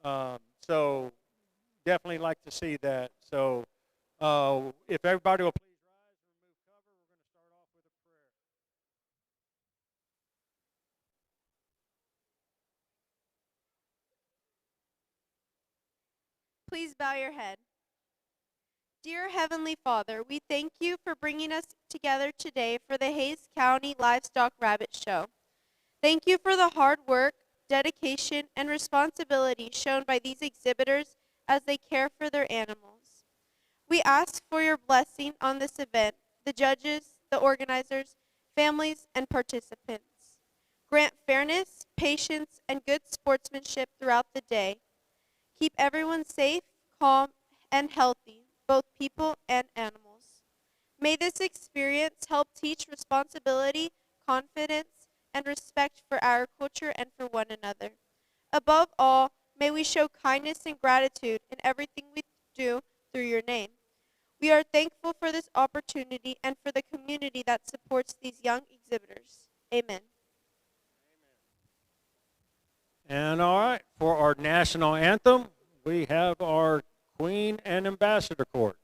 So definitely like to see that. So if everybody will please rise and remove cover, we're going to start off with a prayer. Please bow your head. Dear Heavenly Father, we thank you for bringing us together today for the Hays County Livestock Rabbit Show. Thank you for the hard work, dedication, and responsibility shown by these exhibitors as they care for their animals. We ask for your blessing on this event, the judges, the organizers, families, and participants. Grant fairness, patience, and good sportsmanship throughout the day. Keep everyone safe, calm, and healthy, both people and animals. May this experience help teach responsibility, confidence, and respect for our culture and for one another. Above all, may we show kindness and gratitude in everything we do through your name. We are thankful for this opportunity and for the community that supports these young exhibitors. Amen. And all right, for our national anthem, we have our Queen and Ambassador Court.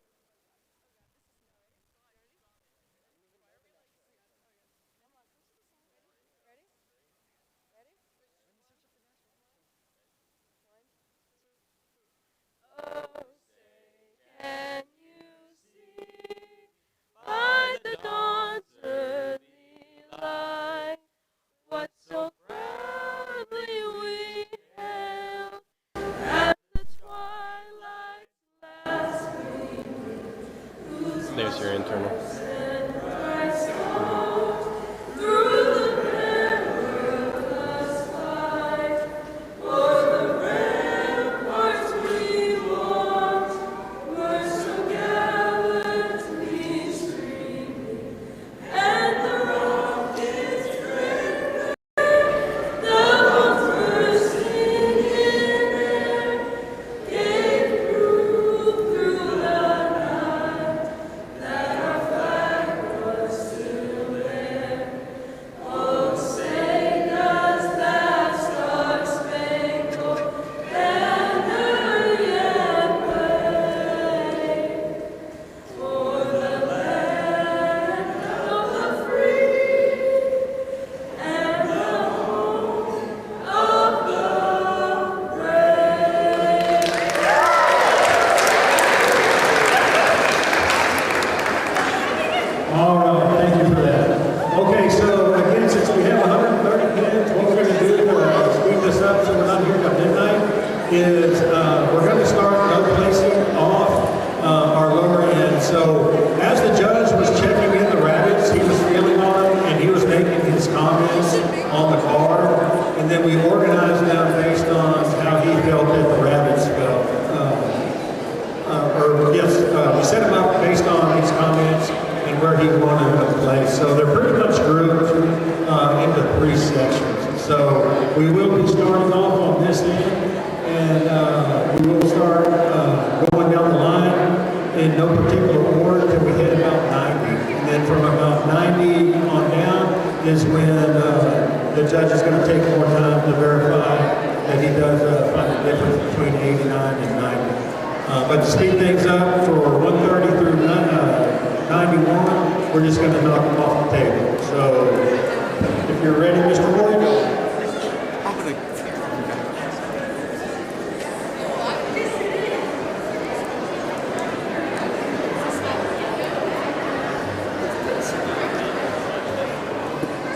Can you see by the dawn's early light what so proudly we hailed at the twilight's last gleaming? There's your internal.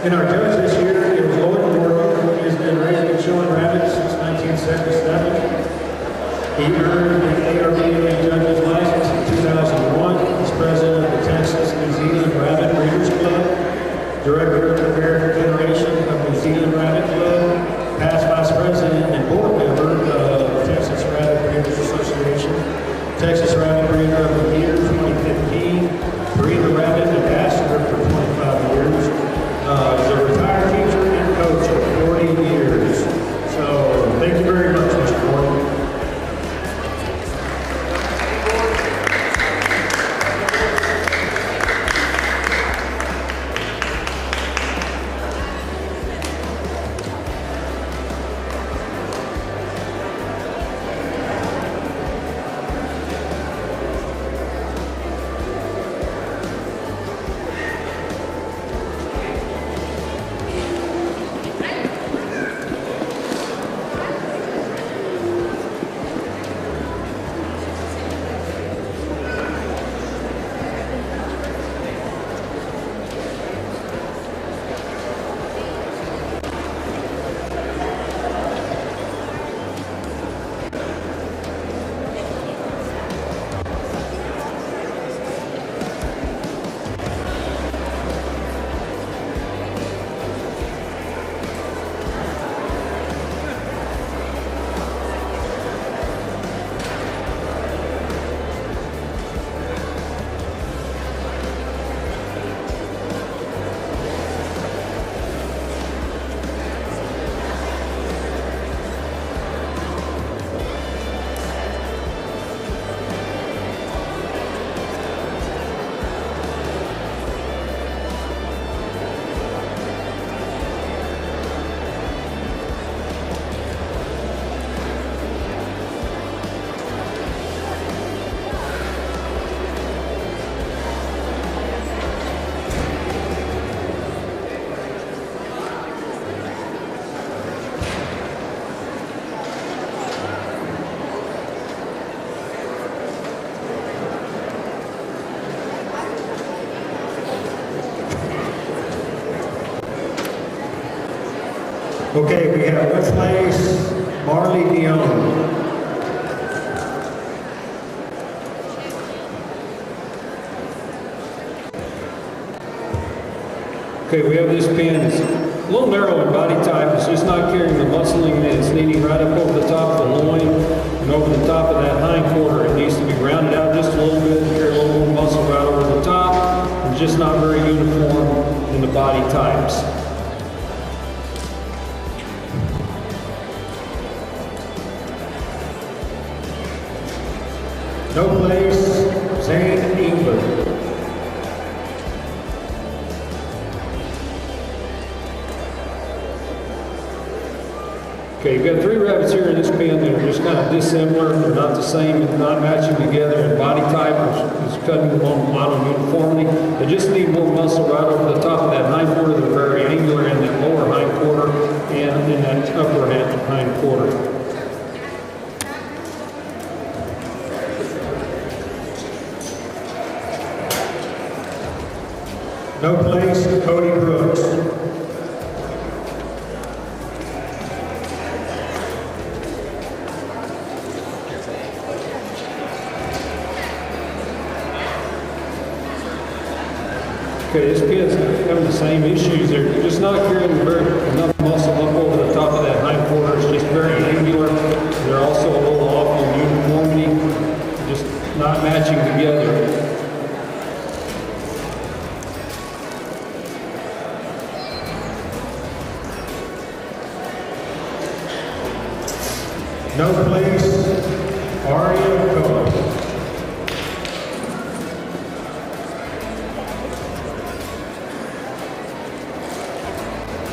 And our judge this year is Lloyd Morgan, who has been raising and showing rabbits since 1977. He earned the ARBA judge's license in 2001. He's president of the Texas New Zealand Rabbit Breeders Club, director of the American Federation of New Zealand Rabbit Club, past vice president and board member of Texas Rabbit Breeders Association, Texas Rabbit Breeder of the Year 2015, Breeder Rabbit Ambassador for 25 years. He's a retired teacher and coach for 40 years. So thank you very much, Mr. Gordon. Okay, we have fifth place, Marley Dion. Okay, we have this pin. It's a little narrow in body type. It's just not carrying the muscling that it's needing right up over the top of the loin and over the top of that hind quarter. It needs to be rounded out just a little bit, carry a little more muscle right over the top. It's just not very uniform in the body types. No place, Zane England. Okay, you've got three rabbits here in this pen that are just kind of dissimilar. They're not the same, not matching together in body type, which is cutting them on a lot of uniformity. They just need more muscle right over the top of that hind quarter. They're very angular in that lower hind quarter and in that upper hind quarter. No place, Cody Brooks. Okay, this kid's having the same issues. They're just not carrying enough muscle up over the top of that hind quarter. It's just very angular. They're also a little off in uniformity, just not matching together. No place, Aria Cohen.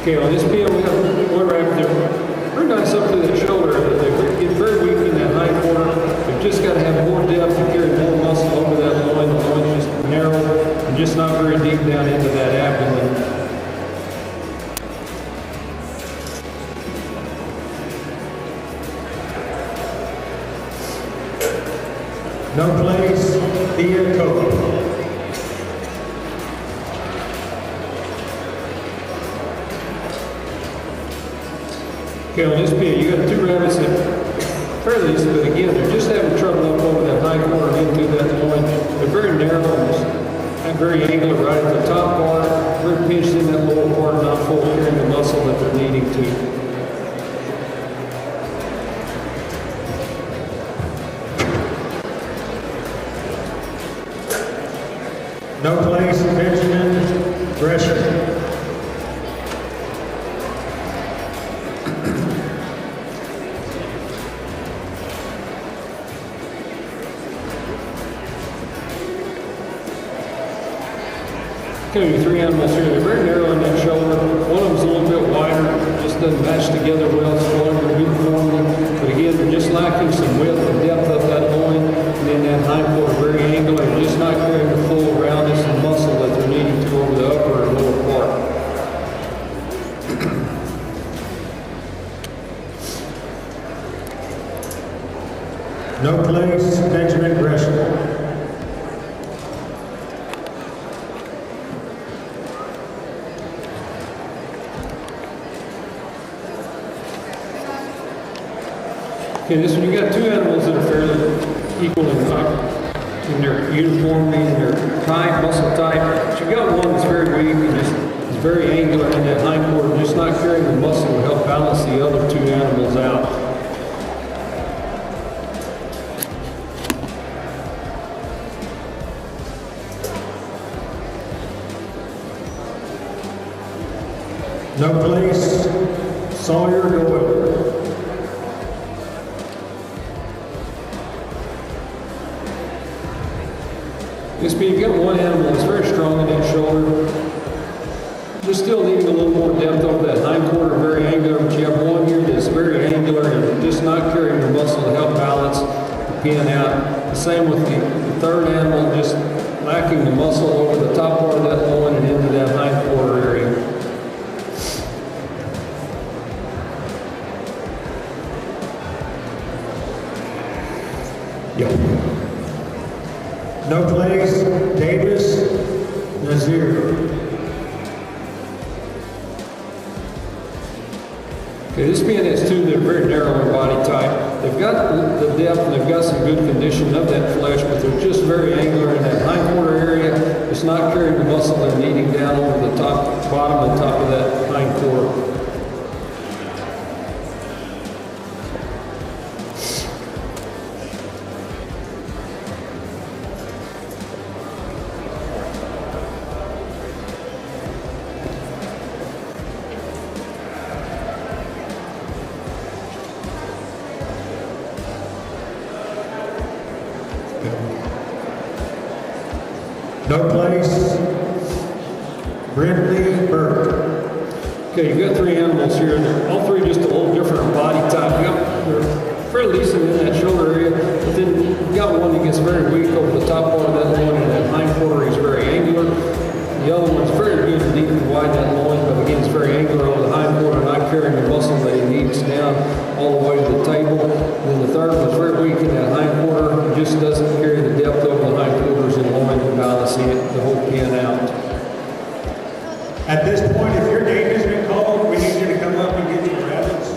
Okay, on this pin we have one rabbit there. Very nice up to the shoulder. They get very weak in that hind quarter. They've just got to have more depth to carry more muscle over that loin. The loin's just narrow and just not very deep down into that abdomen. No place, Thea Cope. Okay, on this pin, you got two rabbits that fairly easy, but again, they're just having trouble up over that hind quarter and into that loin. They're very narrow and very angular right at the top part, very pinched in that lower part, not full carrying the muscle that they're needing to. No place, Benjamin Gresham. Okay, three animals here. They're very narrow in that shoulder. One of them's a little bit wider, just doesn't match together well. It's flowing uniformly. But again, they're just lacking some width and depth of that loin. And then that hind quarter, very angular, just not carrying the full roundness and muscle that they're needing to over the upper and lower part. No place, Benjamin Gresham. Okay, this one, you got two animals that are fairly equal in their uniformity and their type, muscle type. But you got one that's very weak and just is very angular in that hind quarter, just not carrying the muscle to help balance the other two animals out. No place, Sawyer Doyle. You've got one animal that's very strong in that shoulder. Just still needing a little more depth over that hind quarter, very angular. But you have one here that's very angular and just not carrying the muscle to help balance the pin out. The same with the third animal, just lacking the muscle over the top part of that loin and into that hind quarter area. Yep. No place, Davis Nazir. Okay, this being has two that are very narrow in body type. They've got the depth and they've got some good condition of that flesh, but they're just very angular in that hind quarter area. It's not carrying the muscle they're needing down over the top, bottom and top of that hind quarter. No place, Brindley Burke. Okay, you've got three animals here. They're all three just a little different body type. They're fairly decent in that shoulder area, but then you've got one that gets very weak over the top part of that loin, and that hind quarter is very angular. The other one's very good and deep and wide in that loin, but again, it's very angular on the hind quarter, not carrying the muscle that he needs down all the way to the table. And then the third one's very weak in that hind quarter. It just doesn't carry the depth over the hind quarters and loin to balance it, the whole pin out. At this point, if your name has been called, we need you to come up and get your rabbits,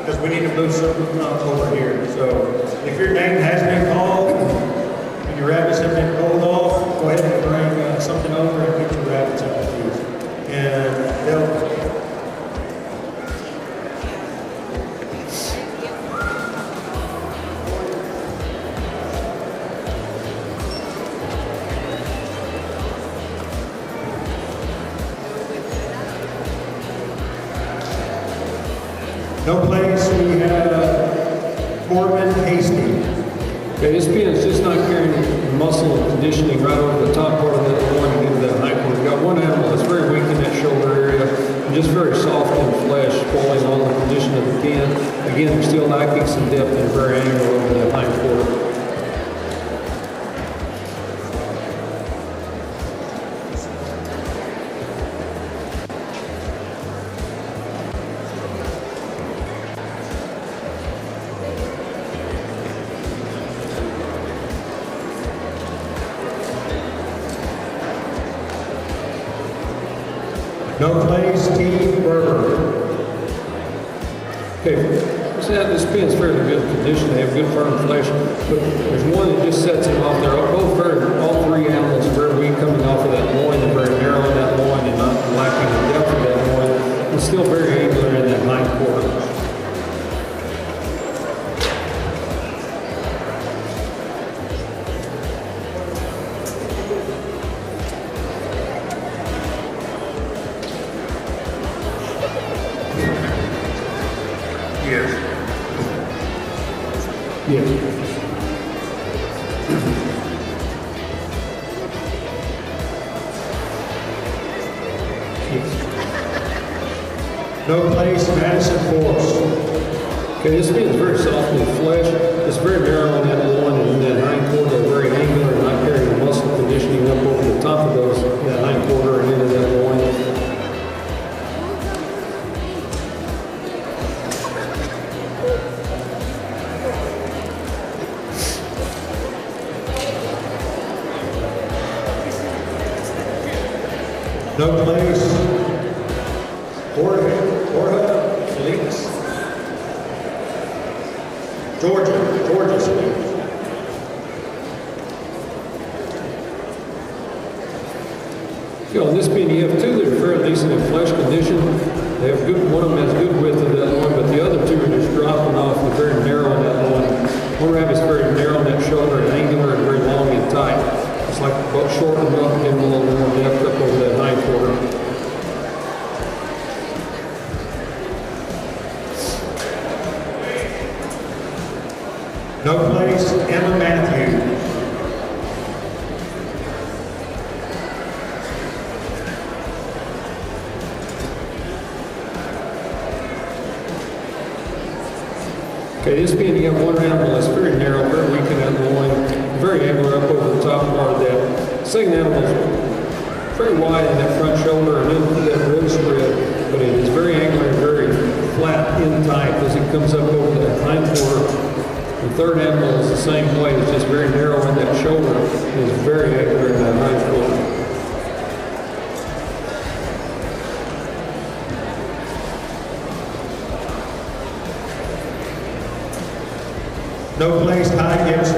because we need to move something over here. So if your name has been called and your rabbits have been pulled off, go ahead and bring something over and get your rabbits up, please. And they'll... No place, we have Corbin Hasty. Okay, this pin is just not carrying the muscle and conditioning right over the top part of that loin and into that hind quarter. We've got one animal that's very weak in that shoulder area, and just very soft in flesh, following all the condition of the pin. Again, they're still lacking some depth and very angular over that hind quarter. No place, Steve Berger. Okay, this pin's fairly good condition. They have good firm flesh, but there's one that just sets them off. They're all three animals are very weak coming off of that loin. They're very narrow in that loin and not lacking the depth of that loin. It's still very angular in that hind quarter. Yes. Yes. No place, Madison Force. Okay, this pin is very soft in flesh. It's very narrow in that loin and in that hind quarter. They're very angular and not carrying the muscle conditioning up over the top of that hind quarter and into that loin. No place, Jorge Salinas. Georgia Salinas. Okay, on this pin, you have two that are fairly decent in flesh condition. They have good. One of them has good width of that loin, but the other two are just dropping off. They're very narrow in that loin. One rabbit's very narrow in that shoulder, and angular, and very long and tight. It's like about shortened up and getting a little more depth up over that hind quarter. No place, Emma Matthews. Okay, this being you have one animal that's very narrow, very weak in that loin, very angular up over the top part of that. Second animal is very wide in that front shoulder and into that rib spread, but it is very angular and very flat in type as it comes up over that hind quarter. The third animal is the same way. It's just very narrow in that shoulder. It is very angular in that hind quarter. No place, Ty Gibson.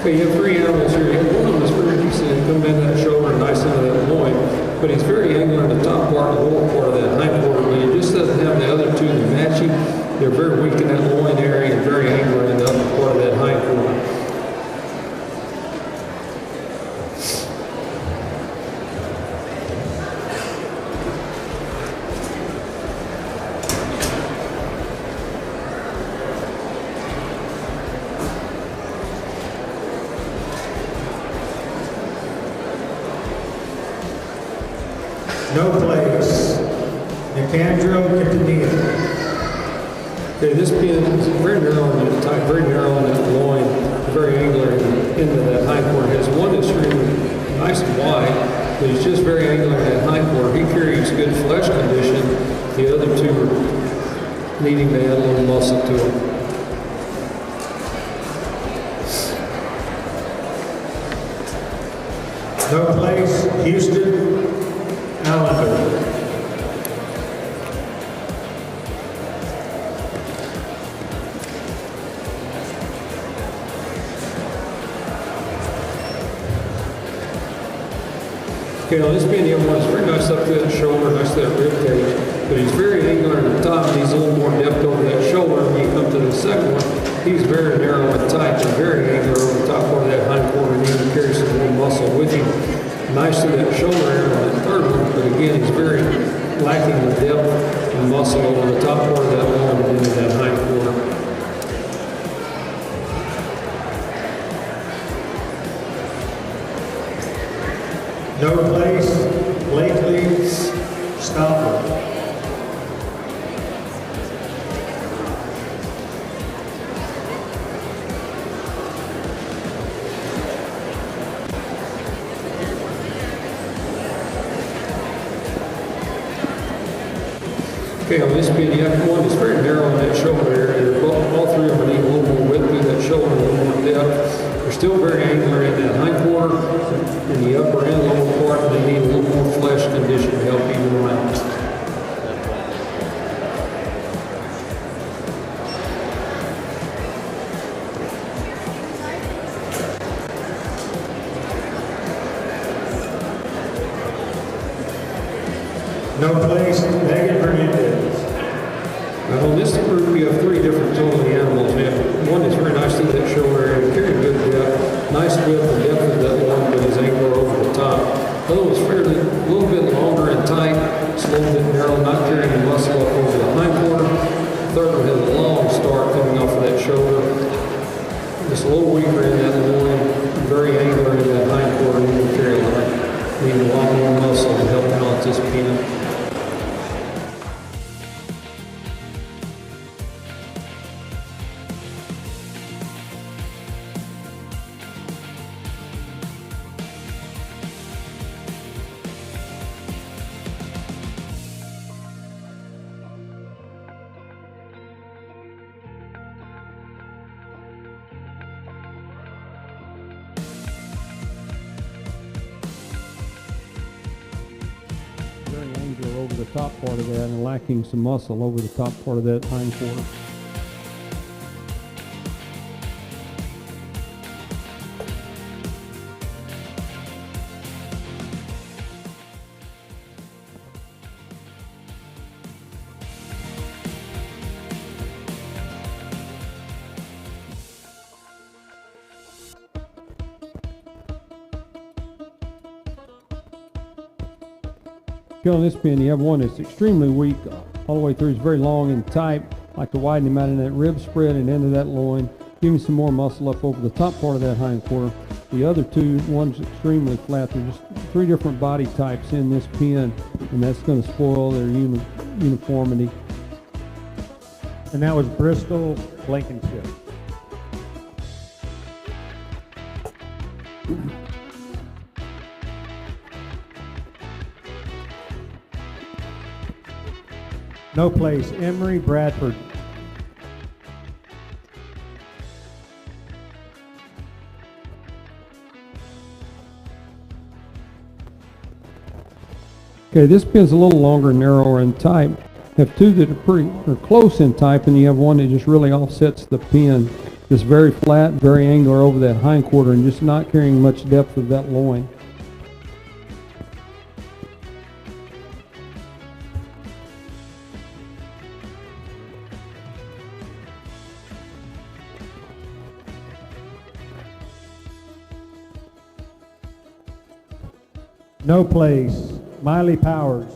Okay, you have three animals here. One of them is very decent, come in that shoulder, nice into that loin, but he's very angular in the top part and the lower part of that hind quarter, but he just doesn't have the other two that match him. They're very weak in that loin area and very angular in the upper part of that hind quarter. No place, Nicandro Quintanilla. Okay, this pin is very narrow in that type, very narrow in that loin, very angular into that hind quarter. Has one extremely nice and wide, but he's just very angular in that hind quarter. He carries good flesh condition. The other two are needing to add a little muscle to him. No place, Houston Allender. Okay, on this pin, the other one is very nice up to that shoulder, nice to that rib cage, but he's very angular in the top, needs a little more depth over that shoulder. When you come to the second one, he's very narrow and tight and very angular over the top part of that hind quarter, and even carries some little muscle with him. Nice to that shoulder area on that third one, but again, he's very lacking the depth and muscle over the top part of that loin and into that hind quarter. No place, Blakely Stopper. Okay, on this pin, you have one that's very narrow in that shoulder area. All three of them need a little more width through that shoulder, a little more depth. They're still very angular in that hind quarter, in the upper and lower part, and they need a little more flesh condition to help even them out. No place, Megan Hernandez. Now, on this group, you have three different total animals. You have one that's very nice to that shoulder area, carrying good depth, nice width and depth of that loin, but his angular over the top. The other one's fairly a little bit longer and tight, it's a little bit narrow, not carrying the muscle up over the hind quarter. The third one has a long start coming off of that shoulder. Just a little weaker in that loin, very angular in that hind quarter, and even carry a lot. Need a lot more muscle to help out this pin. Very angular over the top part of that and lacking some muscle over the top part of that hind quarter. On this pin, you have one that's extremely weak all the way through. It's very long and tight. Like to widen him out in that rib spread and into that loin. Give him some more muscle up over the top part of that hind quarter. The other two, one's extremely flat. There's just three different body types in this pin, and that's going to spoil their uniformity. And that was Bristol Blankenship. No place, Emery Bradford. Okay, this pin's a little longer, narrower in type. Have two that are close in type, and you have one that just really offsets the pin. Just very flat, very angular over that hindquarter, and just not carrying much depth of that loin. No place, Miley Powers.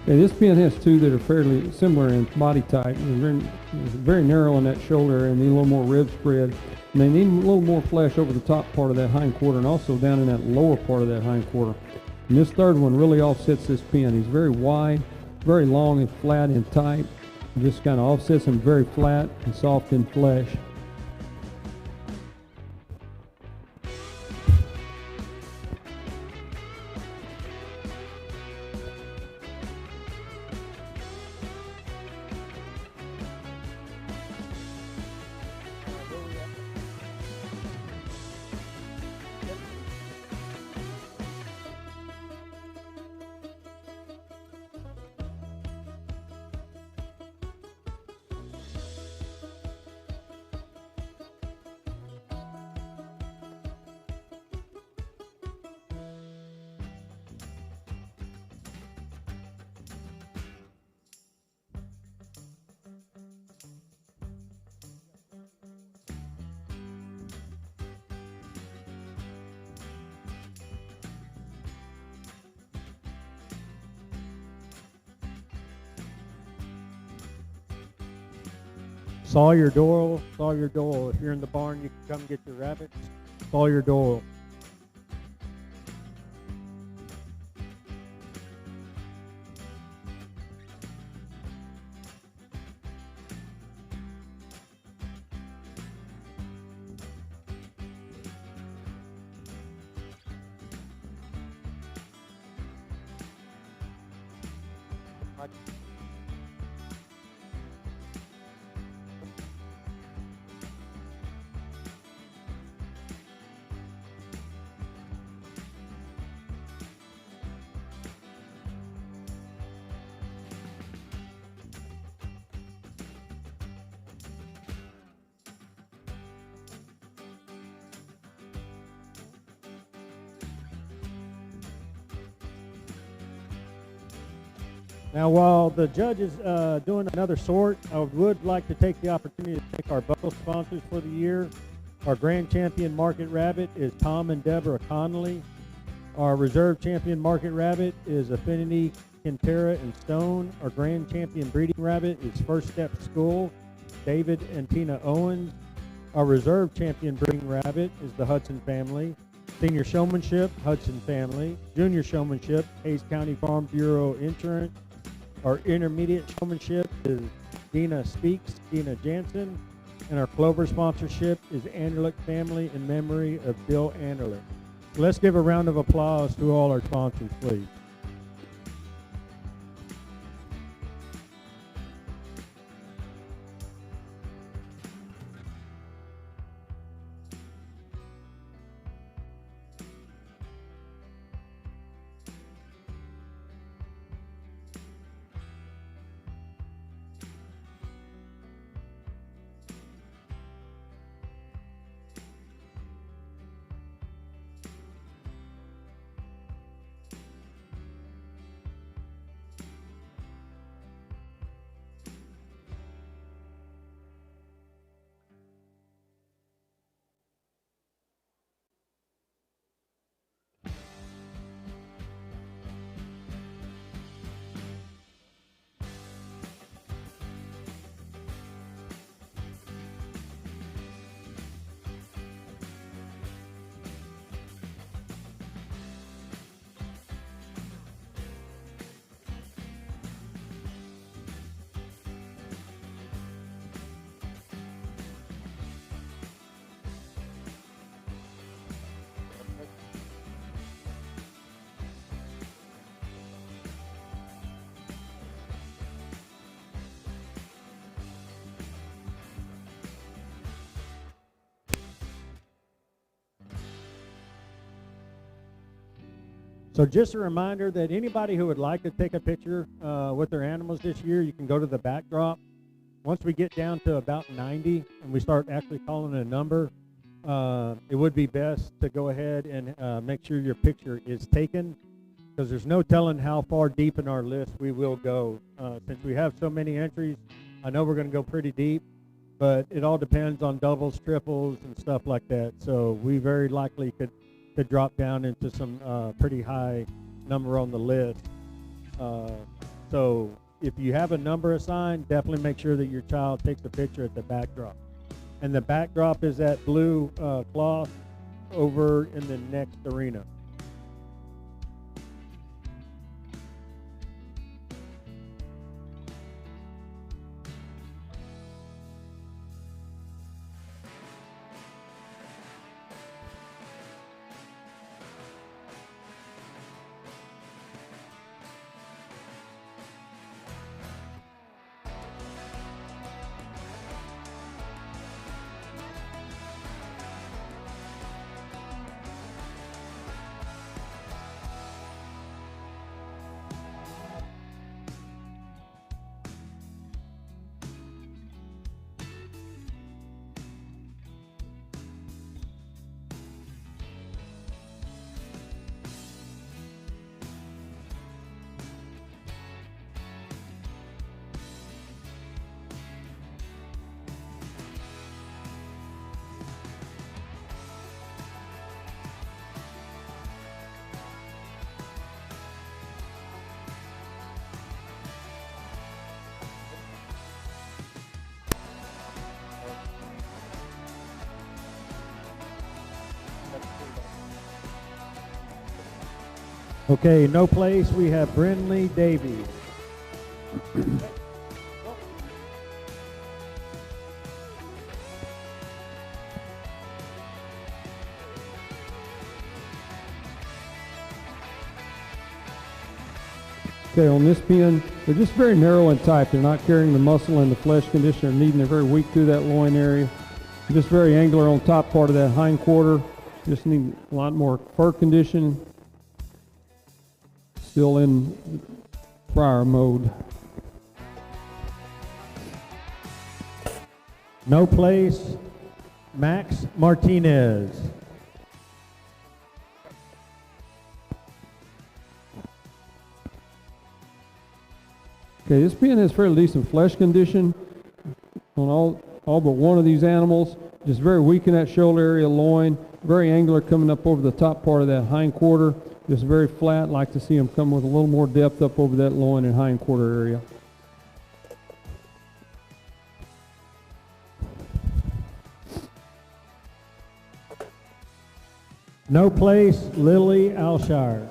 Okay, this pin has two that are fairly similar in body type. It's very narrow in that shoulder area and need a little more rib spread. And they need a little more flesh over the top part of that hindquarter and also down in that lower part of that hindquarter. And this third one really offsets this pin. He's very wide, very long and flat in type. It just kind of offsets him very flat and soft in flesh. Sawyer Doyle. If you're in the barn, you can come get your rabbits. Sawyer Doyle. Now, while the judge is doing another sort, I would like to take the opportunity to thank our buckle sponsors for the year. Our grand champion market rabbit is Tom and Deborah Connolly. Our reserve champion market rabbit is Affinity, Quintera, and Stone. Our grand champion breeding rabbit is First Step School, David and Tina Owens. Our reserve champion breeding rabbit is the Hudson family. Senior showmanship, Hudson family. Junior showmanship, Hayes County Farm Bureau Insurance. Our intermediate showmanship is Dina Speaks, Dina Jansen. And our Clover sponsorship is Anderlich family in memory of Bill Anderlich. Let's give a round of applause to all our sponsors, please. So just a reminder that anybody who would like to take a picture with their animals this year, you can go to the backdrop. Once we get down to about 90 and we start actually calling a number, it would be best to go ahead and make sure your picture is taken, because there's no telling how far deep in our list we will go. Since we have so many entries, I know we're going to go pretty deep, but it all depends on doubles, triples, and stuff like that. So we very likely could drop down into some pretty high number on the list. So if you have a number assigned, definitely make sure that your child takes a picture at the backdrop. And the backdrop is that blue cloth over in the next arena. Okay, no place, we have Brindley Davies. Okay, on this pen, they're just very narrow in type. They're not carrying the muscle and the flesh condition they're needing. They're very weak through that loin area. Just very angular on top part of that hind quarter. Just need a lot more fur condition. Still in prior mode. No place, Max Martinez. Okay, this pen has fairly decent flesh condition on all but one of these animals. Just very weak in that shoulder area, loin. Very angular coming up over the top part of that hind quarter. Just very flat. Like to see them come with a little more depth up over that loin and hind quarter area. No place, Lily Alshire.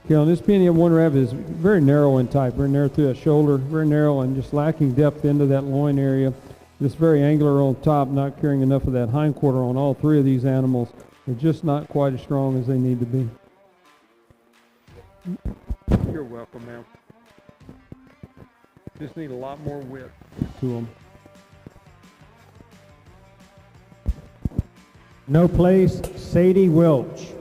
Okay, on this pen, you have one rabbit is very narrow in type, very narrow through that shoulder, very narrow and just lacking depth into that loin area. Just very angular on top, not carrying enough of that hind quarter on all three of these animals. They're just not quite as strong as they need to be. You're welcome, ma'am. Just need a lot more width to them. No place, Sadie Welch.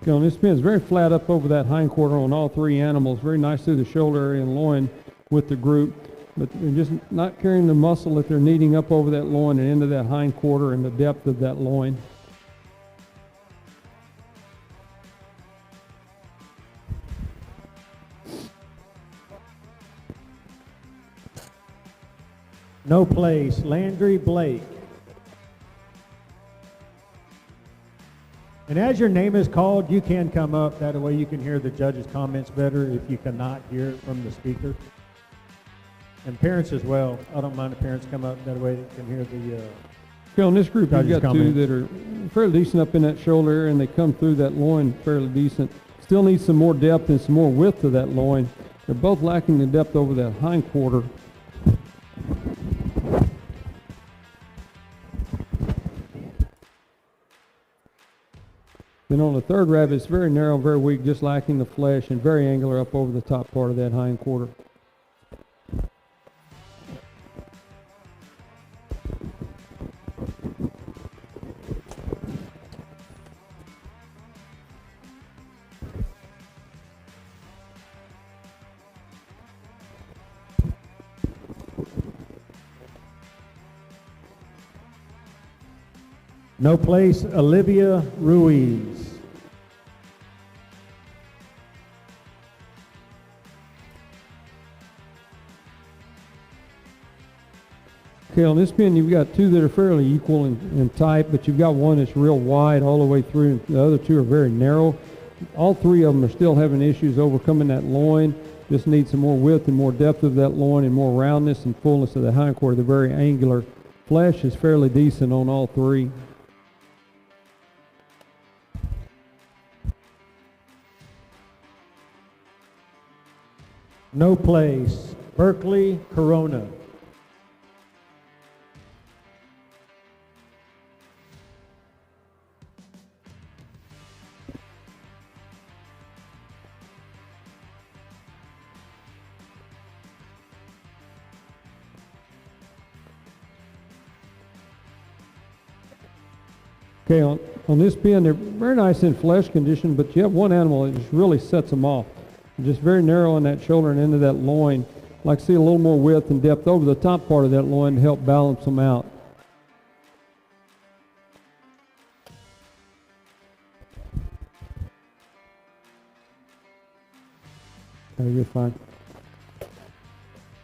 Okay, on this pen, it's very flat up over that hind quarter on all three animals. Very nice through the shoulder area and loin with the group, but they're just not carrying the muscle that they're needing up over that loin and into that hind quarter and the depth of that loin. No place, Landry Blake. And as your name is called, you can come up. That way you can hear the judges' comments better if you cannot hear it from the speaker. And parents as well. I don't mind if parents come up. That way they can hear the Okay, on this group, you've judges' got two comments. that are fairly decent up in that shoulder area, and they come through that loin fairly decent. Still need some more depth and some more width to that loin. They're both lacking the depth over that hind quarter. Then on the third rabbit, it's very narrow, very weak, just lacking the flesh, and very angular up over the top part of that hind quarter. No place, Olivia Ruiz. Okay, on this pin, you've got two that are fairly equal in type, but you've got one that's real wide all the way through, and the other two are very narrow. All three of them are still having issues overcoming that loin. Just need some more width and more depth of that loin and more roundness and fullness of the hind quarter. They're very angular. Flesh is fairly decent on all three. No place, Berkeley Corona. Okay, on this pin, they're very nice in flesh condition, but you have one animal that just really sets them off. Just very narrow in that shoulder and into that loin. Like to see a little more width and depth over the top part of that loin to help balance them out. Okay, you're fine.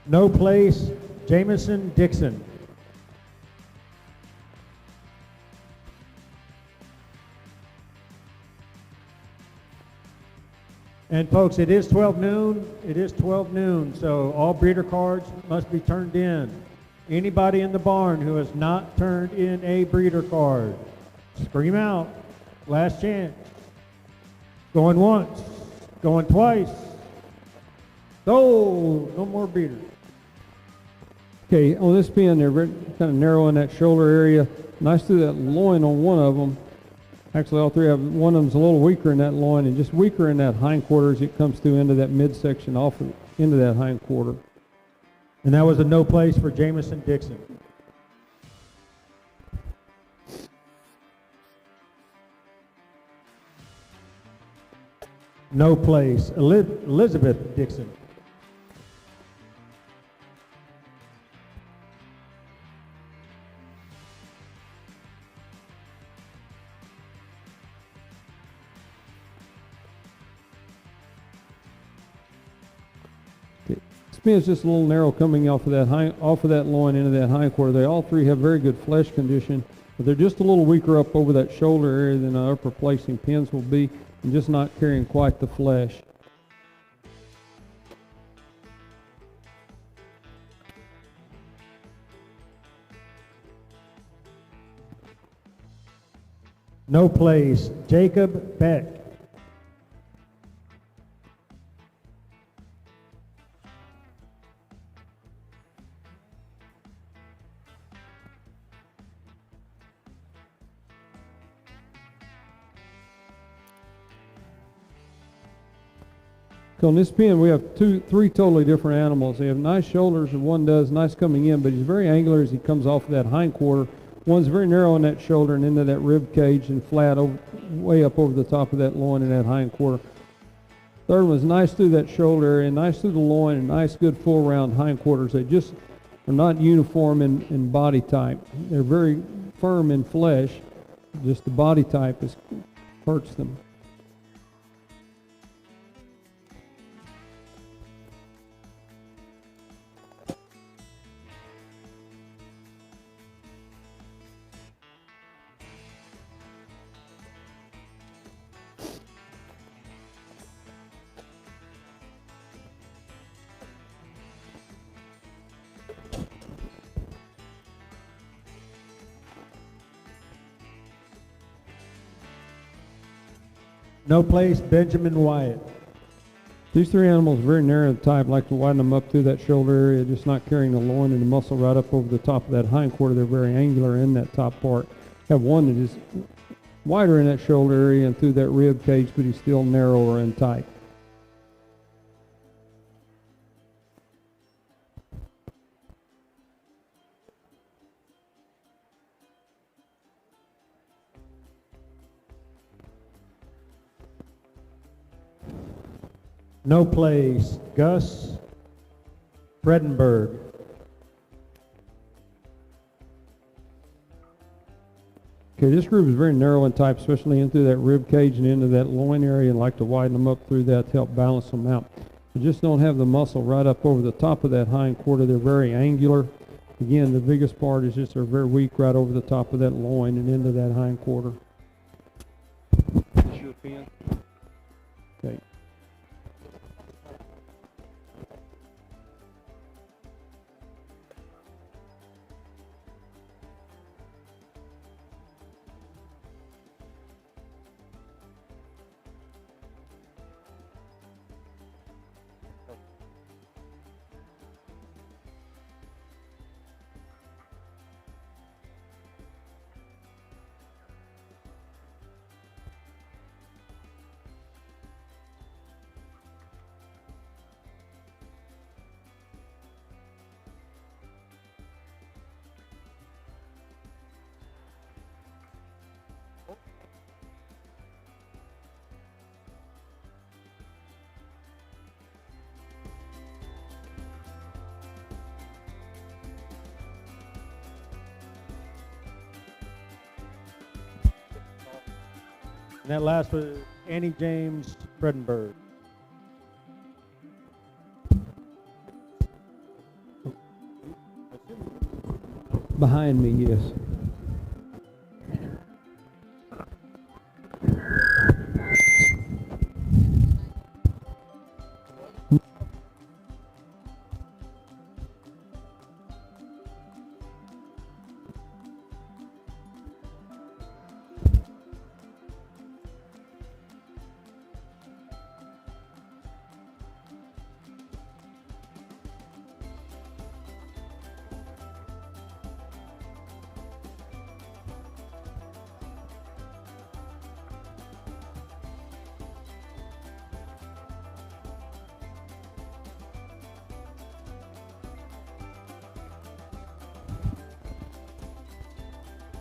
No place, Jameson Dixon. And folks, it is 12 noon. It is 12 noon, so all breeder cards must be turned in. Anybody in the barn who has not turned in a breeder card, scream out. Last chance. Going once. Going twice. No more breeders. Okay, on this pin, they're very kind of narrow in that shoulder area. Nice through that loin on one of them. Actually, all three have, one of them's a little weaker in that loin and just weaker in that hind quarter as it comes through into that midsection off of, into that hind quarter. And that was a no place for Jameson Dixon. No place, Elizabeth Dixon. Spin is just a little narrow coming off of that loin into that hind quarter. They all three have very good flesh condition, but they're just a little weaker up over that shoulder area than our upper placing pins will be, and just not carrying quite the flesh. No place, Jacob Beck. So on this pin, we have three totally different animals. They have nice shoulders, and one does nice coming in, but he's very angular as he comes off of that hind quarter. One's very narrow in that shoulder and into that rib cage and flat way up over the top of that loin and that hind quarter. Third one's nice through that shoulder area, nice through the loin, and nice, good, full round hind quarters. They just are not uniform in body type. They're very firm in flesh. Just the body type hurts them. No place, Benjamin Wyatt. These three animals are very narrow type, like to widen them up through that shoulder area, just not carrying the loin and the muscle right up over the top of that hind quarter. They're very angular in that top part. Have one that is wider in that shoulder area and through that rib cage, but he's still narrower and tight. No place, Gus Fredenberg. Okay, this group is very narrow in type, especially in through that rib cage and into that loin area, and like to widen them up through that to help balance them out. They just don't have the muscle right up over the top of that hind quarter. They're very angular. Again, the biggest part is just they're very weak right over the top of that loin and into that hind quarter. Okay. And that last was Annie James Fredenberg. Behind me, yes.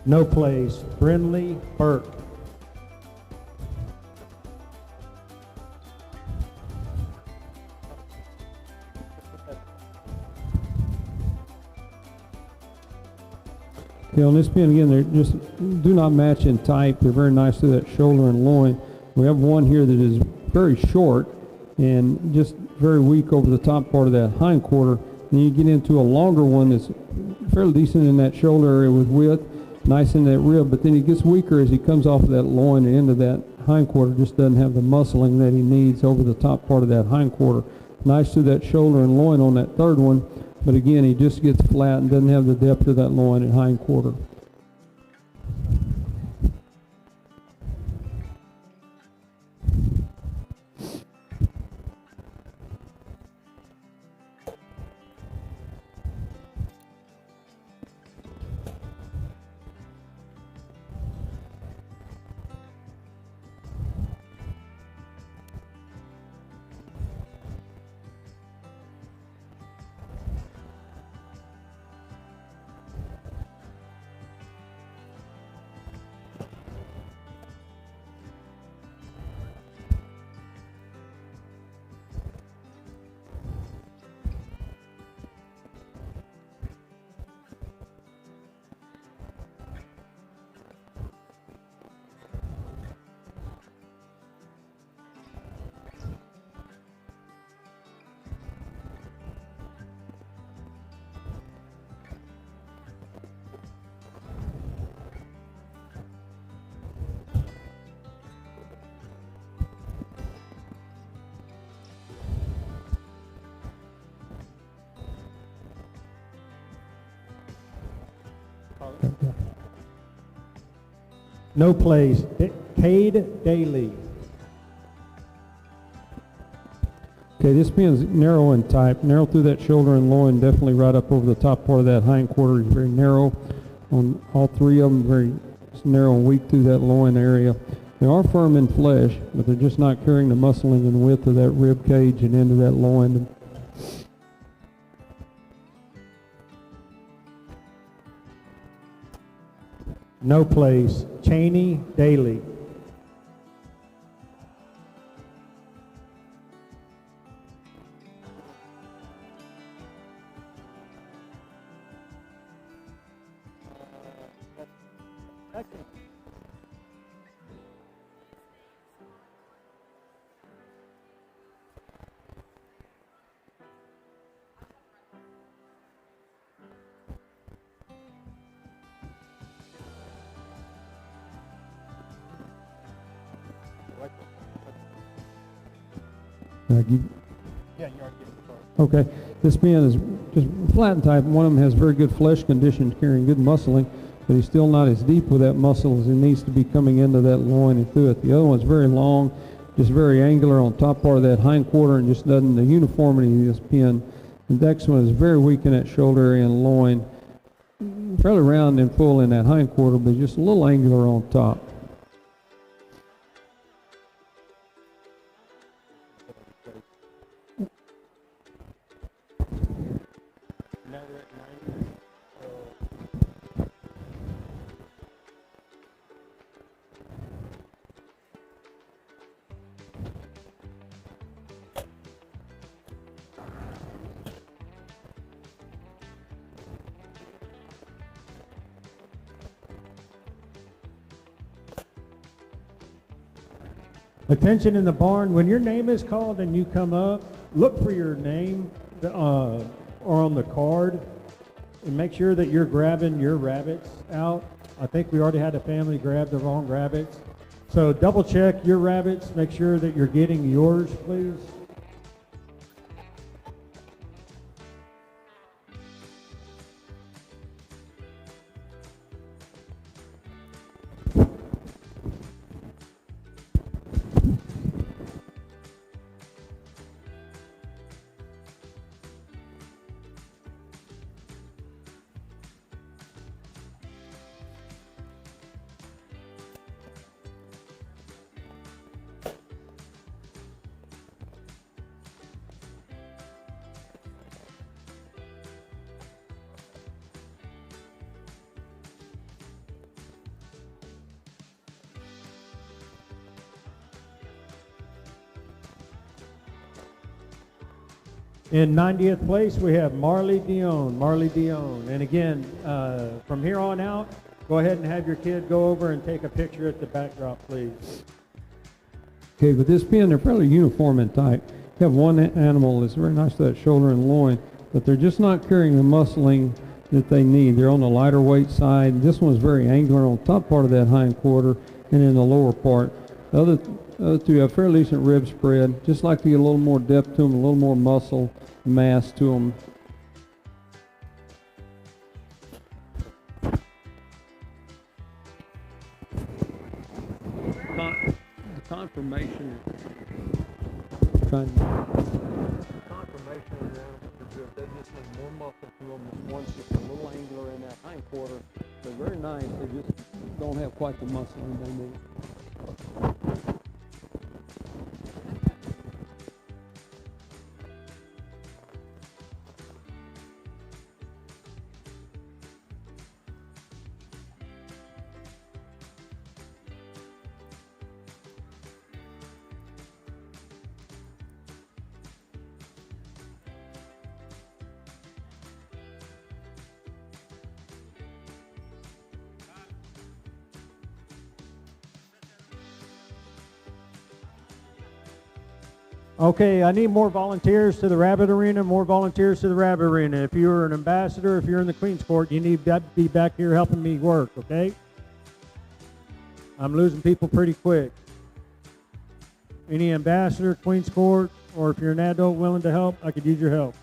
No place, Brinley Burke. Okay, on this pin again, they just do not match in type. They're very nice to that shoulder and loin. We have one here that is very short and just very weak over the top part of that hind quarter. Then you get into a longer one that's fairly decent in that shoulder area with width, nice in that rib, but then he gets weaker as he comes off of that loin and into that hind quarter. Just doesn't have the muscling that he needs over the top part of that hind quarter. Nice to that shoulder and loin on that third one, but again, he just gets flat and doesn't have the depth of that loin and hind quarter. No place, Cade Daly. Okay, this pin's narrow in type, narrow through that shoulder and loin, definitely right up over the top part of that hind quarter. He's very narrow on all three of them, very It's narrow and weak through that loin area. They are firm in flesh, but they're just not carrying the muscling and width of that rib cage and into that loin. No place, Cheney Daly. Okay, this man is just flat type. One of them has very good flesh condition, carrying good muscling, but he's still not as deep with that muscle as he needs to be coming into that loin and through it. The other one's very long, just very angular on top part of that hind quarter, and just doesn't the uniformity of this pin. The next one is very weak in that shoulder area and loin, fairly round and full in that hind quarter, but just a little angular on top. Attention in the barn, when your name is called and you come up, look for your name or on the card and make sure that you're grabbing your rabbits out. I think we already had a family grab the wrong rabbits. So double check your rabbits, make sure that you're getting yours, please. In 90th place, we have Marley Dion. Marley Dion. And again, from here on out, go ahead and have your kid go over and take a picture at the backdrop, please. Okay, with this pin, they're fairly uniform in type. You have one animal that's very nice to that shoulder and loin, but they're just not carrying the muscling that they need. They're on the lighter weight side. This one's very angular on the top part of that hind quarter and in the lower part. The other two have fairly decent rib spread. Just like to get a little more depth to them, a little more muscle mass to them. The conformation of the animals are good. They just need more muscle to them. This one's just a little angular in that hind quarter. They're very nice. They just don't have quite the muscle they need. Okay, I need more volunteers to the rabbit arena, more volunteers to the rabbit arena. If you're an ambassador, if you're in the Queen's Court, you need to be back here helping me work, okay? I'm losing people pretty quick. Any ambassador, Queen's Court, or if you're an adult willing to help, I could use your help.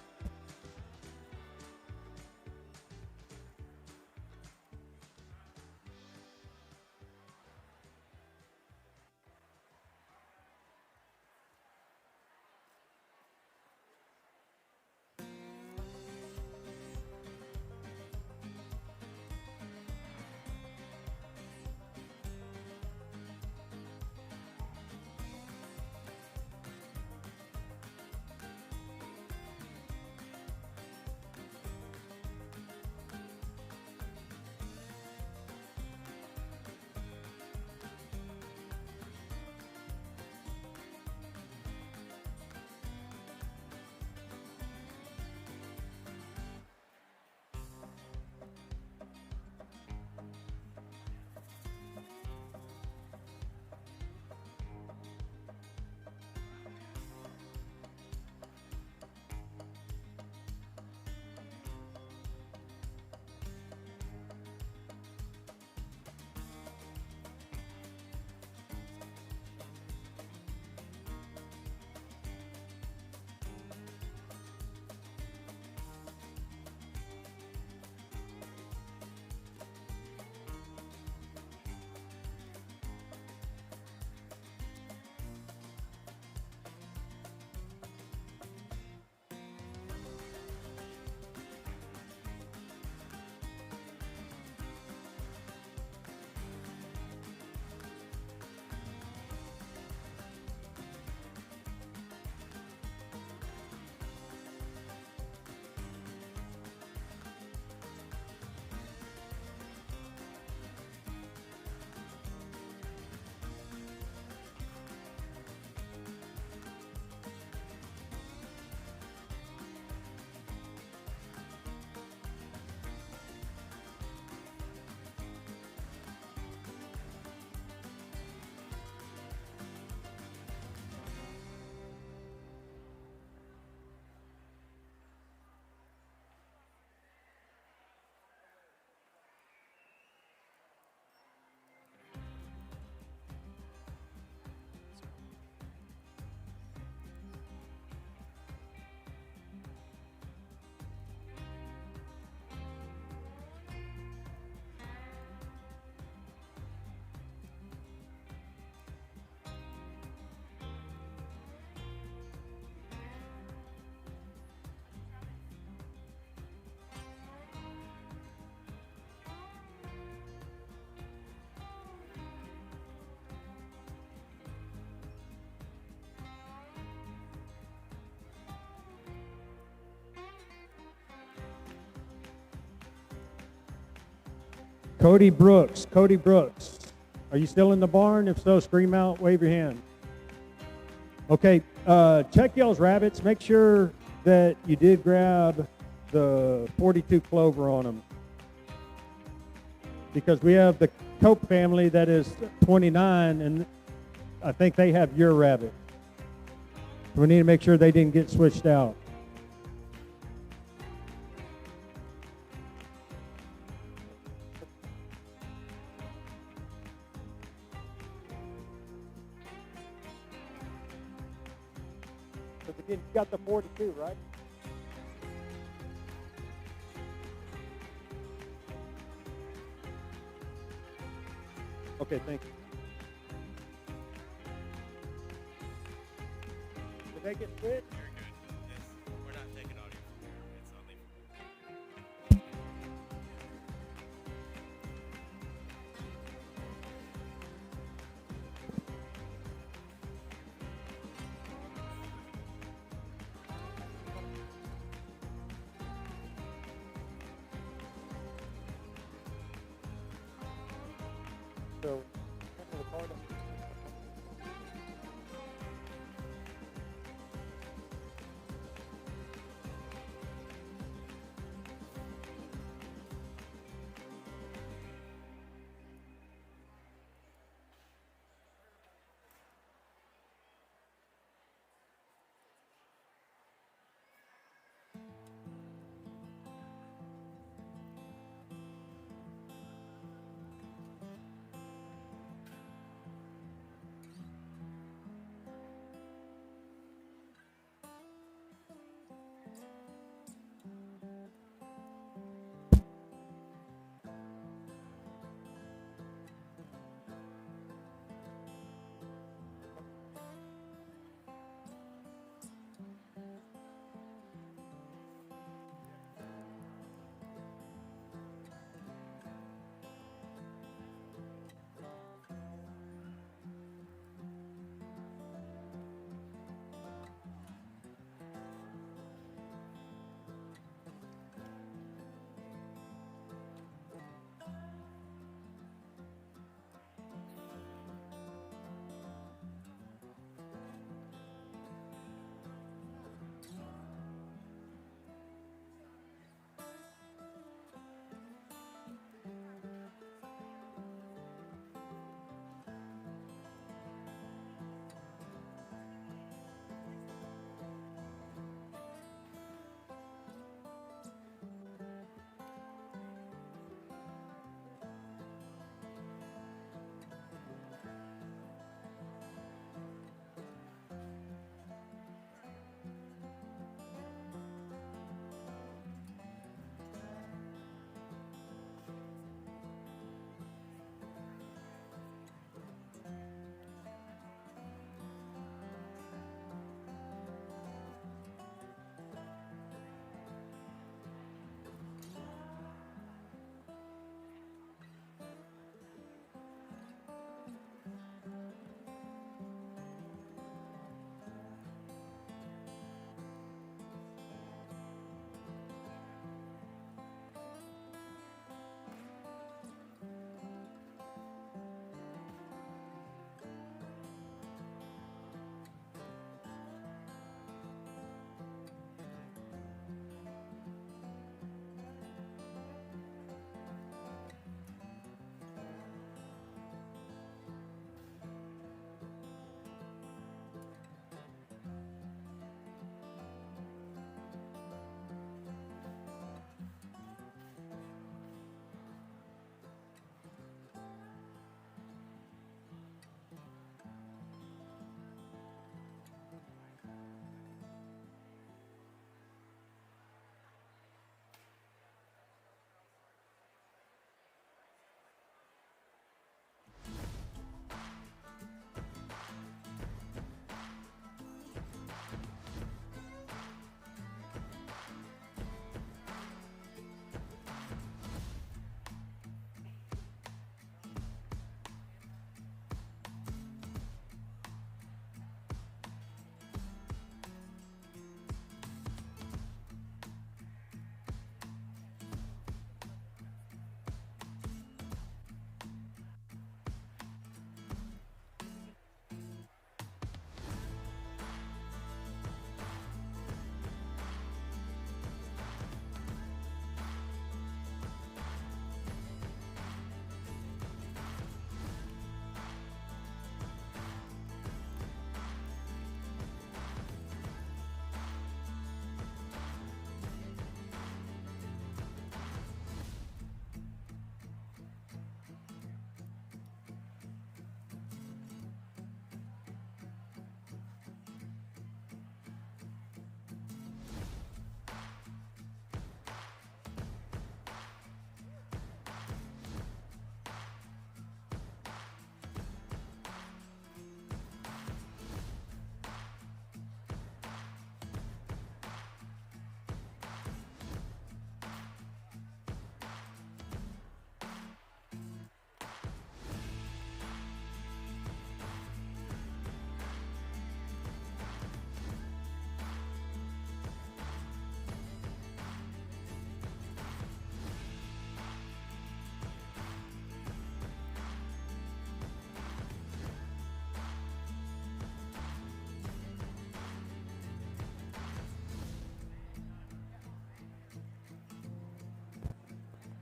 Cody Brooks. Cody Brooks. Are you still in the barn? If so, scream out, wave your hand. Okay, check y'all's rabbits. Make sure that you did grab the 42 clover on them. Because we have the Cope family that is 29, and I think they have your rabbit. We need to make sure they didn't get switched out. Because again, you got the 42, right? Okay, thank you. Did they get switched? You're good. We're not taking audio from here. It's only So,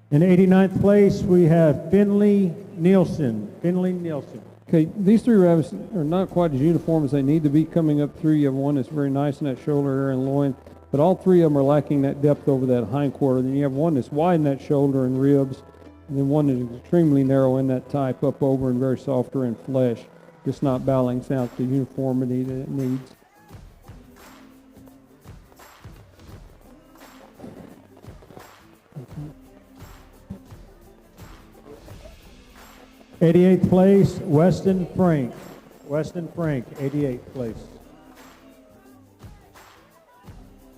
In 89th place, we have Finley Nielsen. Finley Nielsen. Okay, these three rabbits are not quite as uniform as they need to be coming up through. You have one that's very nice in that shoulder area and loin, but all three of them are lacking that depth over that hindquarter. Then you have one that's wide in that shoulder and ribs, and then one that is extremely narrow in that type up over and very softer in flesh, just not balancing out the uniformity that it needs. Okay. 88th place, Weston Frank. Weston Frank, 88th place.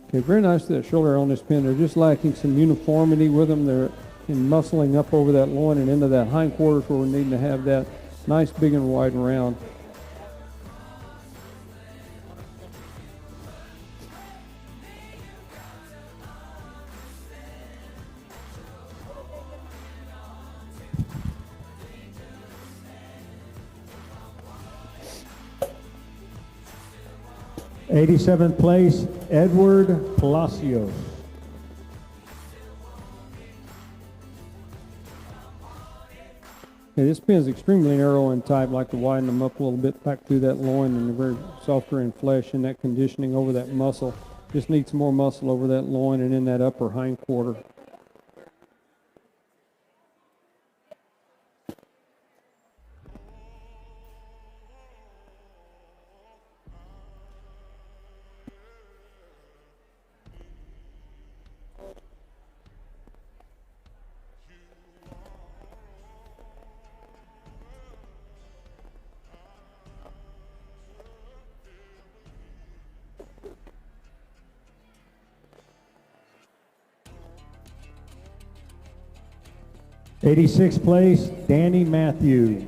Okay, very nice that shoulder on this pin. They're just lacking some uniformity with them. They're in muscling up over that loin and into that hindquarters where we're needing to have that nice, big, and wide and round. '87th place, Edward Palacios. Okay, this pin is extremely narrow and tight. I'd like to widen them up a little bit back through that loin, and they're very softer in flesh and that conditioning over that muscle. Just need some more muscle over that loin and in that upper hindquarter. '86th place, Danny Matthews.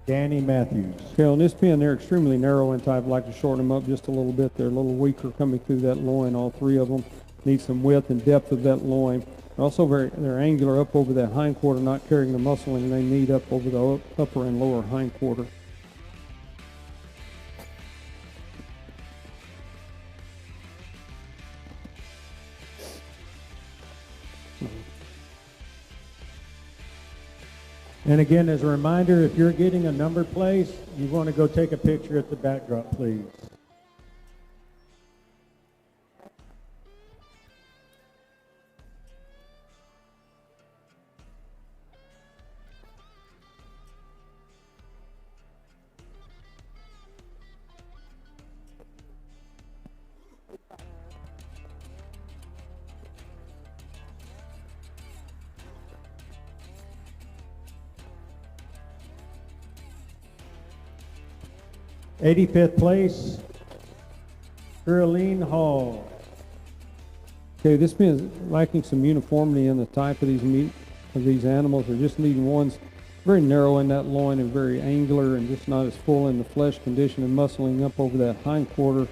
Danny Matthews. Okay, on this pin, they're extremely narrow and tight. I'd like to shorten them up just a little bit. They're a little weaker coming through that loin. All three of them need some width and depth of that loin. Also, they're angular up over that hindquarter, not carrying the muscling they need up over the upper and lower hindquarter. And again, as a reminder, if you're getting a numbered place, you want to go take a picture at the backdrop, please. '85th place, Caroline Hall. Okay, this pin is lacking some uniformity in the type of these animals. They're just needing ones very narrow in that loin and very angular and just not as full in the flesh condition and muscling up over that hindquarter.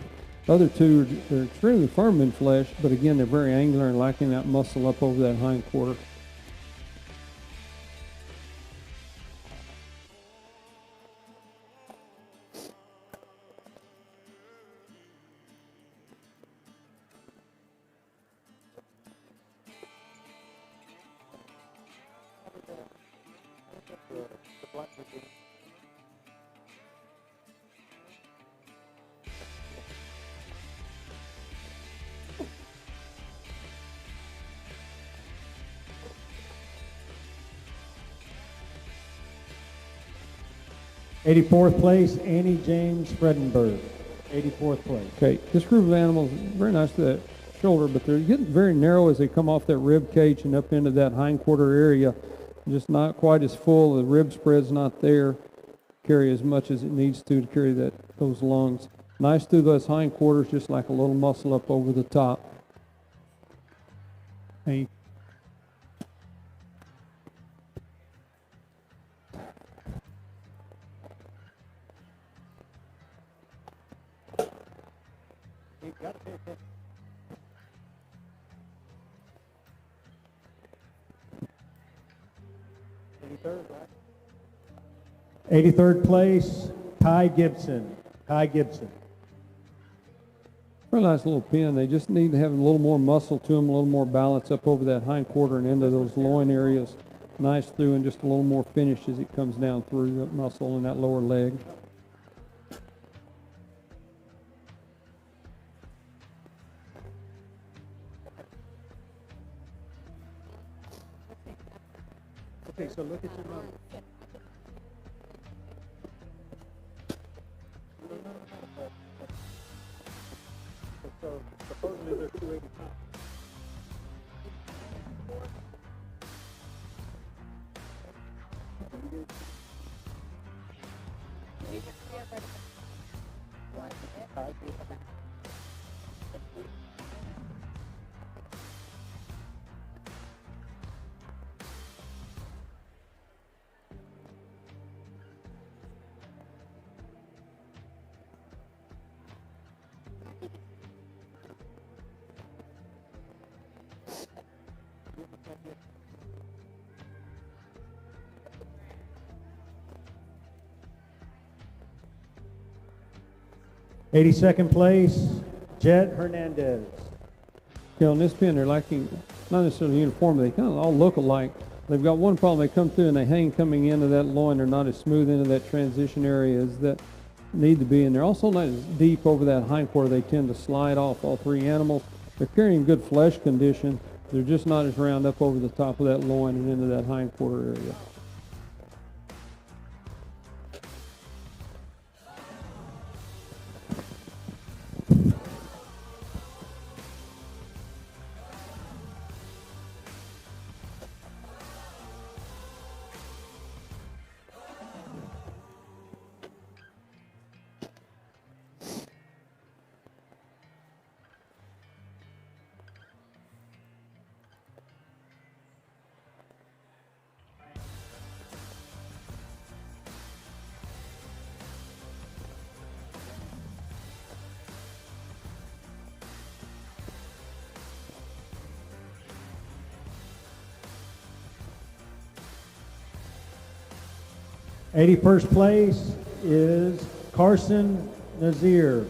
The other two, they're extremely firm in flesh, but again, they're very angular and lacking that muscle up over that hindquarter. '84th place, Annie James Fredenberg. '84th place. Okay, this group of animals, very nice to that shoulder, but they're getting very narrow as they come off that rib cage and up into that hindquarter area. Just not quite as full. The rib spread's not there. Carry as much as it needs to carry those lungs. Nice through those hindquarters, just like a little muscle up over the top. Hey. '83rd place, Ty Gibson. Ty Gibson. Very nice little pin. They just need to have a little more muscle to them, a little more balance up over that hind quarter and into those loin areas. Nice through and just a little more finish as it comes down through that muscle in that lower leg. Okay, so look at your mouth. So supposedly they're 285. '82nd place, Jet Hernandez. You know, in this pin, they're lacking, not necessarily uniform, but they kind of all look alike. They've got one problem. They come through and they hang coming into that loin. They're not as smooth into that transition area as that need to be. And they're also not as deep over that hind quarter. They tend to slide off, all three animals. They're carrying good flesh condition. They're just not as round up over the top of that loin and into that hind quarter area. '81st place is Carson Nazir.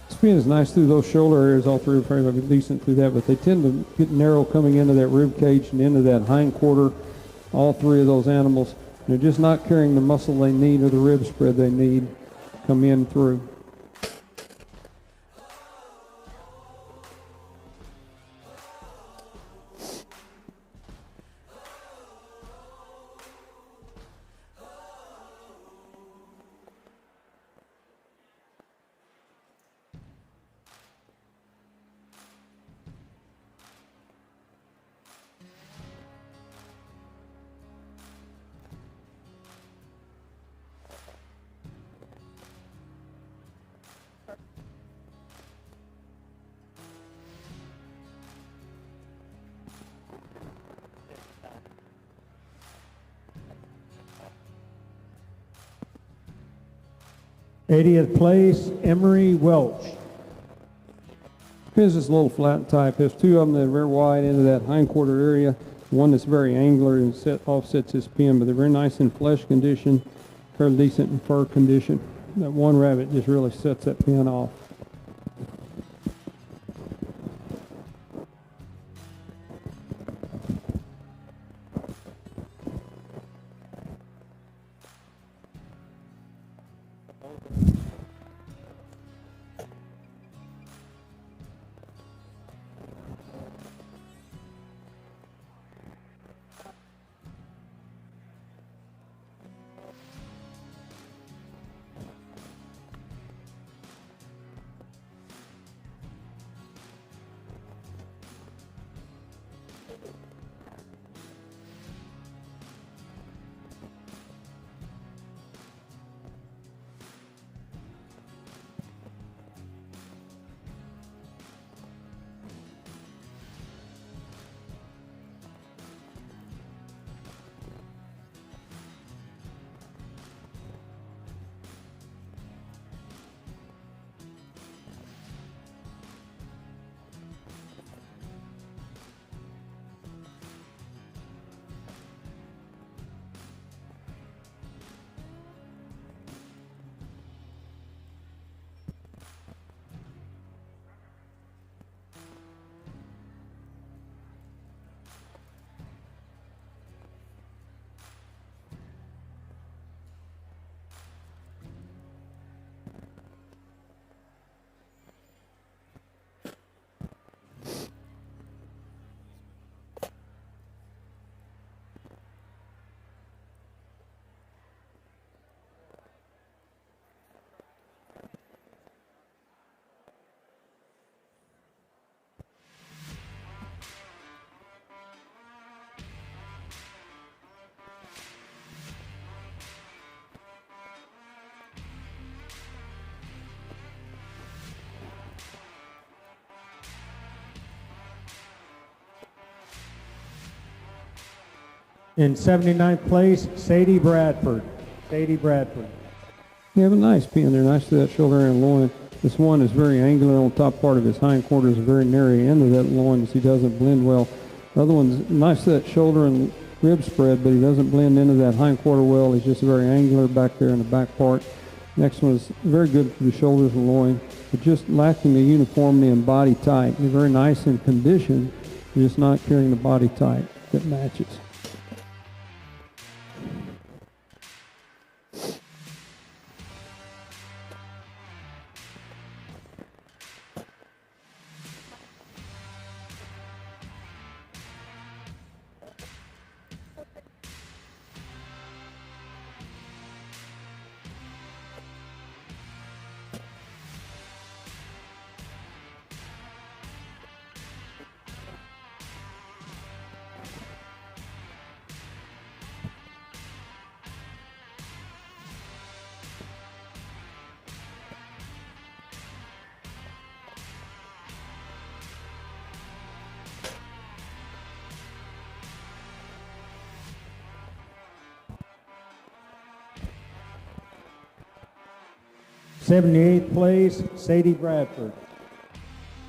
Spin is nice through those shoulder areas. All three are very decent through that, but they tend to get narrow coming into that rib cage and into that hind quarter. All three of those animals, they're just not carrying the muscle they need or the rib spread they need come in through. '80th place, Emery Welch. Here's this little flat type. There's two of them that are very wide into that hind quarter area. One that's very angular and offsets his pin, but they're very nice in flesh condition, fairly decent in fur condition. That one rabbit just really sets that pin off. In 79th place, Sadie Bradford. Sadie Bradford. You have a nice pin there, nice to that shoulder area and loin. This one is very angular on the top part of his hind quarter, is a very narrow end of that loin, as he doesn't blend well. The other one's nice to that shoulder and rib spread, but he doesn't blend into that hind quarter well. He's just very angular back there in the back part. Next one is very good for the shoulders and loin, but just lacking the uniformity and body type. They're very nice in condition, just not carrying the body type that matches. '78th place, Sadie Bradford.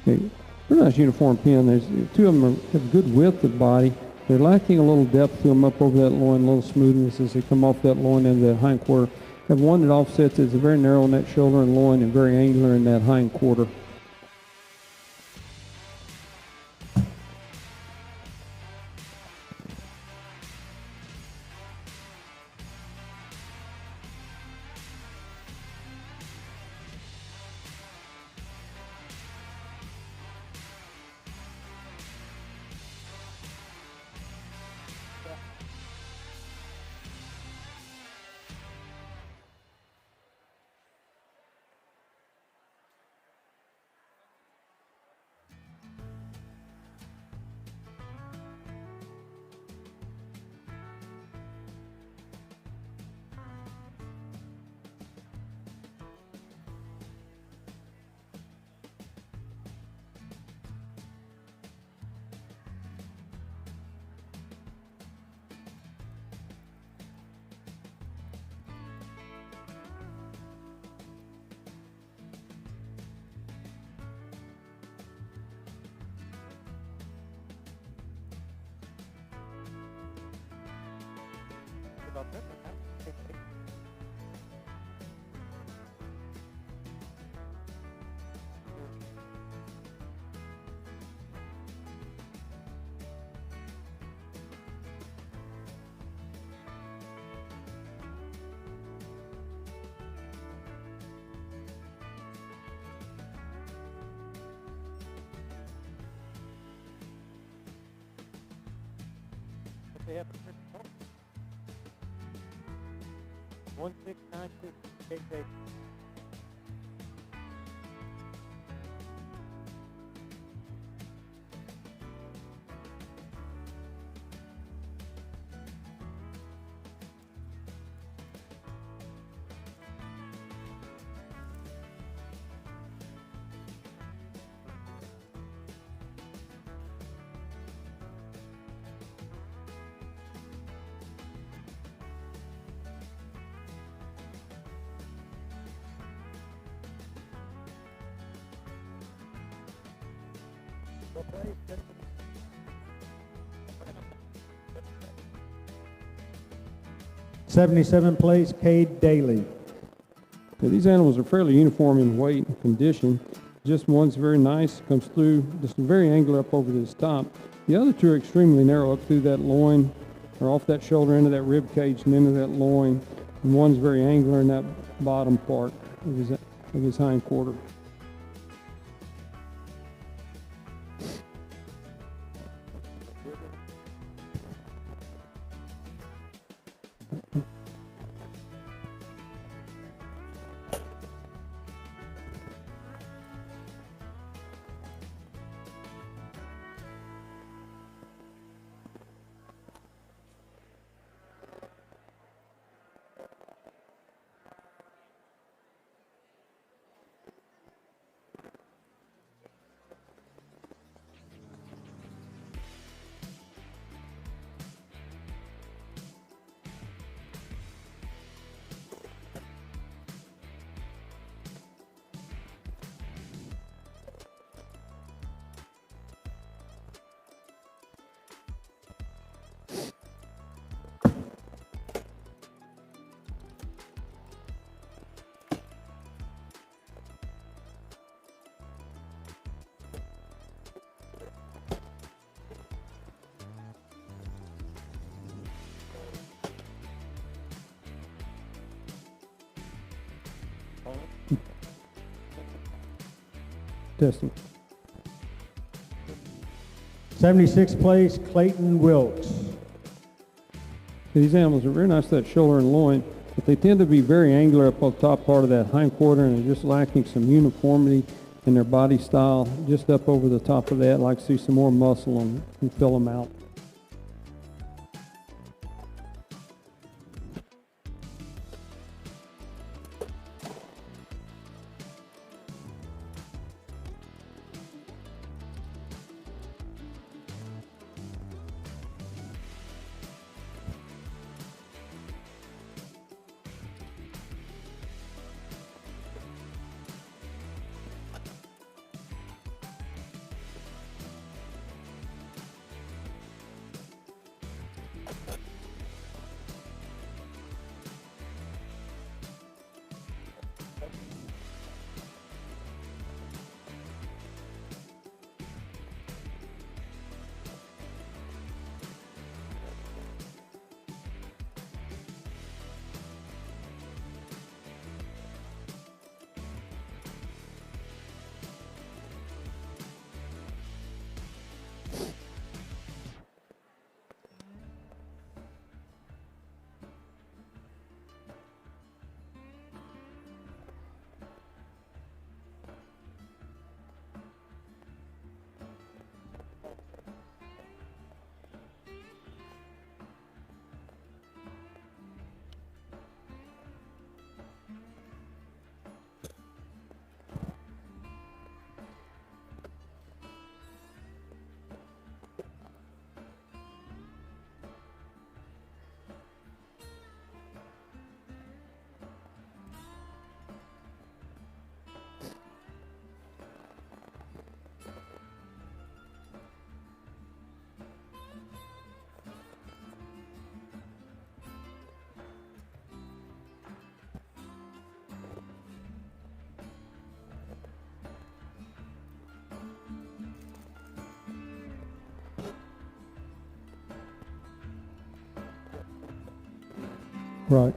Okay. Very nice uniform pin. There's two of them have good width of body. They're lacking a little depth to them up over that loin, a little smoothness as they come off that loin into the hind quarter. Have one that offsets it's very narrow in that shoulder and loin and very angular in that hind quarter. They have a 1696 KK. '77 place, Cade Daly. Yeah, these animals are fairly uniform in weight and condition. Just one's very nice, comes through, just very angular up over this top. The other two are extremely narrow up through that loin, or off that shoulder into that rib cage and into that loin. And one's very angular in that bottom part of his hind quarter. Testing. 76th place, Clayton Wilkes. These animals are very nice, that shoulder and loin, but they tend to be very angular up on the top part of that hind quarter, and they're just lacking some uniformity in their body style. Just up over the top of that, I'd like to see some more muscle and fill them out. Right.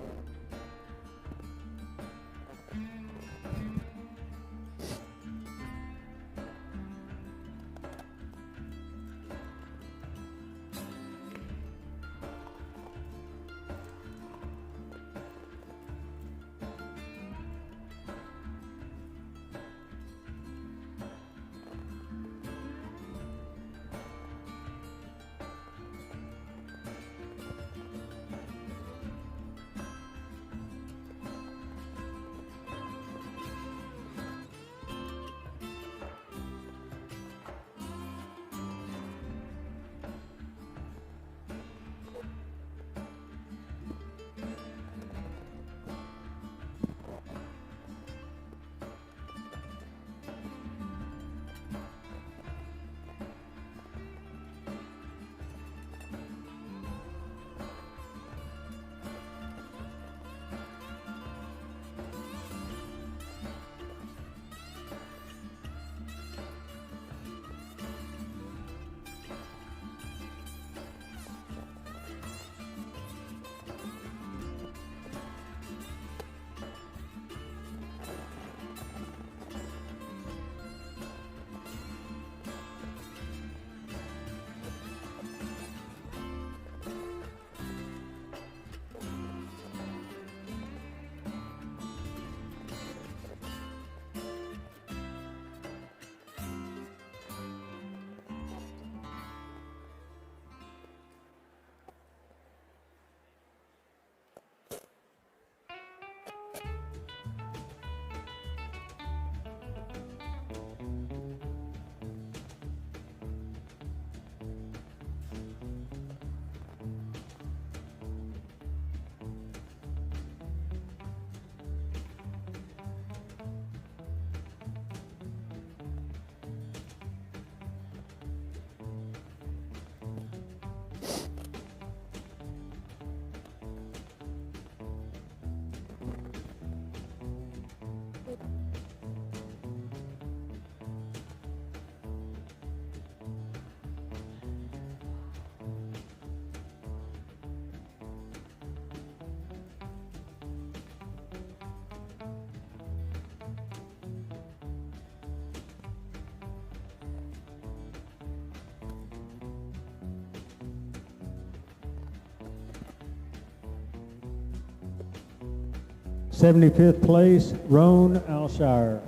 75th place, Roan Alshire.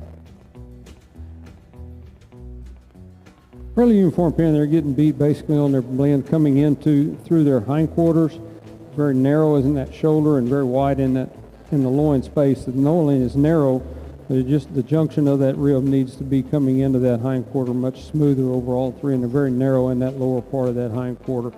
Fairly uniform pen. They're getting beat basically on their blend coming through their hindquarters. Very narrow in that shoulder and very wide in the loin space. The knurling is narrow, but just the junction of that rib needs to be coming into that hindquarter much smoother over all three, and they're very narrow in that lower part of that hindquarter.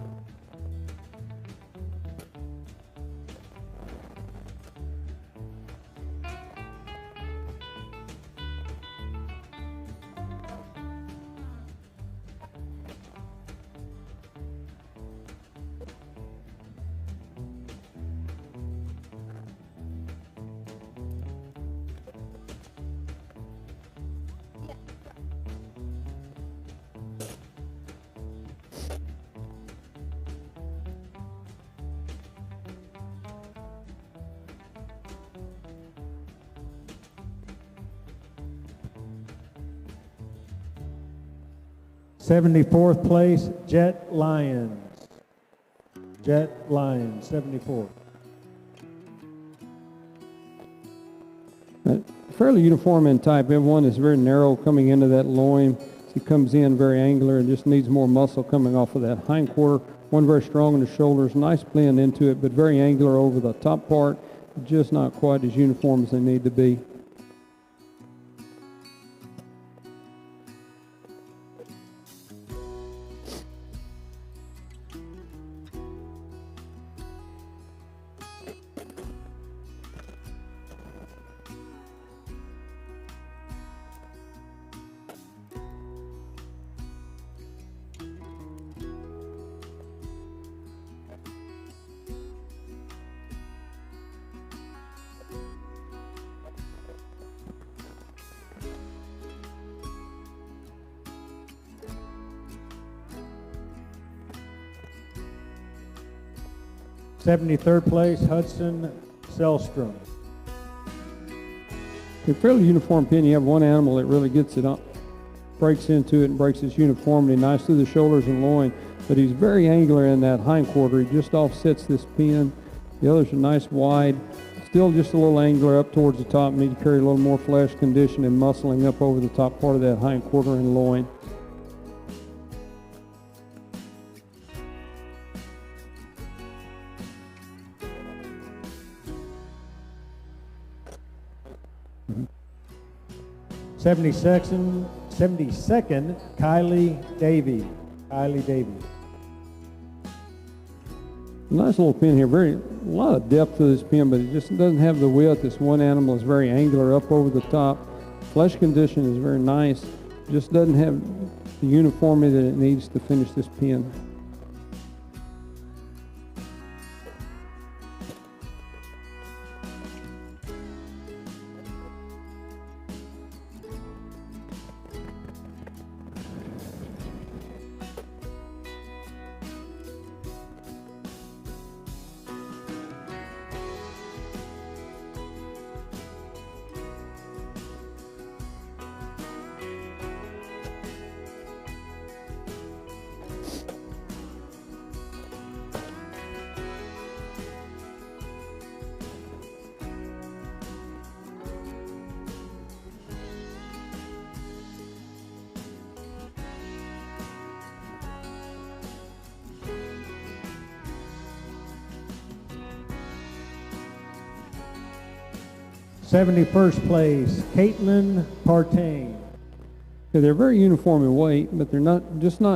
'74th place, Jet Lions. Jet Lions, 74. Fairly uniform in type. Everyone is very narrow coming into that loin. He comes in very angular and just needs more muscle coming off of that hindquarter. One very strong in the shoulders, nice blend into it, but very angular over the top part. Just not quite as uniform as they need to be. '73rd place, Hudson Selstrom. A fairly uniform pin. You have one animal that really gets it up, breaks into it and breaks its uniformity nice through the shoulders and loin, but he's very angular in that hindquarter. He just offsets this pin. The others are nice wide, still just a little angular up towards the top. Need to carry a little more flesh condition and muscling up over the top part of that hindquarter and loin. '72nd, Kylie Davy. Kylie Davy. Nice little pin here. A lot of depth to this pin, but it just doesn't have the width. This one animal is very angular up over the top. Flesh condition is very nice. Just doesn't have the uniformity that it needs to finish this pin. '71st place, Caitlin Partain. Yeah, they're very uniform in weight, but they're not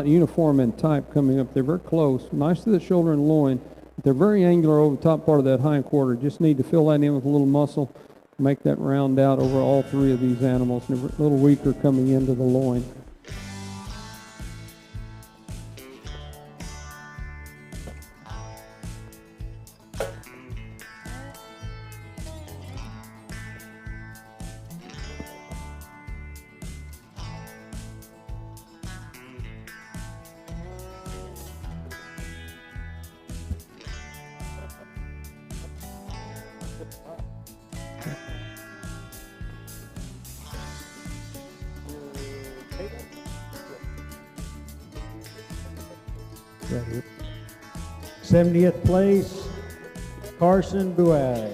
uniform in type coming up. They're very close, nice to the shoulder and loin. But they're very angular over the top part of that hindquarter. Just need to fill that in with a little muscle, make that round out over all three of these animals. They're a little weaker coming into the loin. Right here. 70th place, Carson Boaz.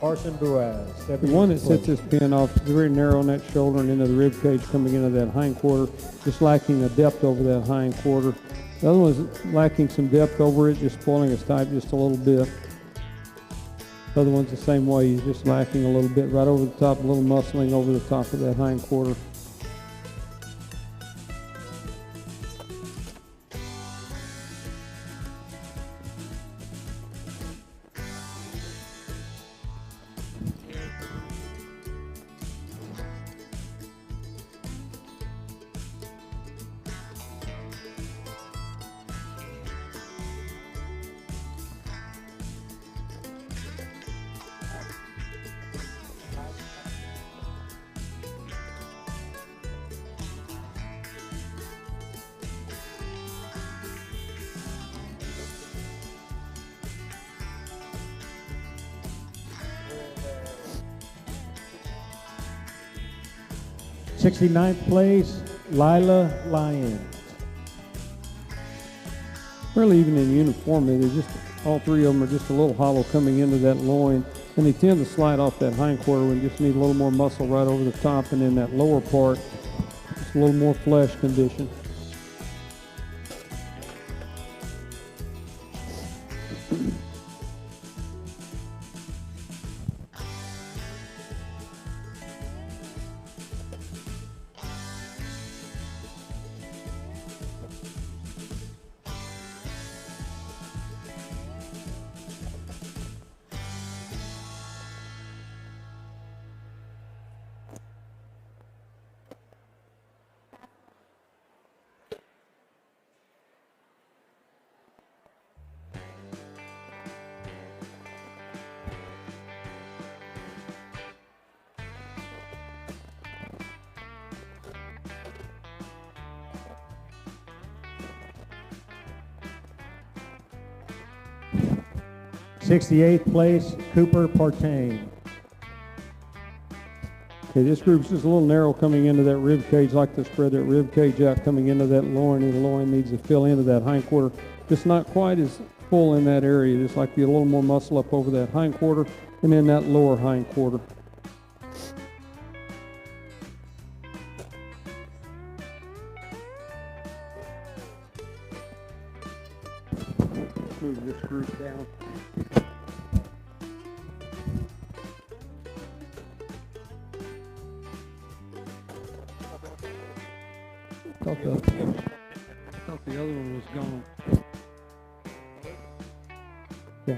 Parson Boaz. The one that 78th sets place. this pin off is very narrow in that shoulder and into the rib cage coming into that hind quarter, just lacking a depth over that hind quarter. The other one's lacking some depth over it, just pulling his type just a little bit. The other one's the same way, he's just lacking a little bit right over the top, a little muscling over the top of that hind quarter. '69th place, Lila Lyons. Fairly even in uniformity, they're just, all three of them are just a little hollow coming into that loin, and they tend to slide off that hind quarter and just need a little more muscle right over the top, and in that lower part, just a little more flesh condition. '68th place, Cooper Partain. Okay, this group's just a little narrow coming into that rib cage, like to spread that rib cage out coming into that loin, and the loin needs to fill into that hind quarter. Just not quite as full in that area, just like to get a little more muscle up over that hind quarter and then that lower hind quarter. Move this group down. Thought the other one was gone. Yeah.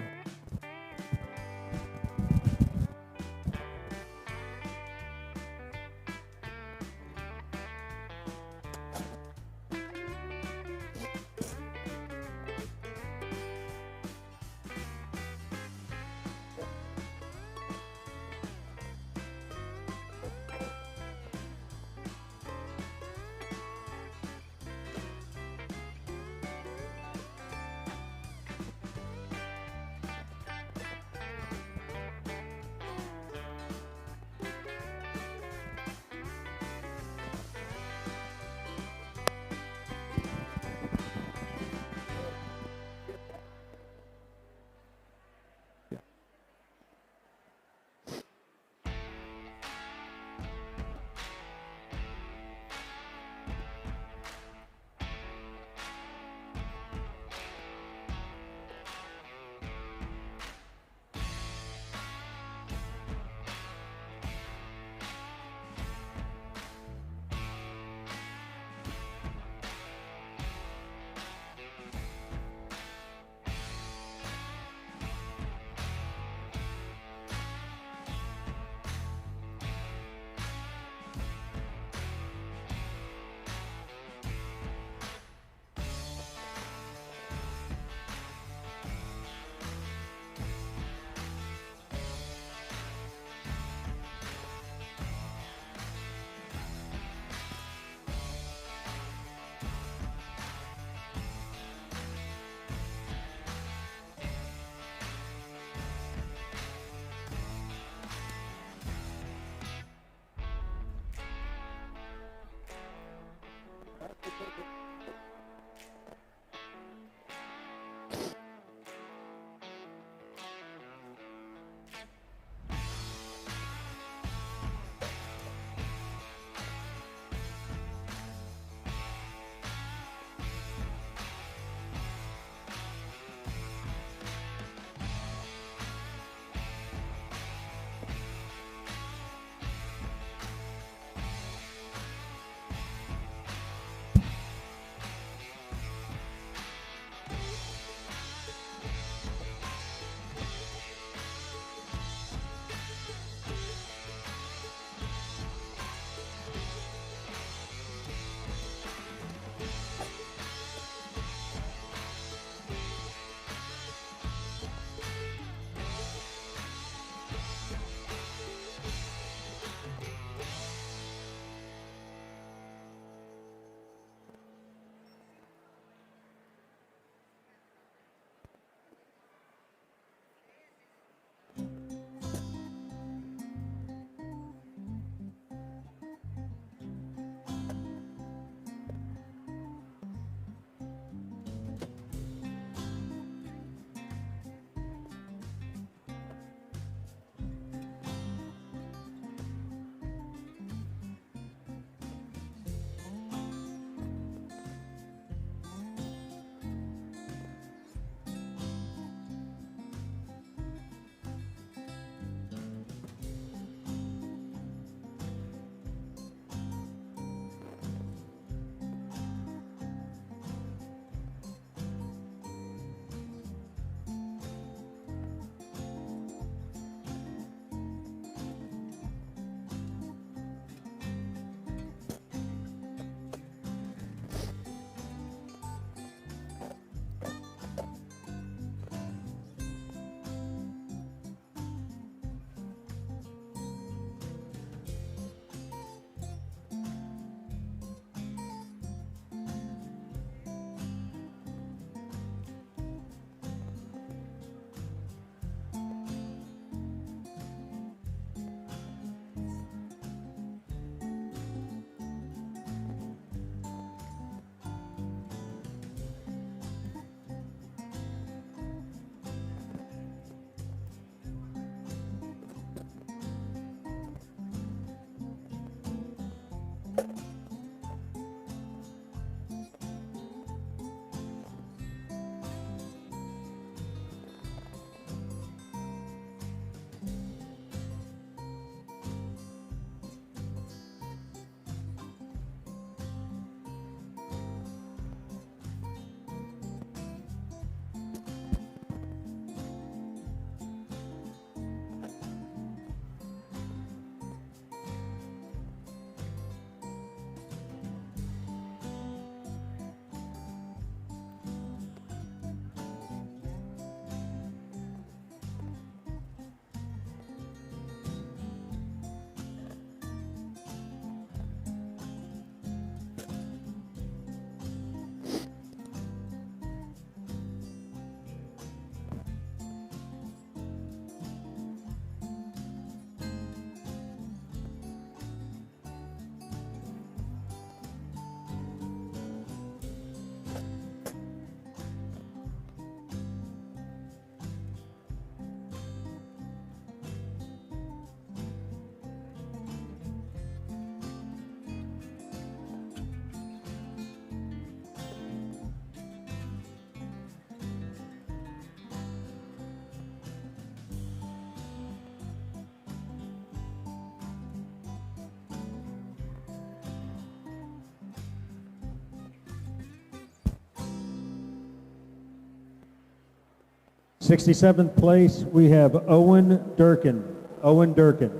67th place, we have Owen Durkin. Owen Durkin.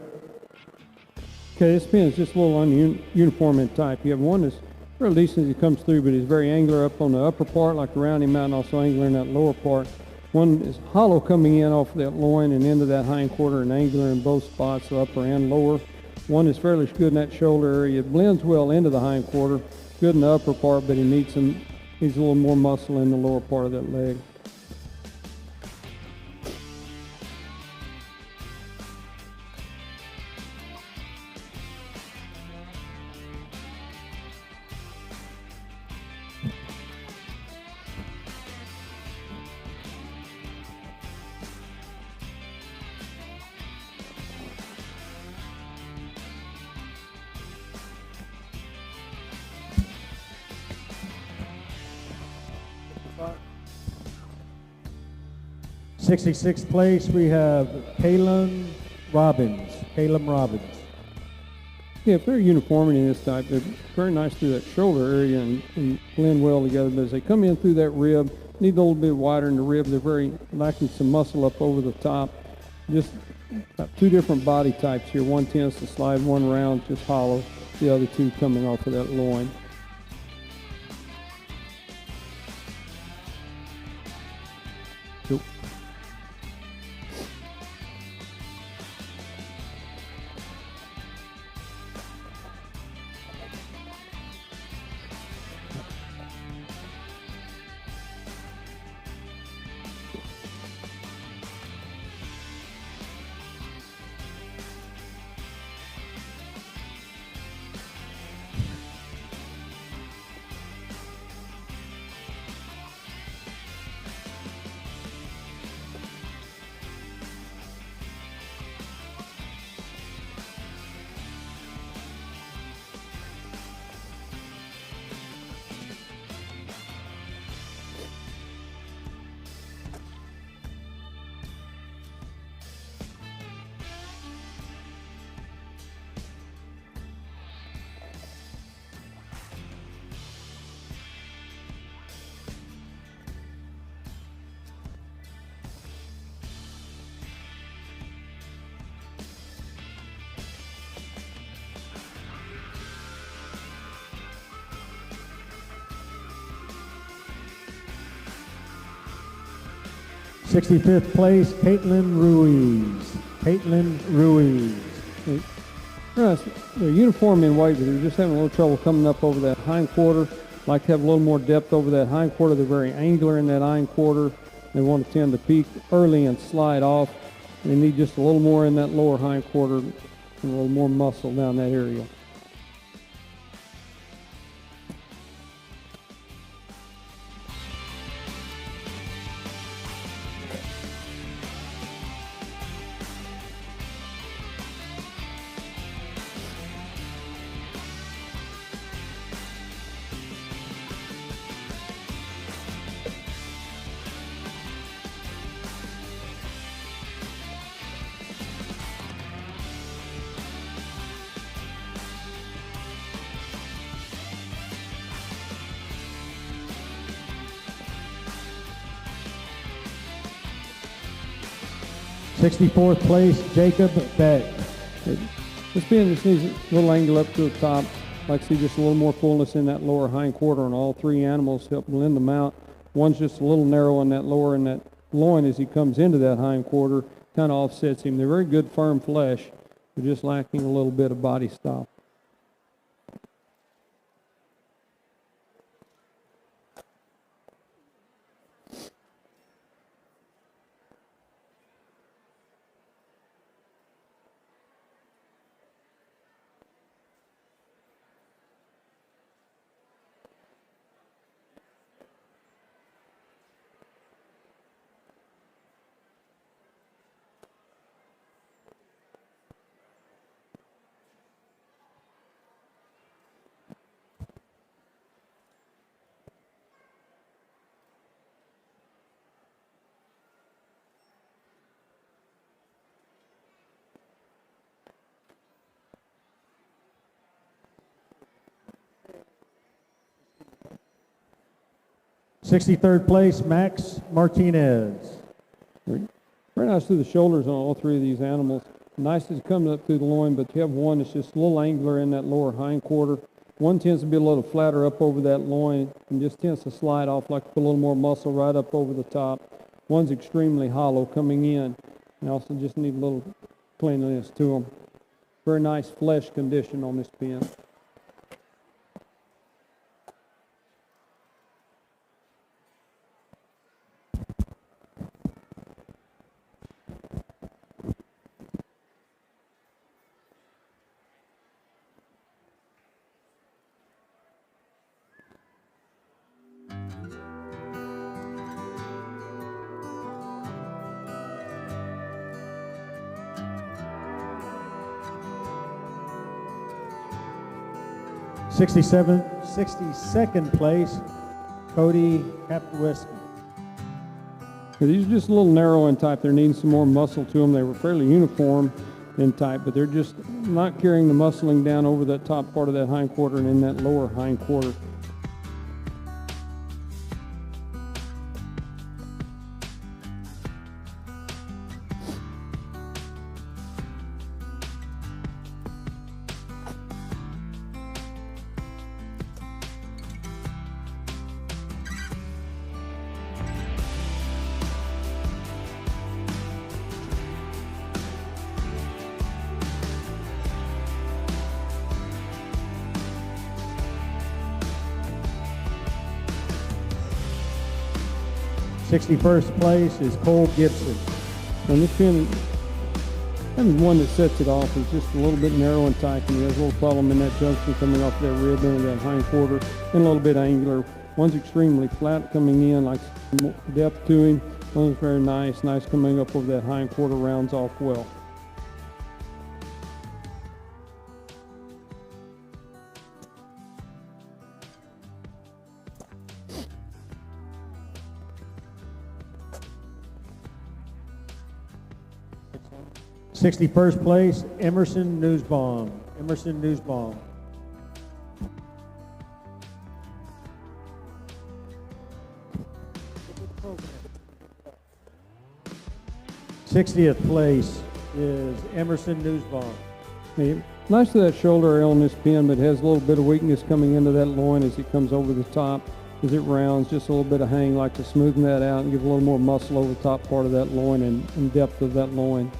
Okay, this pin is just a little uniform in type. You have one that's fairly decent as he comes through, but he's very angular up on the upper part, like around him out, and also angular in that lower part. One is hollow coming in off that loin and into that hind quarter, and angular in both spots, the upper and lower. One is fairly good in that shoulder area. It blends well into the hind quarter, good in the upper part, but he needs a little more muscle in the lower part of that leg. Five. 66th place, we have Caleb Robbins. Caleb Robbins. Yeah, very uniformity in this type. They're very nice through that shoulder area and blend well together. But as they come in through that rib, need a little bit wider in the rib. They're very lacking some muscle up over the top. Just got two different body types here. One tends to slide, one round, just hollow. The other two coming off of that loin. Cool. '65th place, Caitlin Ruiz. Caitlin Ruiz. They're uniform in weight, but they're just having a little trouble coming up over that hind quarter. Like to have a little more depth over that hind quarter. They're very angular in that hind quarter. They want to tend to peak early and slide off. They need just a little more in that lower hind quarter and a little more muscle down that area. 64th place, Jacob Beck. This being just needs a little angle up to the top. Like to see just a little more fullness in that lower hind quarter on all three animals, help blend them out. One's just a little narrow on that lower and that loin as he comes into that hind quarter, kind of offsets him. They're very good firm flesh, but just lacking a little bit of body style. '63rd place, Max Martinez. Very nice through the shoulders on all three of these animals. Nice as it comes up through the loin, but you have one that's just a little angular in that lower hind quarter. One tends to be a little flatter up over that loin and just tends to slide off like a little more muscle right up over the top. One's extremely hollow coming in. And also just need a little cleanliness to them. Very nice flesh condition on this pen. '62nd place, Cody Kapowski. These are just a little narrow in type. They're needing some more muscle to them. They were fairly uniform in type, but they're just not carrying the muscling down over that top part of that hind quarter and in that lower hind quarter. '61st place is Cole Gibson. And this pin, having one that sets it off is just a little bit narrow and tight, and he has a little problem in that junction coming off that rib into that hind quarter, and a little bit angular. One's extremely flat coming in, like depth to him. One's very nice coming up over that hind quarter, rounds off well. '61st place, Emerson Newsbaum. Emerson Newsbaum. '60th place is Emerson Newsbaum. Hey, nice to that shoulder area on this pin, but has a little bit of weakness coming into that loin as it comes over the top. As it rounds, just a little bit of hang, like to smoothen that out and give a little more muscle over the top part of that loin and depth of that loin.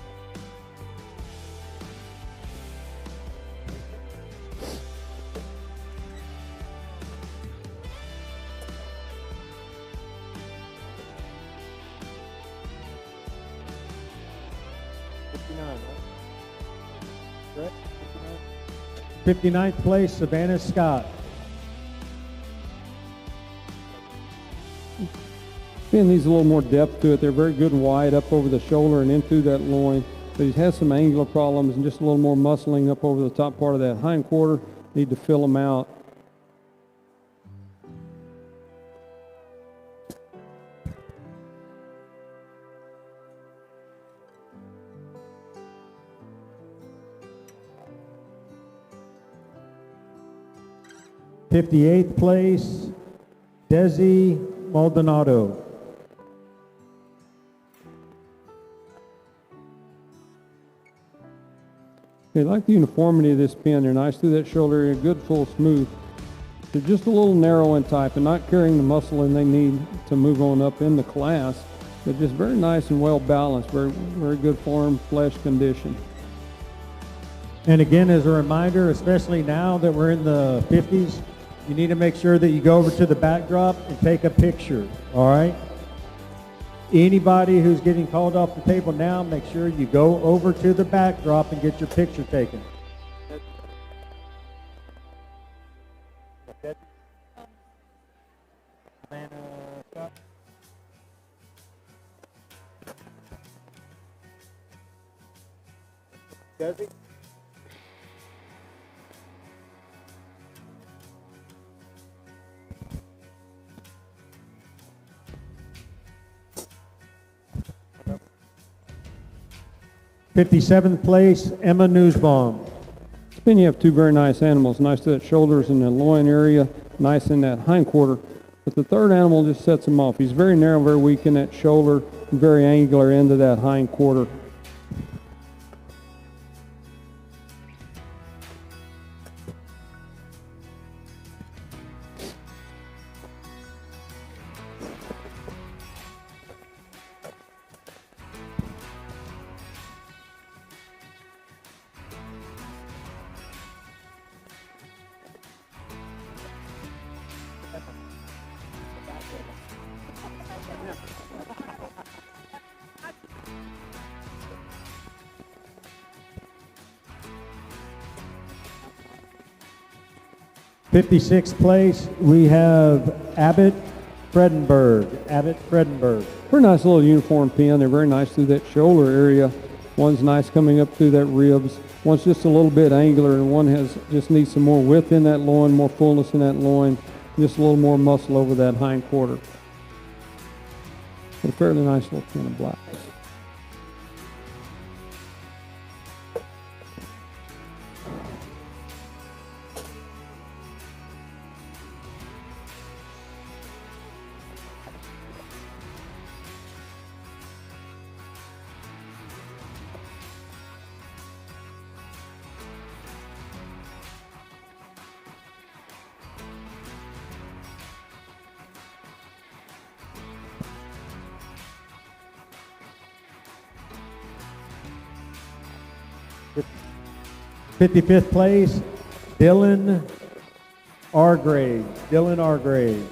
Right? 59th place, Savannah Scott. Pin needs a little more depth to it. They're very good and wide up over the shoulder and in through that loin. But he has some angular problems and just a little more muscling up over the top part of that hind quarter. Need to fill them out. '58th place, Desi Maldonado. They like the uniformity of this pin. They're nice through that shoulder area, good, full, smooth. They're just a little narrow in type and not carrying the muscle they need to move on up in the class. They're just very nice and well balanced, very, very good form, flesh condition. And again, as a reminder, especially now that we're in the 50s, you need to make sure that you go over to the backdrop and take a picture, all right? Anybody who's getting called off the table now, make sure you go over to the backdrop and get your picture taken. Does he? '57th place, Emma Newsbaum. Then you have two very nice animals, nice to that shoulders and the loin area, nice in that hindquarter. But the third animal just sets him off. He's very narrow, very weak in that shoulder, and very angular into that hindquarter. '56th place, we have Abbott Fredenberg. Abbott Fredenberg. Very nice little uniform pin. They're very nice through that shoulder area. One's nice coming up through that ribs. One's just a little bit angular, and one just needs some more width in that loin, more fullness in that loin, just a little more muscle over that hindquarter. A fairly nice little pin of black. '55th place, Dylan Argrave. Dylan Argrave.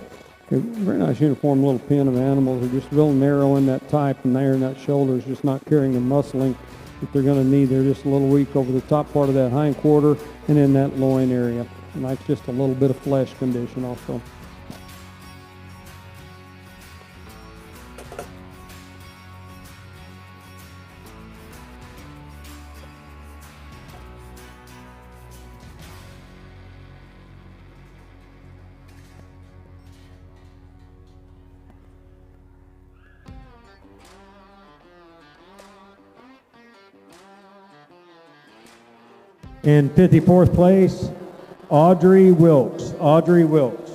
A very nice uniform little pin of animals. They're just real narrow in that type and there in that shoulder is just not carrying the muscling that they're going to need. They're just a little weak over the top part of that hindquarter and in that loin area. And that's just a little bit of flesh condition also. In 54th place, Audrey Wilkes. Audrey Wilkes.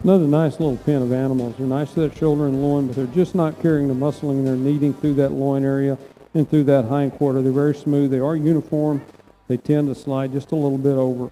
Another nice little pin of animals. They're nice to that shoulder and loin, but they're just not carrying the muscling they're needing through that loin area and through that hindquarter. They're very smooth. They are uniform. They tend to slide just a little bit over.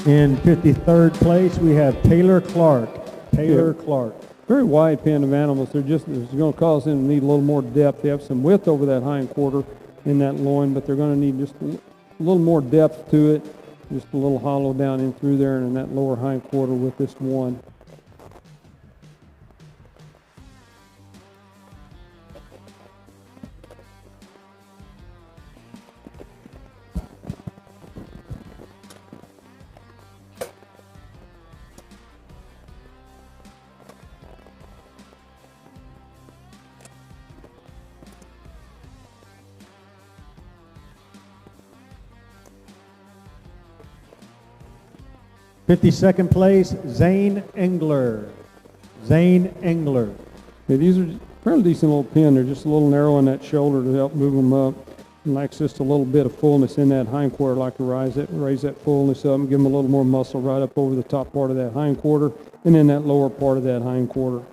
In 53rd place, we have Taylor Clark. Taylor Clark. Very wide pen of animals. They're just, it's going to cause them to need a little more depth. They have some width over that hindquarter in that loin, but they're going to need just a little more depth to it. Just a little hollow down in through there and in that lower hindquarter with this one. 52nd place, Zane Engler. Zane Engler. Okay, these are fairly decent little pin. They're just a little narrow on that shoulder to help move them up. And likes just a little bit of fullness in that hind quarter. Like to raise that fullness up and give them a little more muscle right up over the top part of that hind quarter and then that lower part of that hind quarter.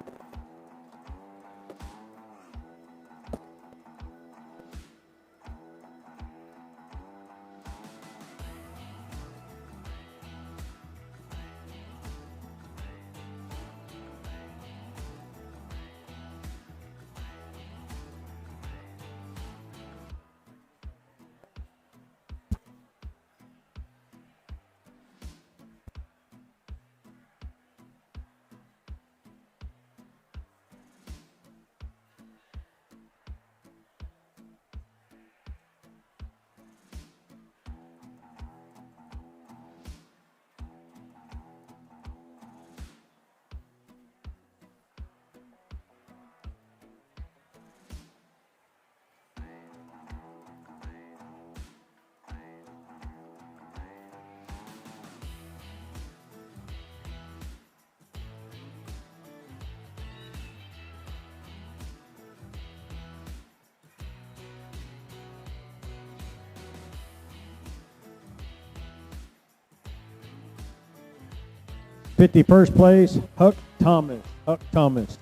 '51st place, Huck Thomas. Huck Thomas.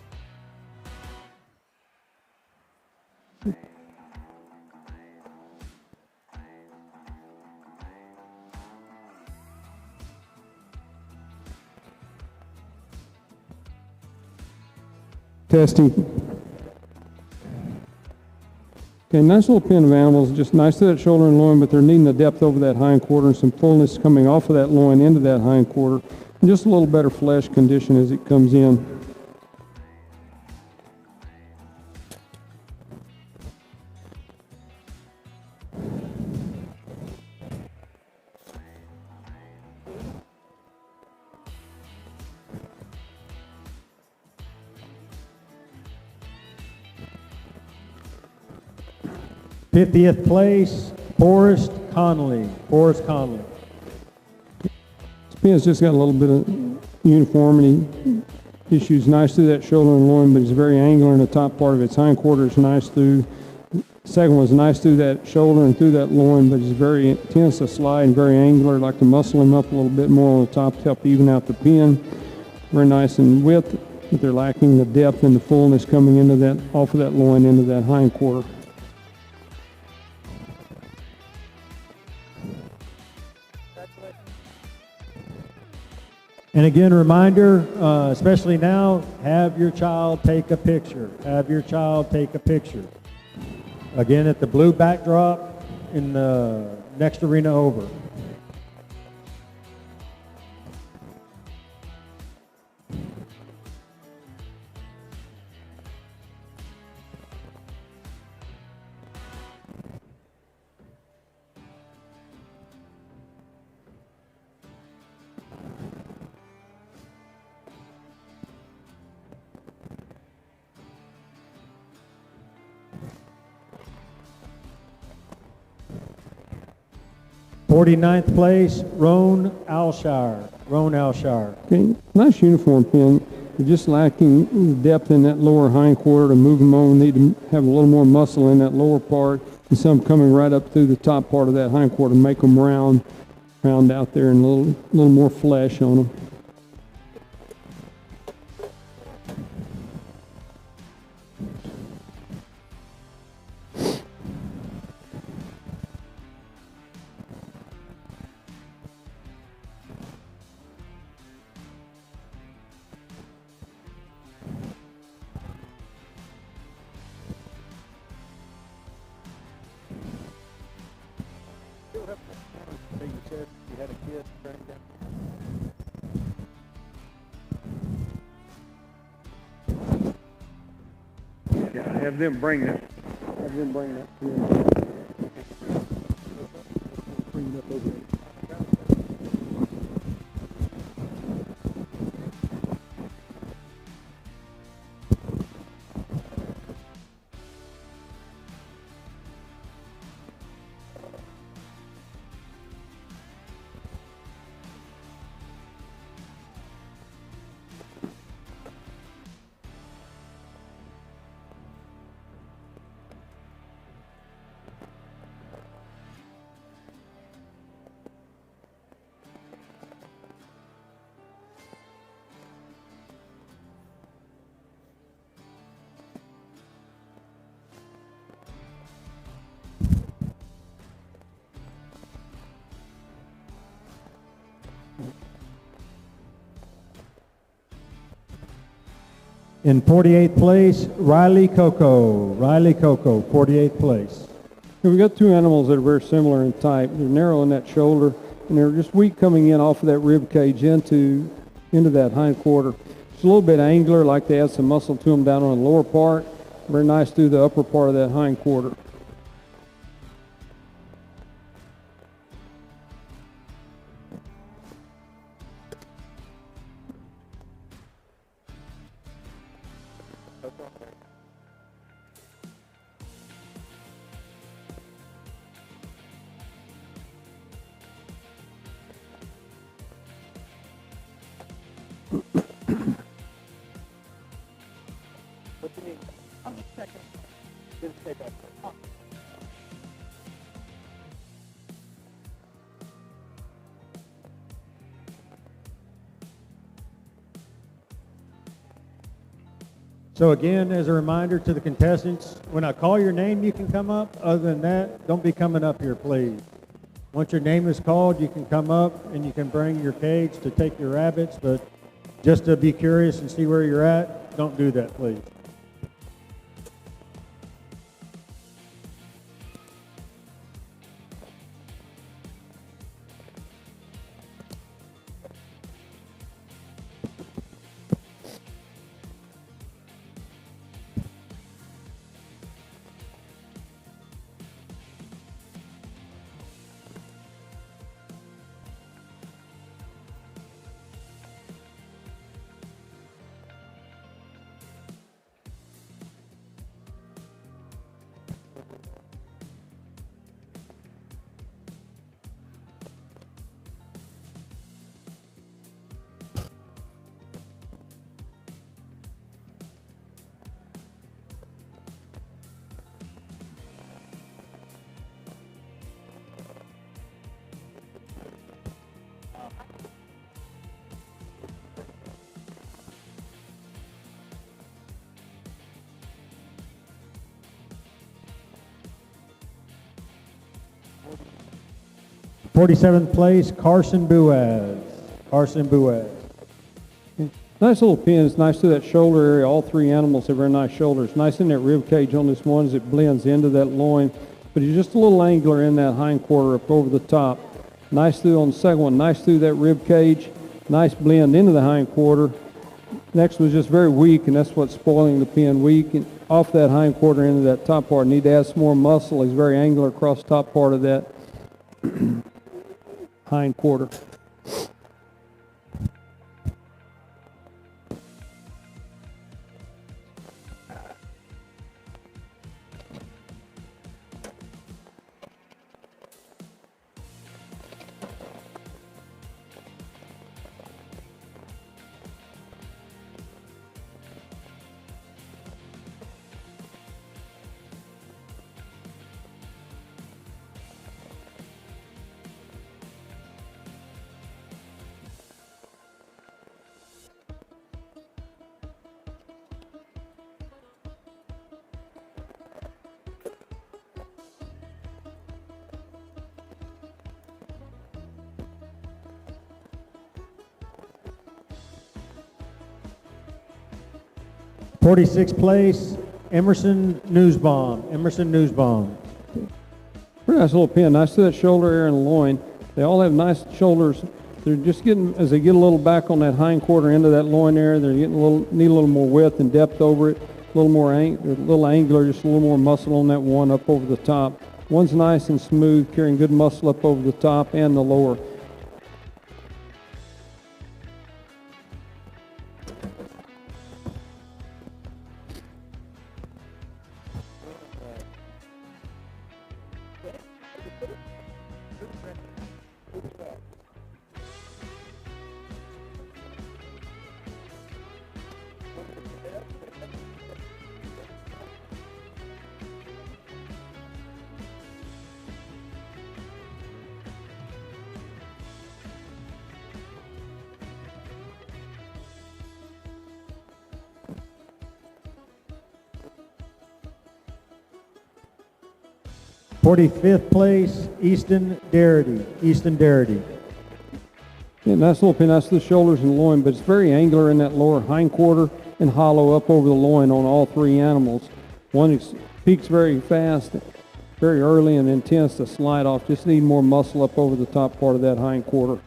Testing. Okay, nice little pin of animals, just nice to that shoulder and loin, but they're needing the depth over that hind quarter and some fullness coming off of that loin into that hind quarter, and just a little better flesh condition as it comes in. '50th place, Forrest Conley. Forrest Conley. This pin's just got a little bit of uniformity issues. Nice through that shoulder and loin, but it's very angular in the top part of its hind quarter. It's nice through. Second one's nice through that shoulder and through that loin, but it's very tends to slide and very angular. Like to muscle him up a little bit more on the top to help even out the pin. Very nice in width, but they're lacking the depth and the fullness coming into that off of that loin into that hind quarter. And again, a reminder, especially now, have your child take a picture. Have your child take a picture. Again, at the blue backdrop in the next arena over. '49th place, Roan Alshire. Roan Alshire. Okay, nice uniform pin. They're just lacking depth in that lower hind quarter to move them on. Need to have a little more muscle in that lower part and some coming right up through the top part of that hind quarter, make them round out there and a little more flesh on them. Yeah, have them bring that. Have them bring that. Bring it up over there. In 48th place, Riley Coco. Riley Coco, 48th place. Here we got two animals that are very similar in type. They're narrow in that shoulder, and they're just weak coming in off of that rib cage into that hind quarter. It's a little bit angular, like they add some muscle to them down on the lower part. Very nice through the upper part of that hind quarter. So again, as a reminder to the contestants, when I call your name, you can come up. Other than that, don't be coming up here, please. Once your name is called, you can come up and you can bring your cage to take your rabbits, but just to be curious and see where you're at, don't do that, please. '47th place, Carson Buaz. Carson Buaz. Nice little pin. It's nice to that shoulder area. All three animals have very nice shoulders. Nice in that rib cage on this one as it blends into that loin. But he's just a little angular in that hind quarter up over the top. Nice through on the second one. Nice through that rib cage. Nice blend into the hind quarter. Next was just very weak, and that's what's spoiling the pin. Weak and off that hind quarter into that top part. Need to add some more muscle. He's very angular across the top part of that hind quarter. '46th place, Emerson Newsbaum. Emerson Newsbaum. Pretty nice little pin. Nice to that shoulder area and loin. They all have nice shoulders. They're just getting, as they get a little back on that hind quarter into that loin area, they're getting need a little more width and depth over it. A little more little angular, just a little more muscle on that one up over the top. One's nice and smooth, carrying good muscle up over the top and the lower. '45th place, Easton Darity. Easton Darity. Yeah, nice little pin. Nice to the shoulders and loin, but it's very angular in that lower hind quarter. and hollow up over the loin on all three animals. One peaks very fast, very early, and then tends to slide off. Just need more muscle up over the top part of that hind quarter.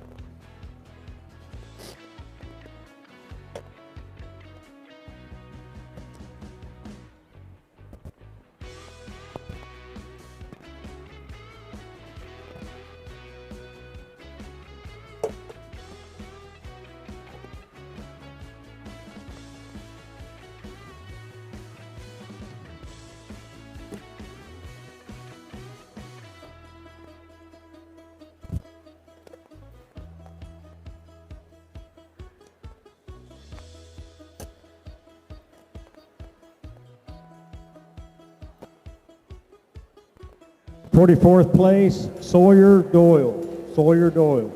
.44th place, Sawyer Doyle. Sawyer Doyle.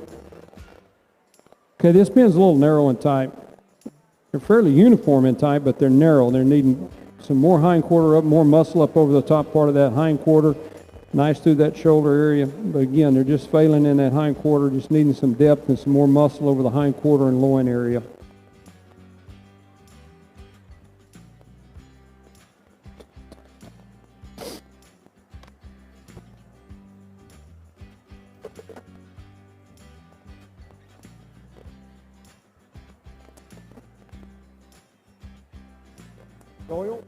Okay, this pin's a little narrow in type. They're fairly uniform in type, but they're narrow. They're needing some more hind quarter up, more muscle up over the top part of that hind quarter. Nice through that shoulder area, but again, they're just failing in that hind quarter, just needing some depth and some more muscle over the hind quarter and loin area. Doyle.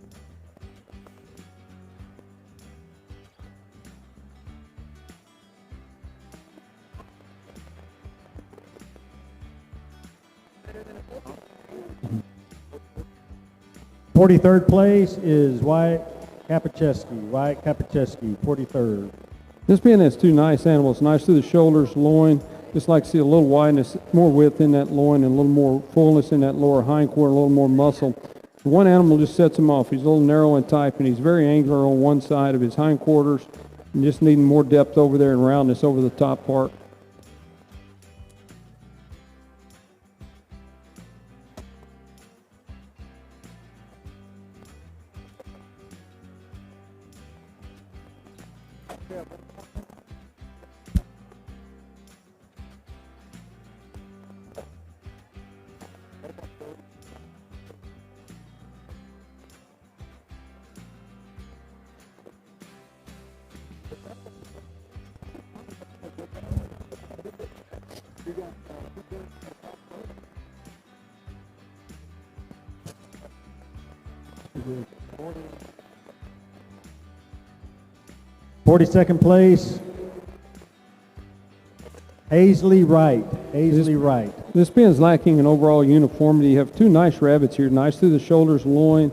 .43rd place is Wyatt Kapacheski. Wyatt Kapacheski, 43rd. This pin has two nice animals, nice through the shoulders, loin. Just like to see a little wideness, more width in that loin and a little more fullness in that lower hind quarter, a little more muscle. One animal just sets him off. He's a little narrow in type, and he's very angular on one side of his hind quarters, and just needing more depth over there and roundness over the top part. .42nd place, Hazley Wright. Hazley Wright. This pin's lacking in overall uniformity. You have two nice rabbits here, nice through the shoulders, loin.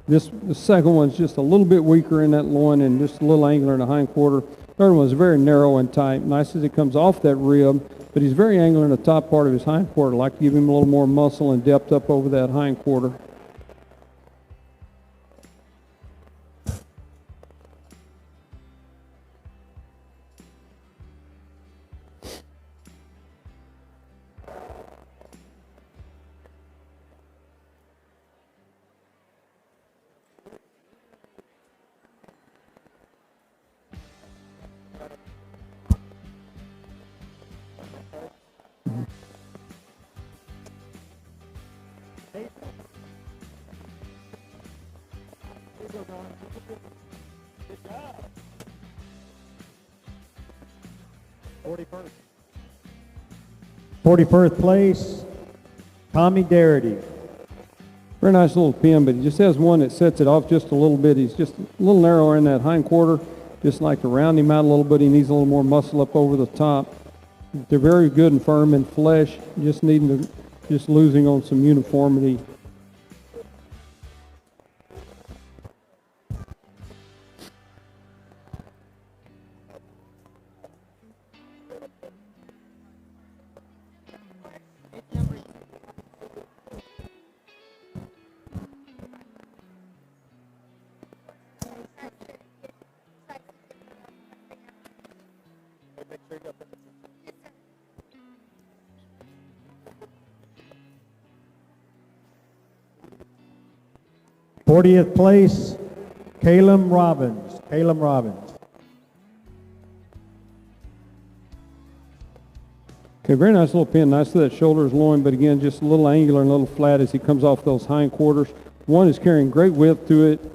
The second one's just a little bit weaker in that loin and just a little angular in the hind quarter. Third one's very narrow and tight. Nice as it comes off that rib, but he's very angular in the top part of his hind quarter. I'd like to give him a little more muscle and depth up over that hind quarter. .41st place, Tommy Darity. Very nice little pin, but he just has one that sets it off just a little bit. He's just a little narrower in that hind quarter. Just like to round him out a little bit. He needs a little more muscle up over the top. They're very good and firm in flesh. Just losing on some uniformity. .40th place, Caleb Robbins. Caleb Robbins. Okay, very nice little pin, nice to that shoulders, loin, but again, just a little angular and a little flat as he comes off those hindquarters. One is carrying great width to it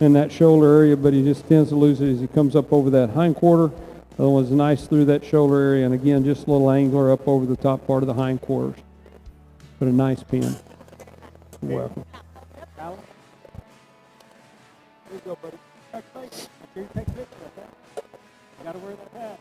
in that shoulder area, but he just tends to lose it as he comes up over that hindquarter. The other one's nice through that shoulder area, and again, just a little angular up over the top part of the hindquarters. But a nice pin. You're welcome. Alan? There you go, buddy. Touch base. Make sure you take pictures of that. You gotta wear that hat.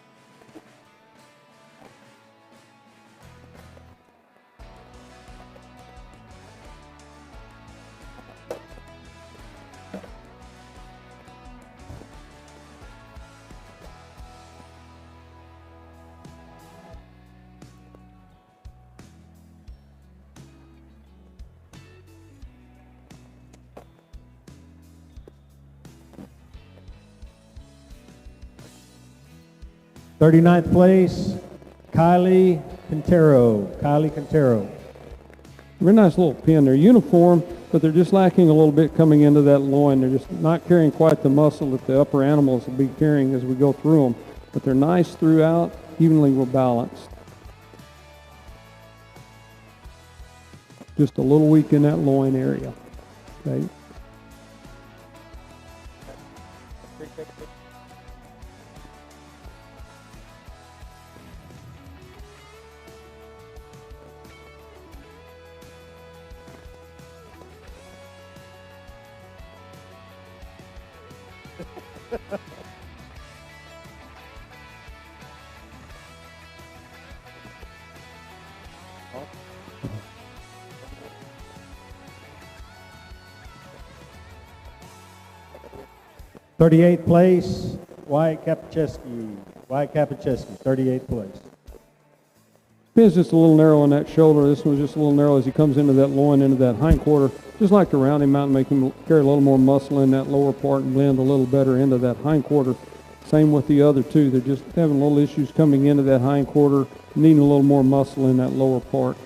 Thirty-ninth place, Kylie Quintero. Kylie Quintero. Very nice little pin. They're uniform, but they're just lacking a little bit coming into that loin. They're just not carrying quite the muscle that the upper animals will be carrying as we go through them. But they're nice throughout, evenly well balanced. Just a little weak in that loin area. Okay. Thirty-eighth place, Wyatt Kapacheski. Wyatt Kapacheski, 38th place. Pin's just a little narrow on that shoulder. This one's just a little narrow as he comes into that loin, into that hindquarter. Just like to round him out and make him carry a little more muscle in that lower part and blend a little better into that hindquarter. Same with the other two. They're just having little issues coming into that hindquarter, needing a little more muscle in that lower part.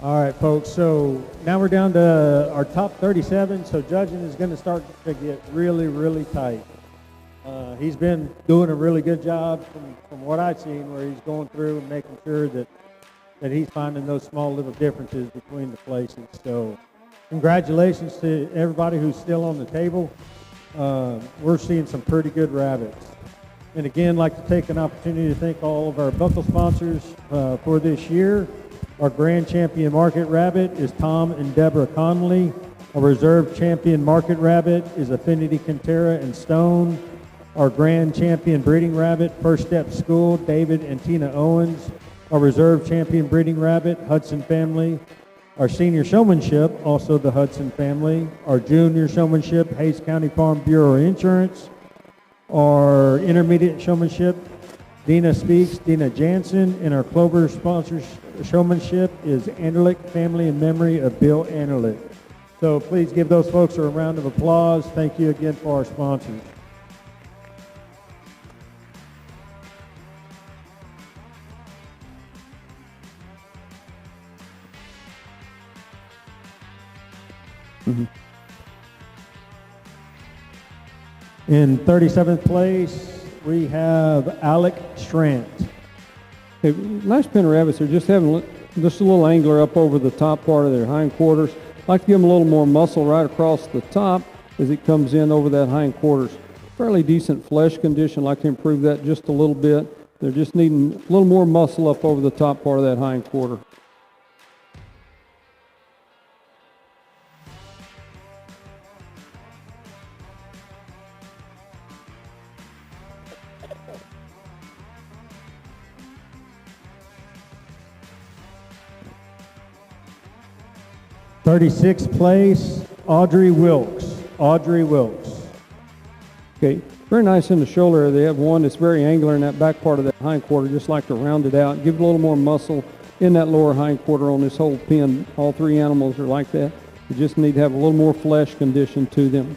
All right, folks, so now we're down to our top 37, so judging is going to start to get really, really tight. He's been doing a really good job from what I've seen, where he's going through and making sure that he's finding those small little differences between the places. So congratulations to everybody who's still on the table. We're seeing some pretty good rabbits. And again, like to take an opportunity to thank all of our buckle sponsors for this year. Our grand champion market rabbit is Tom and Deborah Connolly. Our reserve champion market rabbit is Affinity Quintera and Stone. Our grand champion breeding rabbit, First Step School, David and Tina Owens. Our reserve champion breeding rabbit, Hudson family. Our senior showmanship, also the Hudson family. Our junior showmanship, Hayes County Farm Bureau Insurance. Our intermediate showmanship, Dina Speaks, Dina Jansen, and our Clover sponsors showmanship is Anderlich Family in memory of Bill Anderlich. So please give those folks a round of applause. Thank you again for our sponsors. In 37th place, we have Alec Strant. Okay, nice pin rabbits are just having just a little angular up over the top part of their hindquarters. Like to give them a little more muscle right across the top as it comes in over that hindquarters. Fairly decent flesh condition. Like to improve that just a little bit. They're just needing a little more muscle up over the top part of that hindquarter. '36th place, Audrey Wilkes. Audrey Wilkes. Okay, very nice in the shoulder area. They have one that's very angular in that back part of that hind quarter. Just like to round it out, give it a little more muscle in that lower hind quarter on this whole pen. All three animals are like that. You just need to have a little more flesh condition to them.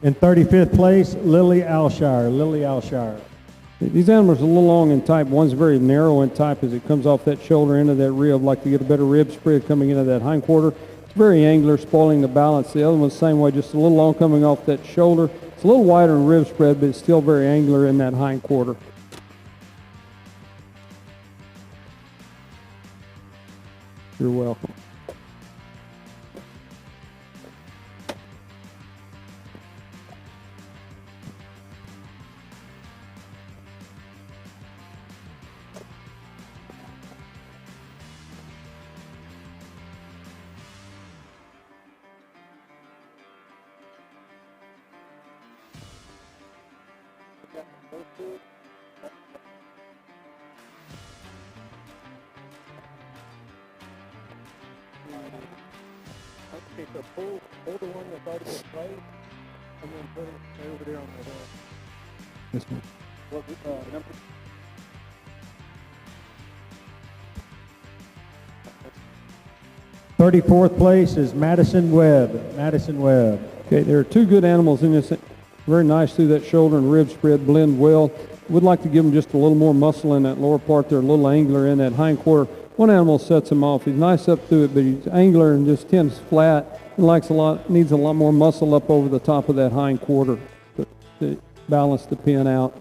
In 35th place, Lily Alshire. Lily Alshire. These animals are a little long in type. One's very narrow in type as it comes off that shoulder into that rib, like to get a better rib spread coming into that hind quarter. It's very angular, spoiling the balance. The other one's the same way, just a little long coming off that shoulder. It's a little wider in rib spread, but it's still very angular in that hind quarter. You're welcome. Okay, so pull the one that's already been played, and then put it over there on the hill. This one. What number? '34th place is Madison Webb. Madison Webb. Okay, there are two good animals in this. Very nice through that shoulder and rib spread, blend well. Would like to give them just a little more muscle in that lower part there, a little angular in that hind quarter. One animal sets him off. He's nice up through it, but he's angular and just tends flat. And needs a lot more muscle up over the top of that hind quarter to balance the pen out.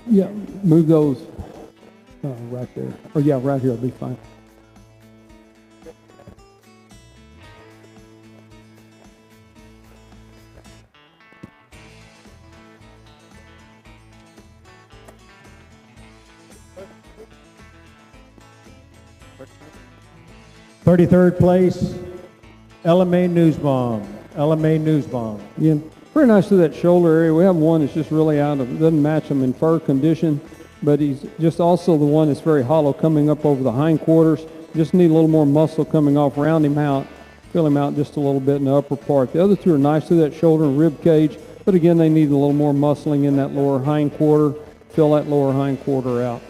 Yeah, move those right there. Or yeah, right here will be fine. '33rd place, Ella Mae Newsbaum. Ella Mae Newsbaum. Yeah, very nice to that shoulder area. We have one that's just really doesn't match him in fur condition, but he's just also the one that's very hollow coming up over the hind quarters. Just need a little more muscle coming off, round him out, fill him out just a little bit in the upper part. The other two are nice to that shoulder and rib cage, but again, they need a little more muscling in that lower hind quarter, fill that lower hind quarter out.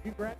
You grab.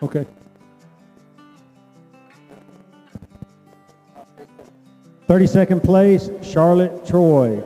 Okay. 32nd place, Charlotte Troy.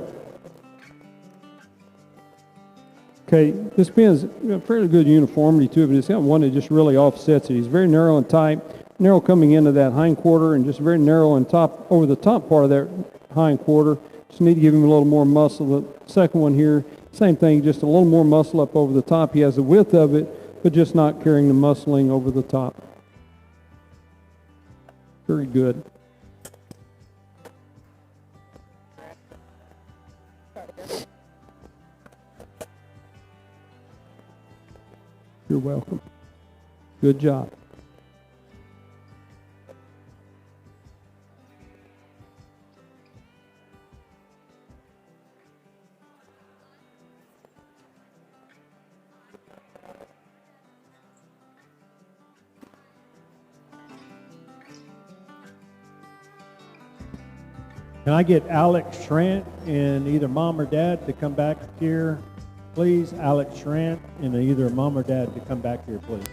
Okay, this pen has fairly good uniformity to it, but it's got one that just really offsets it. He's very narrow and tight, narrow coming into that hind quarter, and just very narrow and top over the top part of that hind quarter. Just need to give him a little more muscle. The second one here, same thing, just a little more muscle up over the top. He has the width of it, but just not carrying the muscling over the top. Very good. You're welcome. Good job. Can I get Alex Schrant and either mom or dad to come back here, please? Alex Schrant and either mom or dad to come back here, please.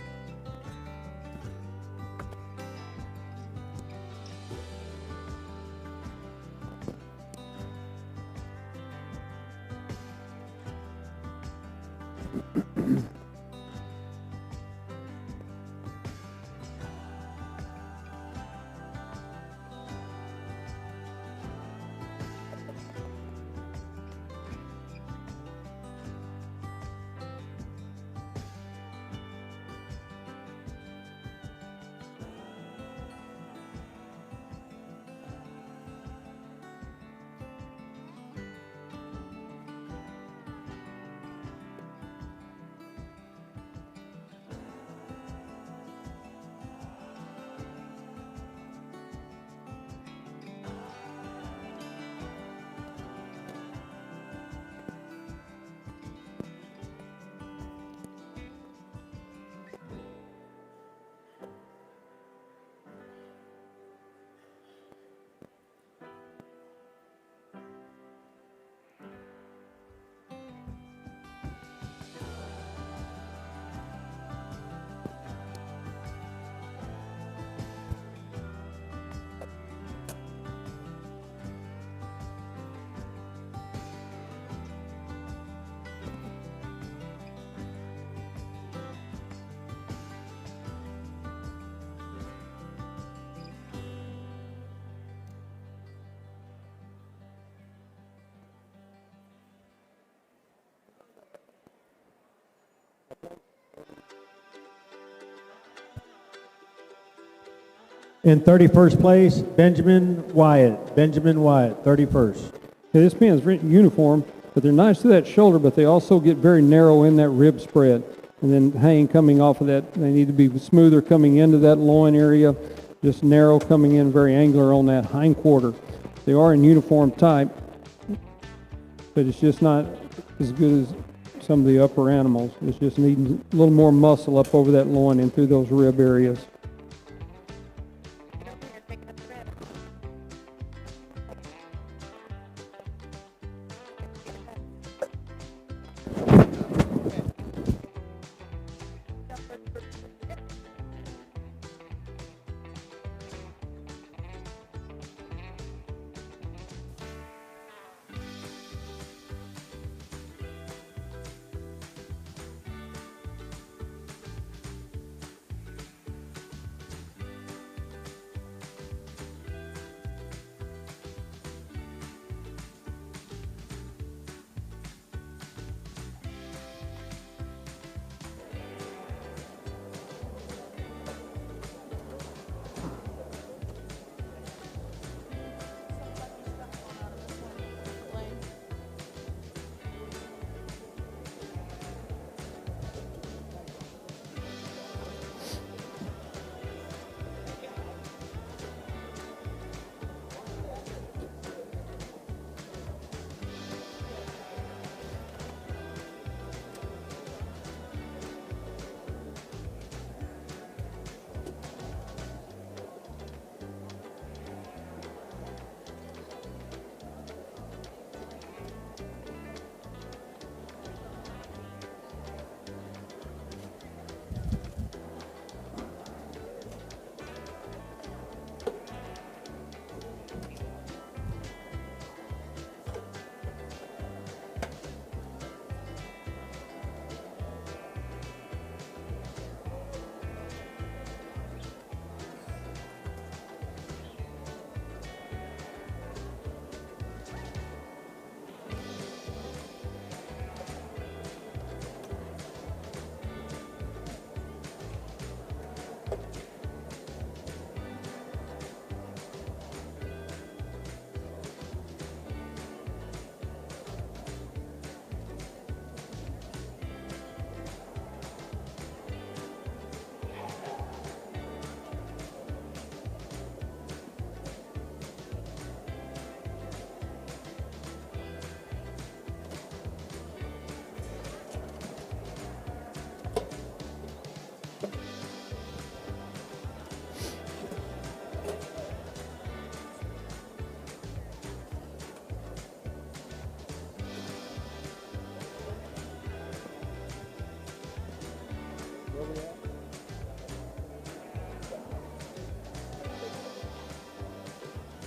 In 31st place, Benjamin Wyatt. Benjamin Wyatt, 31st. Okay, this pin's uniform, but they're nice to that shoulder, but they also get very narrow in that rib spread. And then hang coming off of that, they need to be smoother coming into that loin area, just narrow coming in, very angular on that hind quarter. They are in uniform type, but it's just not as good as some of the upper animals. It's just needing a little more muscle up over that loin and through those rib areas. Where we at?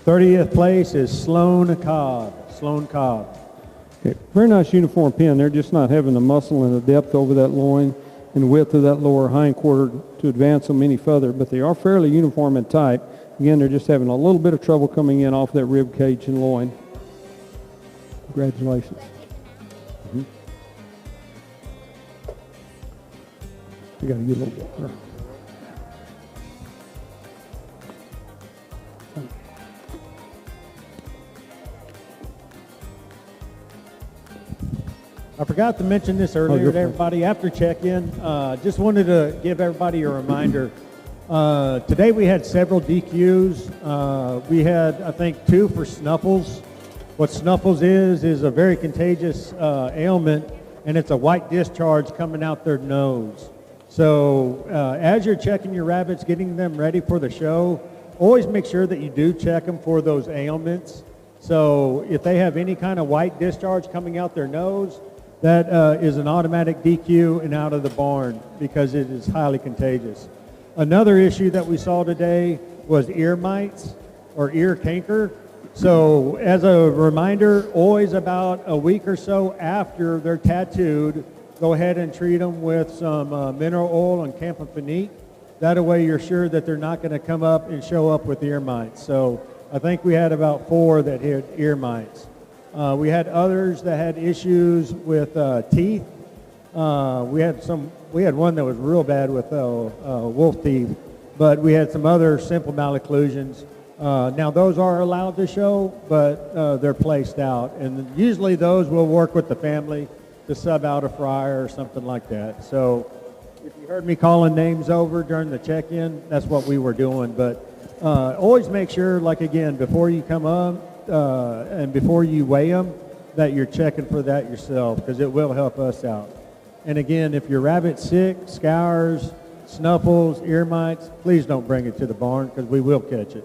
30th place is Sloan Cobb. Sloan Cobb. Okay, very nice uniform pin. They're just not having the muscle and the depth over that loin and the width of that lower hind quarter to advance them any further, but they are fairly uniform in type. Again, they're just having a little bit of trouble coming in off that rib cage and loin. Congratulations. Mm-hmm. You got to get a little water. I forgot to mention this earlier to everybody after check-in. Just wanted to give everybody a reminder. Today we had several DQs. We had, I think, 2 for snuffles. What snuffles is a very contagious ailment, and it's a white discharge coming out their nose. So as you're checking your rabbits, getting them ready for the show, always make sure that you do check them for those ailments. So if they have any kind of white discharge coming out their nose, that is an automatic DQ and out of the barn because it is highly contagious. Another issue that we saw today was ear mites or ear canker. So as a reminder, always about a week or so after they're tattooed, go ahead and treat them with some mineral oil and camphenique. That way you're sure that they're not going to come up and show up with ear mites. So I think we had about 4 that had ear mites. We had others that had issues with teeth. We had one that was real bad with wolf teeth, but we had some other simple malocclusions. Now those are allowed to show, but they're placed out, and usually those will work with the family to sub out a fryer or something like that. So if you heard me calling names over during the check-in, that's what we were doing. But always make sure, like again, before you come up and before you weigh them, that you're checking for that yourself, because it will help us out. And again, if your rabbit's sick, scours, snuffles, ear mites, please don't bring it to the barn, because we will catch it.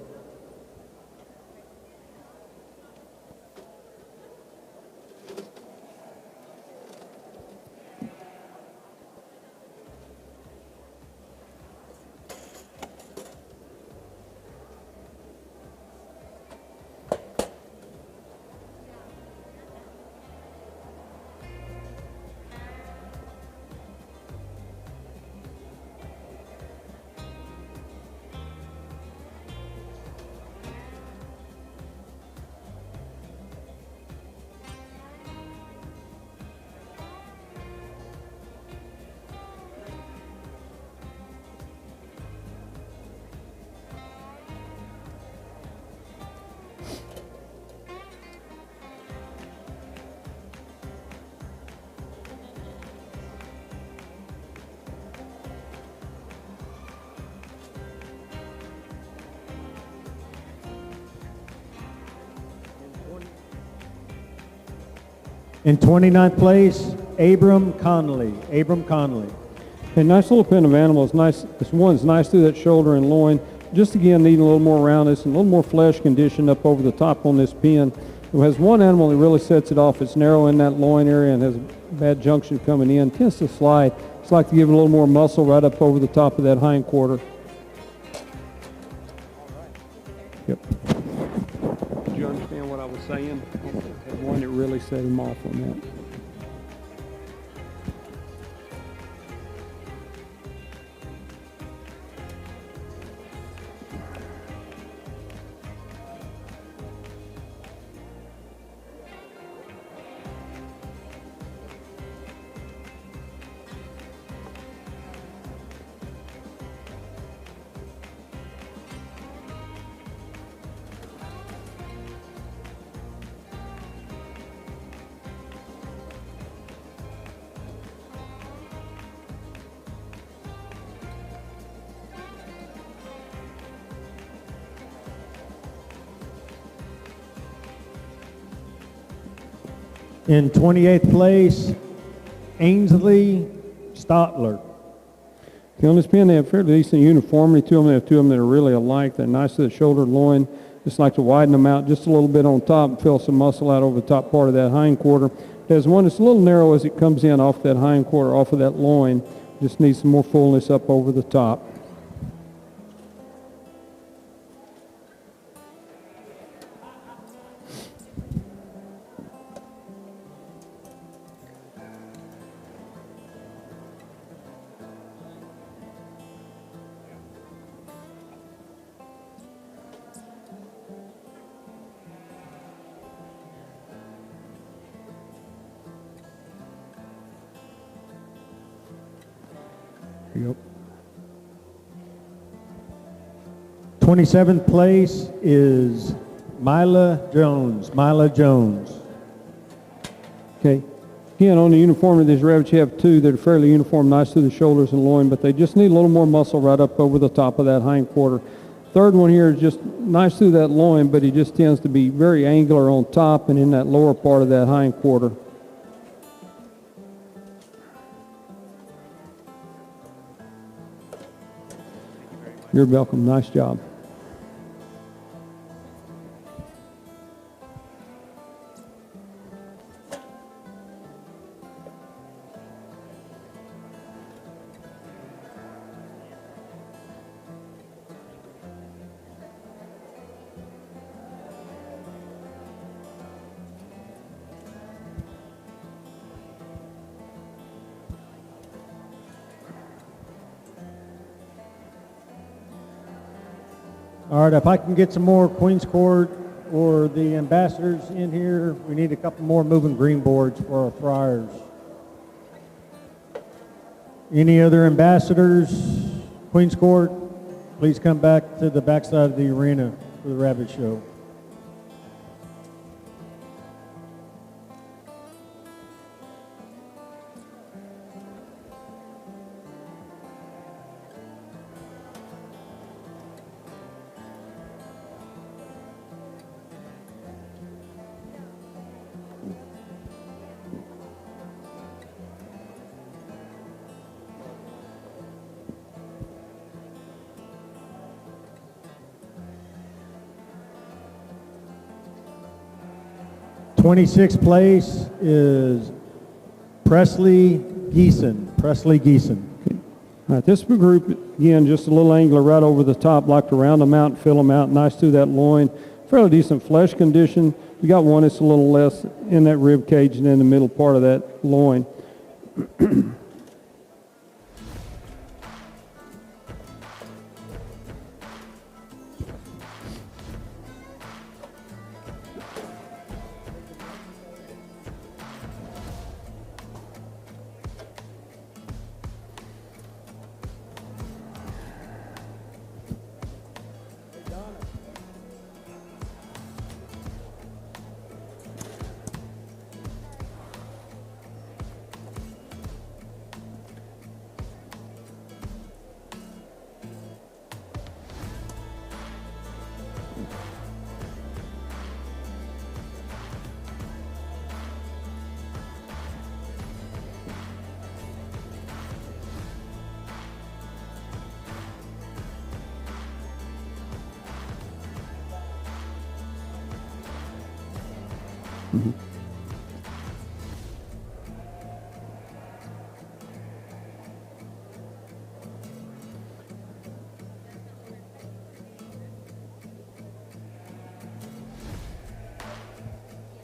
In 29th place, Abram Conley. A nice little pen of animals. Nice. This one's nice through that shoulder and loin. Just again needing a little more roundness and a little more flesh condition up over the top on this pen. It has one animal that really sets it off. It's narrow in that loin area and has a bad junction coming in. Tends to slide. It's like to give it a little more muscle right up over the top of that hind quarter. Yep. Did you understand what I was saying? Had one that really set him off on that. In 28th place, Ainsley Stotler. Okay, on this pen, they have fairly decent uniformity to them. They have two of them that are really alike. They're nice to the shoulder, loin. Just like to widen them out just a little bit on top and fill some muscle out over the top part of that hind quarter. There's one that's a little narrow as it comes in off that hind quarter, off of that loin. Just needs some more fullness up over the top. Yep. 27th place is Mila Jones. Okay. Again, on the uniformity of these rabbits, you have two that are fairly uniform, nice through the shoulders and loin, but they just need a little more muscle right up over the top of that hind quarter. Third one here is just nice through that loin, but he just tends to be very angular on top and in that lower part of that hind quarter. You're welcome. Nice job. All right, if I can get some more Queen's Court or the ambassadors in here, we need a couple more moving green boards for our friars. Any other ambassadors? Queens Court, please come back to the backside of the arena for the rabbit show. Twenty-sixth place is Presley Geeson. Presley Geeson. All right, this group, again, just a little angler right over the top, like to round them out and fill them out nice through that loin. Fairly decent flesh condition. You got one that's a little less in that rib cage and in the middle part of that loin.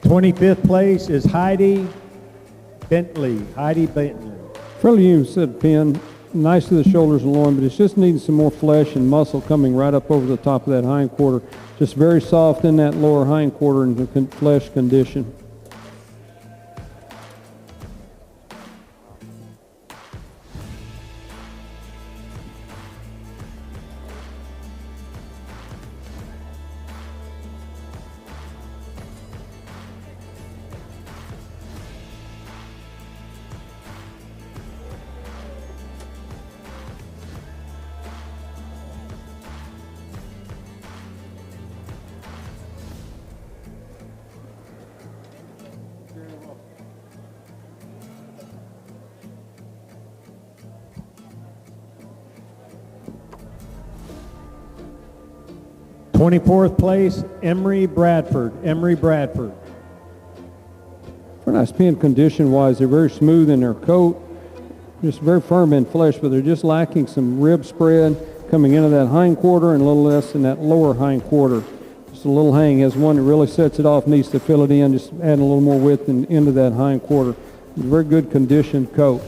25th place is Heidi Bentley. Heidi Bentley. Fairly even set pin, nice to the shoulders and loin, but it's just needing some more flesh and muscle coming right up over the top of that hind quarter. Just very soft in that lower hind quarter in the flesh condition. Twenty-fourth place, Emery Bradford. Emery Bradford. Very nice pin condition-wise. They're very smooth in their coat, just very firm in flesh, but they're just lacking some rib spread coming into that hind quarter and a little less in that lower hind quarter. Just a little hang as one that really sets it off, needs to fill it in, just adding a little more width into that hind quarter. Very good conditioned coat.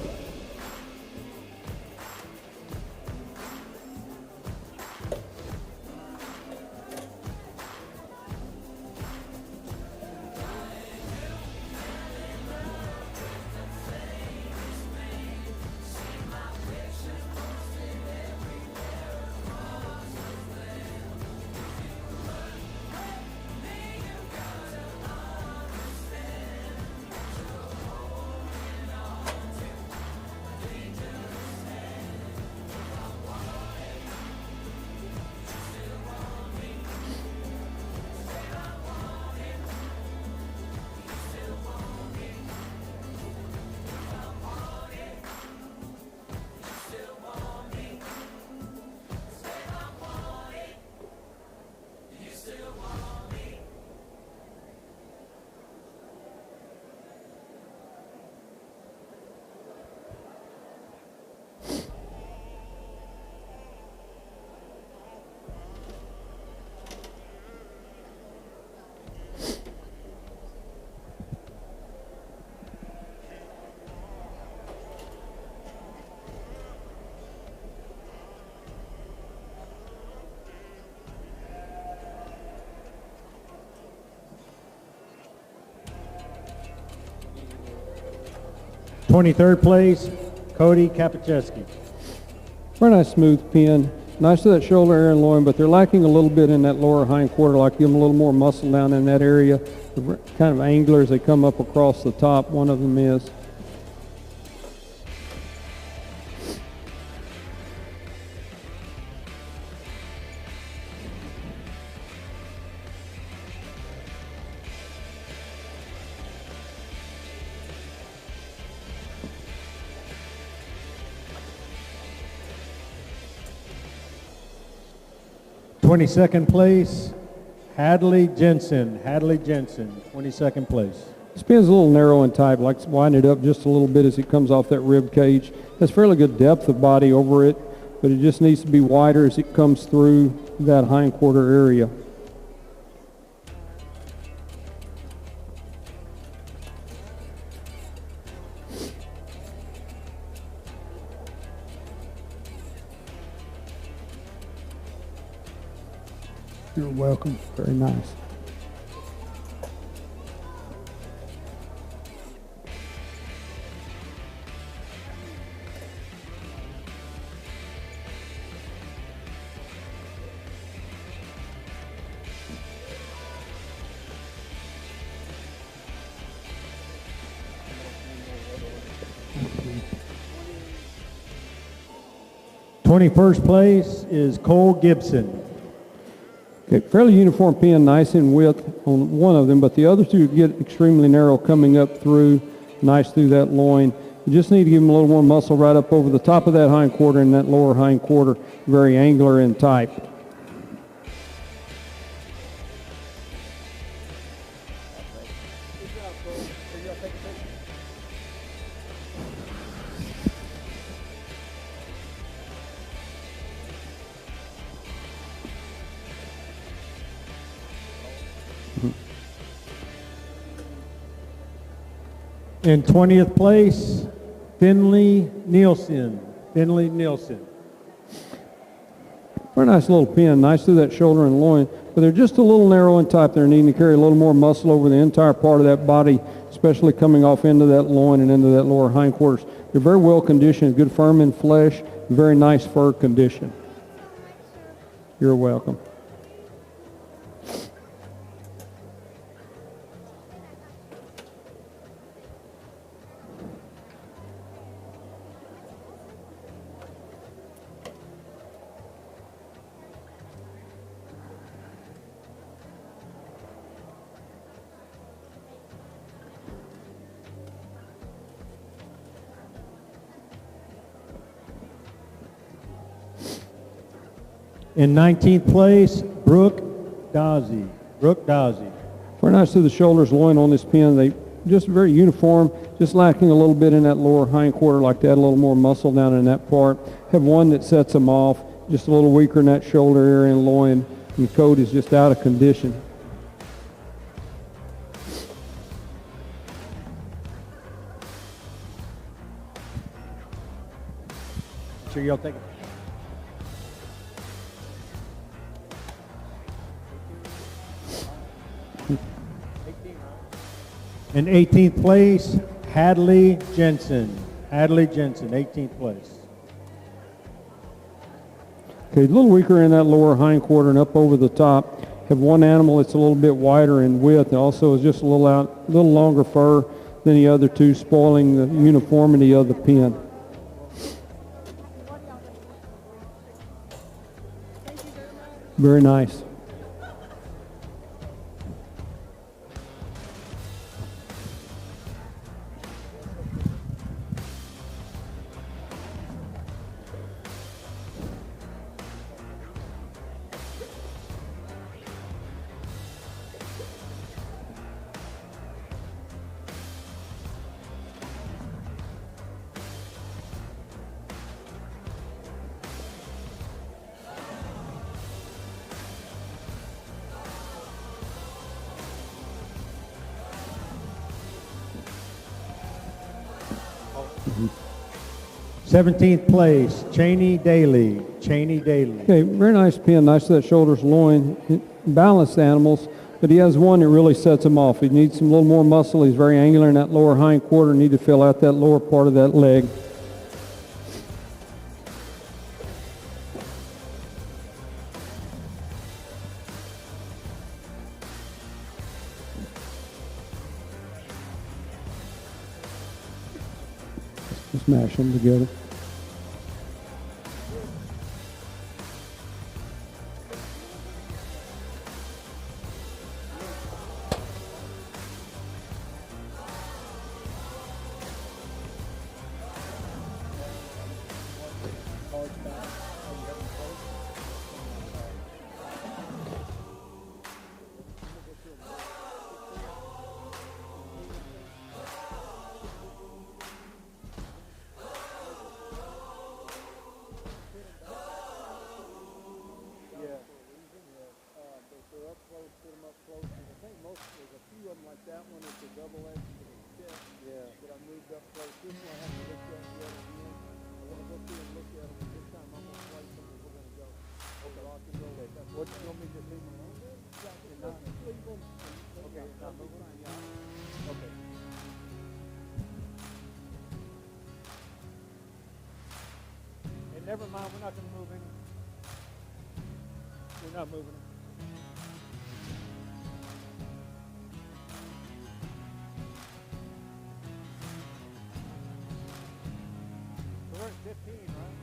Twenty-third place, Cody Kapacheski. Very nice smooth pin. Nice to that shoulder area and loin, but they're lacking a little bit in that lower hind quarter. Like give them a little more muscle down in that area. They're kind of angular as they come up across the top. One of them is. Twenty-second place, Hadley Jensen. Hadley Jensen, 22nd place. This pin's a little narrow and tight. Like to widen it up just a little bit as it comes off that rib cage. Has fairly good depth of body over it, but it just needs to be wider as it comes through that hind quarter area. You're welcome. Very nice. Twenty-first place is Cole Gibson. Okay, fairly uniform pin, nice in width on one of them, but the other two get extremely narrow coming up through, nice through that loin. You just need to give them a little more muscle right up over the top of that hind quarter and that lower hind quarter, very angular and tight. In 20th place, Finley Nielsen. Finley Nielsen. Very nice little pin, nice through that shoulder and loin, but they're just a little narrow and tight. They're needing to carry a little more muscle over the entire part of that body, especially coming off into that loin and into that lower hindquarters. They're very well conditioned, good firm in flesh, very nice fur condition. You're welcome. In 19th place, Brooke Dawsey. Brooke Dawsey. Very nice to the shoulders, loin on this pin. They just very uniform, just lacking a little bit in that lower hind quarter, like to add a little more muscle down in that part. Have one that sets them off, just a little weaker in that shoulder area and loin, and the coat is just out of condition. Sure you'll take it. In 18th place, Hadley Jensen. Hadley Jensen, 18th place. Okay, a little weaker in that lower hind quarter and up over the top. Have one animal that's a little bit wider in width and also is just a little longer fur than the other two, spoiling the uniformity of the pin. Very nice. Mm-hmm. 17th place, Cheney Daly. Cheney Daly. Okay, very nice pin, nice to that shoulders, loin, balanced animals, but he has one that really sets him off. He needs some little more muscle. He's very angular in that lower hind quarter, need to fill out that lower part of that leg. Just mash them together. And never mind, we're not going to move any. We're not moving it. So we're at 15, right?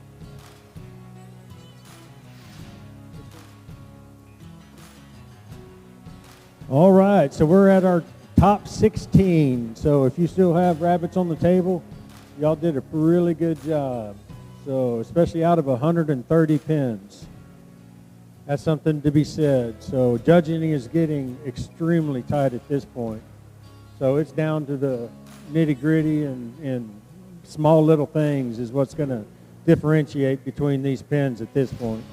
All right, so we're at our top 16. So if you still have rabbits on the table, y'all did a really good job. So especially out of 130 pens. That's something to be said. So judging is getting extremely tight at this point. So it's down to the nitty-gritty and small little things is what's going to differentiate between these pens at this point.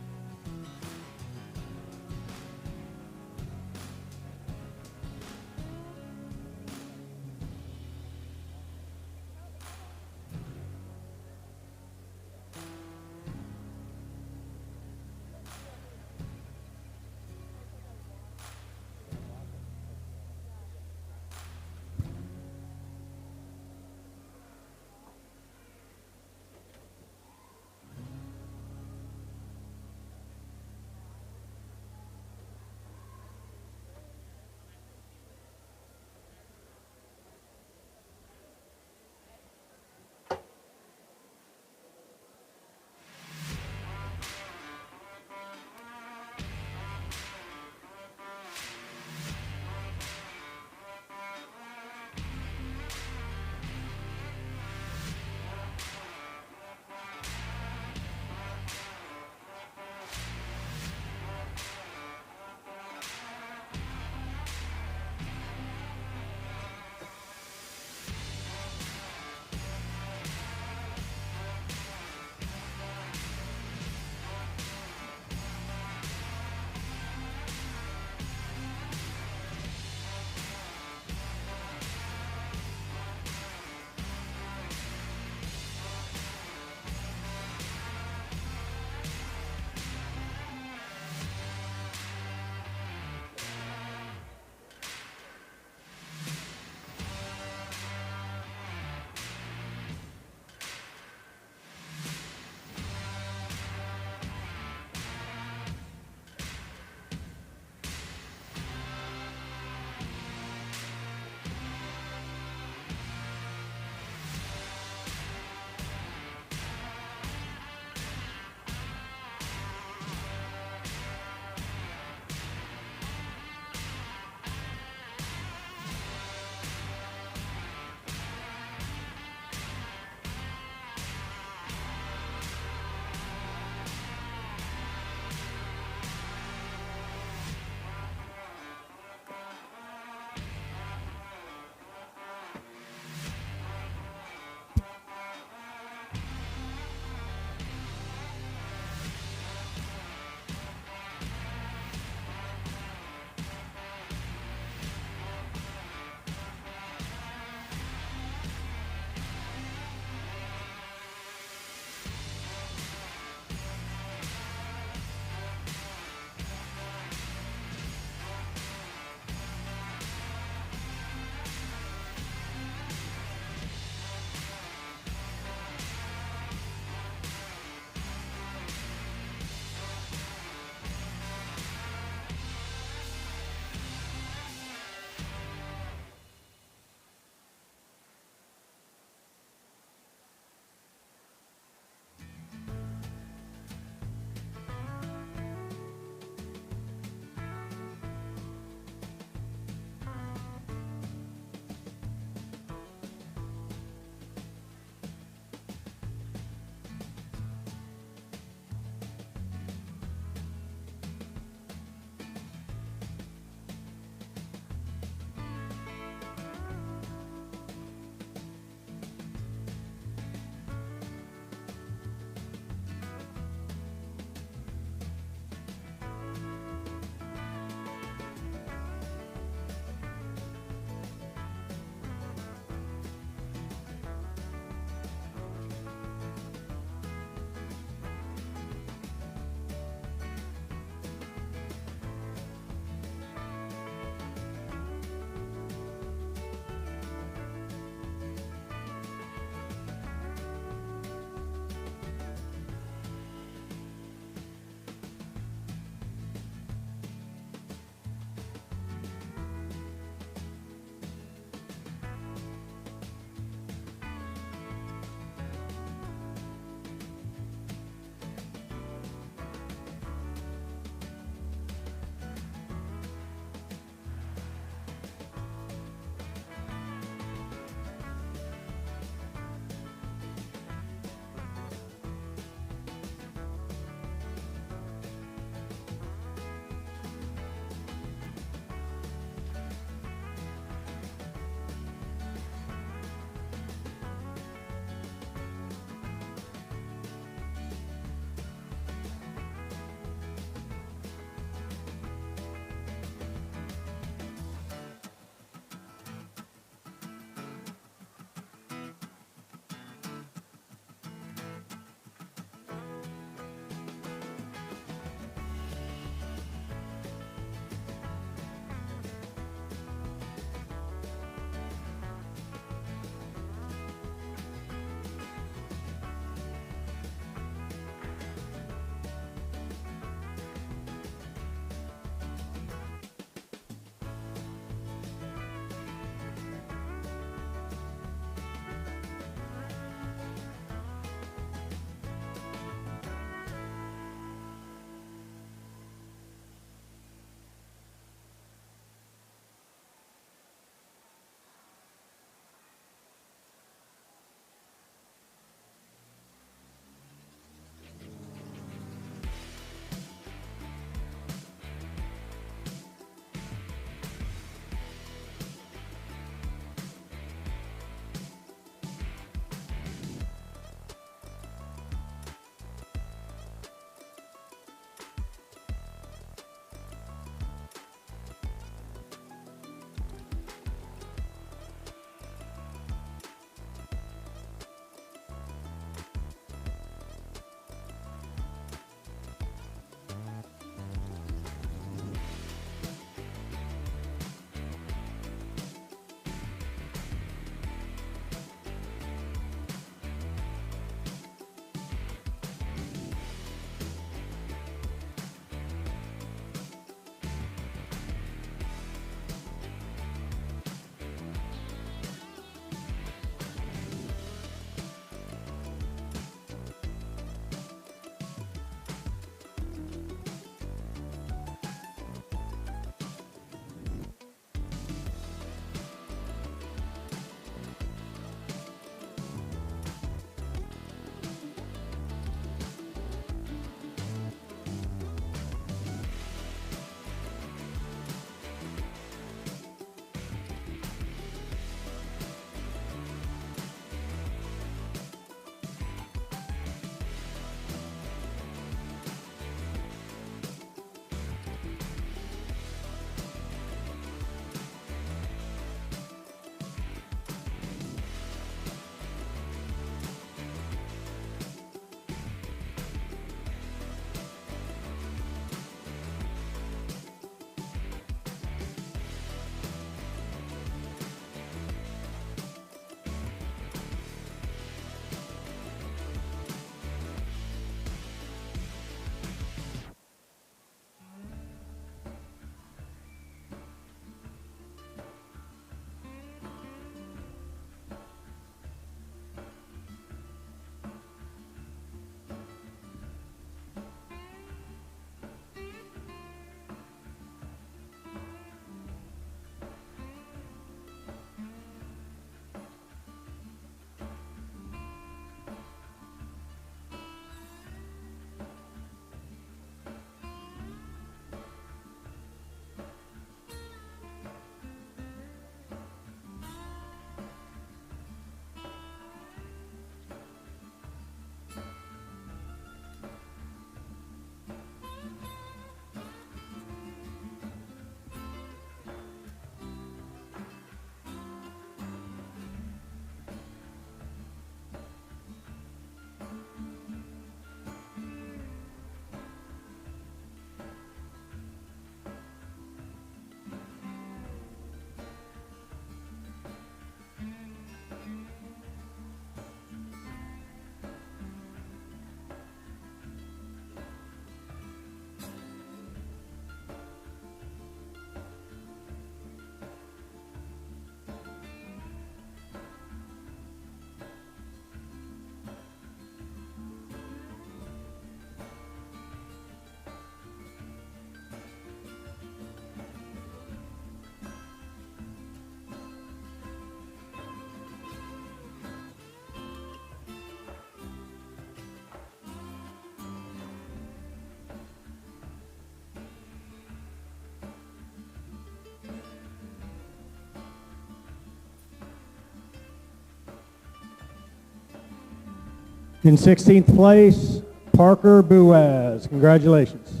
In 16th place, Parker Boaz. Congratulations.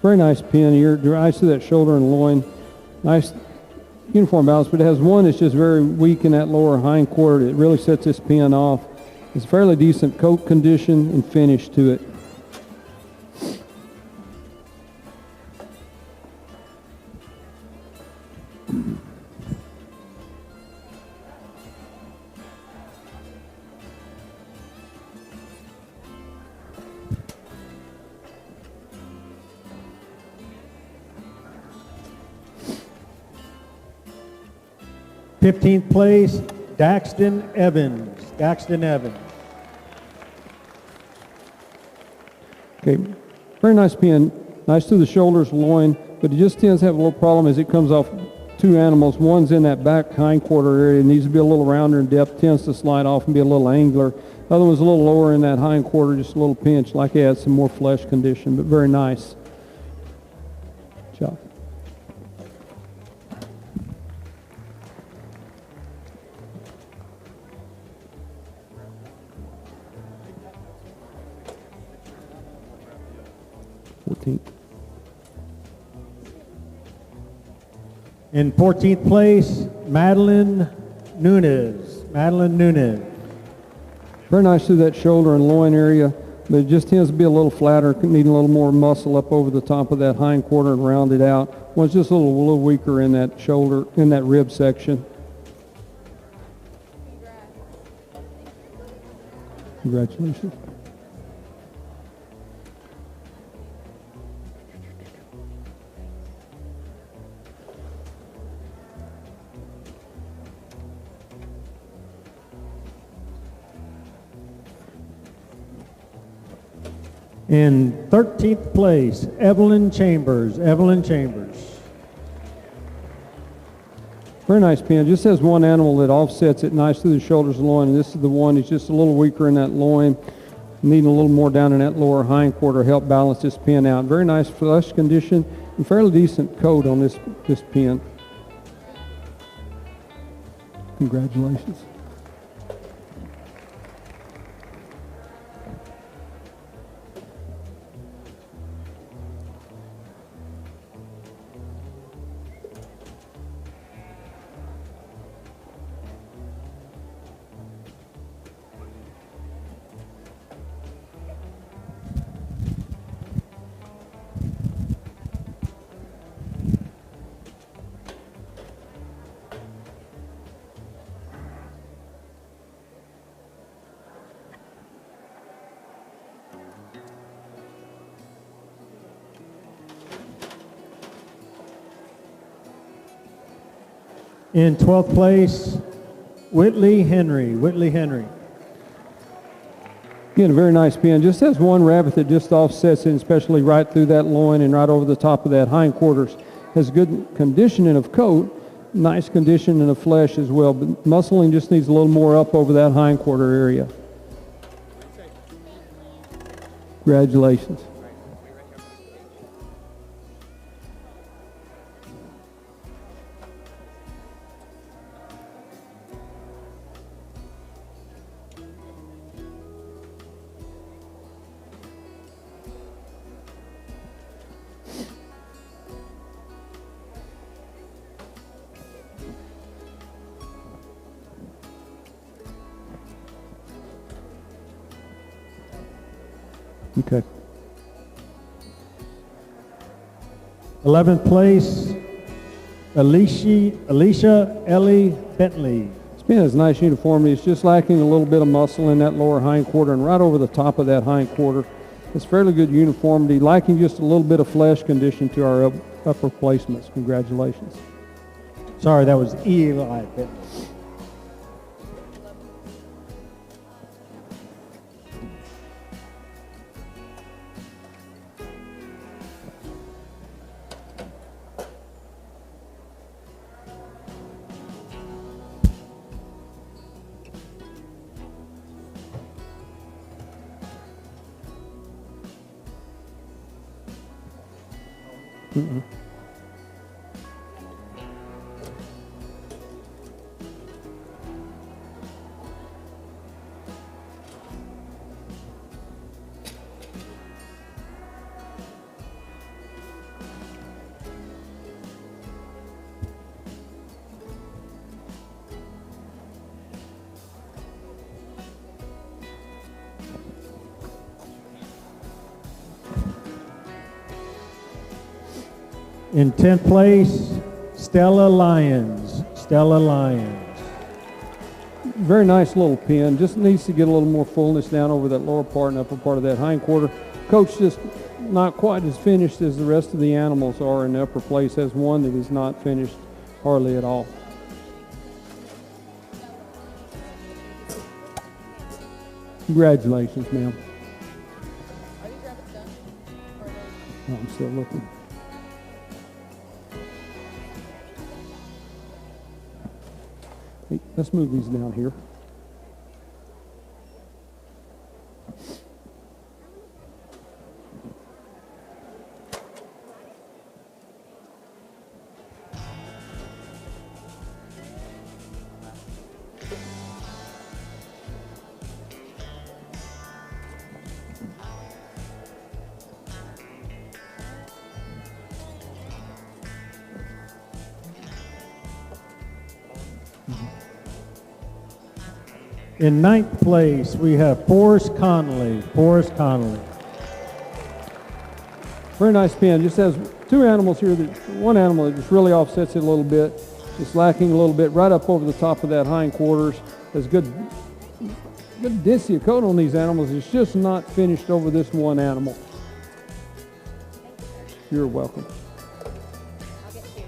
Very nice pin here. Nice to that shoulder and loin. Nice uniform balance, but it has one that's just very weak in that lower hind quarter. It really sets this pin off. It's fairly decent coat condition and finish to it. Fifteenth place, Daxton Evans. Daxton Evans. Okay, very nice pin. Nice to the shoulders, loin, but it just tends to have a little problem as it comes off two animals. One's in that back hind quarter area. It needs to be a little rounder in depth, tends to slide off and be a little angular. The other one's a little lower in that hind quarter, just a little pinch, like it had some more flesh condition, but very nice. Good job. In 14th place, Madeline Nunez. Madeline Nunez. Very nice to that shoulder and loin area, but it just tends to be a little flatter, needing a little more muscle up over the top of that hind quarter and round it out. One's just a little weaker in that shoulder, in that rib section. Congratulations. In 13th place, Evelyn Chambers. Evelyn Chambers. Very nice pin. Just has one animal that offsets it nice through the shoulders and loin, and this is the one that's just a little weaker in that loin, needing a little more down in that lower hind quarter to help balance this pin out. Very nice flesh condition and fairly decent coat on this pin. Congratulations. In 12th place, Whitley Henry. Whitley Henry. Again, a very nice pin. Just has one rabbit that just offsets it, especially right through that loin and right over the top of that hind quarters. Has good conditioning of coat, nice conditioning of flesh as well, but muscling just needs a little more up over that hind quarter area. Congratulations. Okay. 11th place, Alicia Ellie Bentley. This pin has nice uniformity. It's just lacking a little bit of muscle in that lower hind quarter and right over the top of that hind quarter. It's fairly good uniformity, lacking just a little bit of flesh condition to our upper placements. Congratulations. Sorry, that was Eli Bentley. In 10th place, Stella Lyons. Stella Lyons. Very nice little pen. Just needs to get a little more fullness down over that lower part and upper part of that hind quarter. Coach just not quite as finished as the rest of the animals are in the upper place. Has one that is not finished hardly at all. Congratulations, ma'am. Are these rabbits done? Or are they- Oh, I'm still looking. Hey, let's move these down here. In 9th place, we have Forrest Connolly. Forrest Connolly. Very nice pen. Just has two animals here. One animal that just really offsets it a little bit. It's lacking a little bit right up over the top of that hind quarters. There's good density of coat on these animals. It's just not finished over this one animal. You're welcome. I'll get two.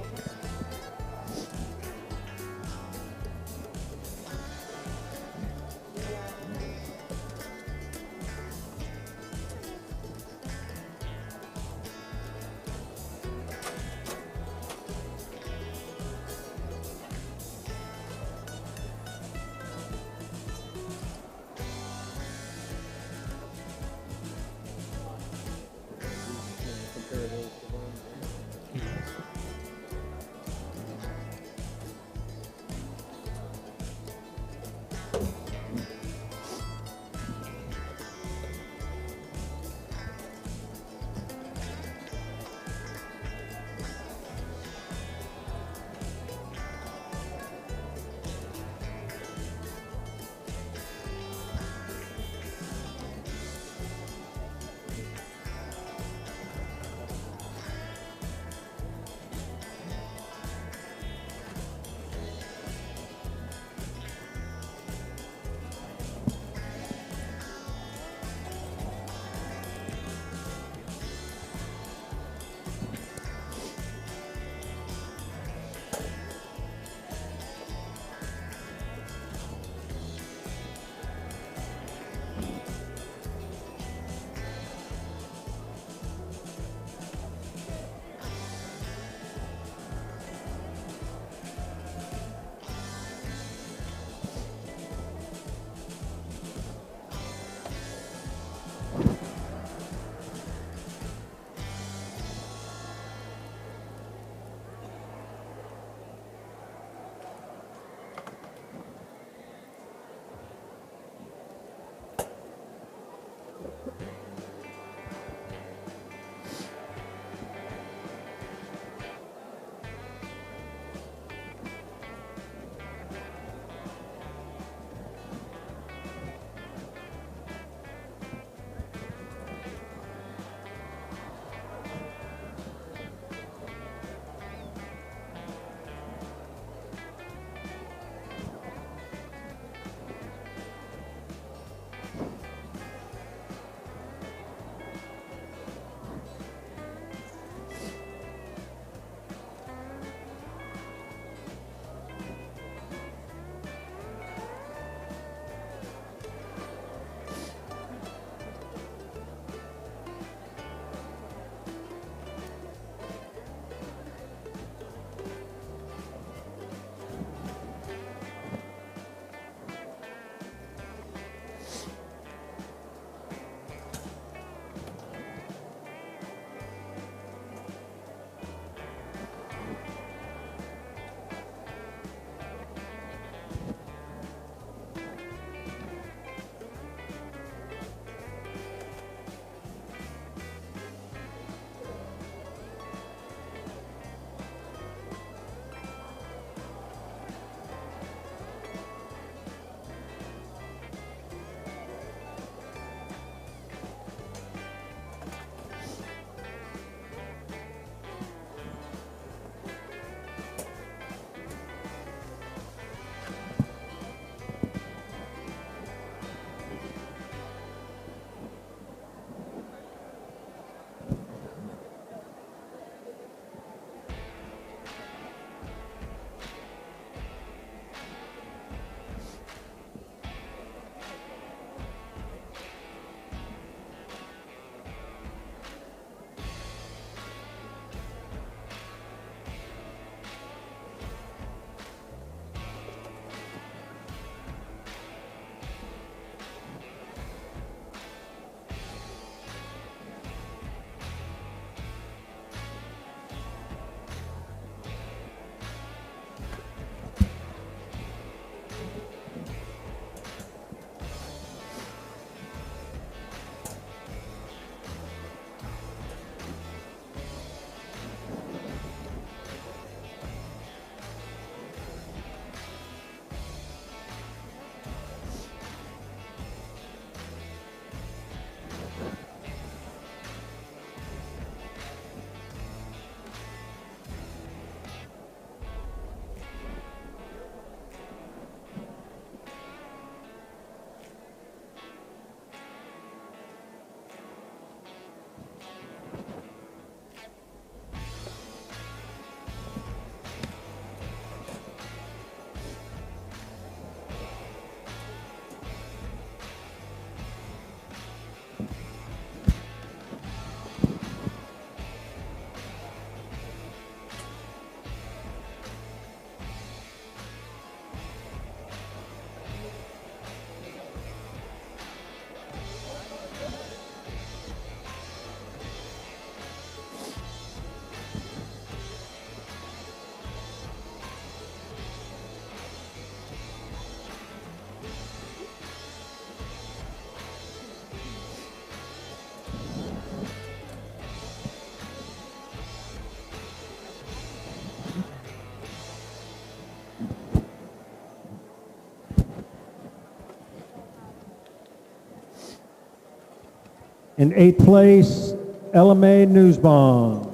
In 8th place, LMA Newsbomb.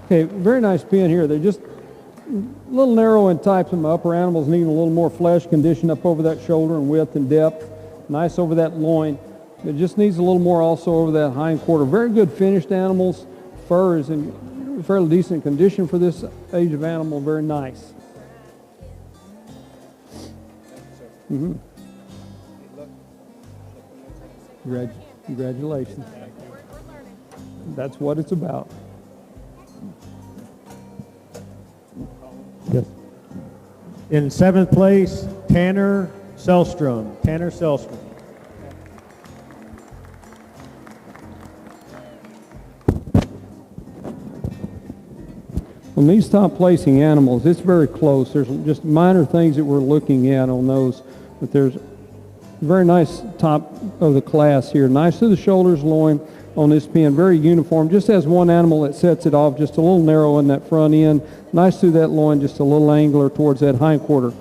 Okay, very nice pen here. They're just a little narrow in type. Some upper animals need a little more flesh condition up over that shoulder and width and depth. Nice over that loin. It just needs a little more also over that hind quarter. Very good finished animals. Fur is in fairly decent condition for this age of animal. Very nice. Mm-hmm. Congratulations. That's what it's about. Yes. In 7th place, Tanner Selstrom. Tanner Selstrom. On these top placing animals, it's very close. There's just minor things that we're looking at on those, but there's very nice top of the class here. Nice to the shoulders, loin on this pen. Very uniform. Just has one animal that sets it off just a little narrow in that front end. Nice through that loin, just a little angular towards that hind quarter.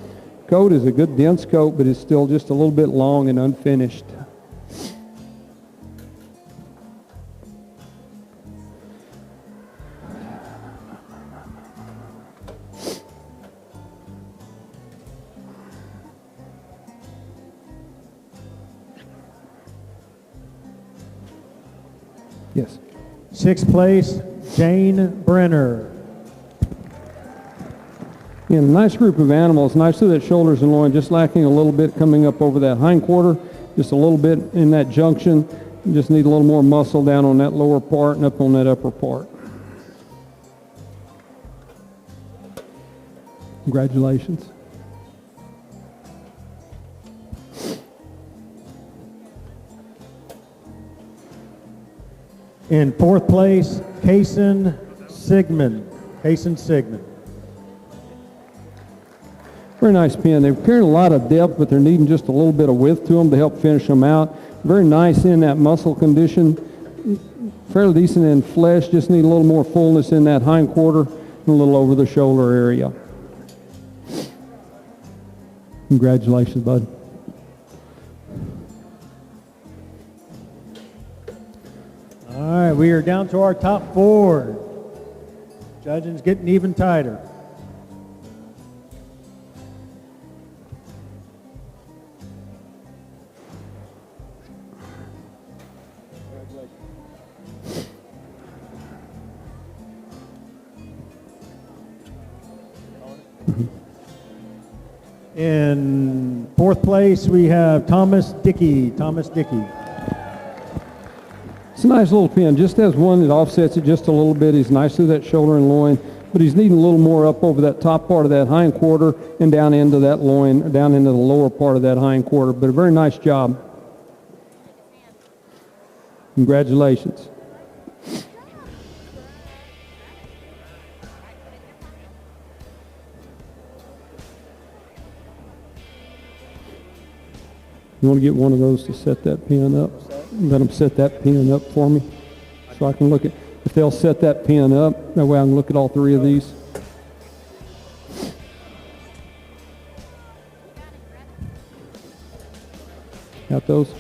Coat is a good dense coat, but it's still just a little bit long and unfinished. Yes. 6th place, Jane Brenner. Yeah, nice group of animals. Nice to that shoulders and loin, just lacking a little bit coming up over that hind quarter. Just a little bit in that junction. You just need a little more muscle down on that lower part and up on that upper part. Congratulations. In 4th place, Kaysen Sigmund. Kaysen Sigmund. Very nice pen. They've carried a lot of depth, but they're needing just a little bit of width to them to help finish them out. Very nice in that muscle condition. Fairly decent in flesh. Just need a little more fullness in that hind quarter and a little over the shoulder area. Congratulations, bud. All right, we are down to our top 4. Judging's getting even tighter. In 4th place, we have Thomas Dickey. Thomas Dickey. It's a nice little pen. Just has one that offsets it just a little bit. He's nice through that shoulder and loin, but he's needing a little more up over that top part of that hind quarter and down into that loin, down into the lower part of that hind quarter. But a very nice job. Congratulations. You want to get one of those to set that pen up? Let them set that pen up for me so I can look at, if they'll set that pen up, that way I can look at all 3 of these. Got those?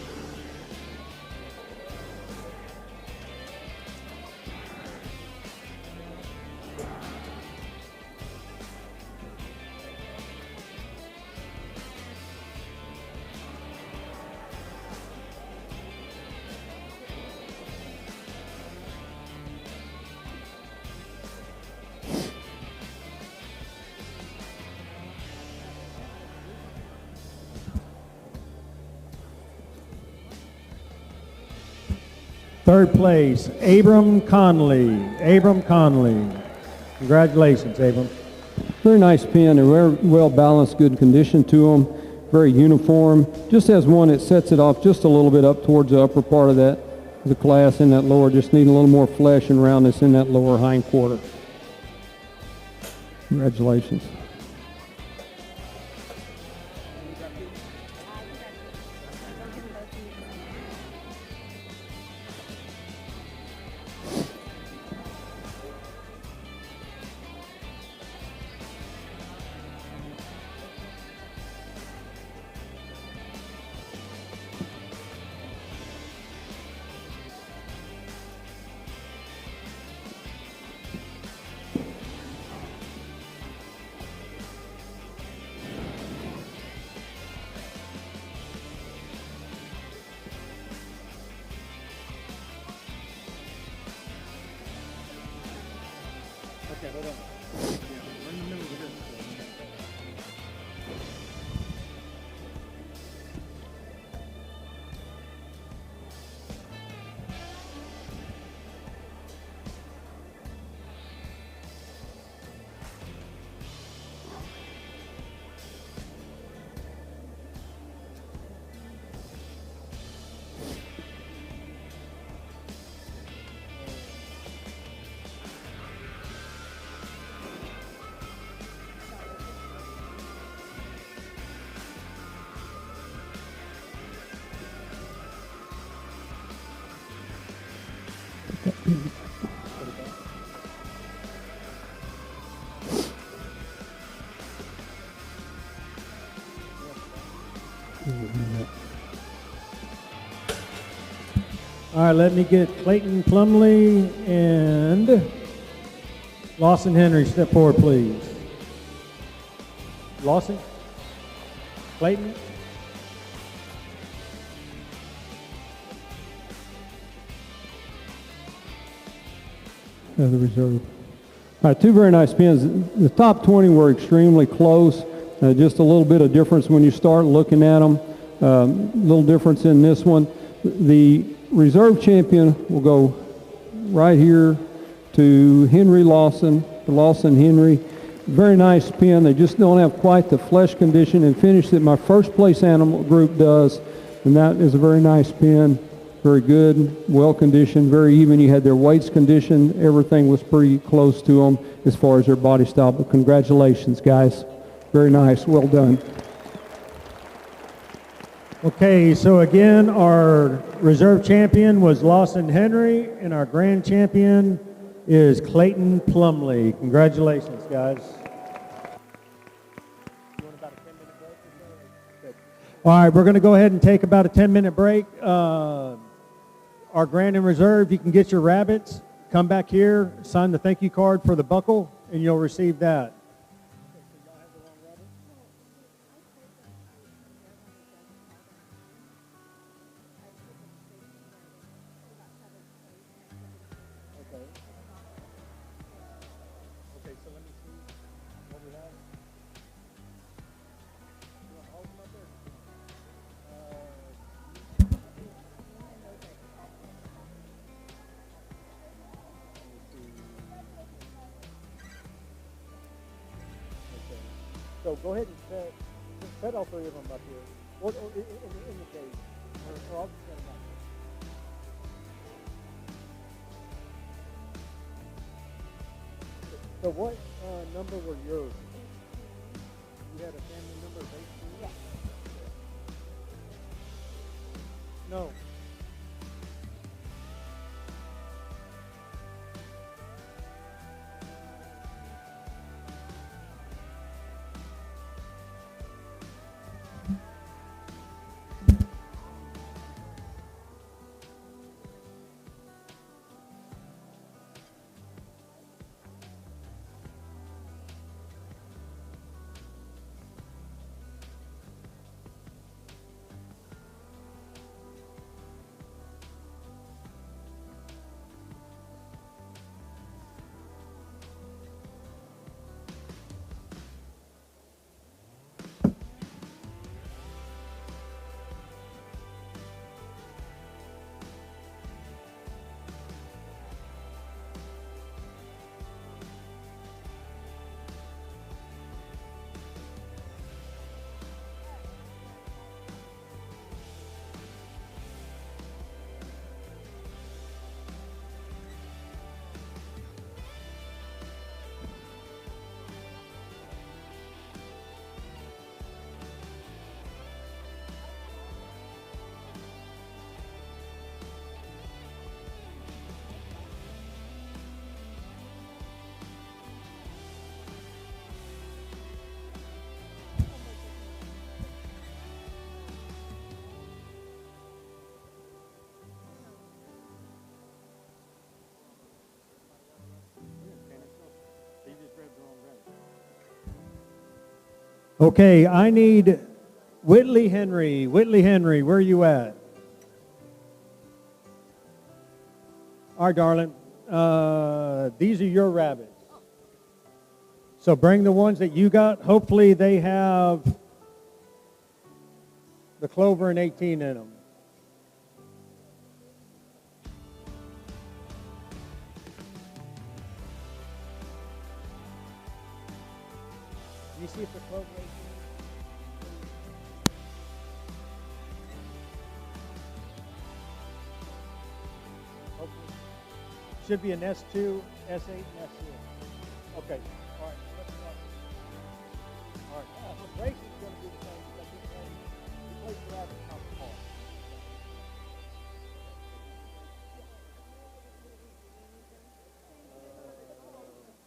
Third place, Abram Conley. Abram Conley. Congratulations, Abram. Very nice pen. They're very well balanced, good condition to them. Very uniform. Just has one that sets it off just a little bit up towards the upper part of that, the class in that lower. Just need a little more flesh and roundness in that lower hind quarter. Congratulations. Okay, hold on. Yeah, we're in the middle of this. All right, let me get Clayton Plumley and Lawson Henry step forward, please. Lawson? Clayton? The reserve. All right, two very nice pins. The top 20 were extremely close. Just a little bit of difference when you start looking at them. Little difference in this one. The reserve champion will go right here to Henry Lawson, Lawson Henry. Very nice pin. They just don't have quite the flesh condition and finish that my first place animal group does. And that is a very nice pin. Very good, well conditioned, very even. You had their weights conditioned. Everything was pretty close to them as far as their body style. But congratulations, guys. Very nice. Well done. Okay, so again, our reserve champion was Lawson Henry, and our grand champion is Clayton Plumley. Congratulations, guys. All right, we're going to go ahead and take about a 10-minute break. Our grand and reserve, you can get your rabbits, come back here, sign the thank you card for the buckle, and you'll receive that. So go ahead and set all three of them up here, or in the cage, or I'll just set them up. So what number were yours? You had a family number of 18? Yeah. No. Okay, I need Whitley Henry. Whitley Henry, where are you at? All right, darling. These are your rabbits. So bring the ones that you got. Hopefully they have the clover and 18 in them. Can you see if the clover 18? Should be an S2, S8, and S4. Okay. All right. Let's go. All right. The race is going to be the same. Like this one, you place the rabbit on the car.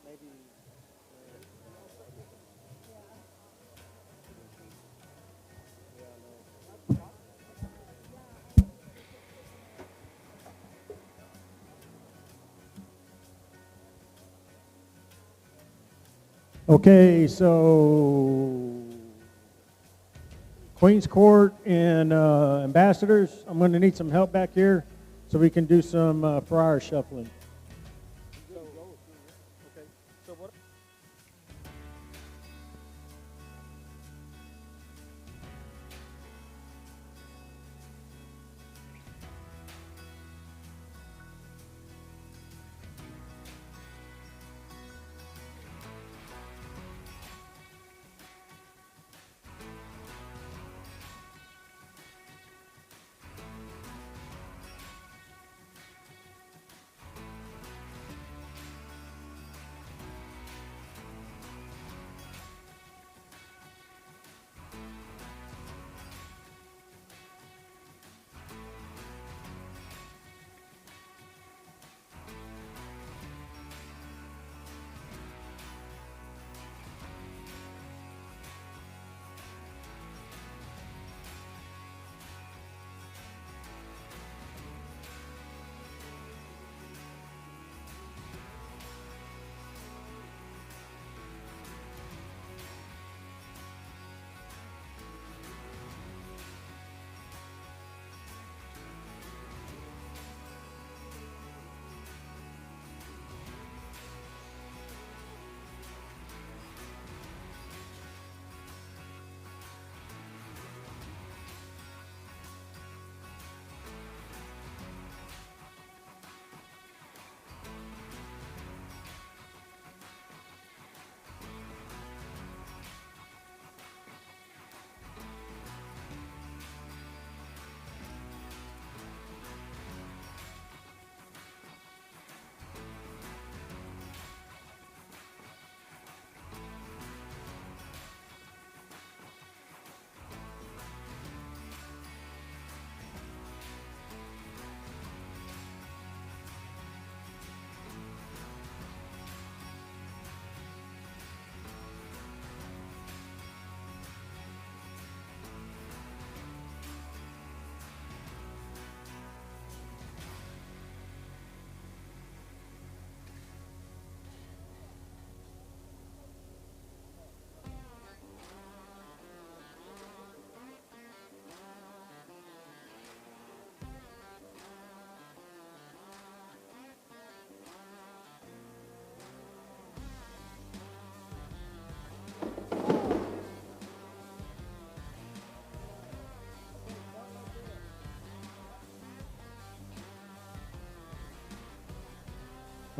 Maybe. Okay, so Queens Court and Ambassadors, I'm going to need some help back here so we can do some friar shuffling.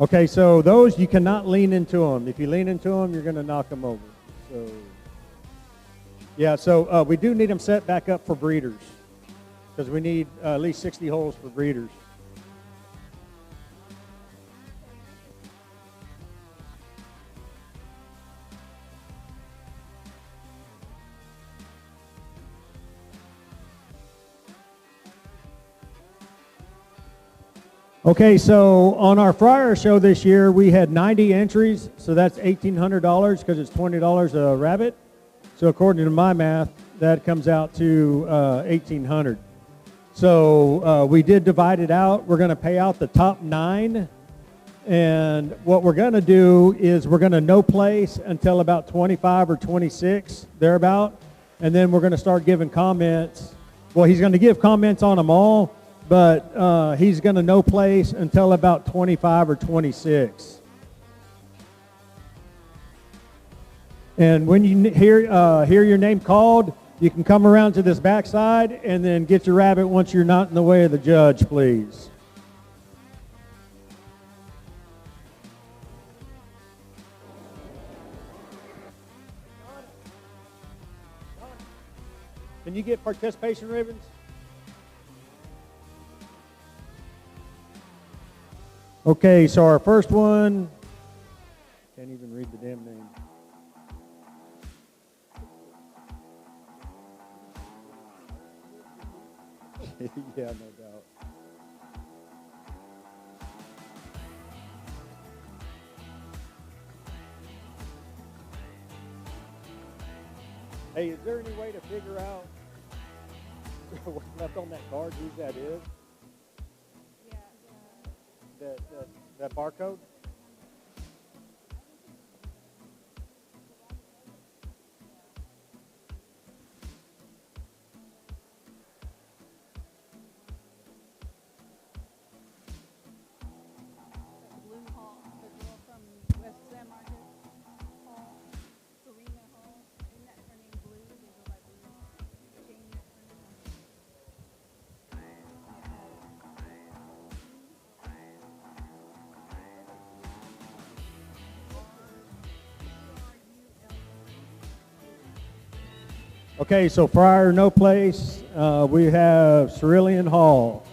Okay, so those you cannot lean into them. If you lean into them, you're going to knock them over. So, yeah, so we do need them set back up for breeders because we need at least 60 holes for breeders. Okay, so on our Friar show this year, we had 90 entries, so that's $1,800 because it's $20 a rabbit. So according to my math, that comes out to $1,800. So we did divide it out. We're going to pay out the top 9, and what we're going to do is we're going to no place until about 25 or 26, thereabout, and then we're going to start giving comments. Well, he's going to give comments on them all, but he's going to no place until about 25 or 26. And when you hear your name called, you can come around to this backside and then get your rabbit once you're not in the way of the judge, please. Can you get participation ribbons? Okay, so our first one, can't even read the damn name. Yeah, no doubt. Hey, is there any way to figure out what's left on that card, whose that is? Yeah. That barcode? Blue Hall, the girl from West San Marcos Hall, Serena Hall. Isn't that her name? Blue? They go by Blue. Change her name. Okay, so Friar No Place, we have Cerulean Hall.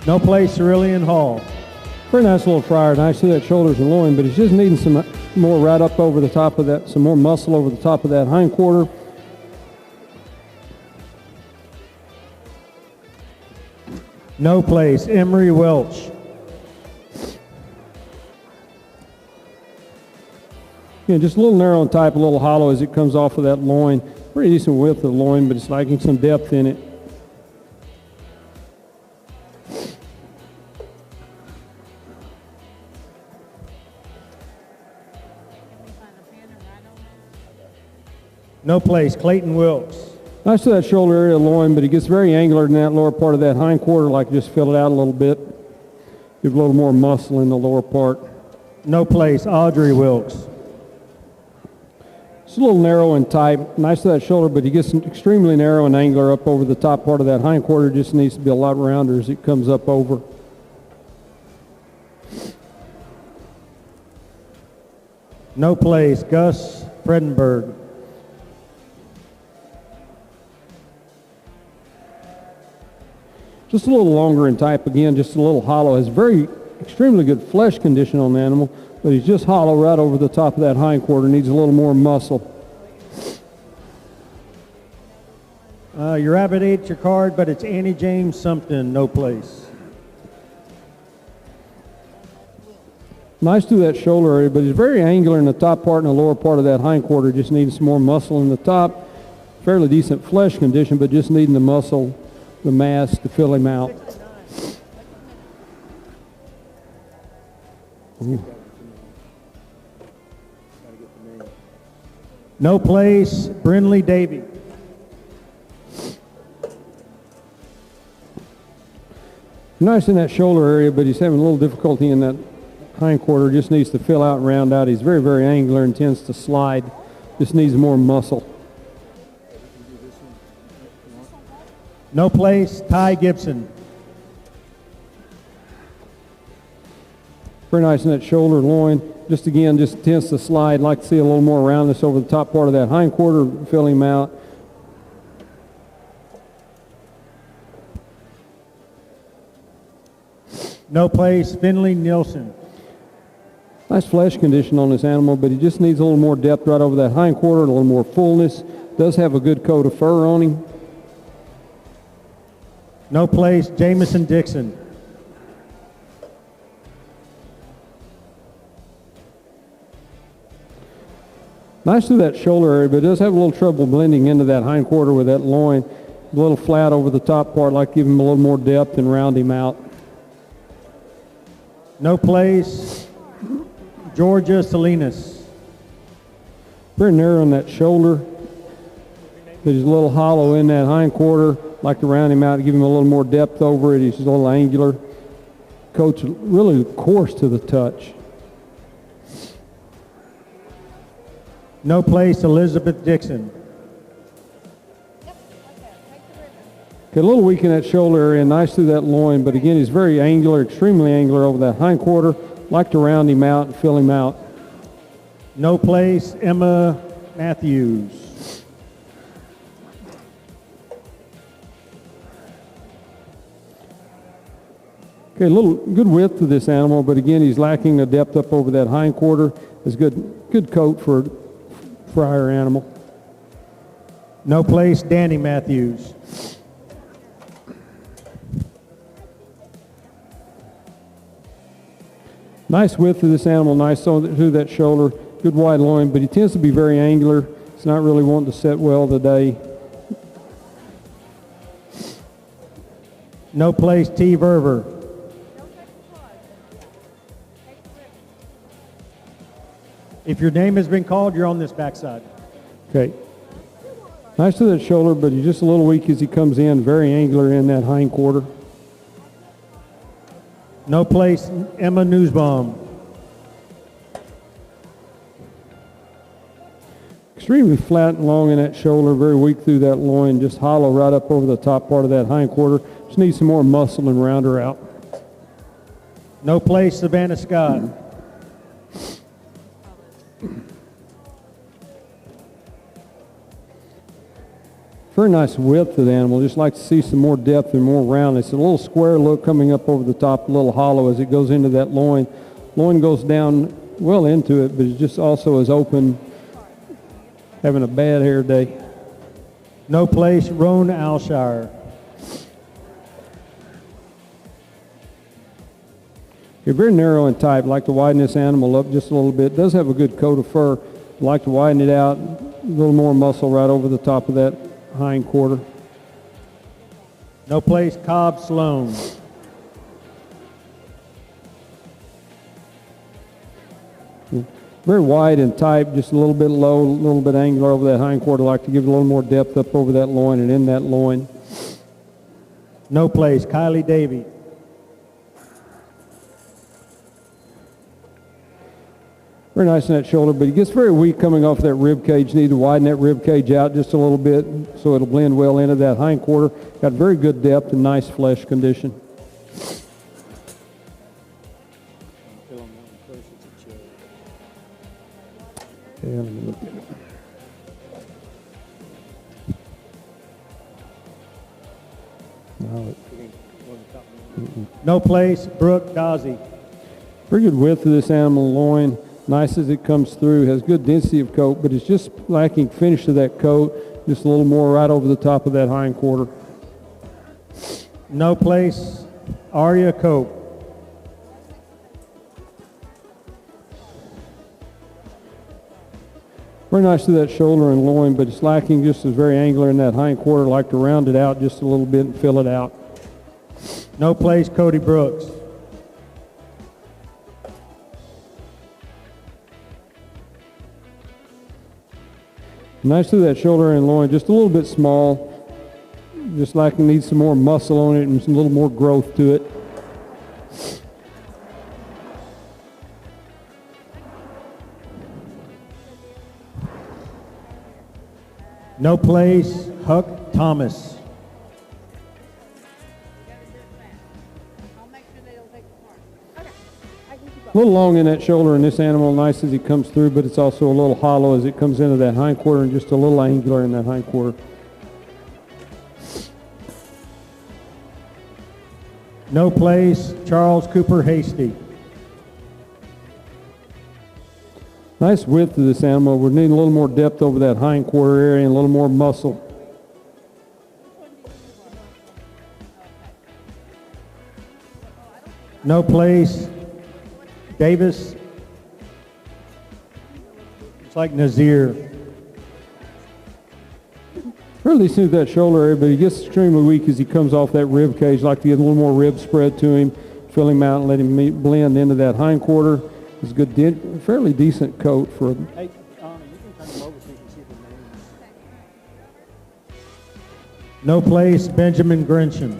No Place, Cerulean Hall. Very nice little Friar. Nice to that shoulders and loin, but he's just needing some more right up over the top of that, some more muscle over the top of that hind quarter. No Place, Emery Welch. Yeah, just a little narrow and tight, a little hollow as it comes off of that loin. Pretty decent width of the loin, but it's lacking some depth in it. No Place, Clayton Wilkes. Nice to that shoulder area loin, but he gets very angular in that lower part of that hind quarter, like just fill it out a little bit. Give a little more muscle in the lower part. No Place, Audrey Wilkes. It's a little narrow and tight. Nice to that shoulder, but he gets extremely narrow and angular up over the top part of that hind quarter. Just needs to be a lot rounder as it comes up over. No Place, Gus Fredenberg. Just a little longer in type again, just a little hollow. Has very extremely good flesh condition on the animal, but he's just hollow right over the top of that hind quarter. Needs a little more muscle. Your rabbit ate your card, but it's Annie James something, No Place. Nice to that shoulder area, but he's very angular in the top part and the lower part of that hind quarter. Just needs some more muscle in the top. Fairly decent flesh condition, but just needing the muscle, the mass to fill him out. No Place, Brinley Davy. Nice in that shoulder area, but he's having a little difficulty in that hindquarter just needs to fill out and round out. He's very, very angular and tends to slide. Just needs more muscle. No place, Ty Gibson. Very nice in that shoulder, loin. Just again, just tends to slide. Like to see a little more roundness over the top part of that hindquarter, fill him out. No place, Finley Nielsen. Nice flesh condition on this animal, but he just needs a little more depth right over that hindquarter, a little more fullness. Does have a good coat of fur on him. No place, Jamison Dixon. Nice through that shoulder area, but does have a little trouble blending into that hindquarter with that loin. A little flat over the top part, like give him a little more depth and round him out. No place, Georgia Salinas. Very narrow on that shoulder, but he's a little hollow in that hindquarter. Like to round him out, give him a little more depth over it. He's a little angular. Coat's really coarse to the touch. No place, Elizabeth Dixon. Okay, a little weak in that shoulder area, nice through that loin, but again, he's very angular, extremely angular over that hindquarter. Like to round him out and fill him out. No place, Emma Matthews. Okay, a little good width to this animal, but again, he's lacking a depth up over that hindquarter. It's good coat for our animal. No place, Danny Matthews. Nice width to this animal, nice through that shoulder, good wide loin, but he tends to be very angular. It's not really wanting to set well today. No place, T. Verver. If your name has been called, you're on this backside. Okay. Nice to that shoulder, but he's just a little weak as he comes in, very angular in that hindquarter. No place, Emma Newsbaum. Extremely flat and long in that shoulder, very weak through that loin, just hollow right up over the top part of that hindquarter. Just needs some more muscle and round her out. No place, Savannah Scott. Very nice width to the animal. Just like to see some more depth and more roundness. A little square look coming up over the top, a little hollow as it goes into that loin. Loin goes down well into it, but it just also is open, having a bad hair day. No place, Roan Alshire. You're very narrow in type. Like to widen this animal up just a little bit. Does have a good coat of fur. Like to widen it out, a little more muscle right over the top of that hindquarter. No place, Cobb Sloan. Very wide in type, just a little bit low, a little bit angular over that hindquarter. Like to give it a little more depth up over that loin and in that loin. No place, Kylie Davy. Very nice in that shoulder, but he gets very weak coming off that rib cage. Need to widen that rib cage out just a little bit so it'll blend well into that hindquarter. Got very good depth and nice flesh condition. Okay, let me look at it. No place, Brooke Dawsey. Very good width of this animal loin. Nice as it comes through. Has good density of coat, but it's just lacking finish to that coat. Just a little more right over the top of that hindquarter. No place, Arya Cope. Very nice to that shoulder and loin, but it's lacking just as very angular in that hindquarter. Like to round it out just a little bit and fill it out. No place, Cody Brooks. Nice to that shoulder and loin, just a little bit small. Just lacking, needs some more muscle on it and some little more growth to it. No place, Huck Thomas. I'll make sure they don't take the car. Okay. I can keep A up. little long in that shoulder in this animal, nice as he comes through, but it's also a little hollow as it comes into that hind quarter and just a little angular in that hind quarter. No place, Charles Cooper Hasty. Nice width of this animal. We're needing a little more depth over that hind quarter area and a little more muscle. No place, Davis. It's like Nazir. Fairly smooth that shoulder area, but he gets extremely weak as he comes off that rib cage. Like to get a little more rib spread to him, fill him out, and let him blend into that hind quarter. It's a good, fairly decent coat for a Hey, Anna, you can turn them over so you can see the names. No place, Benjamin Grincham.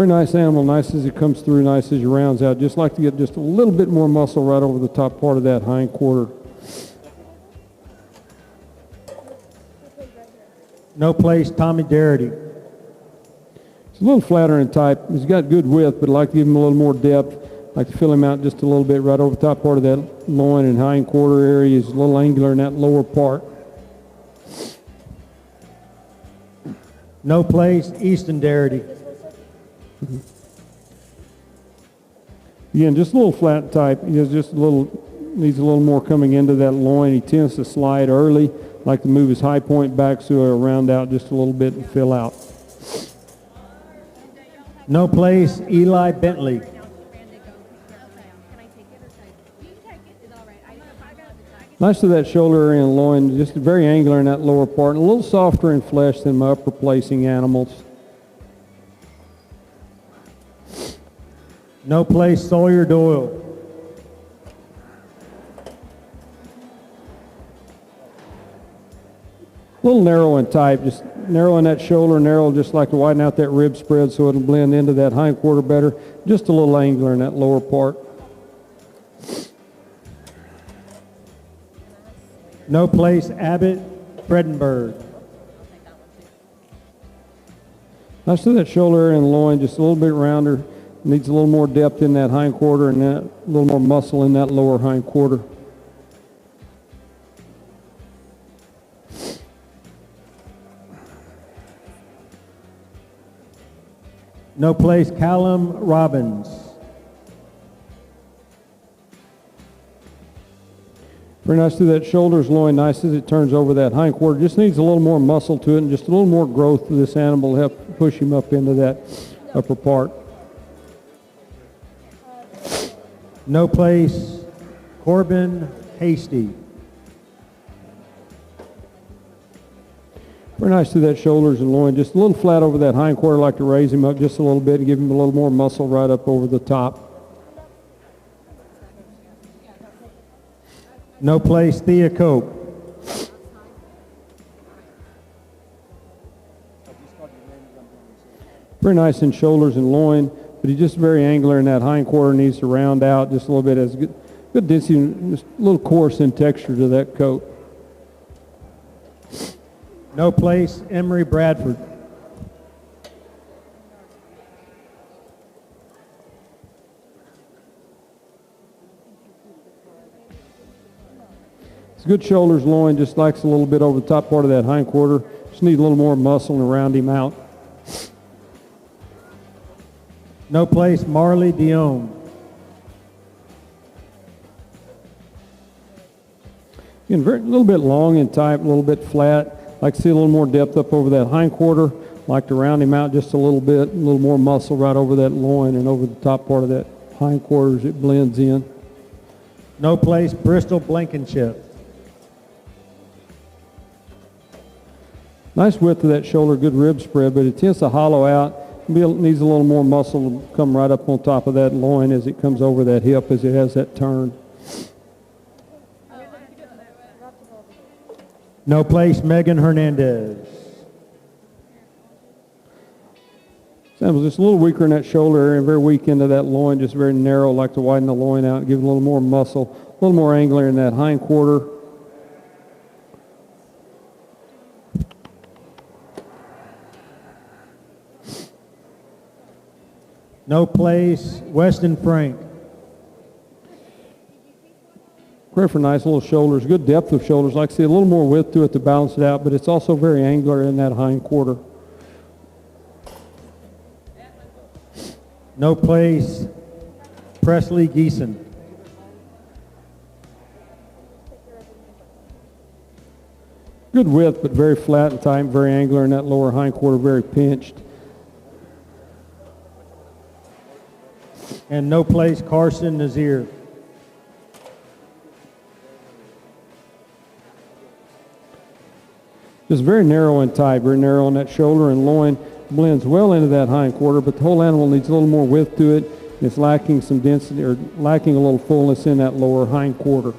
very nice animal, nice as it comes through, nice as he rounds out. Just like to get just a little bit more muscle right over the top part of that hind quarter. No place, Tommy Darity. It's a little flatter in type. He's got good width, but I'd like to give him a little more depth. Like to fill him out just a little bit right over the top part of that loin and hind quarter area. He's a little angular in that lower part. No place, Easton Darity. Again, just a little flat type. He has just a little, needs a little more coming into that loin. He tends to slide early. Like to move his high point back so he'll round out just a little bit and fill out. No place, Eli Bentley. Nice to that shoulder area and loin, just very angular in that lower part, and a little softer in flesh than my upper placing animals. No place, Sawyer Doyle. A little narrow in type, just narrow in that shoulder, narrow, just like to widen out that rib spread so it'll blend into that hind quarter better. Just a little angular in that lower part. No place, Abbott Fredenberg. Nice to that shoulder area and loin, just a little bit rounder. Needs a little more depth in that hind quarter and that, a little more muscle in that lower hind quarter. No place, Callum Robbins. Very nice to that shoulders, loin, nice as it turns over that hind quarter. Just needs a little more muscle to it and just a little more growth to this animal to help push him up into that upper part. No place, Corbin Hasty. Very nice to that shoulders and loin. Just a little flat over that hind quarter. Like to raise him up just a little bit and give him a little more muscle right up over the top. No place, Thea Cope. Very nice in shoulders and loin, but he's just very angular in that hind quarter. Needs to round out just a little bit. Has good density, just a little coarse in texture to that coat. No place, Emery Bradford. It's good shoulders, loin, just likes a little bit over the top part of that hind quarter. Just need a little more muscle to round him out. No place, Marley Dion. Again, a little bit long in type, a little bit flat. Like to see a little more depth up over that hind quarter. Like to round him out just a little bit, a little more muscle right over that loin and over the top part of that hind quarter as it blends in. No place, Bristol Blankenship. Nice width of that shoulder, good rib spread, but it tends to hollow out. needs a little more muscle to come right up on top of that loin as it comes over that hip as it has that turn. No place, Megan Hernandez. Sam's just a little weaker in that shoulder area, very weak into that loin, just very narrow, like to widen the loin out, give it a little more muscle, a little more angular in that hind quarter. No place, Weston Frank. Great for nice little shoulders, good depth of shoulders. Like I see, a little more width to it to balance it out, but it's also very angular in that hind quarter. No place, Presley Geeson. Good width, but very flat and tight, very angular in that lower hind quarter, very pinched. And no place, Carson Nazir. Just very narrow and tight, very narrow on that shoulder and loin. Blends well into that hind quarter, but the whole animal needs a little more width to it. It's lacking some density or lacking a little fullness in that lower hind quarter.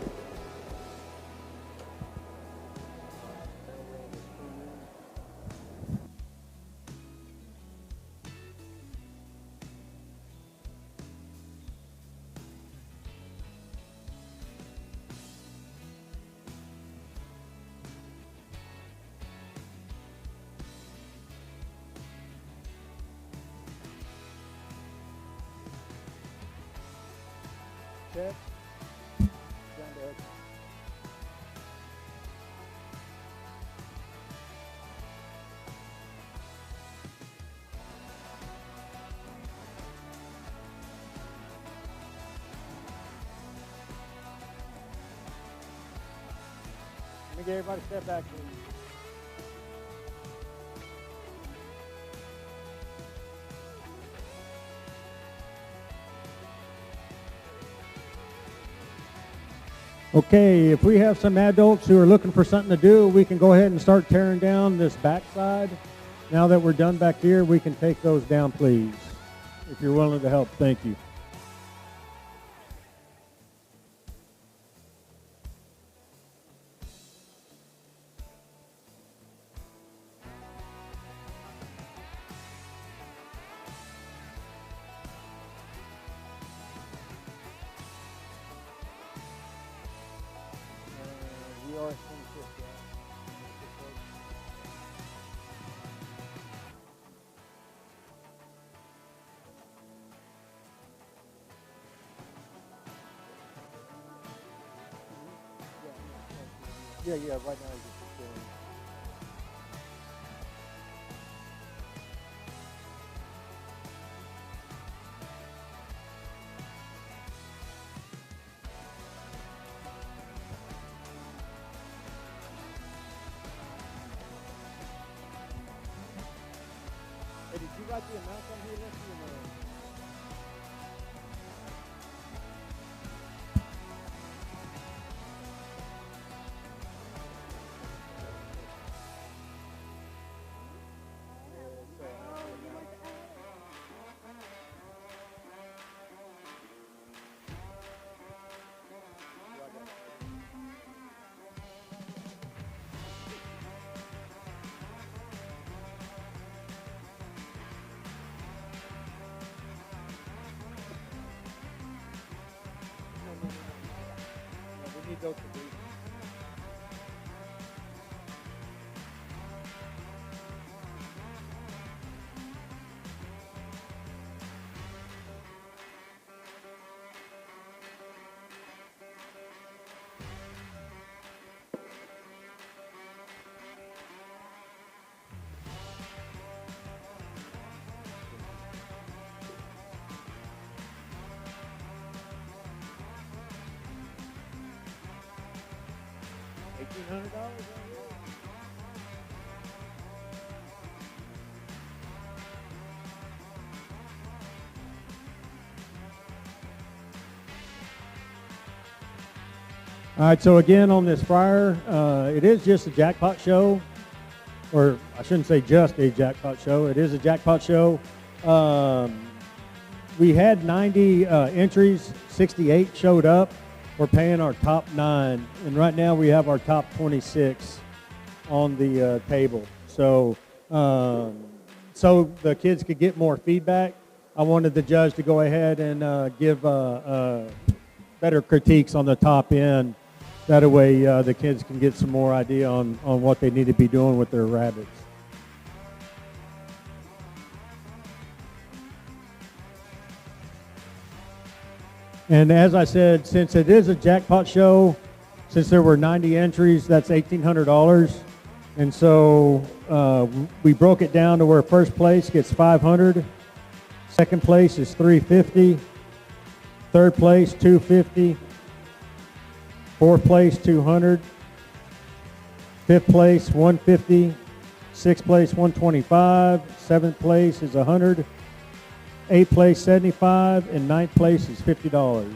Let me get everybody step back, please. Okay, if we have some adults who are looking for something to do, we can go ahead and start tearing down this backside. Now that we're done back here, we can take those down, please. If you're willing to help, thank you. Yeah, right now it's just chilling. Hey, did you write the amount on here, Leslie, or no? We need those to be. $1,800. All right, so again on this fryer, it is just a jackpot show, or I shouldn't say just a jackpot show. It is a jackpot show. We had 90 entries, 68 showed up. We're paying our top 9, and right now we have our top 26 on the table. So, so the kids could get more feedback, I wanted the judge to go ahead and give better critiques on the top end. That way the kids can get some more idea on what they need to be doing with their rabbits. And as I said, since it is a jackpot show, since there were 90 entries, that's $1,800. And so we broke it down to where first place gets $500, second place is $350, third place $250, fourth place $200, fifth place $150, sixth place $125, seventh place is $100, eighth place $75, and ninth place is $50.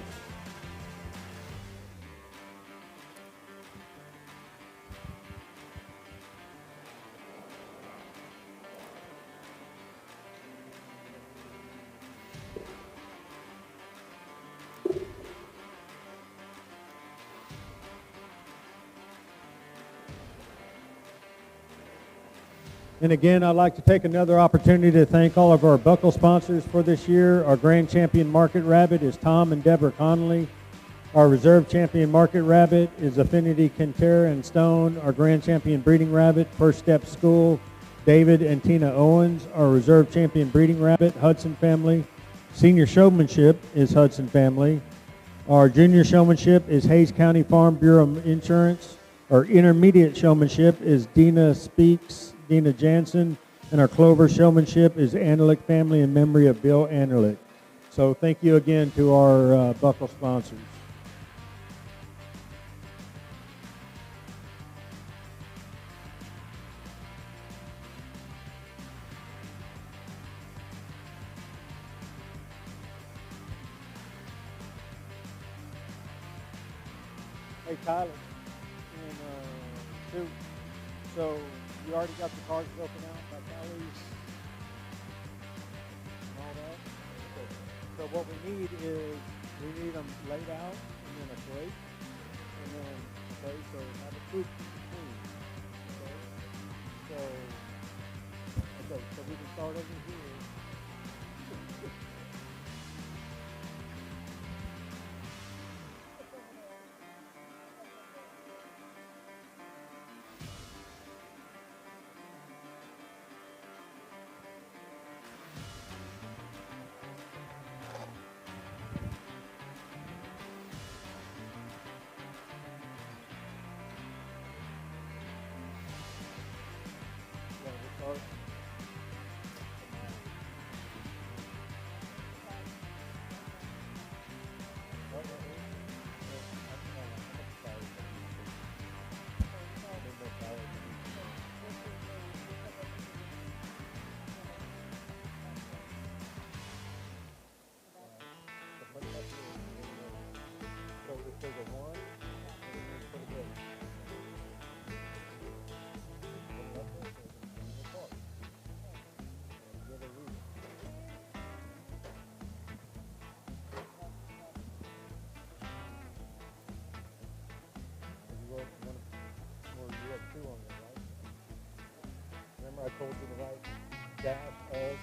And again, I'd like to take another opportunity to thank all of our buckle sponsors for this year. Our Grand Champion Market Rabbit is Tom and Deborah Connolly. Our Reserve Champion Market Rabbit is Affinity Quintera and Stone. Our Grand Champion Breeding Rabbit, First Step School, David and Tina Owens. Our Reserve Champion Breeding Rabbit, Hudson Family. Senior Showmanship is Hudson Family. Our Junior Showmanship is Hayes County Farm Bureau Insurance. Our Intermediate Showmanship is Dina Jansen, and our Clover Showmanship is Anderlich Family in memory of Bill Anderlich. So thank you again to our buckle sponsors. Hey Tyler, and Sue, so you already got the cards broken out by calories and all that? Okay. So what we need is, we need them laid out and then a break. And then, okay, so have a scoop in between. Okay? So we can start over here. Remember I told you to write dash of.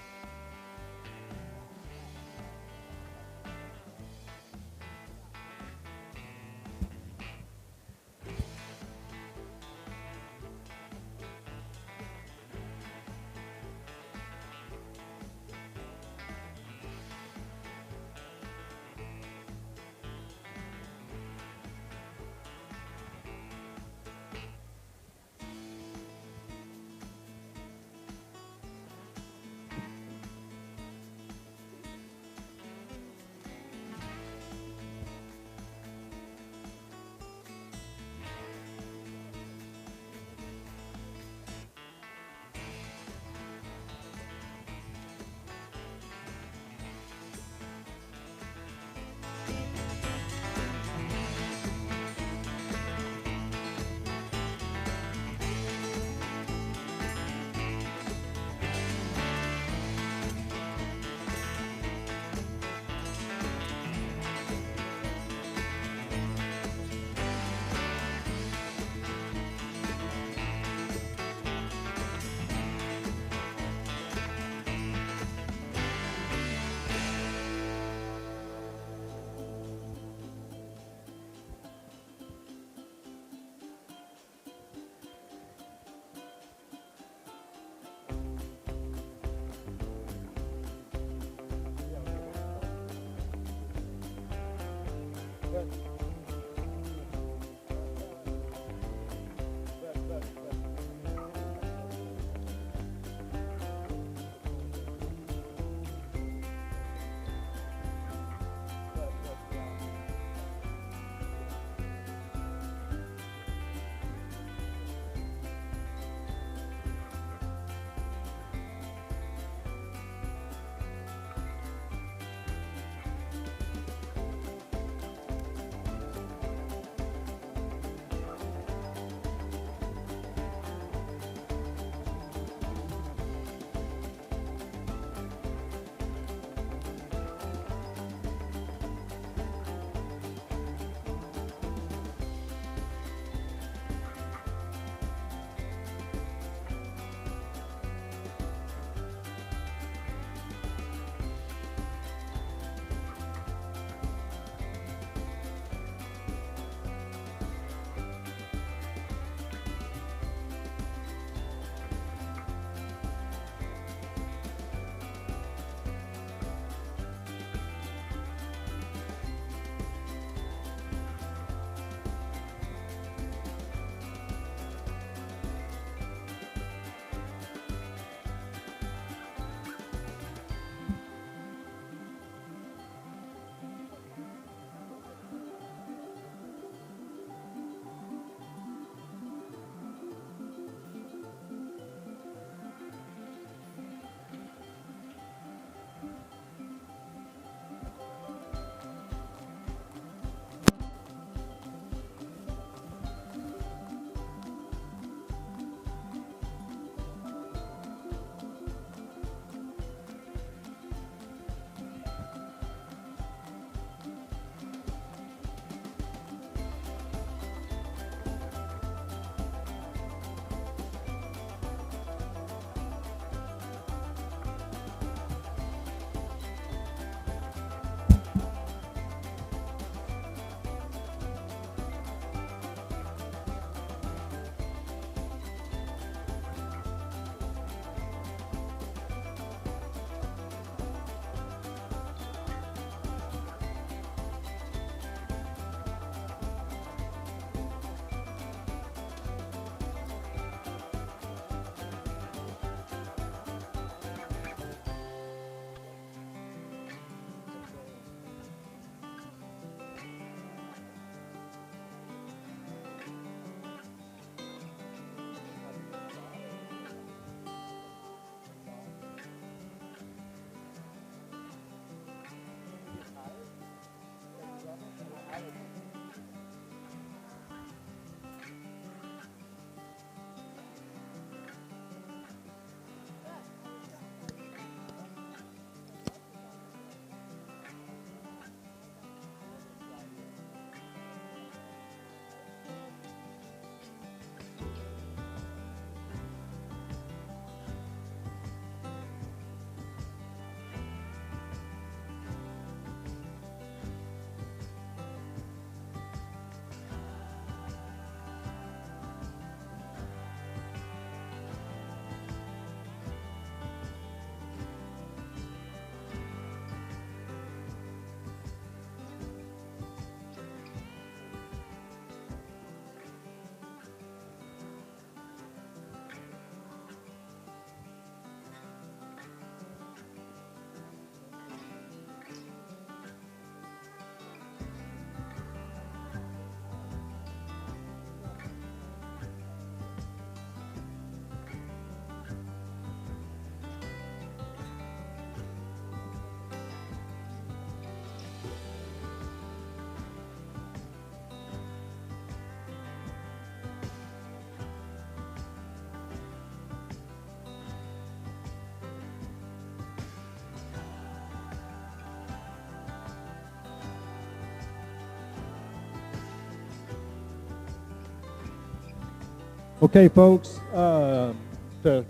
Okay, folks, to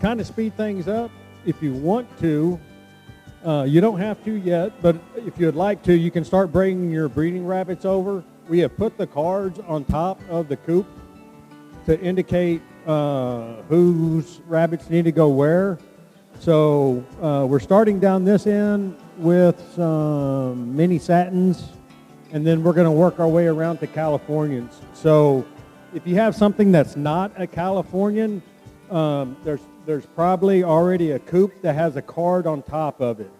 kind of speed things up, if you want to, you don't have to yet, but if you'd like to, you can start bringing your breeding rabbits over. We have put the cards on top of the coop to indicate whose rabbits need to go where. So we're starting down this end with some mini satins, and then we're going to work our way around to Californians. So if you have something that's not a Californian, there's probably already a coop that has a card on top of it.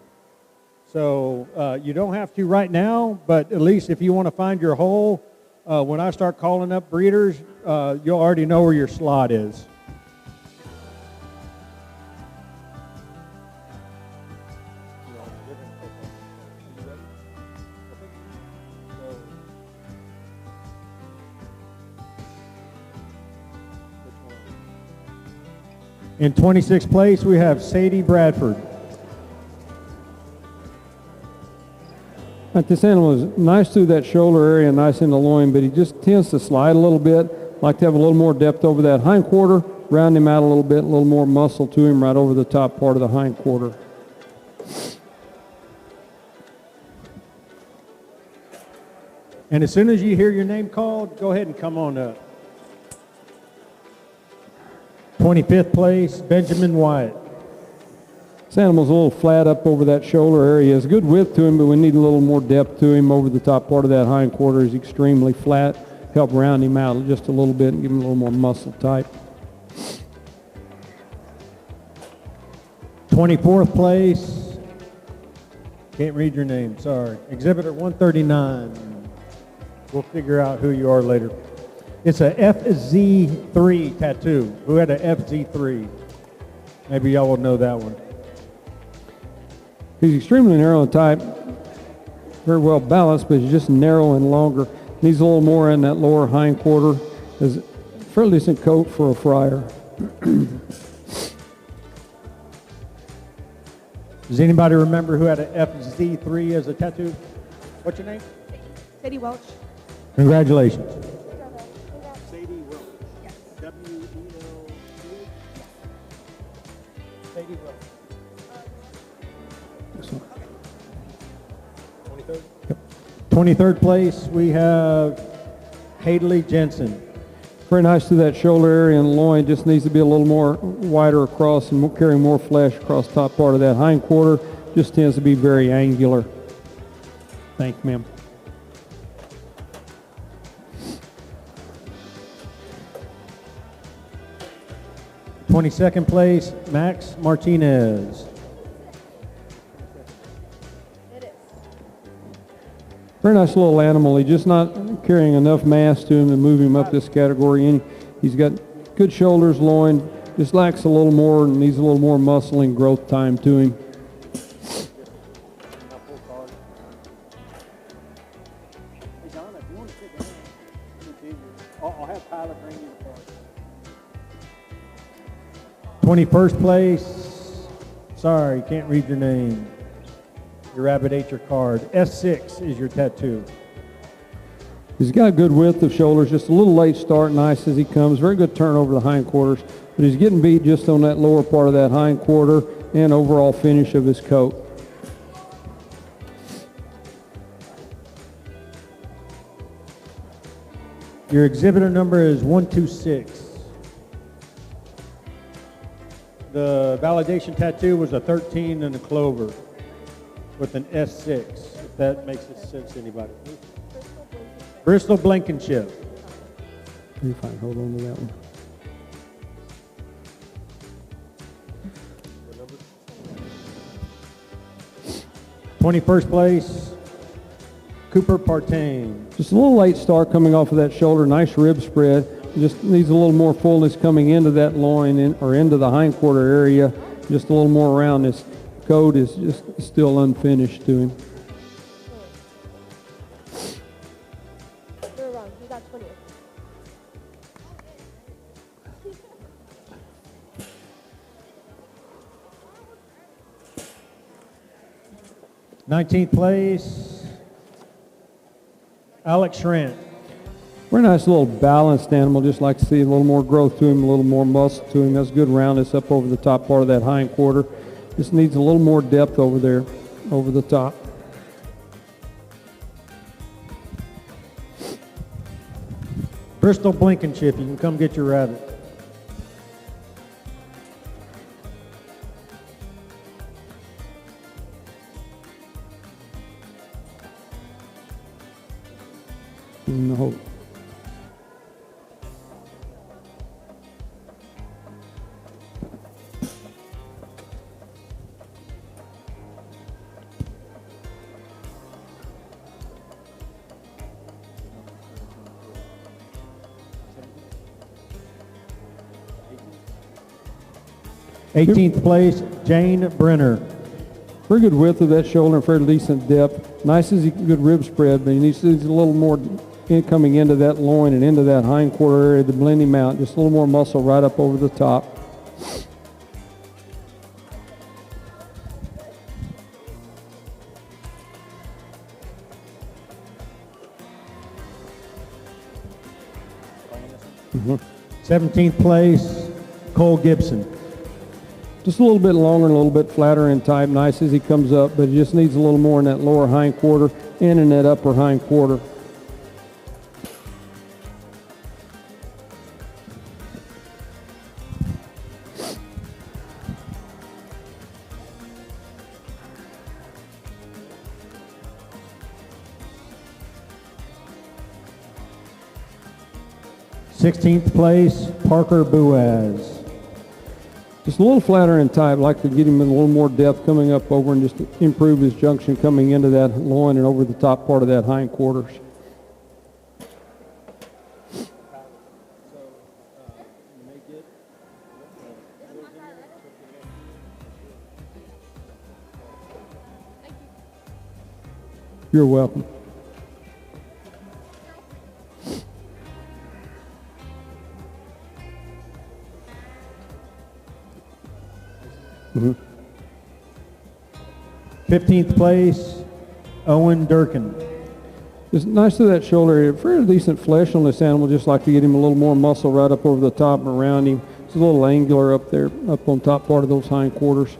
So you don't have to right now, but at least if you want to find your hole, when I start calling up breeders, you'll already know where your slot is. In 26th place, we have Sadie Bradford. This animal is nice through that shoulder area, nice in the loin, but he just tends to slide a little bit. Like to have a little more depth over that hind quarter, round him out a little bit, a little more muscle to him right over the top part of the hind quarter. And as soon as you hear your name called, go ahead and come on up. 25th place, Benjamin Wyatt. This animal's a little flat up over that shoulder area. He has good width to him, but we need a little more depth to him over the top part of that hind quarter. He's extremely flat. Help round him out just a little bit and give him a little more muscle type. 24th place, can't read your name, sorry. Exhibitor 139. We'll figure out who you are later. It's a FZ3 tattoo. Who had a FZ3? Maybe y'all will know that one. He's extremely narrow in type, very well balanced, but he's just narrow and longer. Needs a little more in that lower hind quarter. Has a fairly decent coat for a fryer. Does anybody remember who had a FZ3 as a tattoo? What's your name? Sadie Welch. Congratulations. Sadie Welch. Yes. W-E-L-C-H? Sadie Welch. 23rd? Yep. 23rd place, we have Hadley Jensen. Very nice to that shoulder area and loin. Just needs to be a little more wider across and carrying more flesh across the top part of that hind quarter. Just tends to be very angular. Thank you, ma'am. Twenty-second place, Max Martinez. Very nice little animal. He's just not carrying enough mass to him to move him up this category. And he's got good shoulders, loin, just lacks a little more and needs a little more muscle and growth time to him. I'll have Tyler bring you the card. 21st place, sorry, can't read your name. Your rabbit ate your card. S6 is your tattoo. He's got good width of shoulders, just a little late start, nice as he comes. Very good turn over the hind quarters, but he's getting beat just on that lower part of that hind quarter and overall finish of his coat. Your exhibitor number is 126. The validation tattoo was a 13 and a clover with an S6, if that makes sense to anybody. Bristol Blankenship. You're fine, hold on to that one. What 21st place, Cooper Partain. Just a little late start coming off of that shoulder, nice rib spread. Just needs a little more fullness coming into that loin or into the hind quarter area. Just a little more around. This coat is just still unfinished to him. You're wrong. You got 20. 19th place, Alex Schrant. Very nice little balanced animal. Just like to see a little more growth to him, a little more muscle to him. That's good roundness up over the top part of that hind quarter. Just needs a little more depth over there, over the top. Bristol Blankenship, you can come get your rabbit. No. Eighteenth place, Jane Brenner. Very good width of that shoulder and fairly decent depth. Nice as good rib spread, but he needs a little more coming into that loin and into that hind quarter area to blend him out. Just a little more muscle right up over the top. Mm-hmm. 17th place, Cole Gibson. Just a little bit longer and a little bit flatter in type. Nice as he comes up, but he just needs a little more in that lower hind quarter and in that upper hind quarter. Sixteenth place, Parker Boaz. Just a little flatter in type. Like to get him in a little more depth coming up over and just improve his junction coming into that loin and over the top part of that hind quarters. You're welcome. Mm-hmm. 15th place, Owen Durkin. It's nice to that shoulder area. Fairly decent flesh on this animal. Just like to get him a little more muscle right up over the top and around him. It's a little angular up there, up on top part of those hind quarters.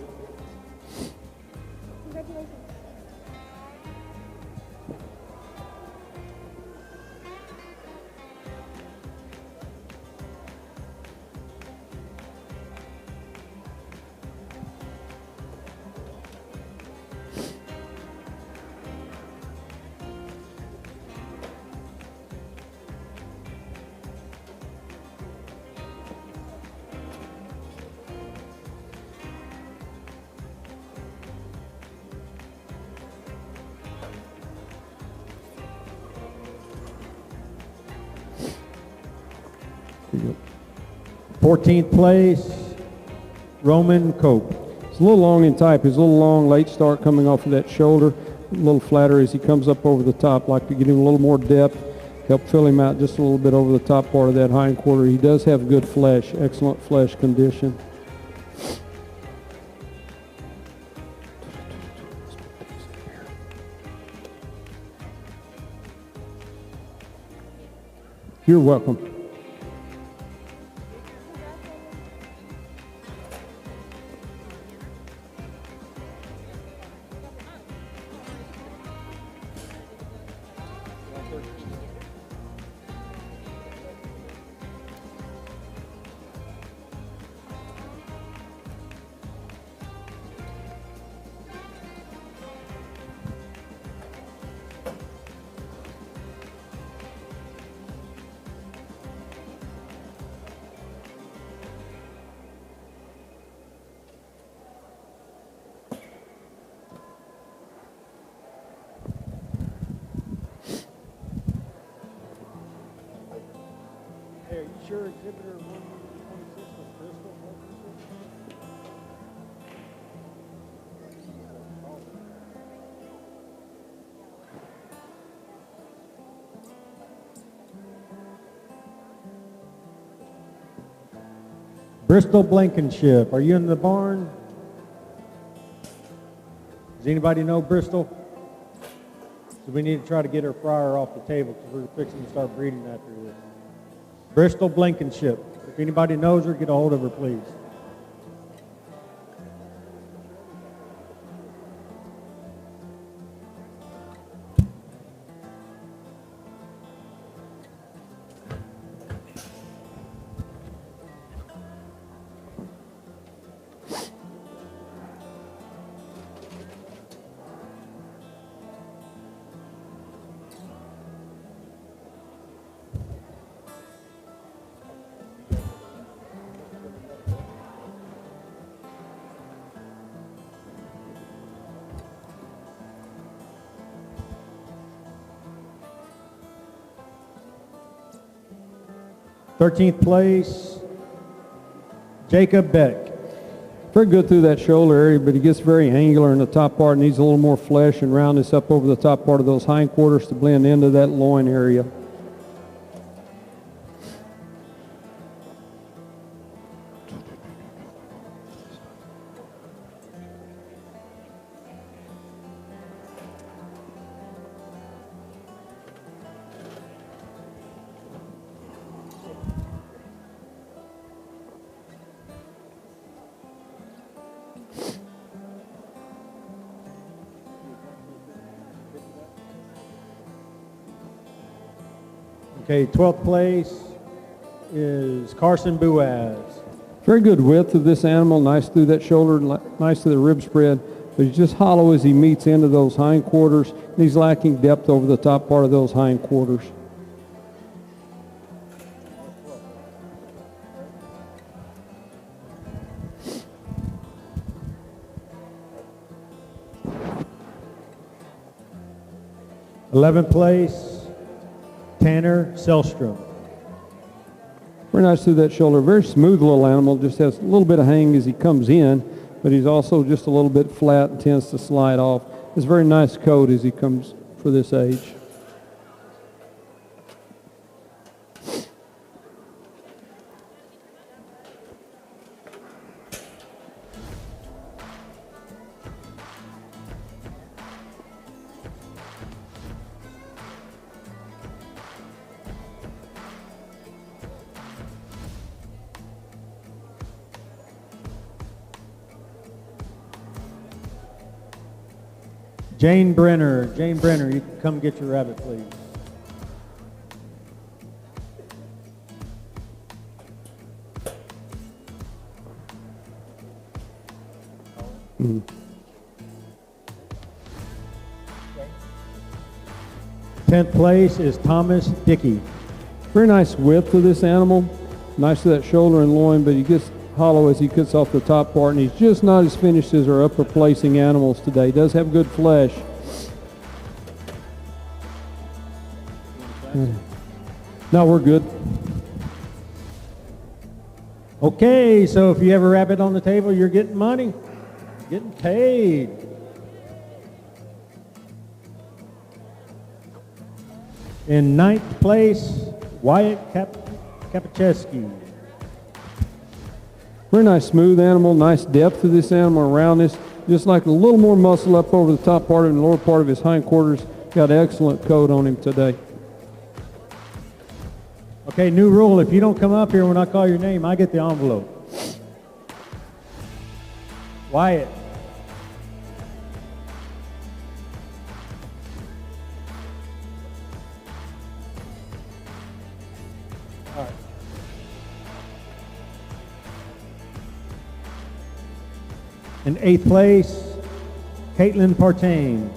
Yep. 14th place, Roman Cope. It's a little long in type. He's a little long, late start coming off of that shoulder. A little flatter as he comes up over the top. Like to get him a little more depth, help fill him out just a little bit over the top part of that hind quarter. He does have good flesh, excellent flesh condition. You're welcome. Hey, are you sure exhibitor 126 was Bristol? Bristol Blankenship, are you in the barn? Does anybody know Bristol? So we need to try to get her fryer off the table because we're fixing to start breeding after this. Bristol Blankenship. If anybody knows her, get a hold of her, please. Thirteenth place, Jacob Beck. Very good through that shoulder area, but he gets very angular in the top part, needs a little more flesh and roundness up over the top part of those hindquarters to blend into that loin area. Okay, 12th place is Carson Boaz. Very good width of this animal, nice through that shoulder, nice to the rib spread, but he's just hollow as he meets into those hindquarters, and he's lacking depth over the top part of those hindquarters. Eleventh place, Tanner Selstrom. Very nice through that shoulder. Very smooth little animal. Just has a little bit of hang as he comes in, but he's also just a little bit flat and tends to slide off. It's a very nice coat as he comes for this age. Jane Brenner, you can come get your rabbit, please. Mm. 10th place is Thomas Dickey. Very nice width of this animal. Nice to that shoulder and loin, but he gets hollow as he cuts off the top part, and he's just not as finished as our upper placing animals today. He does have good flesh. No, we're good. Okay, so if you have a rabbit on the table, you're getting money, getting paid. In 9th place, Wyatt Kapacheski. Very nice smooth animal, nice depth to this animal, roundness, just like a little more muscle up over the top part and the lower part of his hindquarters. Got an excellent coat on him today. Okay, new rule, if you don't come up here when I call your name, I get the envelope. Wyatt. All right. In 8th place, Caitlin Partain.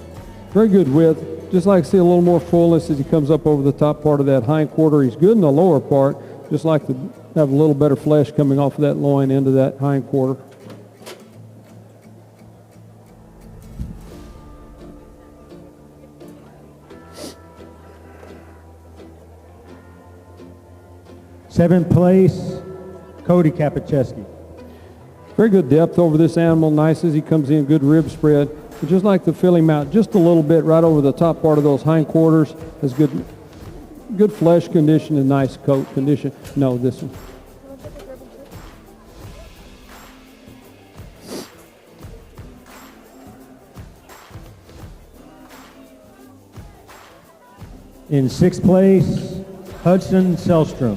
Very good width. Just like to see a little more fullness as he comes up over the top part of that hindquarter. He's good in the lower part. Just like to have a little better flesh coming off of that loin into that hindquarter. Seventh place, Cody Kapacheski. Very good depth over this animal. Nice as he comes in, good rib spread. But just like to fill him out just a little bit right over the top part of those hindquarters. Has good flesh condition and nice coat condition. No, this one. In sixth place, Hudson Selstrom.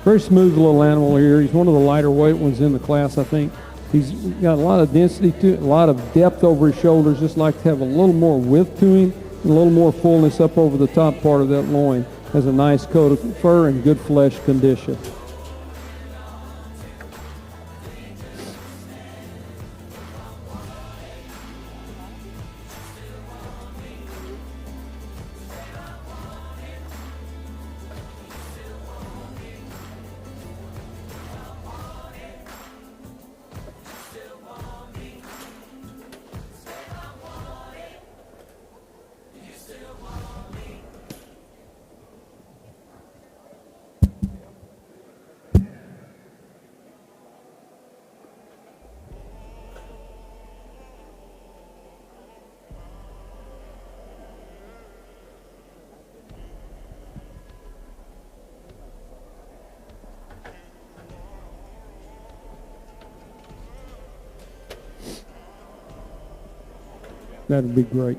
Very smooth little animal here. He's one of the lighter weight ones in the class, I think. He's got a lot of density to it, a lot of depth over his shoulders. Just like to have a little more width to him, and a little more fullness up over the top part of that loin. Has a nice coat of fur and good flesh condition. That'd be great.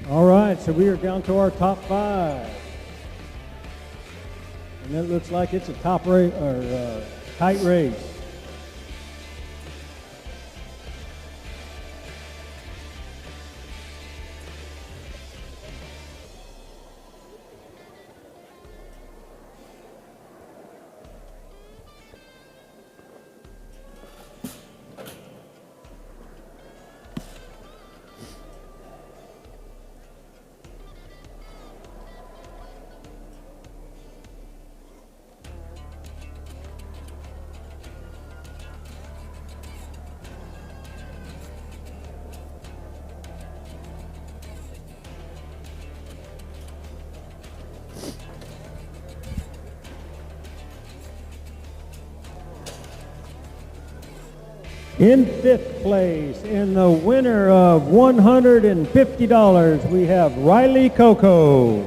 All right, so we are down to our top 5. And it looks like it's a top race or tight race. In fifth place, and the winner of $150, we have Riley Coco.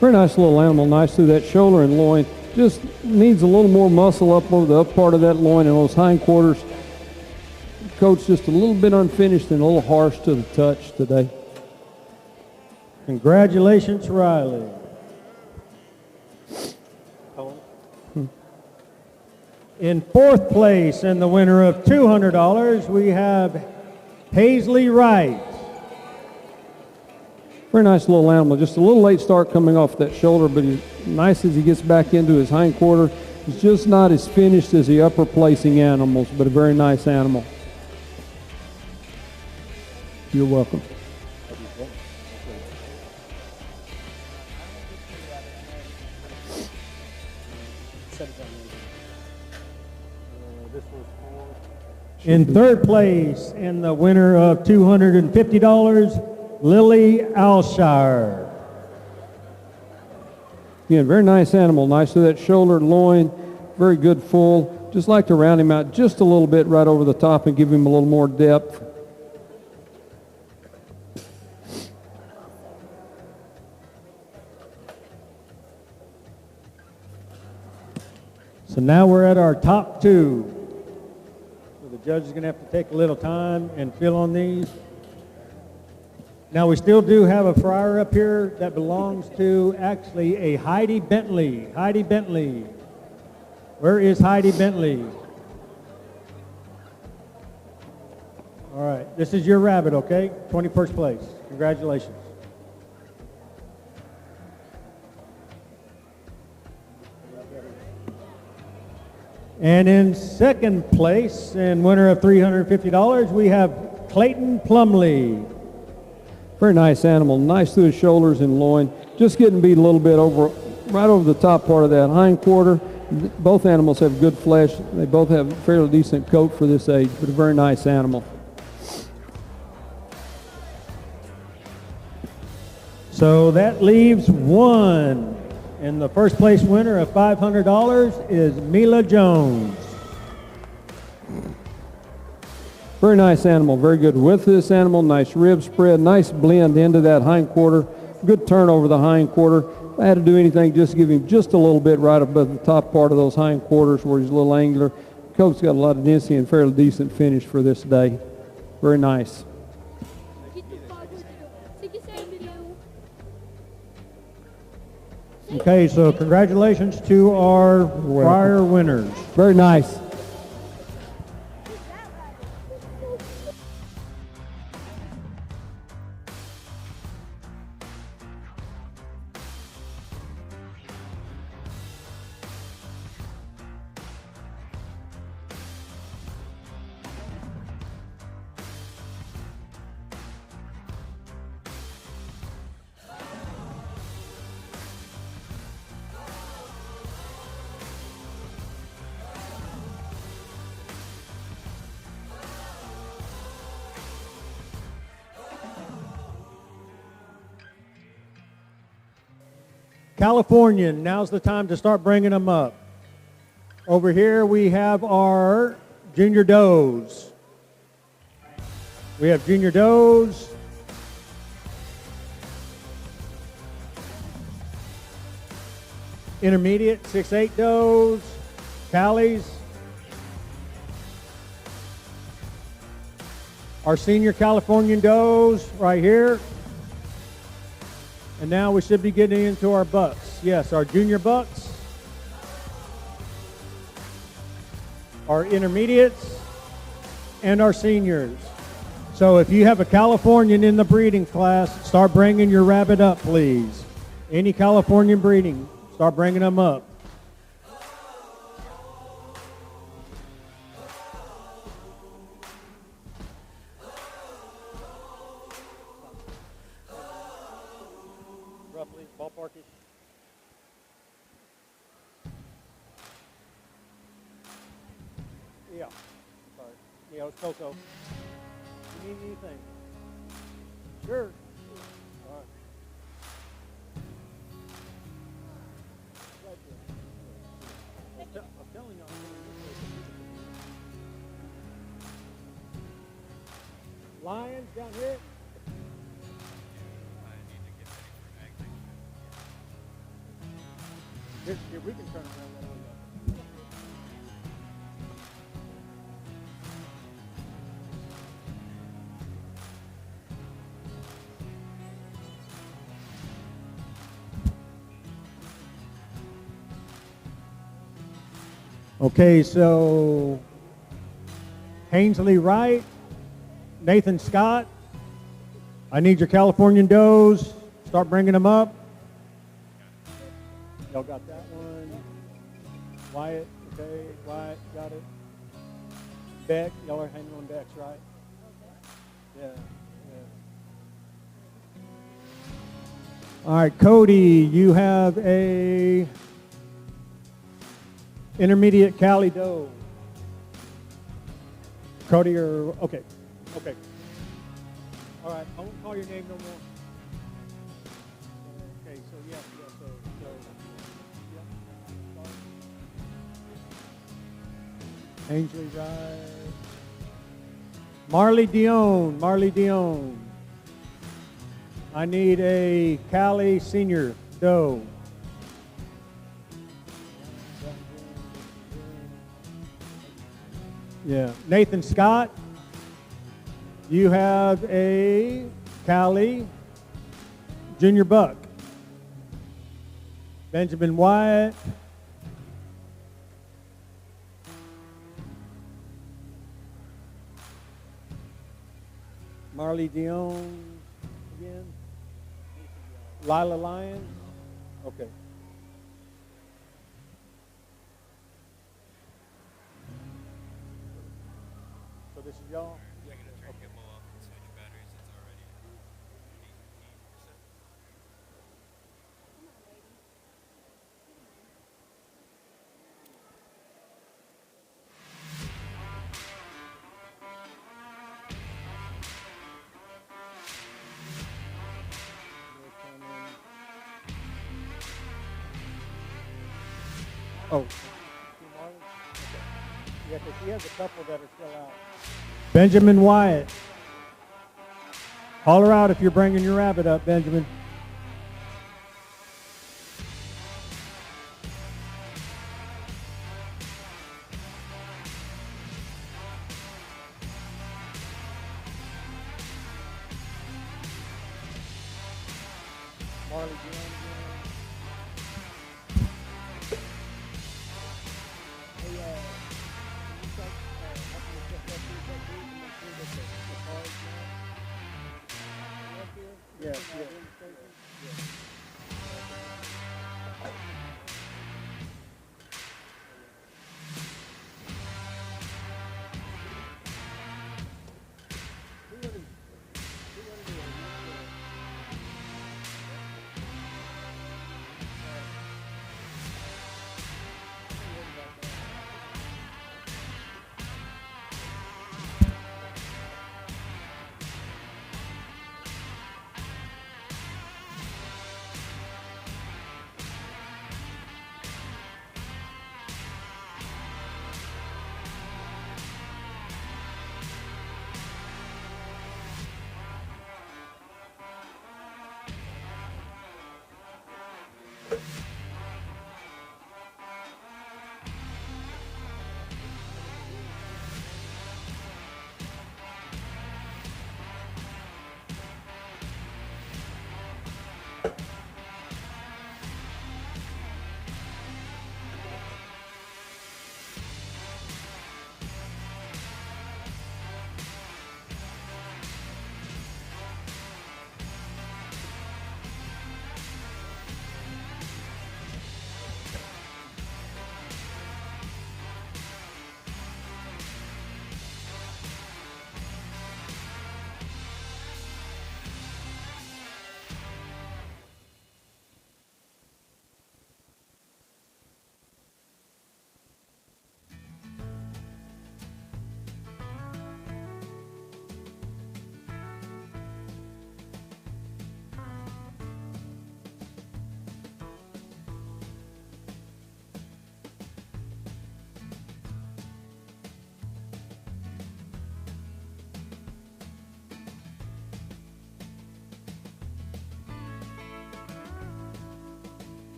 Very nice little animal, nice through that shoulder and loin. Just needs a little more muscle up over the up part of that loin and those hindquarters. Coat's just a little bit unfinished and a little harsh to the touch today. Congratulations, Riley. In fourth place, and the winner of $200, we have Paisley Wright. Very nice little animal. Just a little late start coming off that shoulder, but he's nice as he gets back into his hindquarter. He's just not as finished as the upper placing animals, but a very nice animal. You're welcome. In third place, and the winner of $250, Lily Alshire. Again, very nice animal. Nice to that shoulder, loin, very good full. Just like to round him out just a little bit right over the top and give him a little more depth. So now we're at our top 2. The judge is going to have to take a little time and fill on these. Now we still do have a fryer up here that belongs to actually a Heidi Bentley. Heidi Bentley. Where is Heidi Bentley? All right, this is your rabbit, okay? 21st place. Congratulations. And in second place, and winner of $350, we have Clayton Plumley. Very nice animal, nice through his shoulders and loin. Just getting beat a little bit right over the top part of that hindquarter. Both animals have good flesh. They both have a fairly decent coat for this age, but a very nice animal. So that leaves one And the first place winner of $500 is Mila Jones. Very nice animal, very good width of this animal, nice rib spread, nice blend into that hind quarter, good turn over the hind quarter. If I had to do anything, just give him just a little bit right above the top part of those hind quarters where he's a little angular. The coat's got a lot of density and fairly decent finish for this day. Very nice. Okay, so congratulations to our prior winners. Very nice. Californian, now's the time to start bringing them up. Over here we have our junior does. We have junior does. Intermediate 6'8" does. Callies. Our senior Californian does right here. And now we should be getting into our bucks. Yes, our junior bucks, our intermediates, and our seniors. So if you have a Californian in the breeding class, start bringing your rabbit up, please. Any Californian breeding, start bringing them up. Roughly, ballparkish. Yeah, sorry. Yeah, it was Coco. You need anything? Sure. All right. Right there. I'm telling you. Lions down here. Here, we can turn around that way. Okay, so Hainsley Wright, Nathan Scott. I need your Californian does. Start bringing them up. Y'all got that one. Wyatt, okay. Wyatt, got it. Beck, y'all are hanging on Beck's, right? Yeah, yeah. All right, Cody, you have a intermediate Cali doe. Cody, or okay, okay. All right, I won't call your name no more. Okay, so yeah, so yeah. Ainsley Ride. Marley Dion. I need a Cali senior doe. Yeah. Nathan Scott, you have a Cali junior buck. Benjamin Wyatt. Marley Dion again. Lila Lyons. Okay. So this is y'all? I'm gonna turn gimbal off and switch batteries. It's already 80%. Oh, yeah, because he has a couple that are still out. Benjamin Wyatt. Holler out if you're bringing your rabbit up, Benjamin. Marley, do you want to Hey, can you start helping us get that through that group and make sure that the car's not up here? Yeah, yeah.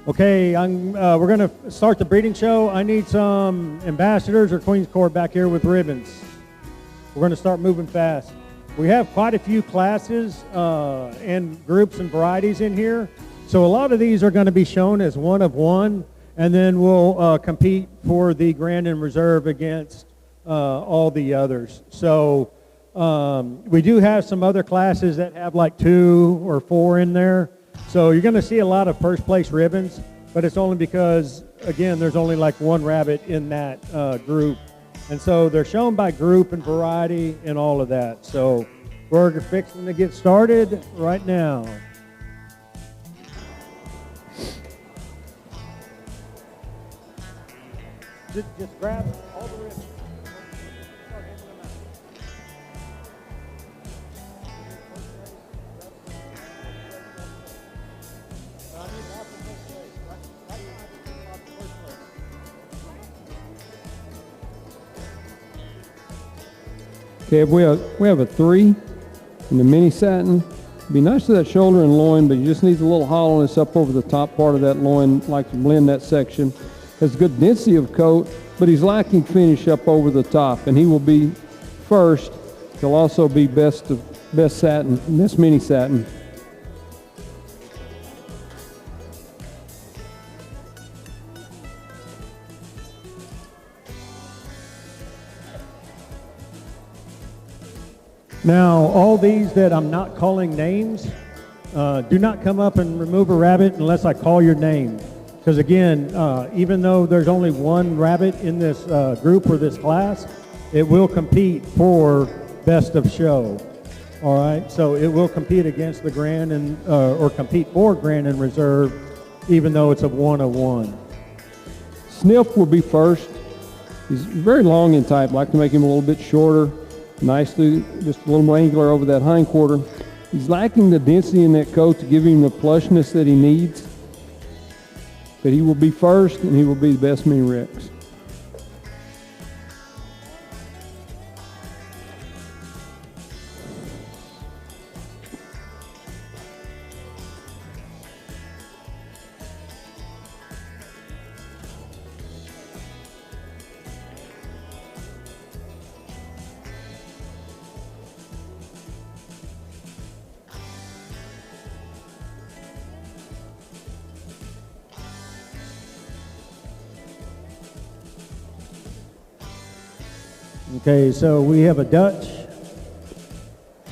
Okay, we're going to start the breeding show. I need some ambassadors or Queen's Court back here with ribbons. We're going to start moving fast. We have quite a few classes and groups and varieties in here. So a lot of these are going to be shown as one of one, and then we'll compete for the Grand and Reserve against all the others. So we do have some other classes that have like 2 or 4 in there. So you're going to see a lot of first place ribbons, but it's only because, again, there's only like one rabbit in that group. And so they're shown by group and variety and all of that. So we're fixing to get started right now. Just grab all the ribbons. Start handing them out. I need lots of first place. Right now, I need lots of first place. Okay, we have a 3 in the mini satin. Be nice to that shoulder and loin, but you just need a little hollowness up over the top part of that loin, like to blend that section. Has good density of coat, but he's lacking finish up over the top, and he will be first. He'll also be best satin, best mini satin. Now, all these that I'm not calling names, do not come up and remove a rabbit unless I call your name. Because again, even though there's only one rabbit in this group or this class, it will compete for best of show. All right, so it will compete against the Grand and or compete for Grand and Reserve, even though it's a 1-of-1. Sniff will be first. He's very long in type. Like to make him a little bit shorter. Nicely, just a little more angular over that hind quarter. He's lacking the density in that coat to give him the plushness that he needs. But he will be first, and he will be the best mini Rex. Okay, so we have a Dutch,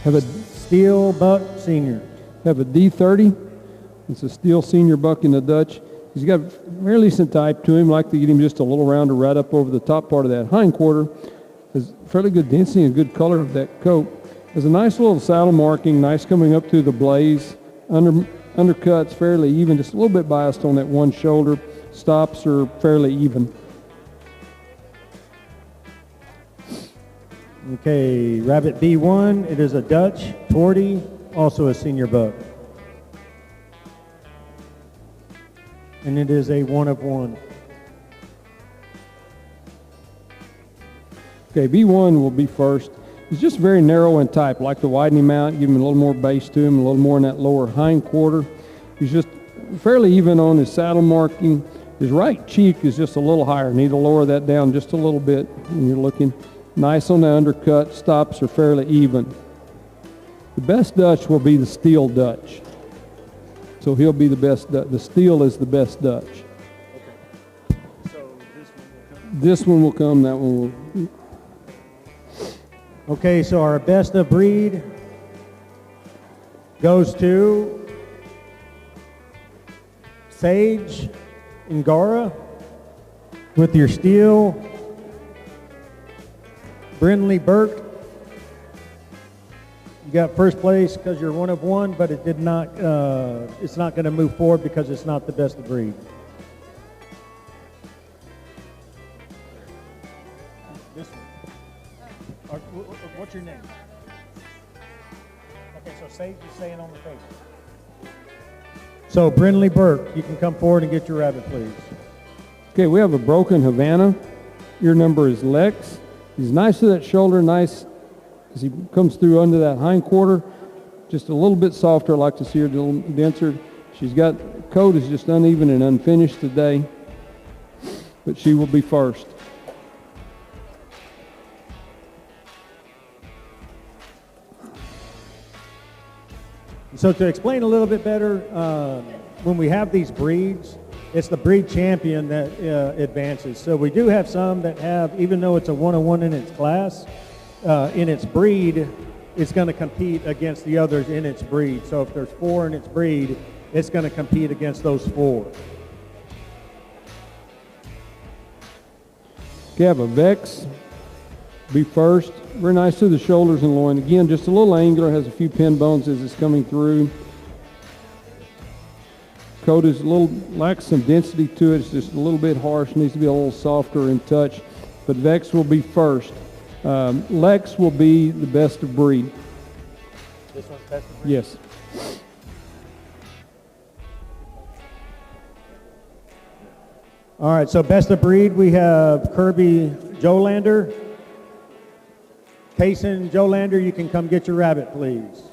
Have a Steel Buck Senior. D30. It's a steel senior buck in the Dutch. He's got fairly decent type to him. Like to get him just a little rounder right up over the top part of that hind quarter. Has fairly good density and good color of that coat. Has a nice little saddle marking, nice coming up through the blaze. Undercuts fairly even, just a little bit biased on that one shoulder. Stops are fairly even. Okay, Rabbit B1, it is a Dutch, 40, also a senior buck. And it is a 1-of-1. Okay, B1 will be first. He's just very narrow in type. Like to widen him out, give him a little more base to him, a little more in that lower hind quarter. He's just fairly even on his saddle marking. His right cheek is just a little higher. Need to lower that down just a little bit when you're looking. Nice on the undercut. Stops are fairly even. The best Dutch will be the Steel Dutch. So he'll be the best. The Steel is the best Dutch. Okay. So This one will come. That one will. Okay, so our best of breed goes to Sage Ngara with your Steel. Brindley Burke, you got first place because you're 1-of-1, but it did not. It's not going to move forward because it's not the best of breed. This one. What's your name? Okay, so Sage is saying on the face. So Brindley Burke, you can come forward and get your rabbit, please. Okay, we have a broken Havana. Your number is Lex. He's nice to that shoulder, nice as he comes through under that hind quarter. Just a little bit softer. I like to see her a little denser. She's got, coat is just uneven and unfinished today, but she will be first. So to explain a little bit better, when we have these breeds, it's the breed champion that advances. So we do have some that have, even though it's a 101 in its class, in its breed, it's going to compete against the others in its breed. So if there's 4 in its breed, it's going to compete against those 4. Okay, have a Vex be first. Very nice through the shoulders and loin. Again, just a little angular, has a few pin bones as it's coming through. Coat is a little, lacks some density to it. It's just a little bit harsh, needs to be a little softer in touch. But Vex will be first. Lex will be the best of breed. This one's best of breed? Yes. All right, so best of breed, we have Kirby Jolander. Kaysen Jolander, you can come get your rabbit, please.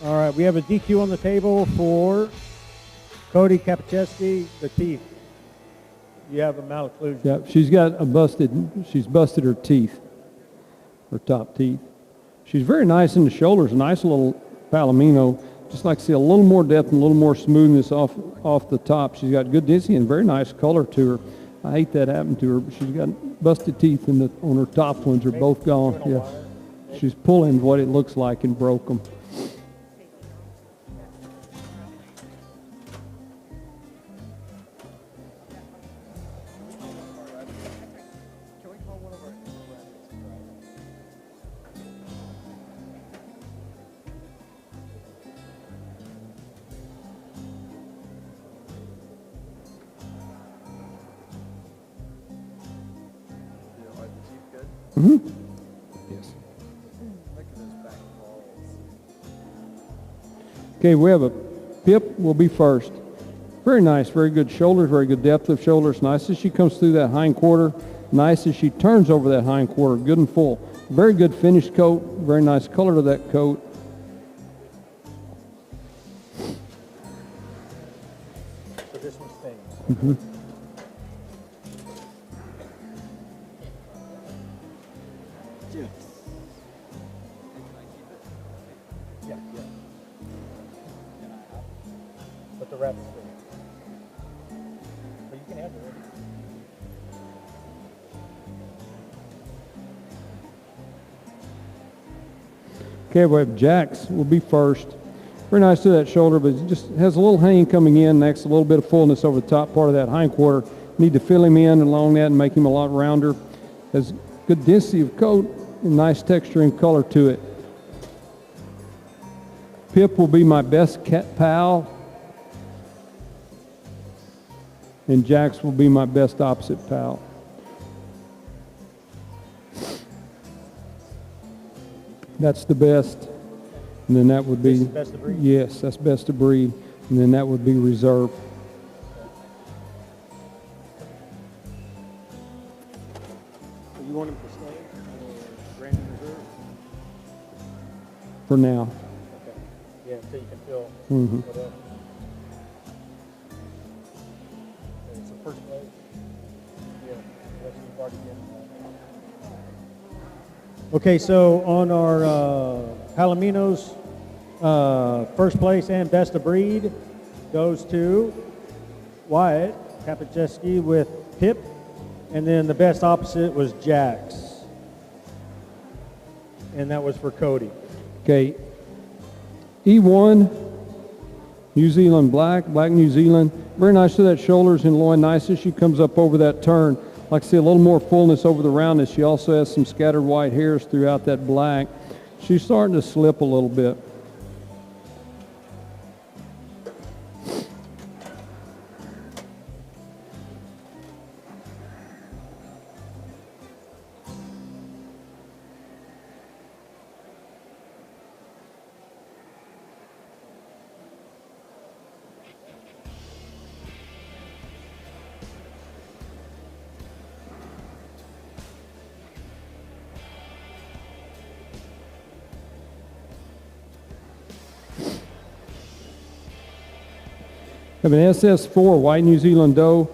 All right, we have a DQ on the table for Cody Kapacheski, the teeth. You have a malocclusion. Yep, she's busted her teeth, her top teeth. She's very nice in the shoulders, a nice little palomino. Just like to see a little more depth and a little more smoothness off the top. She's got good density and very nice color to her. I hate that happened to her, but she's got busted teeth on her top ones are both gone. Yeah, she's pulling what it looks like and broke them. Mm-hmm. Yes. Okay, we have a Pip will be first. Very nice, very good shoulders, very good depth of shoulders. Nice as she comes through that hind quarter. Nice as she turns over that hind quarter, good and full. Very good finished coat, very nice color to that coat. So this one's staying. Mm-hmm. But the rabbit's there. But you can have the rabbit. Okay, we have Jax will be first. Very nice to that shoulder, but it just has a little hang coming in next, a little bit of fullness over the top part of that hind quarter. Need to fill him in along that and make him a lot rounder. Has good density of coat and nice texture and color to it. Pip will be my best cat pal, and Jax will be my best opposite pal. That's the best, and then that would be, This is best of breed? yes, that's best of breed, and then that would be reserve. So you want him to stay or grant him reserve? For now. Okay. Yeah, until you can fill Mm-hmm. whatever. And it's the first place. Yeah, that's you've already given. Okay, so on our Palominos, first place and best of breed goes to Wyatt Kapacheski with Pip, and then the best opposite was Jax, and that was for Cody. Okay, E1 New Zealand black New Zealand. Very nice to that shoulders and loin, nice as she comes up over that turn. Like I see a little more fullness over the roundness. She also has some scattered white hairs throughout that black. She's starting to slip a little bit. Have an SS4 white New Zealand doe.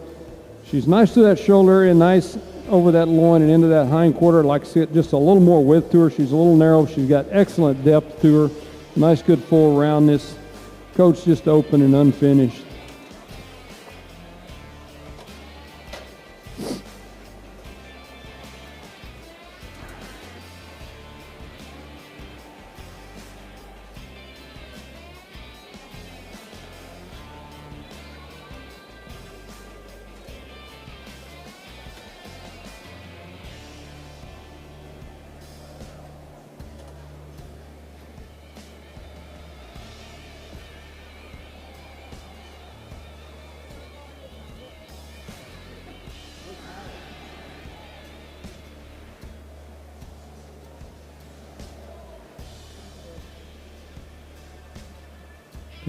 She's nice to that shoulder area, nice over that loin and into that hind quarter. Like I said, just a little more width to her. She's a little narrow. She's got excellent depth to her. Nice, good full roundness. Coat's just open and unfinished.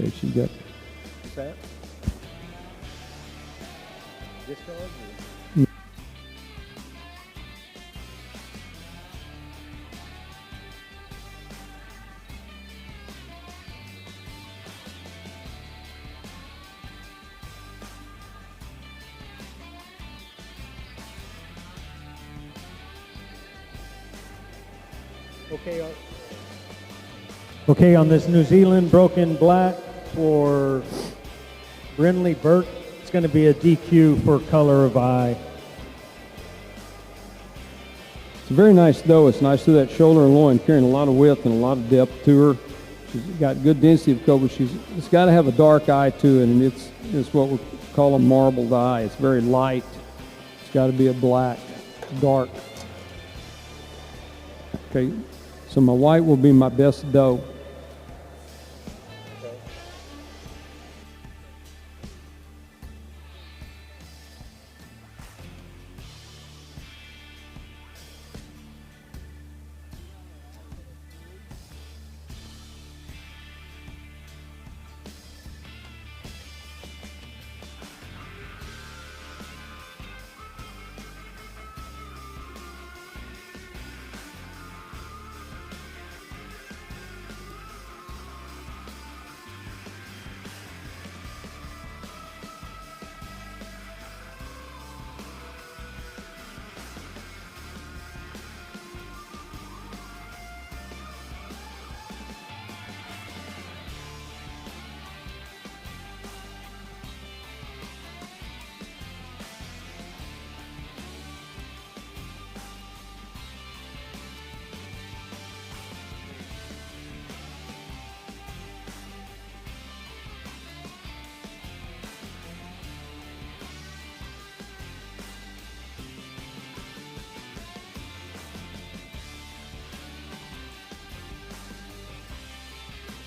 Okay, she got. What's that? This dog? Okay, on this New Zealand broken black for Brinley Burke, it's going to be a DQ for color of eye. It's a very nice doe. It's nice to that shoulder and loin, carrying a lot of width and a lot of depth to her. She's got good density of coat, but it's got to have a dark eye to it, and it's what we call a marbled eye. It's very light. It's got to be a black, dark. Okay, so my white will be my best doe.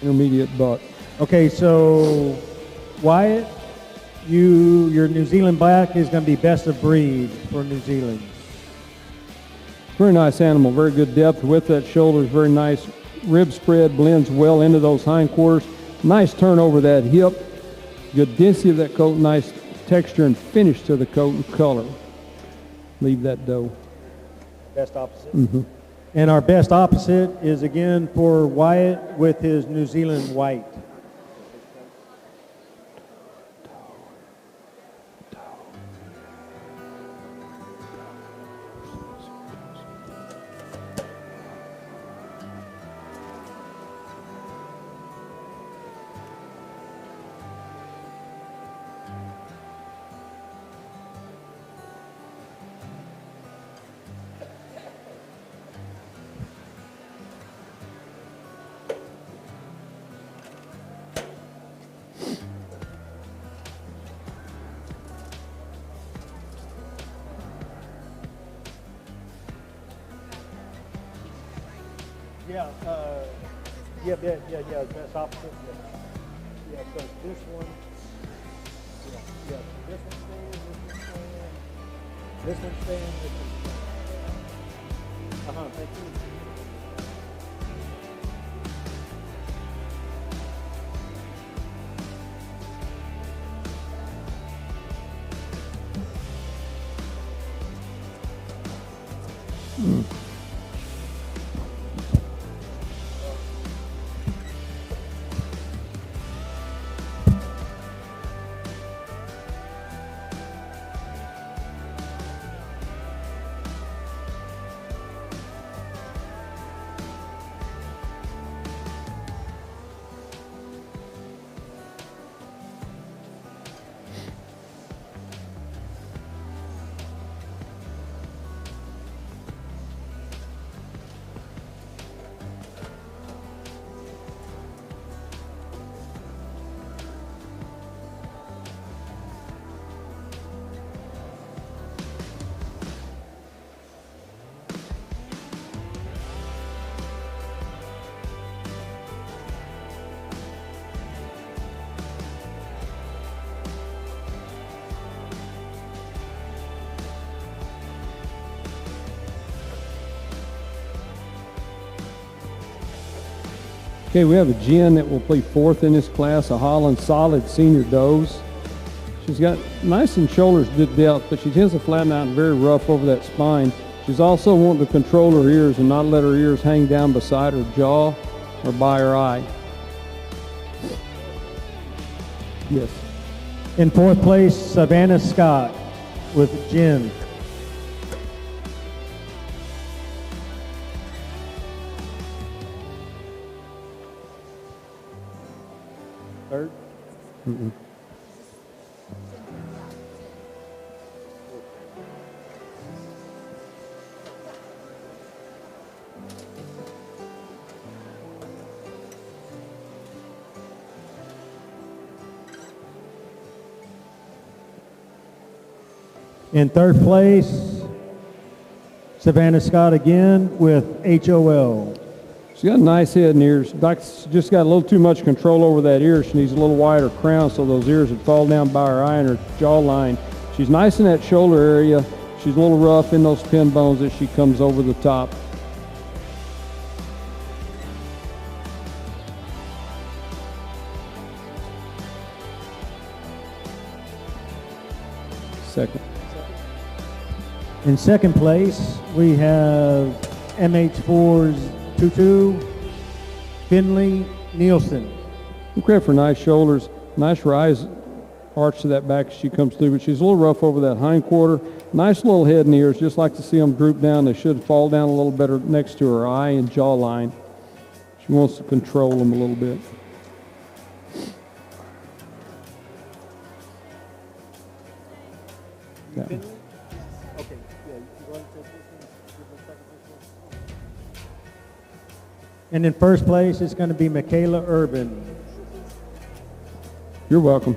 Intermediate buck. Okay, so Wyatt, your New Zealand black is going to be best of breed for New Zealand. Very nice animal, very good depth with that shoulders, very nice rib spread, blends well into those hindquarters. Nice turn over that hip, good density of that coat, nice texture and finish to the coat and color. Leave that doe. Best opposite. Mm-hmm. And our best opposite is again for Wyatt with his New Zealand white. Yeah, that's opposite. Yeah, so this one, yeah, this one's staying, this one's staying, this one's staying. Thank you. Okay, we have a Jen that will play fourth in this class, a Holland Solid Senior Does. She's got nice in shoulders, good depth, but she tends to flatten out and very rough over that spine. She's also wanting to control her ears and not let her ears hang down beside her jaw or by her eye. Yes. In fourth place, Savannah Scott with Jen. Third? In third place, Savannah Scott again with HOL. She's got a nice head and ears. She's just got a little too much control over that ear. She needs a little wider crown so those ears would fall down by her eye and her jawline. She's nice in that shoulder area. She's a little rough in those pin bones as she comes over the top. Second. In second place, we have MH4's Tutu Finley Nielsen. Okay, for nice shoulders, nice rise arch to that back as she comes through, but she's a little rough over that hind quarter. Nice little head and ears, just like to see them droop down. They should fall down a little better next to her eye and jawline. She wants to control them a little bit. Yeah. Okay, yeah, you go ahead and take this one. Give her a second, this one. And in first place, it's going to be Michaela Urban. You're welcome.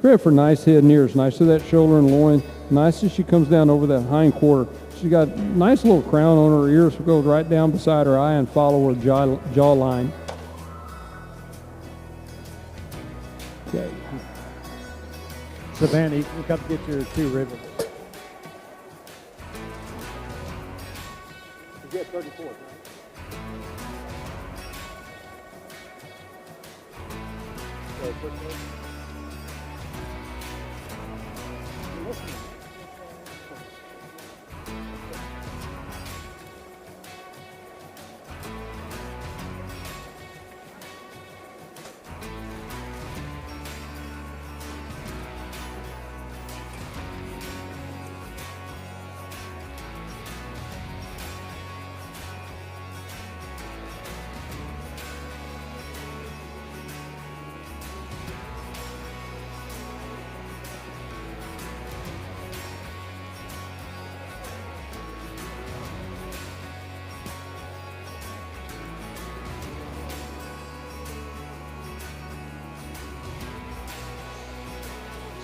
Great for nice head and ears, nice to that shoulder and loin. Nice as she comes down over that hind quarter. She's got a nice little crown on her ears, goes right down beside her eye and follow her jawline. Okay. Savannah, you can come get your two ribbons. You get 34th, right? So, put this.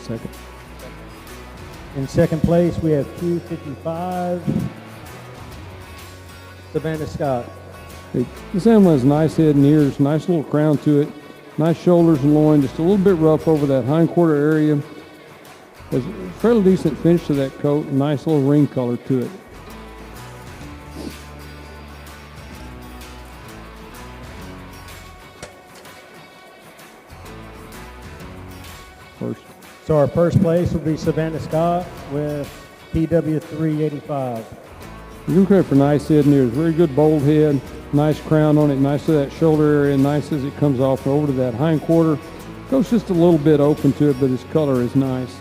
Second. In second place, we have Q55. Savannah Scott. This animal has nice head and ears, nice little crown to it, nice shoulders and loin, just a little bit rough over that hindquarter area. Has a fairly decent finish to that coat, nice little ring color to it. First. So our first place will be Savannah Scott with PW 385. You can credit for nice head and ears, very good bold head, nice crown on it, nice to that shoulder area, nice as it comes off over to that hindquarter. Goes just a little bit open to it, but his color is nice.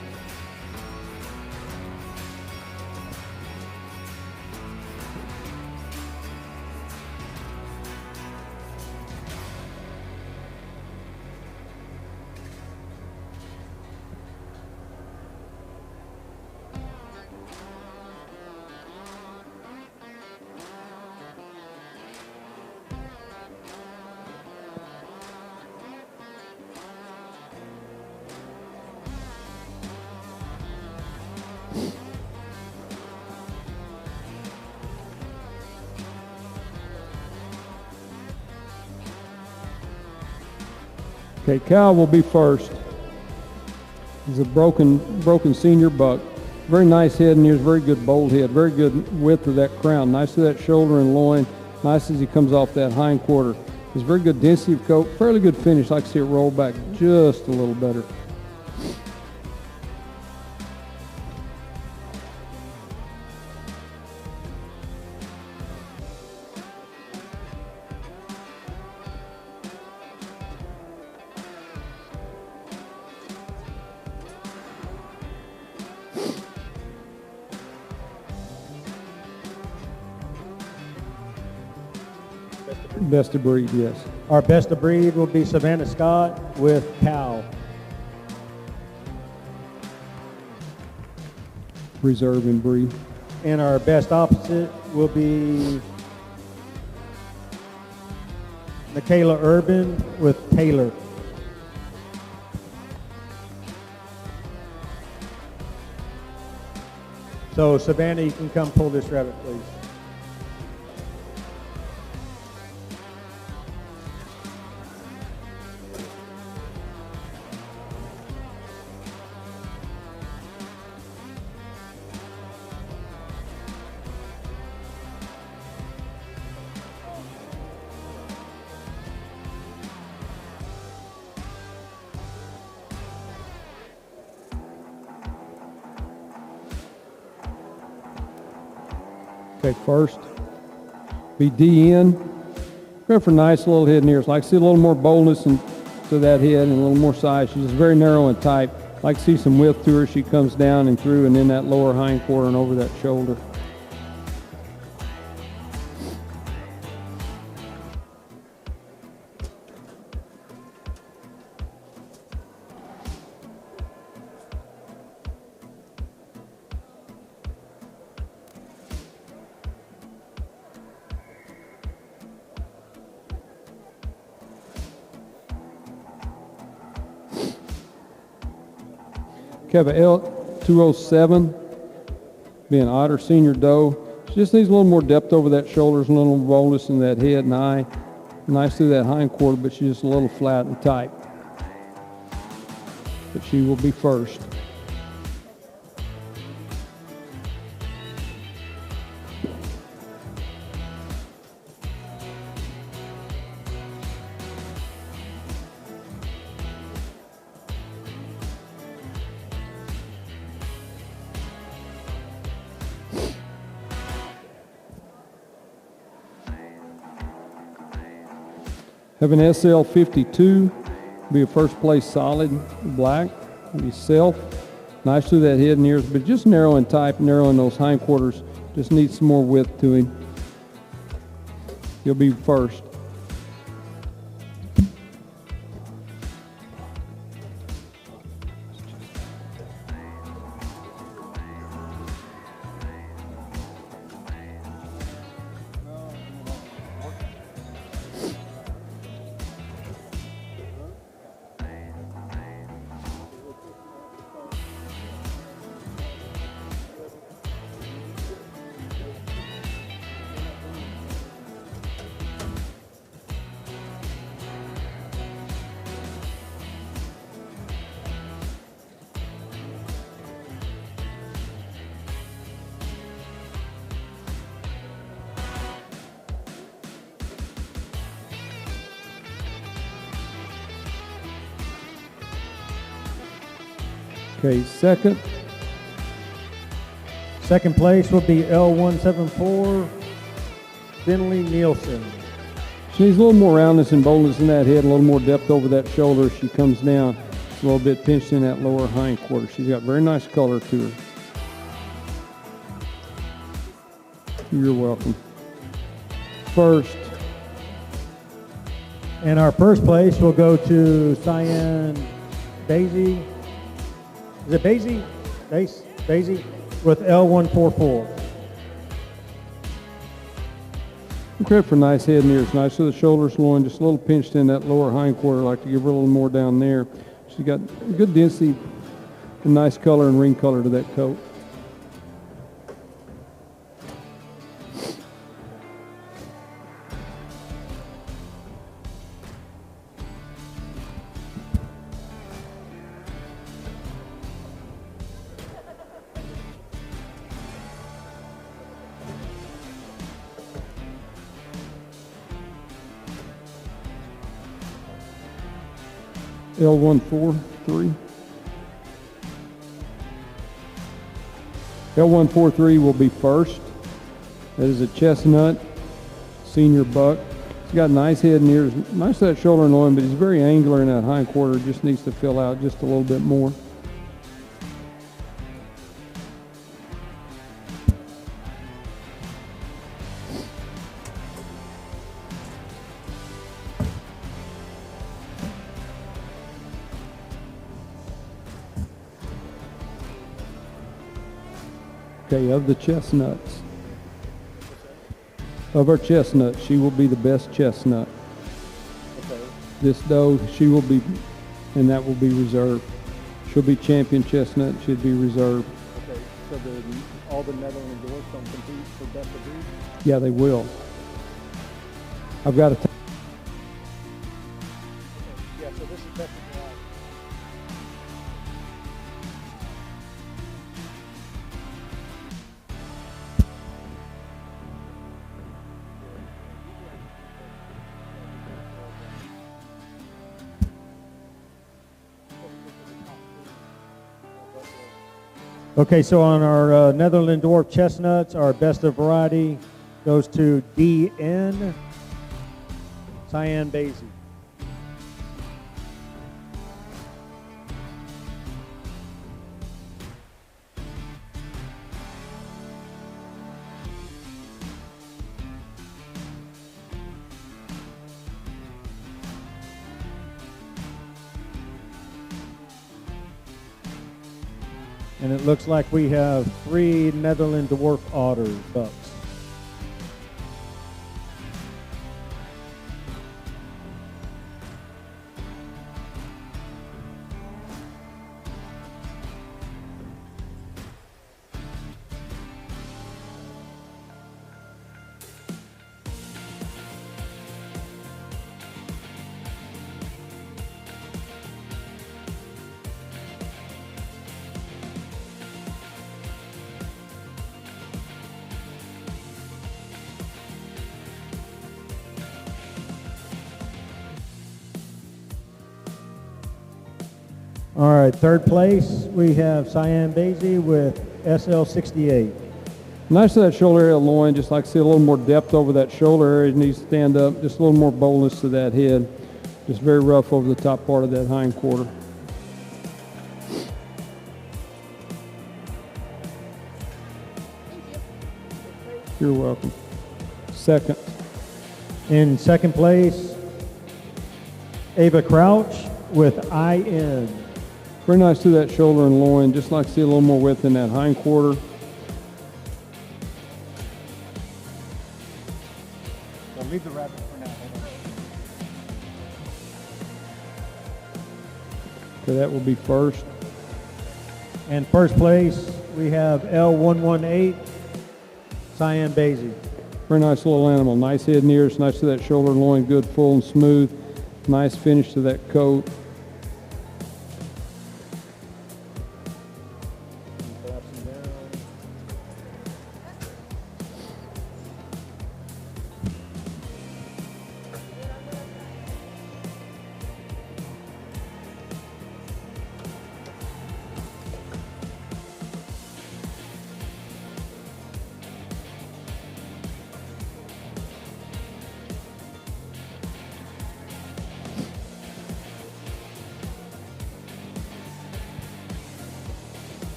Okay, Cal will be first. He's a broken senior buck. Very nice head and ears, very good bold head, very good width of that crown, nice to that shoulder and loin, nice as he comes off that hind quarter. He's very good density of coat, fairly good finish. I like to see it roll back just a little better. Best of breed, yes. Our best of breed will be Savannah Scott with Cal. Reserve and breed. And our best opposite will be Michaela Urban with Taylor. So Savannah, you can come pull this rabbit, please. Okay, first be DN. Go for nice little head and ears. Like to see a little more boldness to that head and a little more size. She's just very narrow and tight. Like to see some width to her. She comes down and through and in that lower hind quarter and over that shoulder. We have a L207, being Otter Senior Doe. She just needs a little more depth over that shoulders, a little more boldness in that head and eye. Nice through that hind quarter, but she's just a little flat and tight. But she will be first. Have an SL52, be a first place solid black, be self, nice through that head and ears, but just narrow and tight, narrow in those hindquarters, just needs some more width to him. He'll be first. Okay, second. Second place will be L174, Finley Nielsen. She needs a little more roundness and boldness in that head, a little more depth over that shoulder as she comes down. It's a little bit pinched in that lower hind quarter. She's got very nice color to her. You're welcome. First. And our first place will go to Cyan Daisy. Is it Daisy? Daisy with L144. Credit for nice head and ears. Nice to the shoulders, loin, just a little pinched in that lower hind quarter. Like to give her a little more down there. She's got good density and nice color and ring color to that coat. L143. L143 will be first. That is a chestnut senior buck. He's got nice head and ears, nice to that shoulder and loin, but he's very angular in that hind quarter. Just needs to fill out just a little bit more. Okay, of the chestnuts. Of our chestnuts, she will be the best chestnut. Okay. This doe, she will be, and that will be reserved. She'll be champion chestnut, she'll be reserved. Okay, so all the Netherlands dwarfs don't compete for best of breed? Yeah, they will. I've got to. Yeah, so this is best of breed. Okay, so on our Netherland Dwarf Chestnuts, our best of variety goes to DN Cyan Basie. And it looks like we have 3 Netherland Dwarf Otter bucks. All right, third place, we have Cyan Basie with SL68. Nice to that shoulder area loin, just like to see a little more depth over that shoulder area. It needs to stand up, just a little more boldness to that head. Just very rough over the top part of that hind quarter. You're welcome. Second. In second place, Ava Crouch with IN. Very nice to that shoulder and loin, just like to see a little more width in that hind quarter. So leave the rabbit for now. Okay, that will be first. And first place, we have L118 Cyan Basie. Very nice little animal. Nice head and ears, nice to that shoulder and loin, good, full and smooth. Nice finish to that coat.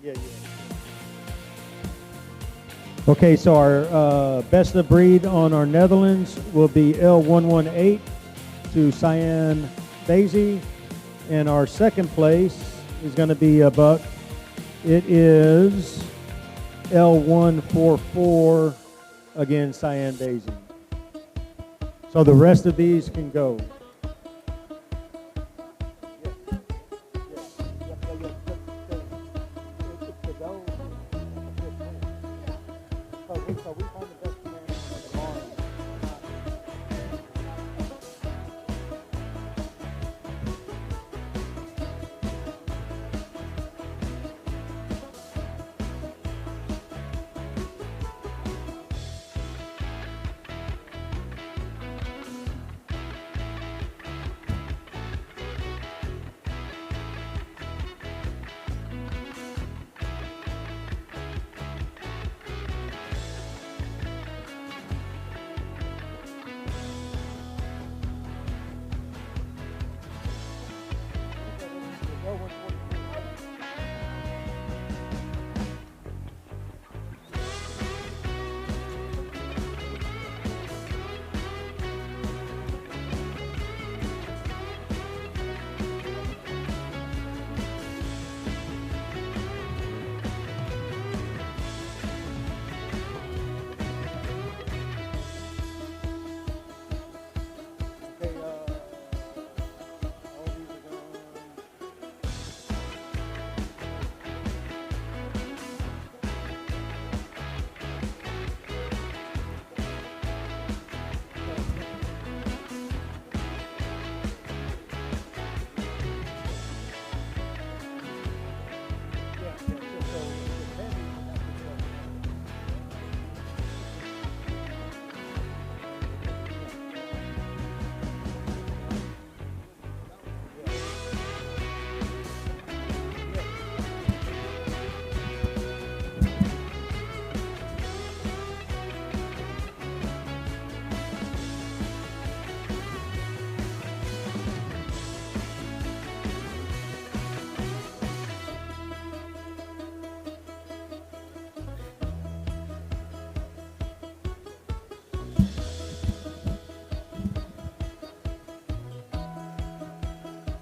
Yeah. Okay, so our best of breed on our Netherlands will be L118 to Cyan Daisy. And our second place is going to be a buck. It is L144, again, Cyan Daisy. So the rest of these can go.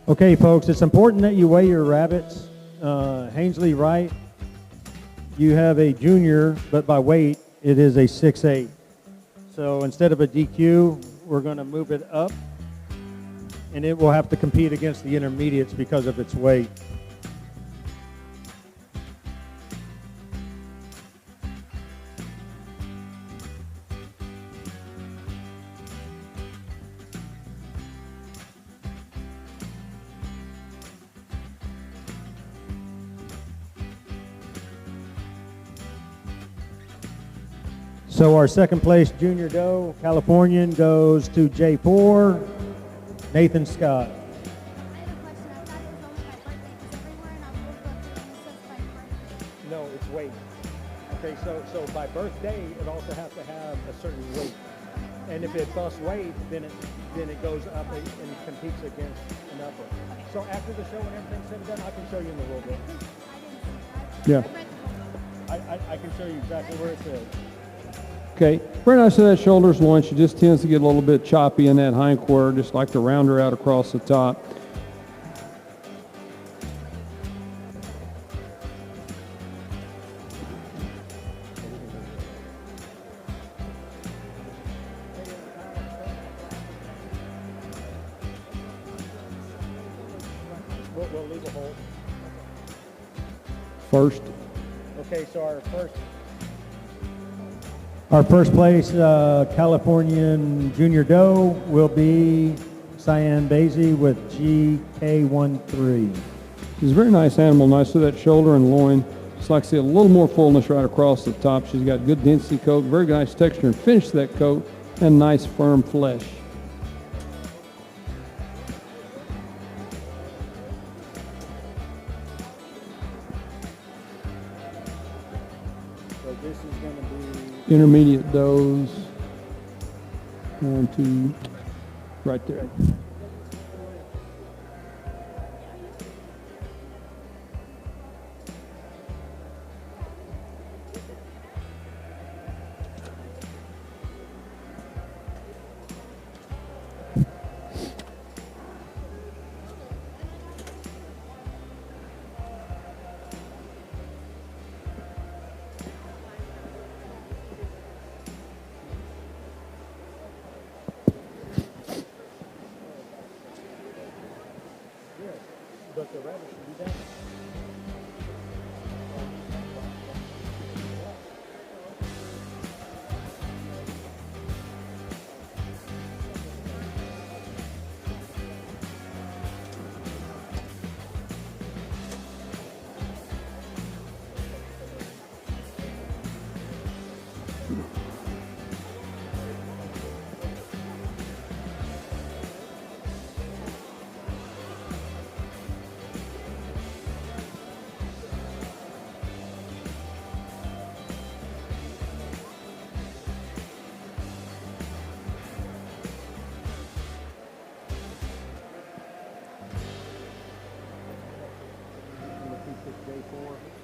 Okay, folks, it's important that you weigh your rabbits. Hainsley Wright, you have a junior, but by weight, it is a 6'8". So instead of a DQ, we're going to move it up, and it will have to compete against the intermediates because of its weight. So our second place junior doe, Californian, goes to J4, Nathan Scott. I have a question. I thought it was only my birthday because everywhere and I'm supposed to go through and it says my birthday. No, it's weight. Okay, so by birthday, it also has to have a certain weight. And if it busts weight, then it goes up and competes against an upper. So after the show and everything's said and done, I can show you in a little bit. Yeah. I can show you exactly where it is. Okay, very nice of that shoulder's loin. She just tends to get a little bit choppy in that hind quarter, just like to round her out across the top. We'll leave a hold. First. Okay, so our first place Californian junior doe will be Cyan Daisy with GK13. She's a very nice animal, nice to that shoulder and loin. Just like to see a little more fullness right across the top. She's got good density coat, very nice texture and finish to that coat, and nice firm flesh. So this is going to be Intermediate does. 1, 2, right there. but the rabbit should be down.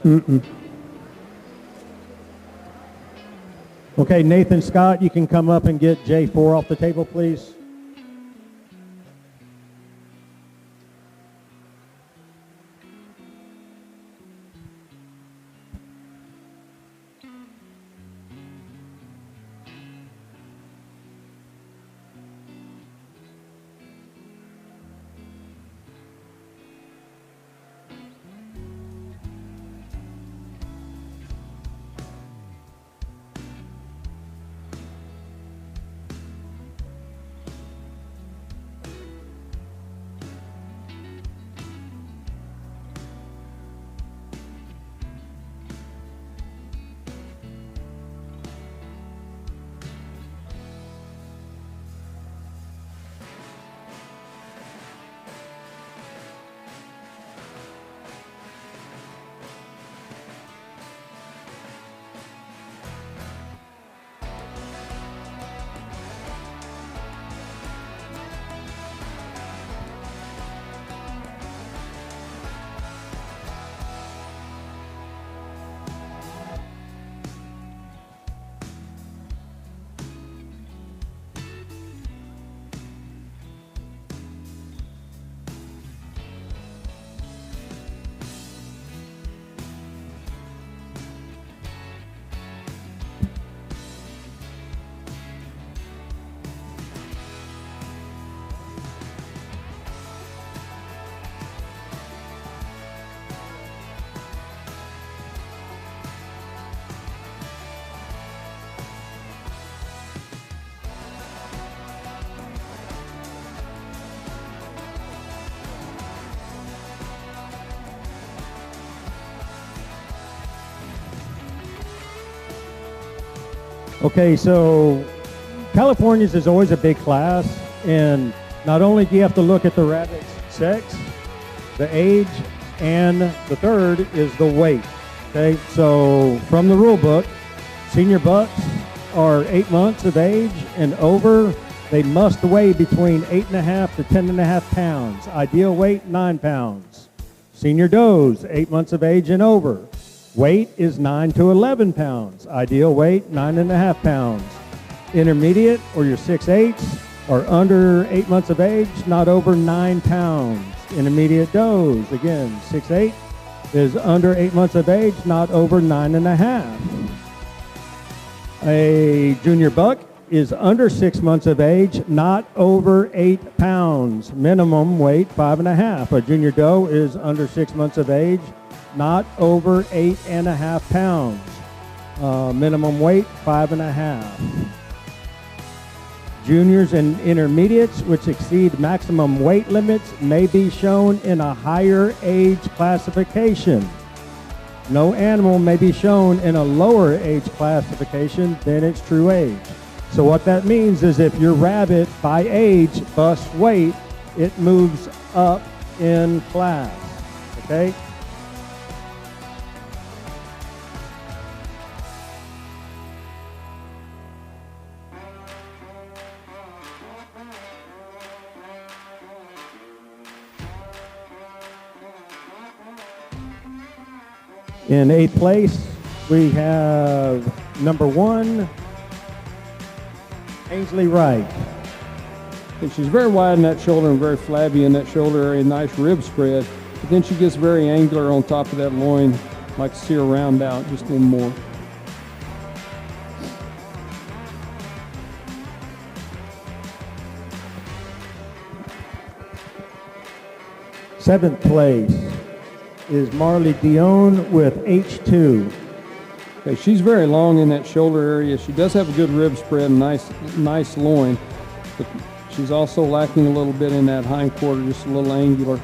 Mm-mm. Okay, Nathan Scott, you can come up and get J4 off the table, please. Okay, so California's is always a big class, and not only do you have to look at the rabbit's sex, the age, and the third is the weight. Okay, so from the rule book, senior bucks are 8 months of age and over. They must weigh between 8.5 to 10.5 pounds. Ideal weight, 9 pounds. Senior does, 8 months of age and over. Weight is 9 to 11 pounds. Ideal weight, 9.5 pounds. Intermediate, or your 6/8s, are under 8 months of age, not over 9 pounds. Intermediate does, again, 6/8 is under 8 months of age, not over 9.5. A junior buck is under 6 months of age, not over 8 pounds. Minimum weight, 5.5. A junior doe is under 6 months of age, not over 8.5 pounds. Minimum weight, 5.5. Juniors and intermediates, which exceed maximum weight limits, may be shown in a higher age classification. No animal may be shown in a lower age classification than its true age. So what that means is if your rabbit by age busts weight, it moves up in class, okay? In 8th place, we have number 1, Ainsley Wright. And she's very wide in that shoulder and very flabby in that shoulder area, nice rib spread. But then she gets very angular on top of that loin. Like to see her round out just a little more. Seventh place is Marley Dion with H2. Okay, she's very long in that shoulder area. She does have a good rib spread and nice loin, but she's also lacking a little bit in that hind quarter, just a little angular.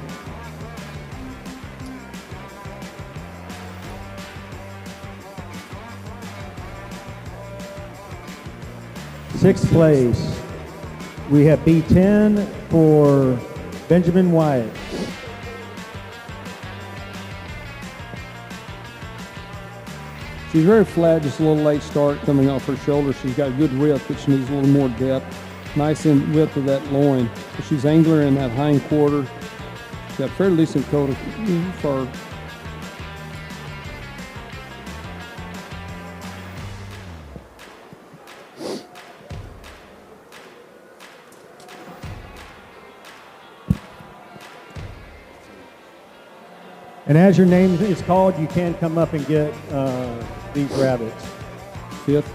Sixth place, we have B10 for Benjamin Wyatt. She's very flat, just a little late start coming off her shoulder. She's got good width, but she needs a little more depth. Nice in width of that loin. She's angular in that hind quarter. She's got a fairly decent coat of fur. And as your name is called, you can come up and get these rabbits. Fifth.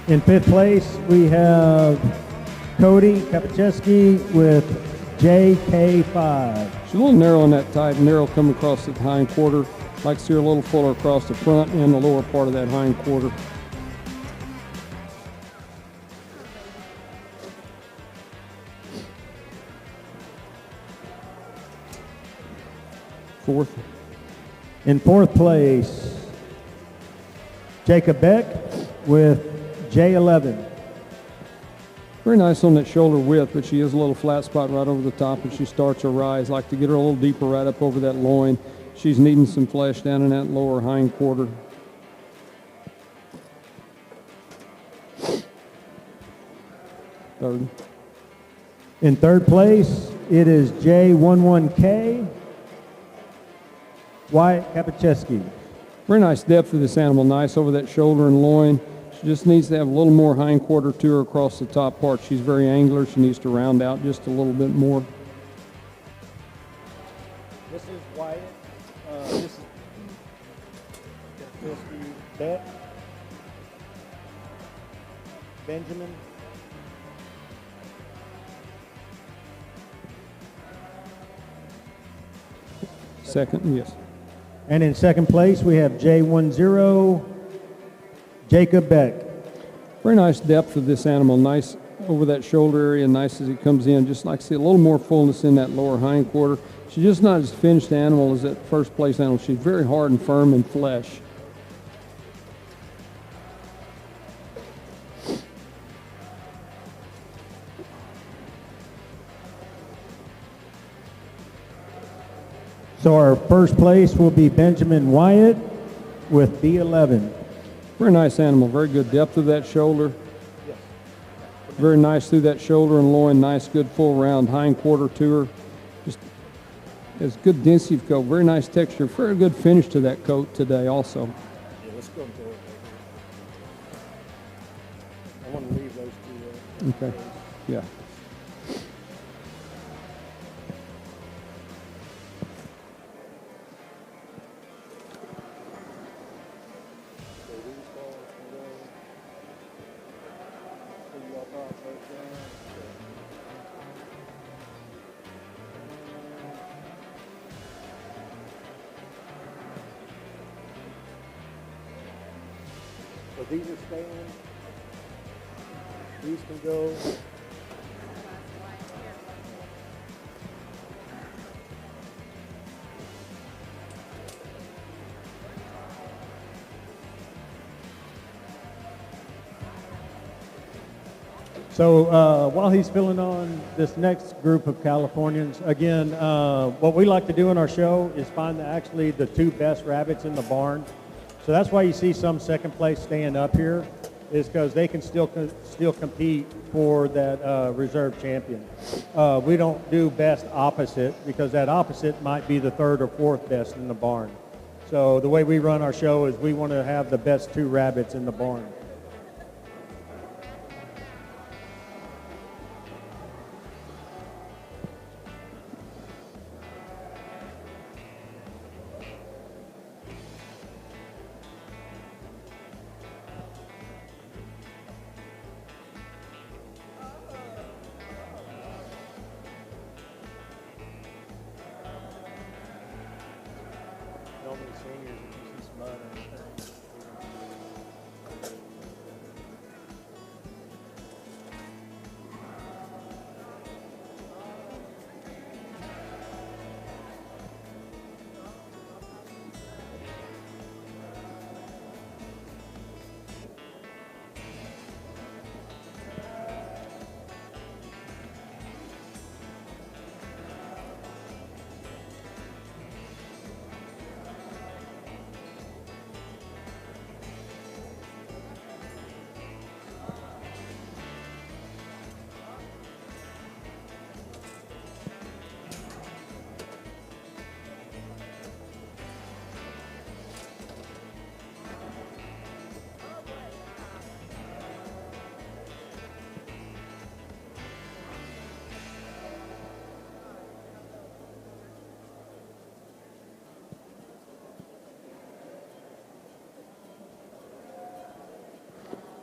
In fifth place, we have Cody Kapacheski with JK5. She's a little narrow in that type, narrow coming across the hind quarter. Like to see her a little fuller across the front and the lower part of that hind quarter. Fourth. In fourth place, Jacob Beck with J11. Very nice on that shoulder width, but she is a little flat spot right over the top as she starts her rise. Like to get her a little deeper right up over that loin. She's needing some flesh down in that lower hind quarter. Third. In third place, it is J11K, Wyatt Kapacheski. Very nice depth of this animal, nice over that shoulder and loin. She just needs to have a little more hind quarter to her across the top part. She's very angular. She needs to round out just a little bit more. This is Wyatt. This is Beck. Benjamin. Second, yes. And in second place, we have J10, Jacob Beck. Very nice depth of this animal. Nice over that shoulder area, nice as it comes in. Just like to see a little more fullness in that lower hind quarter. She's just not as finished animal as that first place animal. She's very hard and firm in flesh. So our first place will be Benjamin Wyatt with B11. Very nice animal. Very good depth of that shoulder. Very nice through that shoulder and loin. Nice, good, full round hind quarter to her. Just has good density of coat. Very nice texture. Very good finish to that coat today also. Yeah, let's go and go. I want to leave those two there. Okay. Yeah. So these are staying. These can go. So while he's filling on this next group of Californians, again, what we like to do in our show is find actually the two best rabbits in the barn. So that's why you see some second place staying up here, is because they can still compete for that reserve champion. We don't do best opposite because that opposite might be the third or fourth best in the barn. So the way we run our show is we want to have the best two rabbits in the barn. seniors, if you see some mud or anything.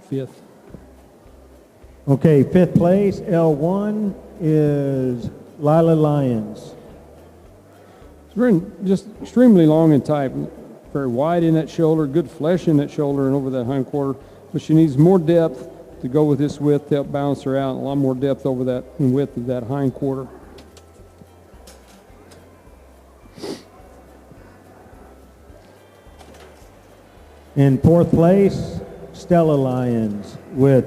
Fifth. Okay, fifth place, L1, is Lila Lyons. It's very, just extremely long and tight, very wide in that shoulder, good flesh in that shoulder and over that hind quarter, but she needs more depth to go with this width to help balance her out, a lot more depth over that and width of that hind quarter. In fourth place, Stella Lyons with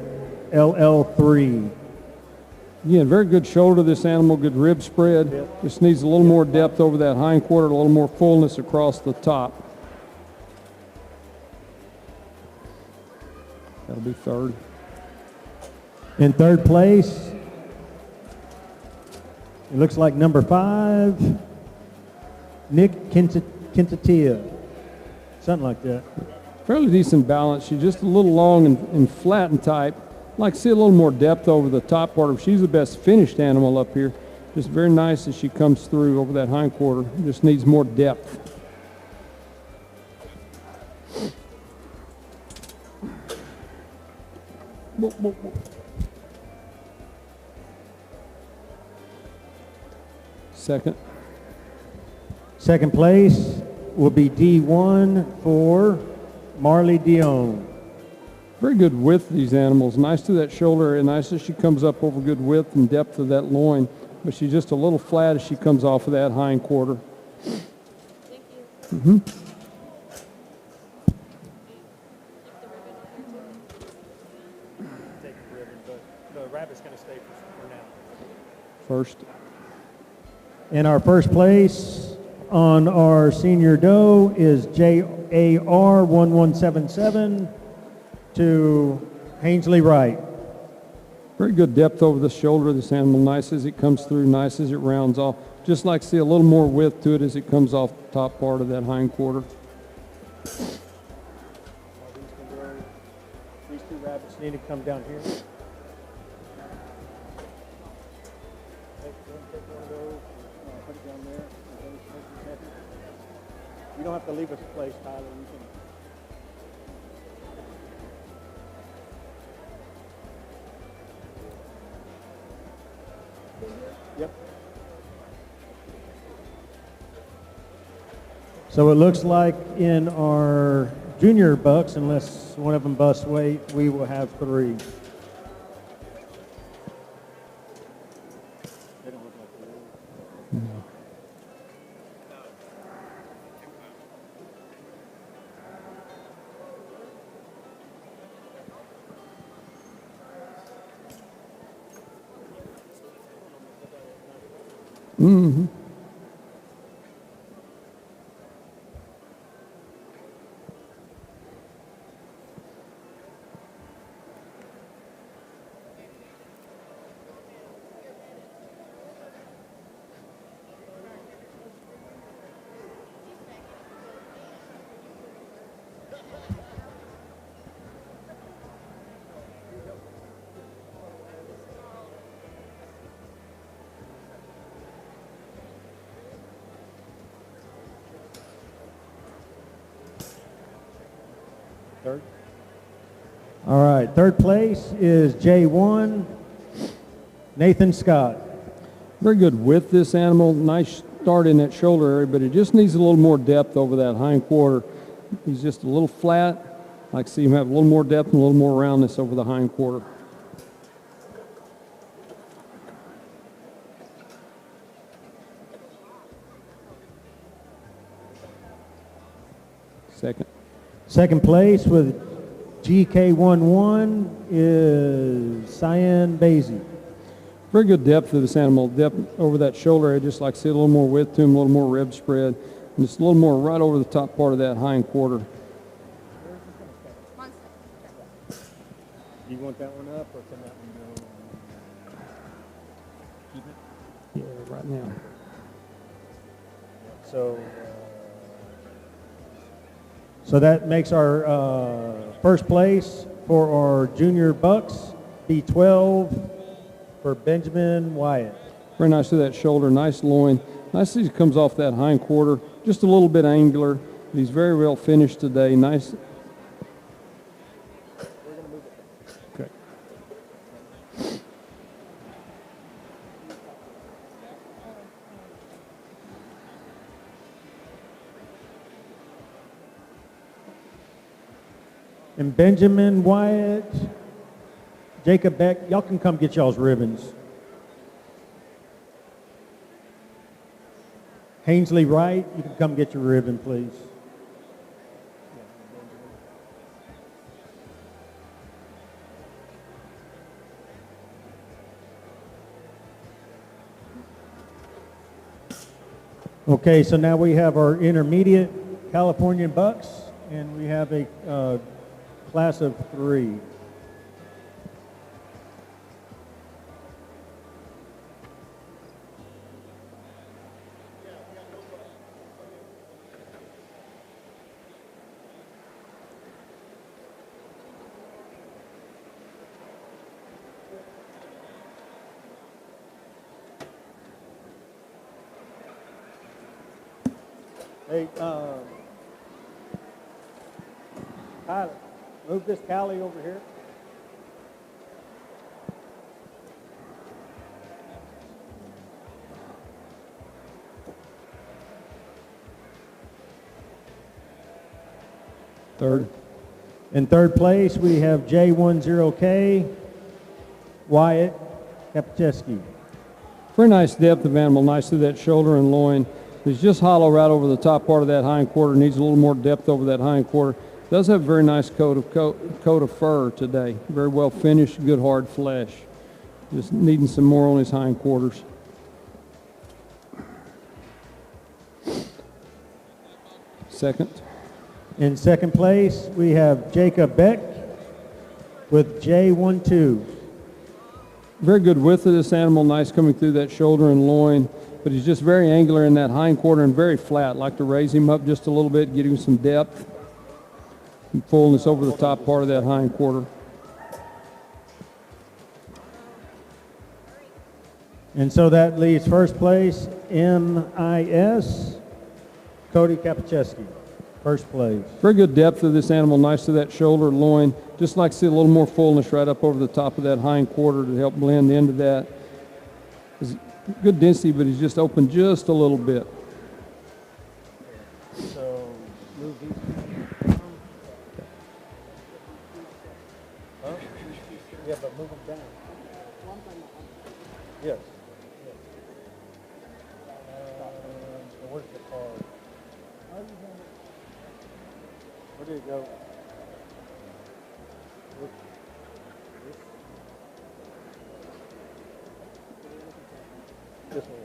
LL3. Again, very good shoulder, this animal, good rib spread. Just needs a little more depth over that hind quarter, a little more fullness across the top. That'll be third. In third place, it looks like number 5, Nick Quintanilla, something like that. Fairly decent balance. She's just a little long and flat and tight. I'd like to see a little more depth over the top part of her. She's the best finished animal up here. Just very nice as she comes through over that hind quarter. Just needs more depth. Second. Second place will be D1 for Marley Dion. Very good width of these animals. Nice to that shoulder area. Nice as she comes up over good width and depth of that loin. But she's just a little flat as she comes off of that hind quarter. Thank you. Take the ribbon, but the rabbit's going to stay for now. First. And our first place on our senior doe is JAR 1177 to Hainsley Wright. Very good depth over the shoulder of this animal. Nice as it comes through, nice as it rounds off. Just like to see a little more width to it as it comes off the top part of that hind quarter. These two rabbits need to come down here. Take one of those, put it down there. You don't have to leave us a place, Tyler. You can. Yep. So it looks like in our junior bucks, unless one of them busts weight, we will have 3. They don't look like they will. No. Mm-hmm. Third. All right, third place is J1, Nathan Scott. Very good width, this animal. Nice start in that shoulder area, but it just needs a little more depth over that hind quarter. He's just a little flat. I like to see him have a little more depth and a little more roundness over the hind quarter. Second place with GK11 is Cyan Basie. Very good depth of this animal. Depth over that shoulder area, just like to see a little more width to him, a little more rib spread, and just a little more right over the top part of that hind quarter. Do you want that one up, or can that one go? Keep it? Yeah, right now. So that makes our first place for our junior bucks, B12 for Benjamin Wyatt. Very nice to that shoulder, nice loin. Nice as he comes off that hind quarter, just a little bit angular. He's very well finished today. Nice. Okay. And Benjamin Wyatt, Jacob Beck, y'all can come get y'all's ribbons. Hainsley Wright, you can come get your ribbon, please. Okay, so now we have our intermediate Californian bucks, and we have a class of 3. Hey, Tyler, move this Cali over here. Third. In third place, we have J10K, Wyatt Kapcheski. Very nice depth of animal, nice through that shoulder and loin. He's just hollow right over the top part of that hind quarter. Needs a little more depth over that hind quarter. Does have a very nice coat of fur today. Very well finished, good hard flesh. Just needing some more on his hind quarters. Second. In second place, we have Jacob Beck with J12. Very good width of this animal, nice coming through that shoulder and loin, but he's just very angular in that hind quarter and very flat. Like to raise him up just a little bit, get him some depth and fullness over the top part of that hind quarter. And so that leaves first place, MIS, Cody Kapcheski. First place. Very good depth of this animal, nice to that shoulder, loin. Just like to see a little more fullness right up over the top of that hind quarter to help blend into that. It's good density, but he's just open just a little bit. So move these. Huh? Yeah, but move them down. Yes. So where's the card? Where did it go? This one.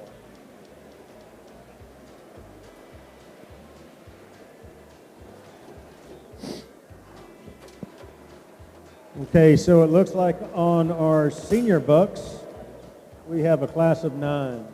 Okay, so it looks like on our senior bucks, we have a class of 9.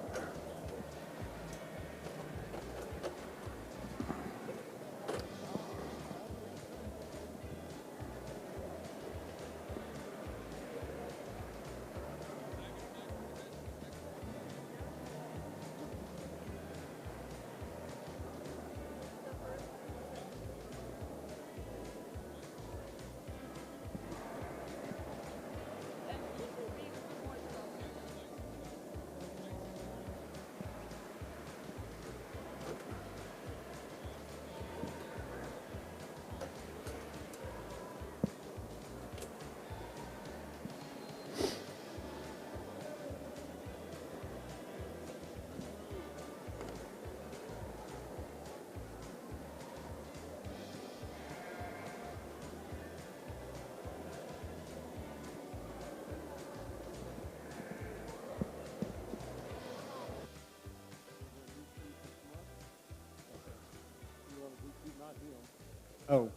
Oh,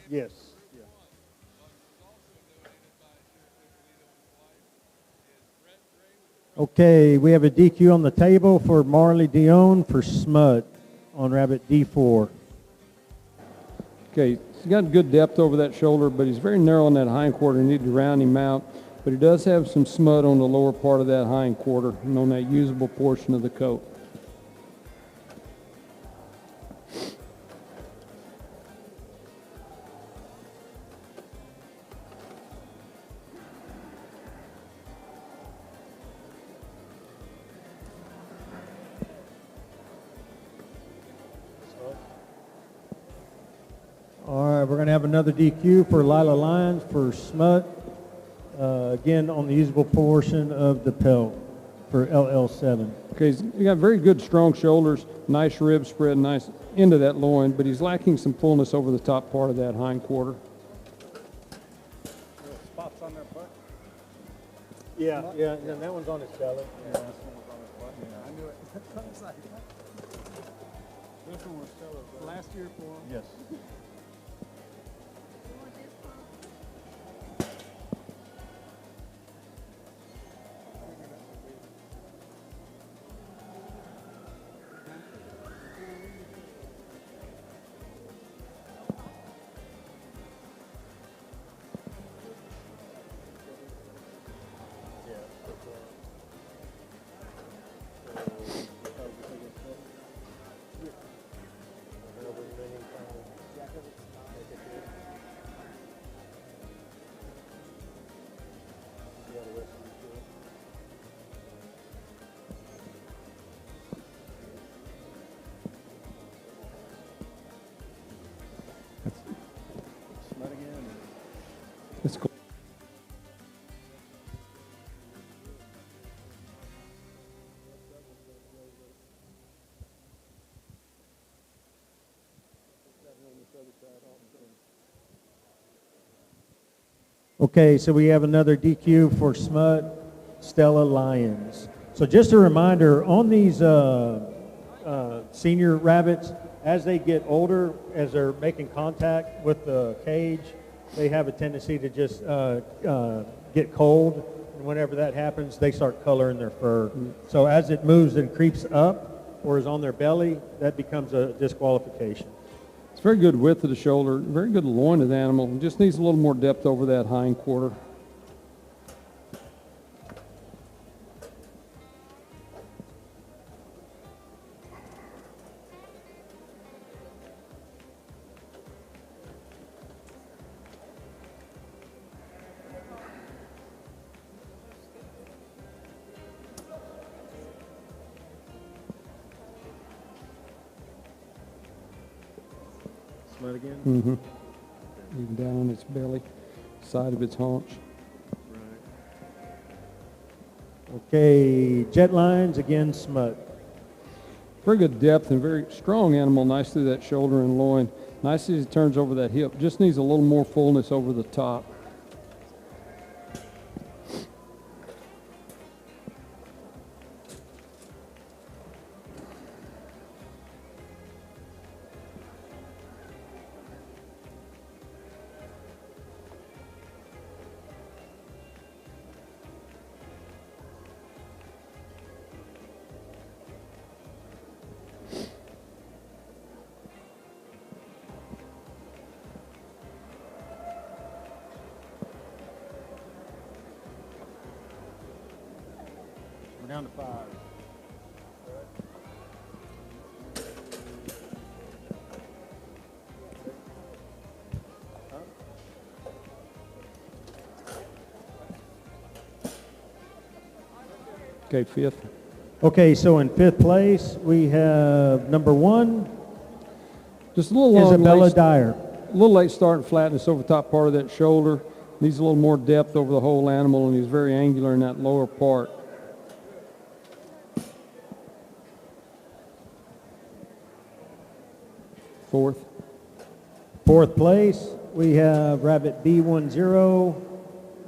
yes. Yeah. Okay, we have a DQ on the table for Marley Dion for Smut on rabbit D4. Okay, he's got good depth over that shoulder, but he's very narrow on that hind quarter. You need to round him out. But he does have some smut on the lower part of that hind quarter and on that usable portion of the coat. All right, we're going to have another DQ for Lila Lyons for Smut. Again, on the usable portion of the pelt for LL7. Okay, he's got very good strong shoulders, nice rib spread, nice into that loin, but he's lacking some fullness over the top part of that hind quarter. Spots on their butt? Yeah, yeah, and that one's on his belly. Yeah, that one was on his butt. Yeah, I knew it. This one was Stella's last year for him? Yes. That's cool. Okay, so we have another DQ for Smut, Stella Lyons. So just a reminder, on these senior rabbits, as they get older, as they're making contact with the cage, they have a tendency to just get cold. And whenever that happens, they start coloring their fur. So as it moves and creeps up or is on their belly, that becomes a disqualification. It's very good width of the shoulder, very good loin of the animal. It just needs a little more depth over that hind quarter. Smut again? Mm-hmm. Even down on its belly, side of its haunch. Okay, Jet Lines, again, Smut. Very good depth and very strong animal, nice through that shoulder and loin. Nice as he turns over that hip. Just needs a little more fullness over the top. We're down to 5. Okay, fifth. Okay, so in 5th place, we have number 1, Just a little long, Isabella late, Dyer. a little late start and flatness over the top part of that shoulder. Needs a little more depth over the whole animal, and he's very angular in that lower part. Fourth. 4th place, we have Rabbit B10,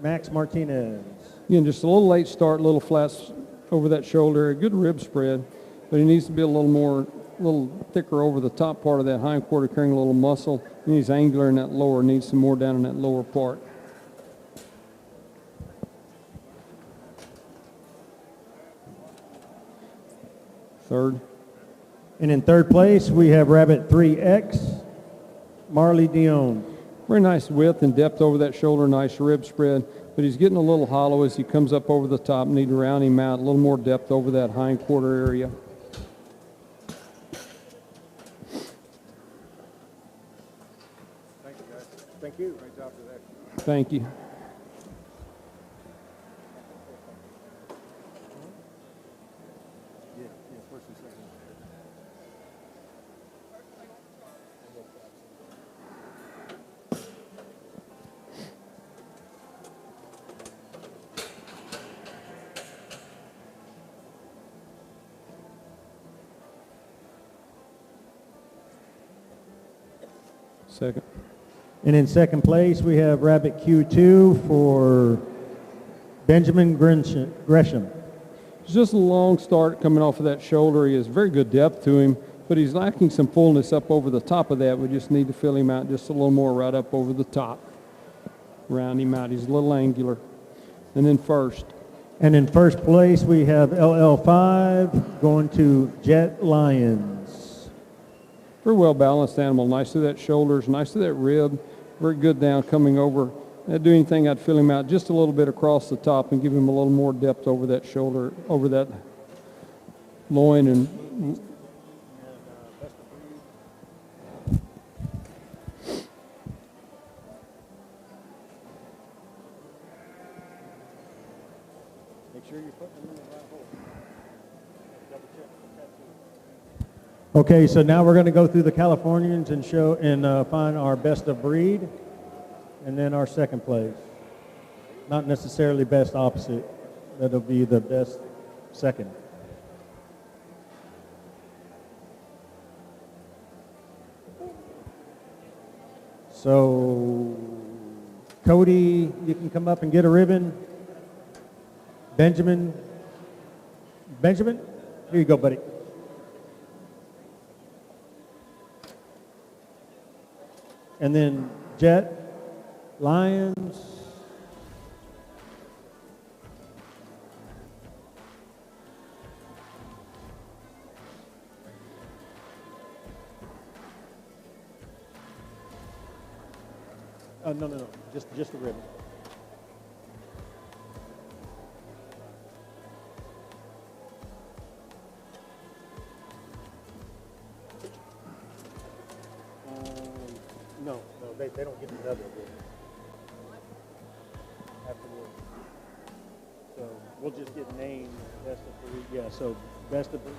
Max Martinez. Again, just a little late start, a little flats over that shoulder, a good rib spread, but he needs to be a little more little thicker over the top part of that hind quarter, carrying a little muscle. And he's angular in that lower, needs some more down in that lower part. Third. And in third place, we have Rabbit 3X, Marley Dion. Very nice width and depth over that shoulder, nice rib spread, but he's getting a little hollow as he comes up over the top. Need to round him out, a little more depth over that hind quarter area. Thank you, guys. Thank you. Great job today. Thank you. Yeah, first and second. Second. And in second place, we have Rabbit Q2 for Benjamin Gresham. It's just a long start coming off of that shoulder. He has very good depth to him, but he's lacking some fullness up over the top of that. We just need to fill him out just a little more right up over the top. Round him out. He's a little angular. And then first. And in first place, we have LL5 going to Jet Lions. Very well balanced animal. Nice to that shoulders, nice to that rib. Very good down coming over. I'd do anything, I'd fill him out just a little bit across the top and give him a little more depth over that shoulder, over that loin. And Make sure you're putting them in the right hole. Double check the tattoo. Okay, so now we're going to go through the Californians and show and find our best of breed, and then our second place. Not necessarily best opposite. That'll be the best second. So, Cody, you can come up and get a ribbon. Benjamin, here you go, buddy. And then Jet, Lions. No, just a ribbon. No, they don't get another ribbon afterwards. So we'll just get named best of breed. Yeah, so best of breed.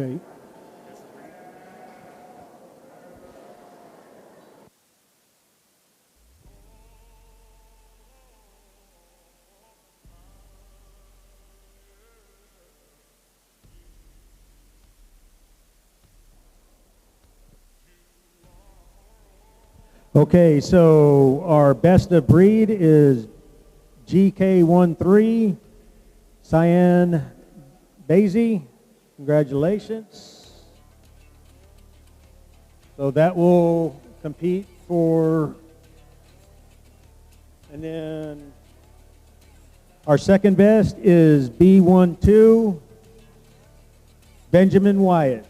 Okay. Okay, so our best of breed is GK13, Cyan Daisy. Congratulations. So that will compete for, and then our second best is B12, Benjamin Wyatt.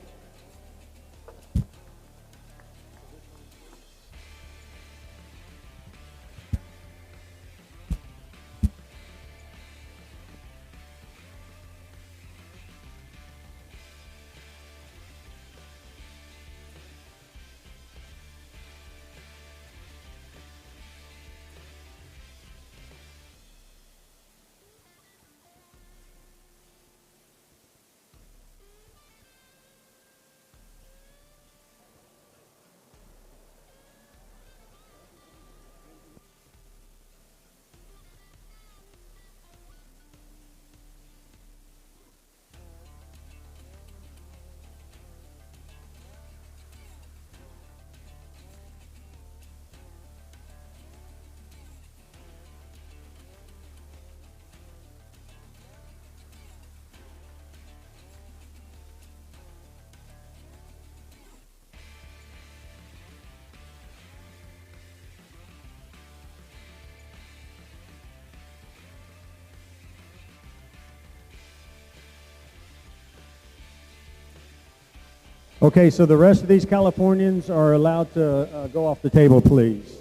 Okay, so the rest of these Californians are allowed to go off the table, please.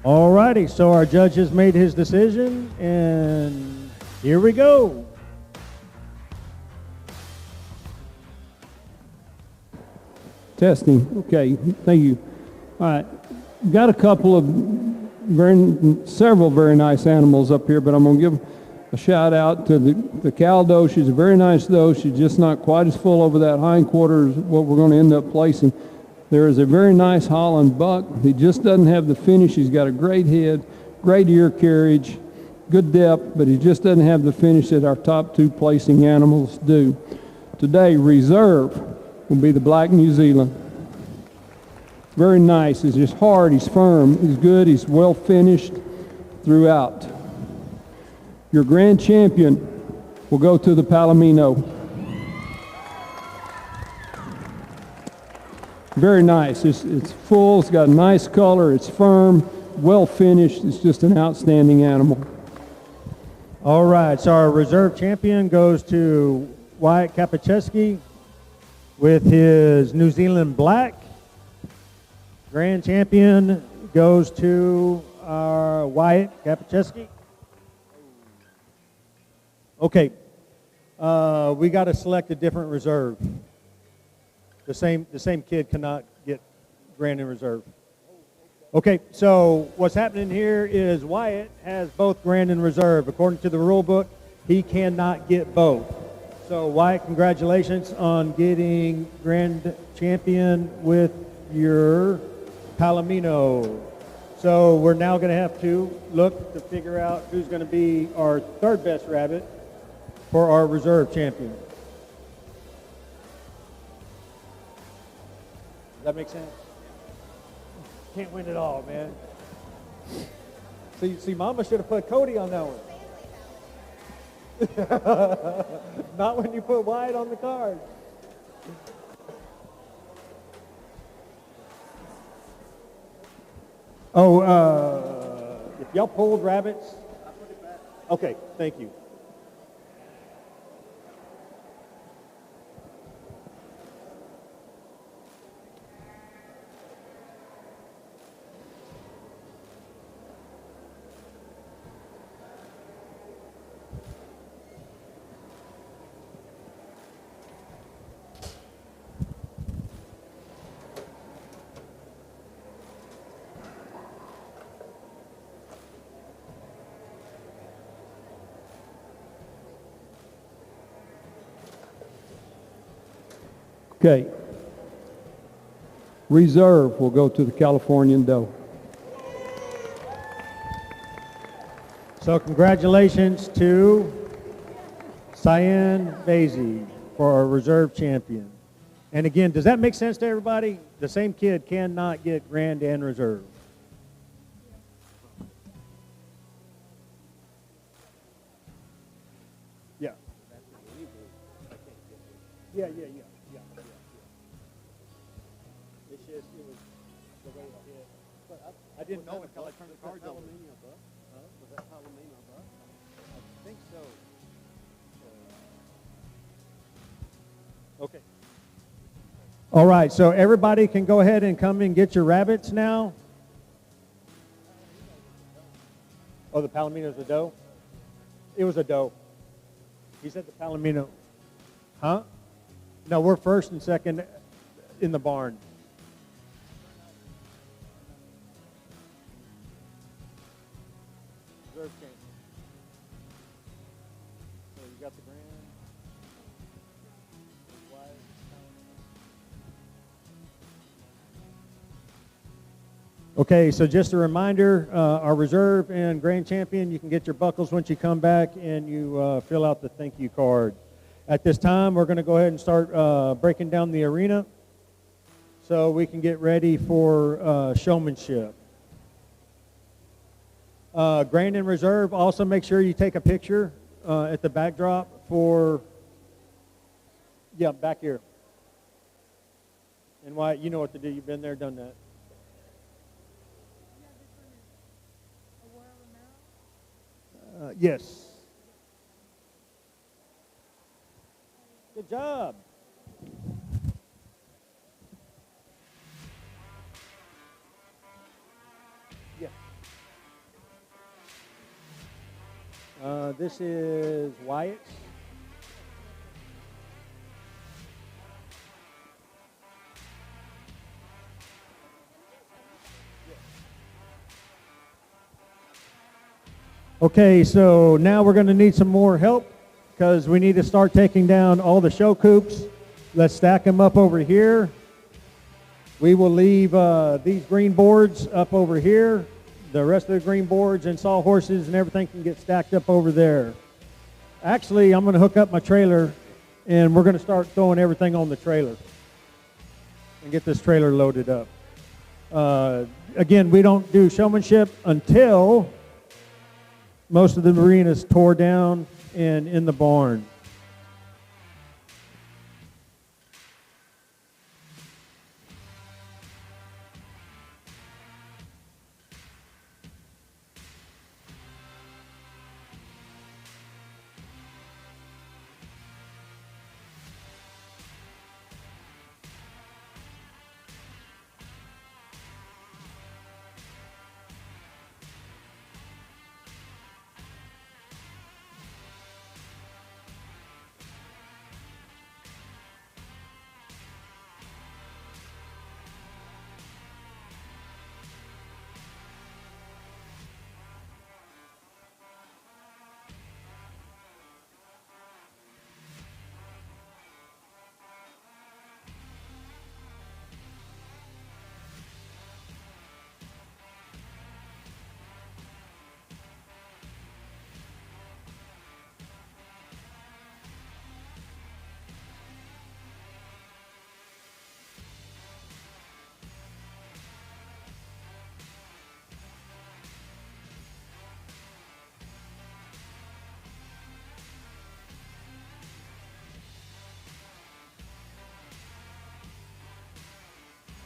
All righty, so our judge has made his decision, and here we go. Testing. Okay, thank you. All right, got a couple of several very nice animals up here, but I'm going to give a shout out to the cow doe. She's a very nice doe. She's just not quite as full over that hindquarter as what we're going to end up placing. There is a very nice Holland buck. He just doesn't have the finish. He's got a great head, great ear carriage, good depth, but he just doesn't have the finish that our top two placing animals do. Today, reserve will be the Black New Zealand. Very nice. He's just hard. He's firm. He's good. He's well finished throughout. Your grand champion will go to the Palomino. Very nice. It's full. It's got a nice color. It's firm, well finished. It's just an outstanding animal. All right, so our reserve champion goes to Wyatt Kapacheski with his New Zealand Black. Grand champion goes to our Wyatt Kapacheski. Okay, we got to select a different reserve. The same kid cannot get Grand and Reserve. Okay, so what's happening here is Wyatt has both Grand and Reserve. According to the rule book, he cannot get both. So Wyatt, congratulations on getting Grand Champion with your Palomino. So we're now going to have to look to figure out who's going to be our third best rabbit for our Reserve Champion. Does that make sense? Can't win it all, man. See, Mama should have put Cody on that one. Not when you put Wyatt on the card. Oh, if y'all pulled rabbits. Okay, thank you. Okay. Reserve will go to the Californian doe. So congratulations to Cyan Basie for our reserve champion. And again, does that make sense to everybody? The same kid cannot get Grand and Reserve. Yeah. Yeah. It's just, it was the way it did. But I didn't know until I turned the cards over. Was that Palomino buck? I think so. Okay. All right, so everybody can go ahead and come and get your rabbits now. Oh, the Palomino's a doe? It was a doe. He said the Palomino. Huh? No, we're first and second in the barn. Reserve champion. So you got the Grand. Okay, so just a reminder, our reserve and grand champion, you can get your buckles once you come back and you fill out the thank you card. At this time, we're going to go ahead and start breaking down the arena so we can get ready for showmanship. Grand and reserve, also make sure you take a picture at the backdrop for, yeah, back here. And Wyatt, you know what to do. You've been there, done that. Yes. Good job. Yeah. This is Wyatt. Okay, so now we're going to need some more help because we need to start taking down all the show coops. Let's stack them up over here. We will leave these green boards up over here. The rest of the green boards and sawhorses and everything can get stacked up over there. Actually, I'm going to hook up my trailer and we're going to start throwing everything on the trailer and get this trailer loaded up. Again, we don't do showmanship until most of the arena is tore down and in the barn.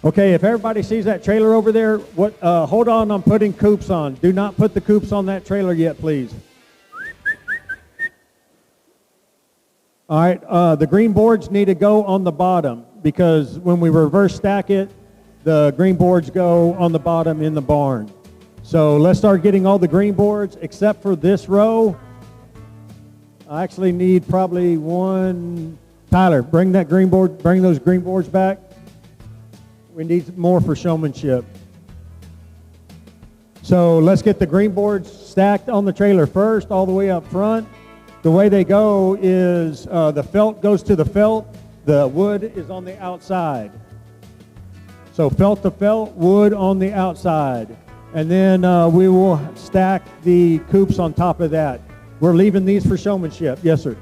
Okay, if everybody sees that trailer over there, hold on, I'm putting coops on. Do not put the coops on that trailer yet, please. All right, the green boards need to go on the bottom because when we reverse stack it, the green boards go on the bottom in the barn. So let's start getting all the green boards except for this row. I actually need probably one. Tyler, bring those green boards back. We need more for showmanship. So let's get the green boards stacked on the trailer first, all the way up front. The way they go is the felt goes to the felt, the wood is on the outside. So felt to felt, wood on the outside. And then we will stack the coops on top of that. We're leaving these for showmanship. Yes, sir.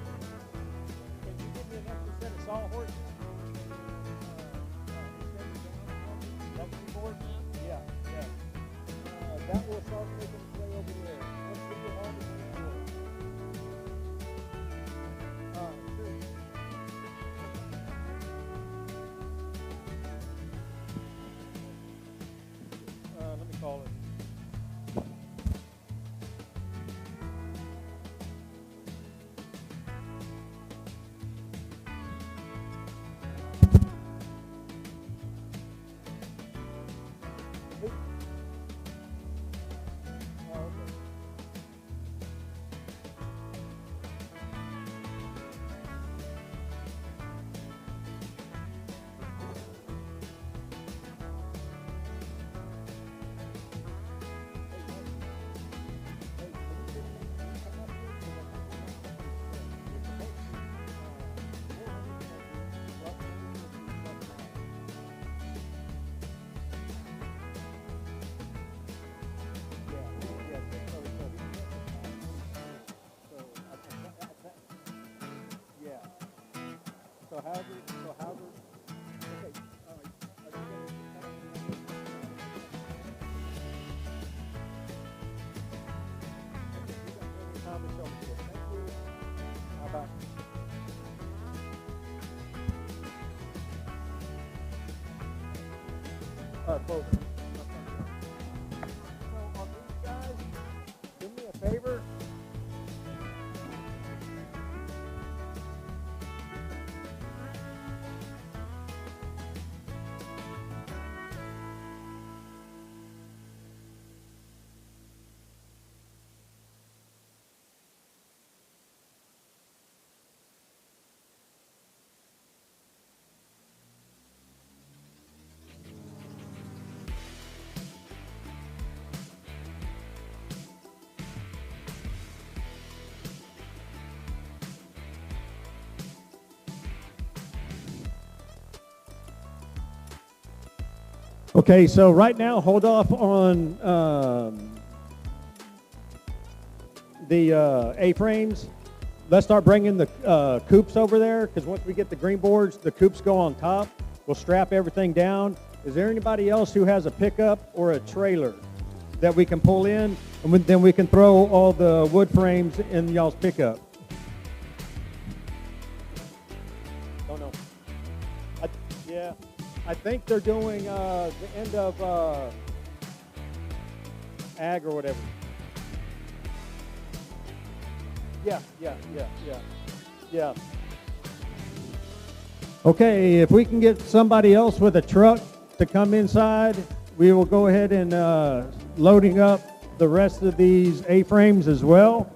Both. So on these guys, do me a favor. Okay, so right now, hold off on the A-frames. Let's start bringing the coops over there, because once we get the green boards, the coops go on top. We'll strap everything down. Is there anybody else who has a pickup or a trailer that we can pull in, and then we can throw all the wood frames in y'all's pickup? Don't know. Yeah. I think they're doing the end of ag or whatever. Yeah. Okay, if we can get somebody else with a truck to come inside, we will go ahead and loading up the rest of these A-frames as well.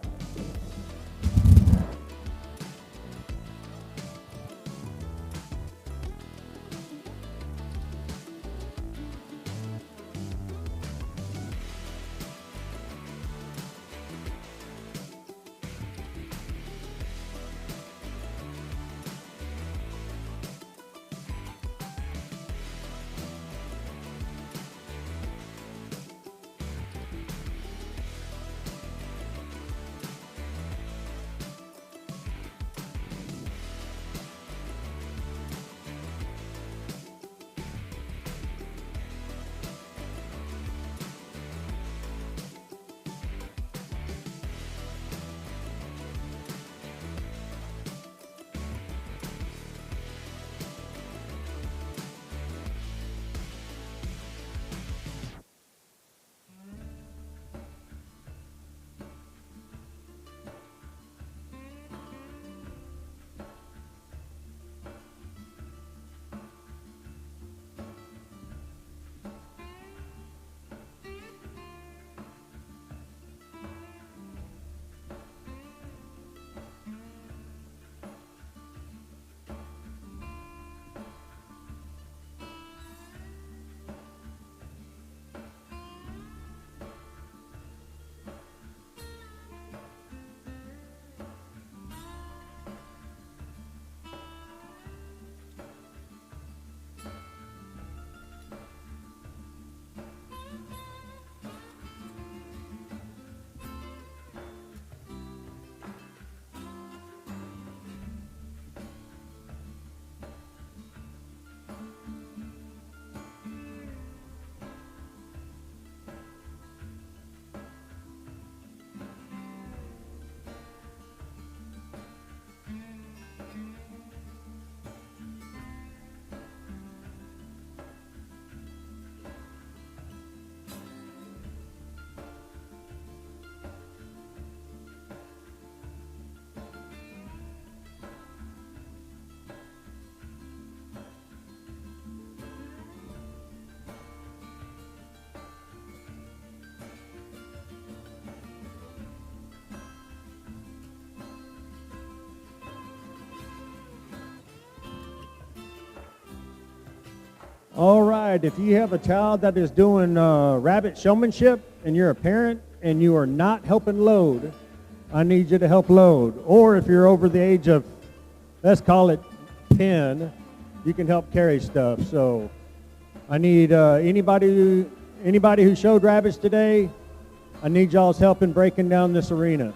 All right, if you have a child that is doing rabbit showmanship and you're a parent and you are not helping load, I need you to help load. Or if you're over the age of, let's call it 10, you can help carry stuff. So I need anybody who showed rabbits today, I need y'all's help in breaking down this arena.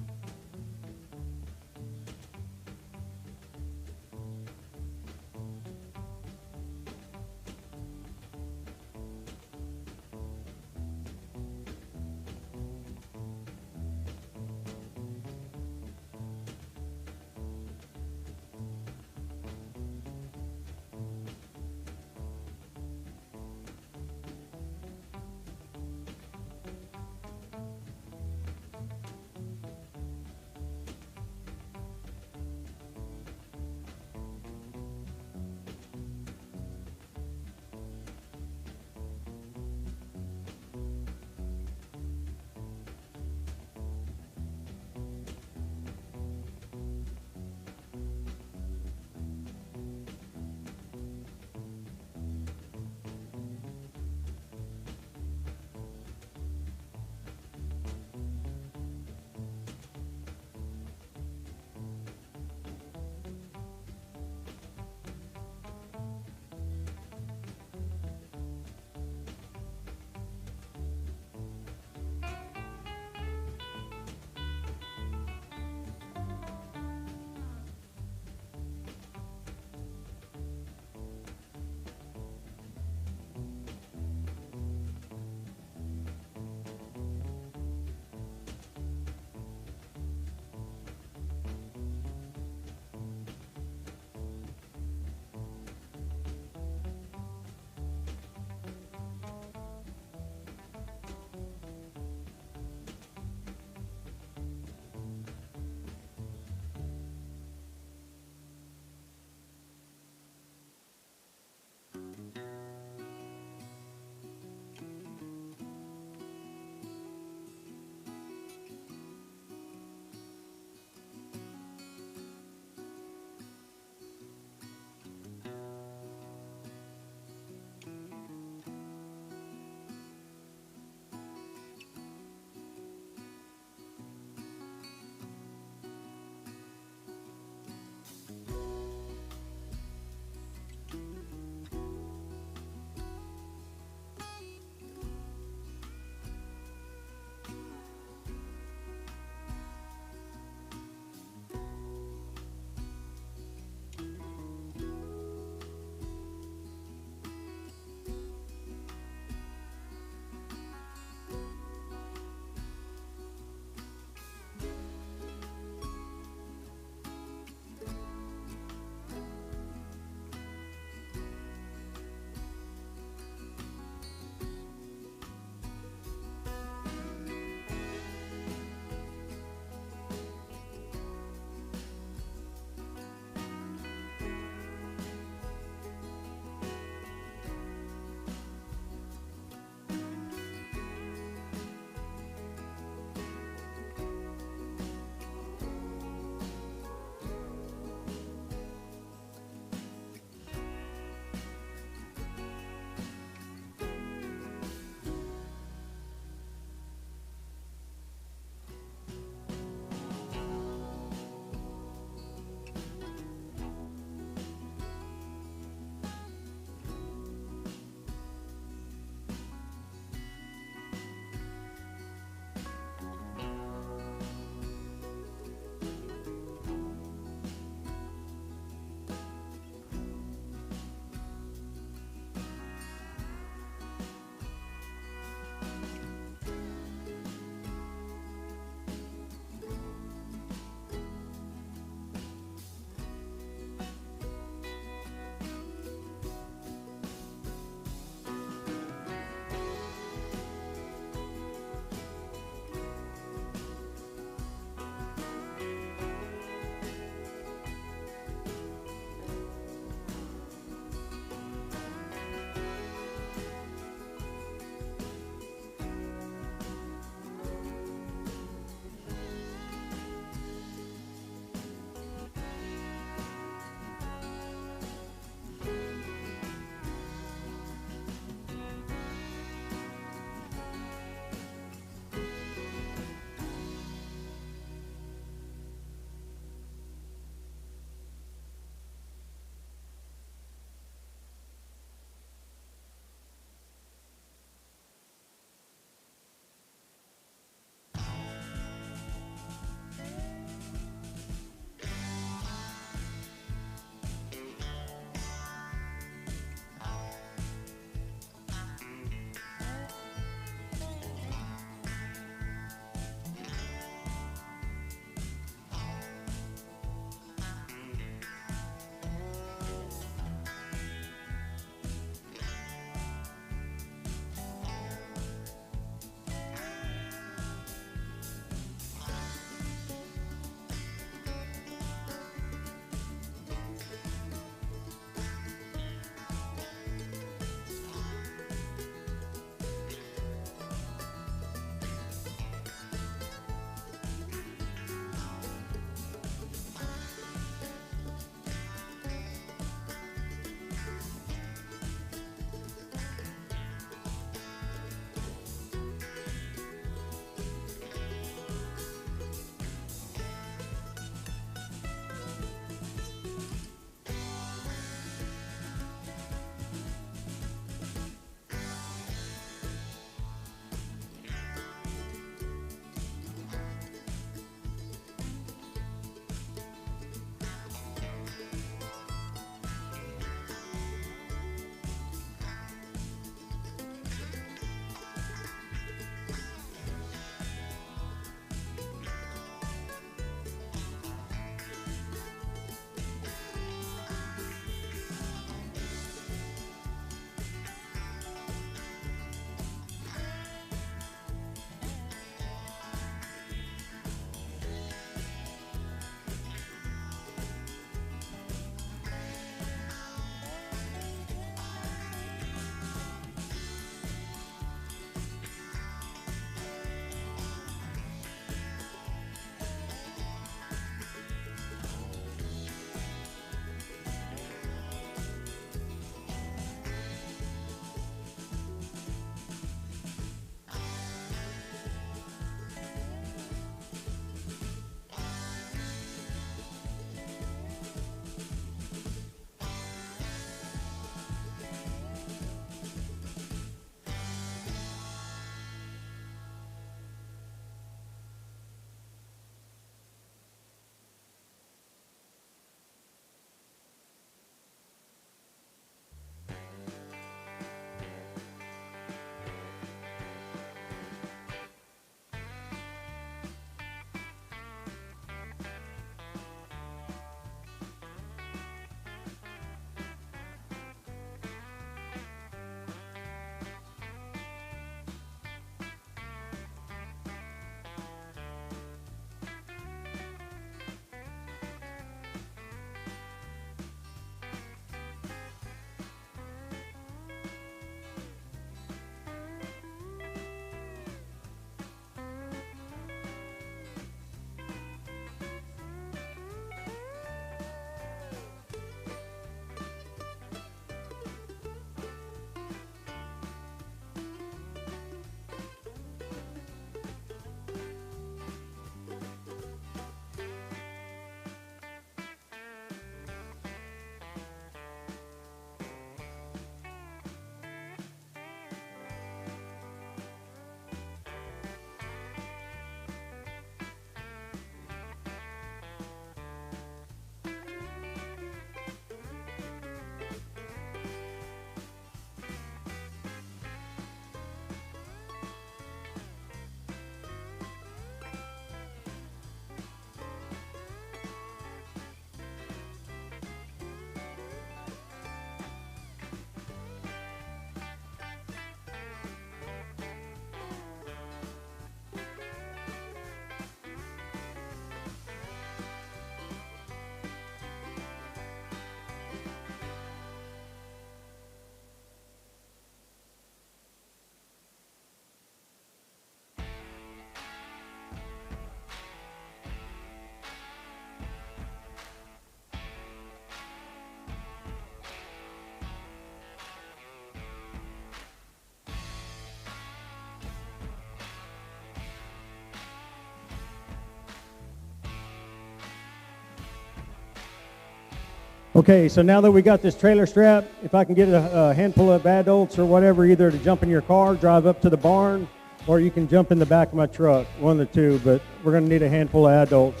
Okay, so now that we got this trailer strap, if I can get a handful of adults or whatever, either to jump in your car, drive up to the barn, or you can jump in the back of my truck, one of the two, but we're going to need a handful of adults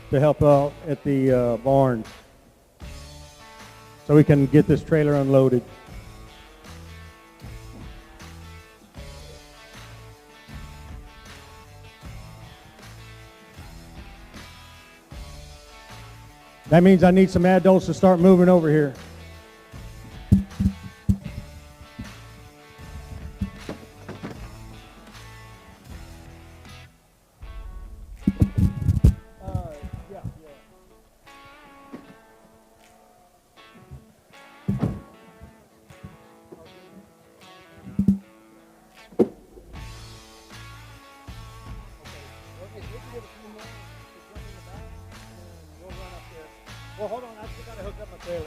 to help out at the barn so we can get this trailer unloaded. That means I need some adults to start moving over here. Well, hold on, I still got to hook up my trailer.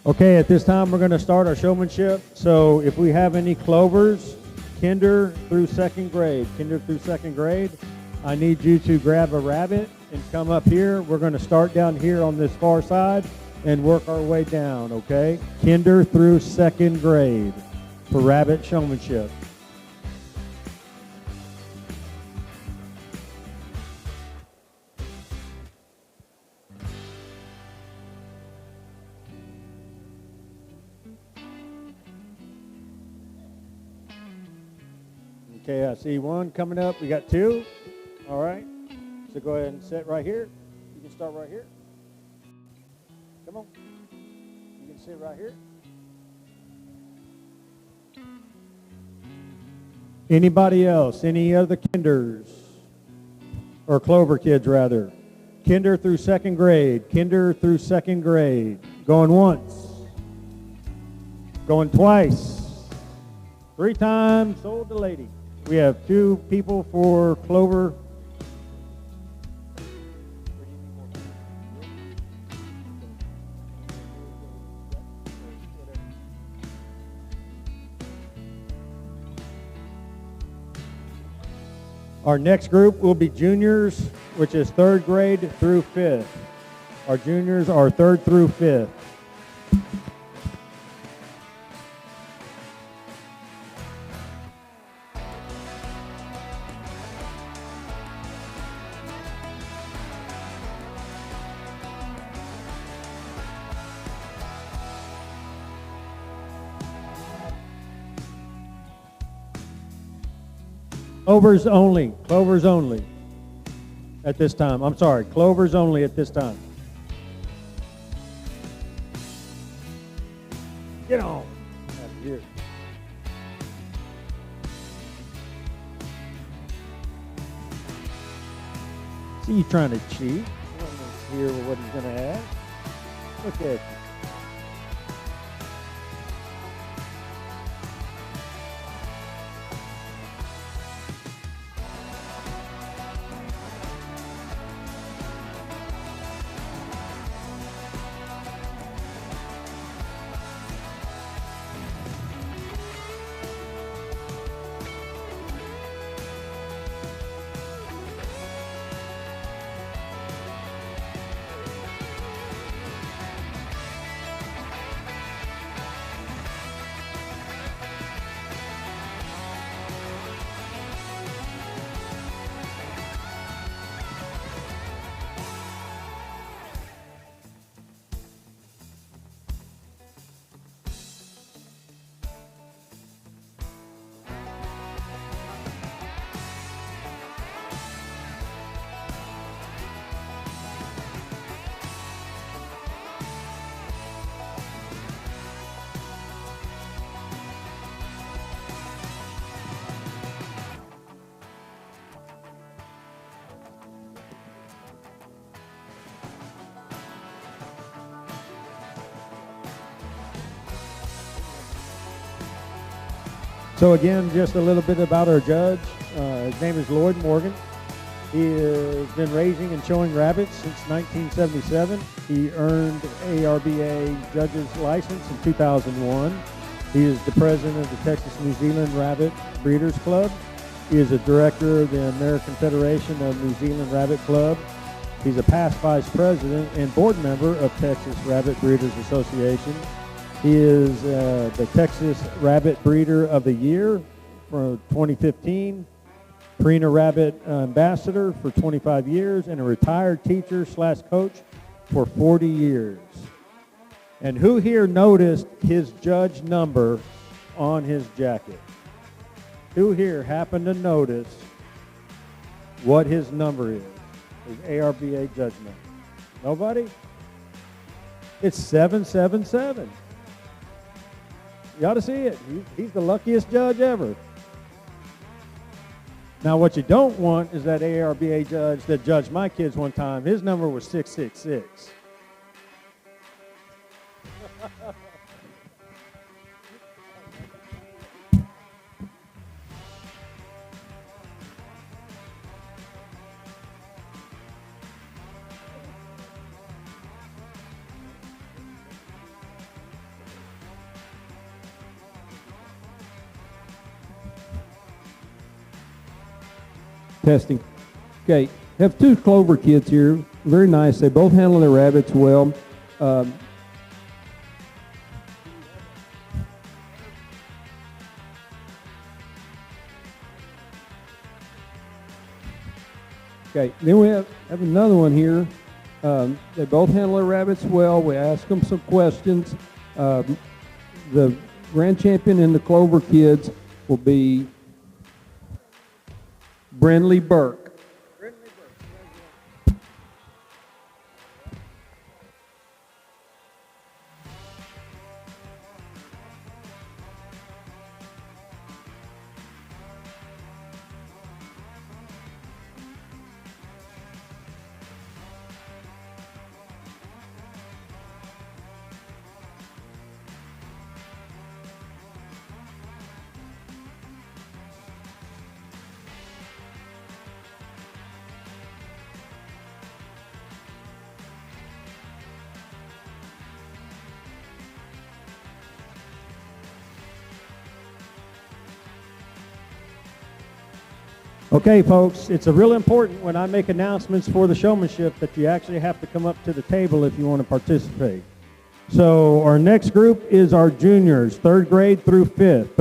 Okay, at this time we're going to start our showmanship. So if we have any clovers, kinder through second grade, I need you to grab a rabbit and come up here. We're going to start down here on this far side and work our way down, okay? Kinder through second grade for rabbit showmanship. Okay, I see one coming up. We got two. All right. So go ahead and sit right here. You can start right here. Come on. You can sit right here. Anybody else? Any other kinders? Or clover kids, rather. Kinder through second grade. Kinder through second grade. Going once. Going twice. 3 times. Sold the lady. We have 2 people for clover. Our next group will be juniors, which is 3rd grade through 5th. Our juniors are 3rd through 5th. Clovers only at this time. I'm sorry, clovers only at this time. Get on out of here. See you trying to cheat. You want to hear what he's going to add. Look at you. So again, just a little bit about our judge. His name is Lloyd Morgan. He has been raising and showing rabbits since 1977. He earned ARBA judge's license in 2001. He is the president of the Texas New Zealand Rabbit Breeders Club. He is a director of the American Federation of New Zealand Rabbit Club. He's a past vice president and board member of Texas Rabbit Breeders Association. He is the Texas Rabbit Breeder of the Year for 2015, Purina Rabbit Ambassador for 25 years, and a retired teacher/coach for 40 years. And who here noticed his judge number on his jacket? Who here happened to notice what his number is? His ARBA judge number? Nobody? It's 777. You ought to see it. He's the luckiest judge ever. Now, what you don't want is that ARBA judge that judged my kids one time. His number was 666. Testing. Okay, have two Clover kids here. Very nice. They both handle their rabbits well. Okay, then we have another one here. They both handle their rabbits well. We ask them some questions. The grand champion in the Clover kids will be Brindley Burke. Okay, folks, it's a real important when I make announcements for the showmanship that you actually have to come up to the table if you want to participate. So our next group is our juniors, third grade through fifth.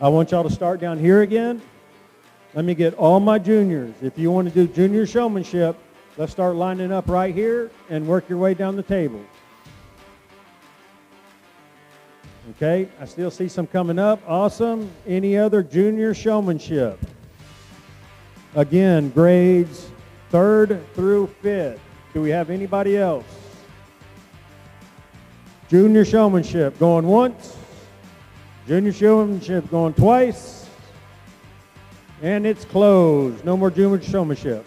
I want y'all to start down here again. Let me get all my juniors. If you want to do junior showmanship, let's start lining up right here and work your way down the table. Okay, I still see some coming up. Awesome. Any other junior showmanship? Again, grades 3rd through 5th. Do we have anybody else? Junior showmanship going once. Junior showmanship going twice. And it's closed. No more junior showmanship.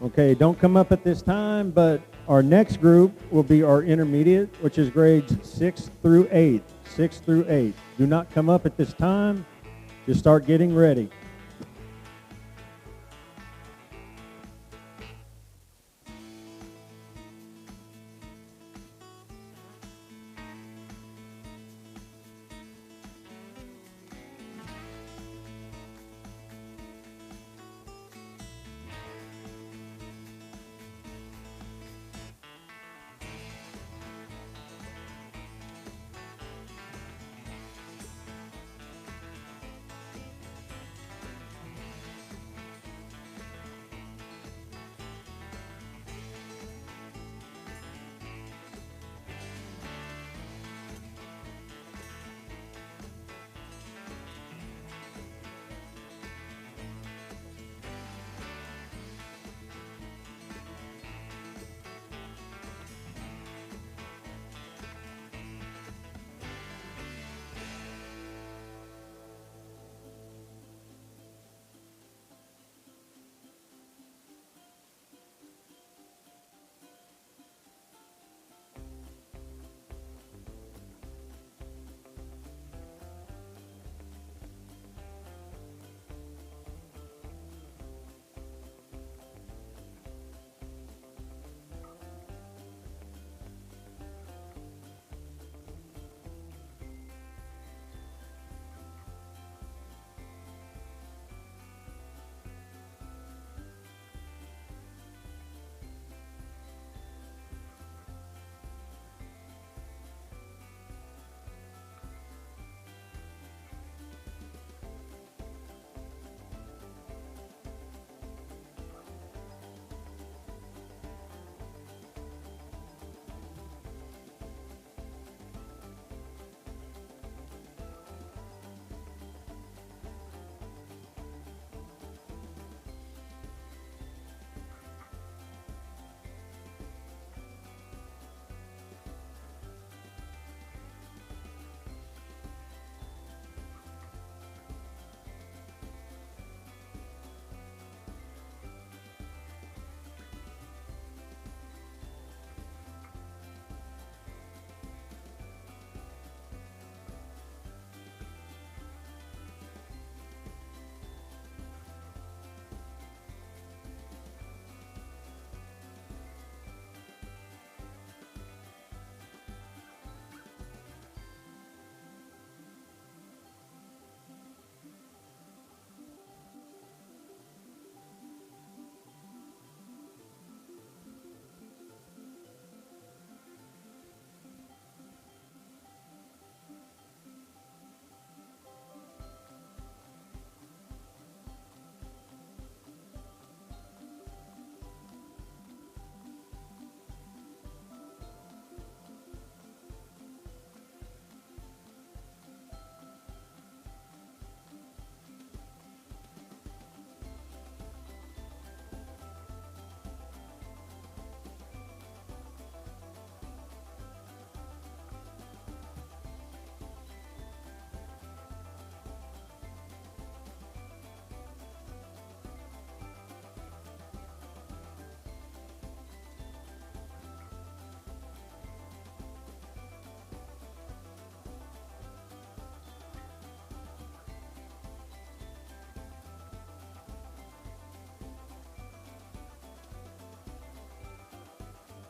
Okay, don't come up at this time, but our next group will be our intermediate, which is grades 6th through 8th. 6th through 8th. Do not come up at this time. Just start getting ready.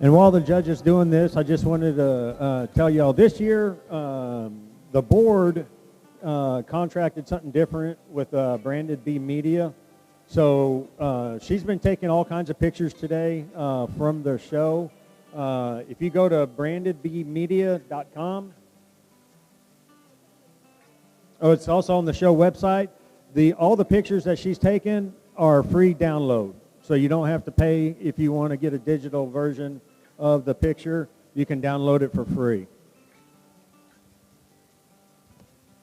And while the judge is doing this, I just wanted to tell y'all this year, the board contracted something different with Branded Bee Media. So she's been taking all kinds of pictures today from the show. If you go to brandedbeemedia.com, it's also on the show website. All the pictures that she's taken are free download. So you don't have to pay if you want to get a digital version of the picture. You can download it for free.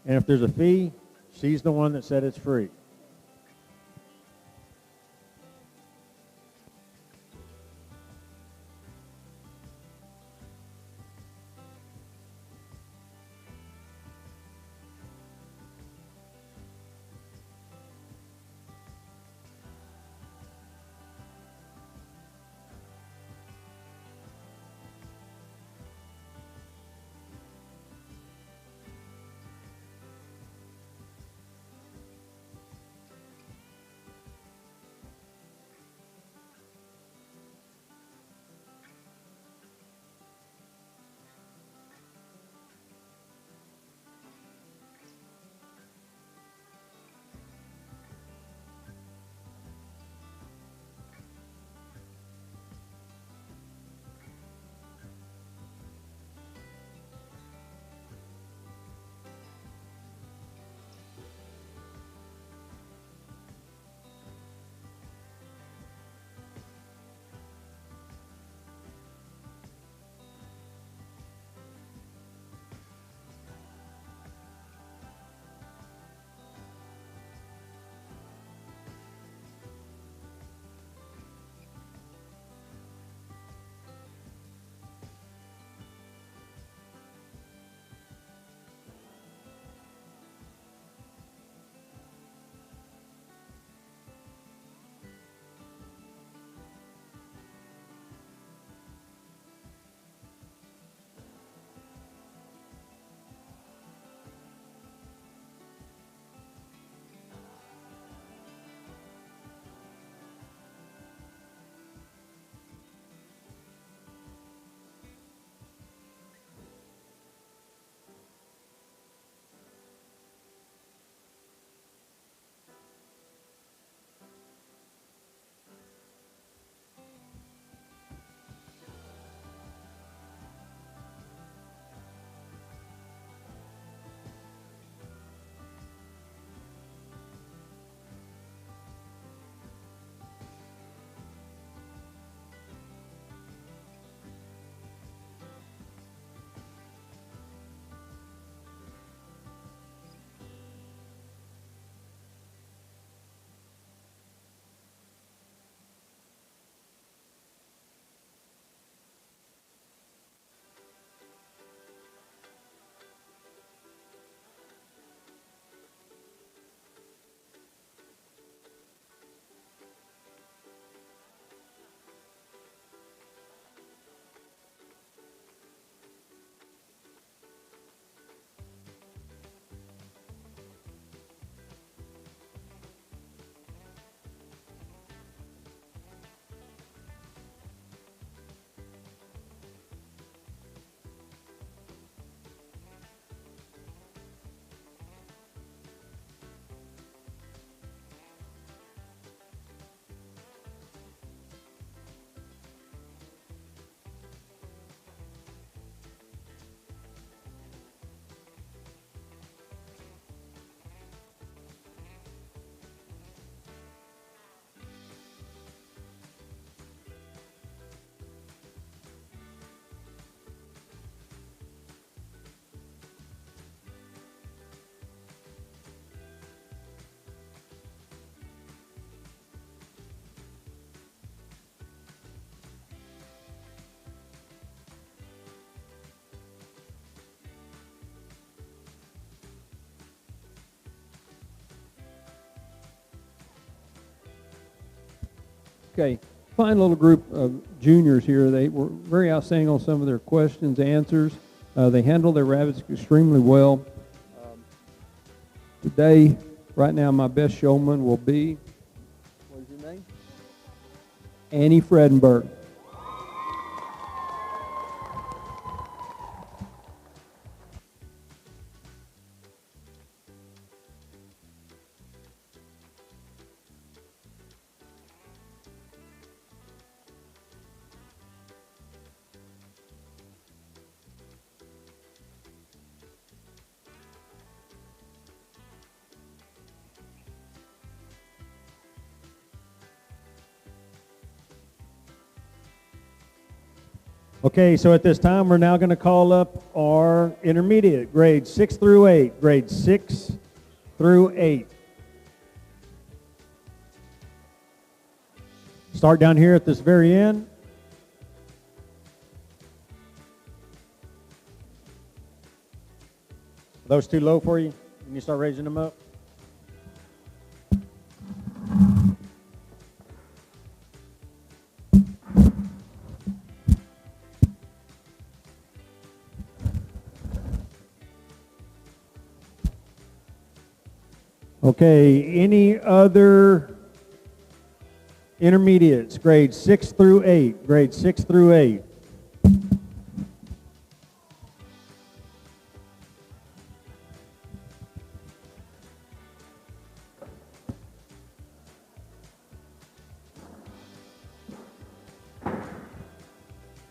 And if there's a fee, she's the one that said it's free. Okay, fine little group of juniors here. They were very outstanding on some of their questions, answers. They handled their rabbits extremely well. Today, right now, my best showman will be, what is your name? Annie Fredenberg. Okay, so at this time, we're now going to call up our intermediate, grades 6 through 8. Grades 6 through 8. Start down here at this very end. Are those too low for you? Can you start raising them up? Okay, any other intermediates, grades 6 through 8, grades 6 through 8.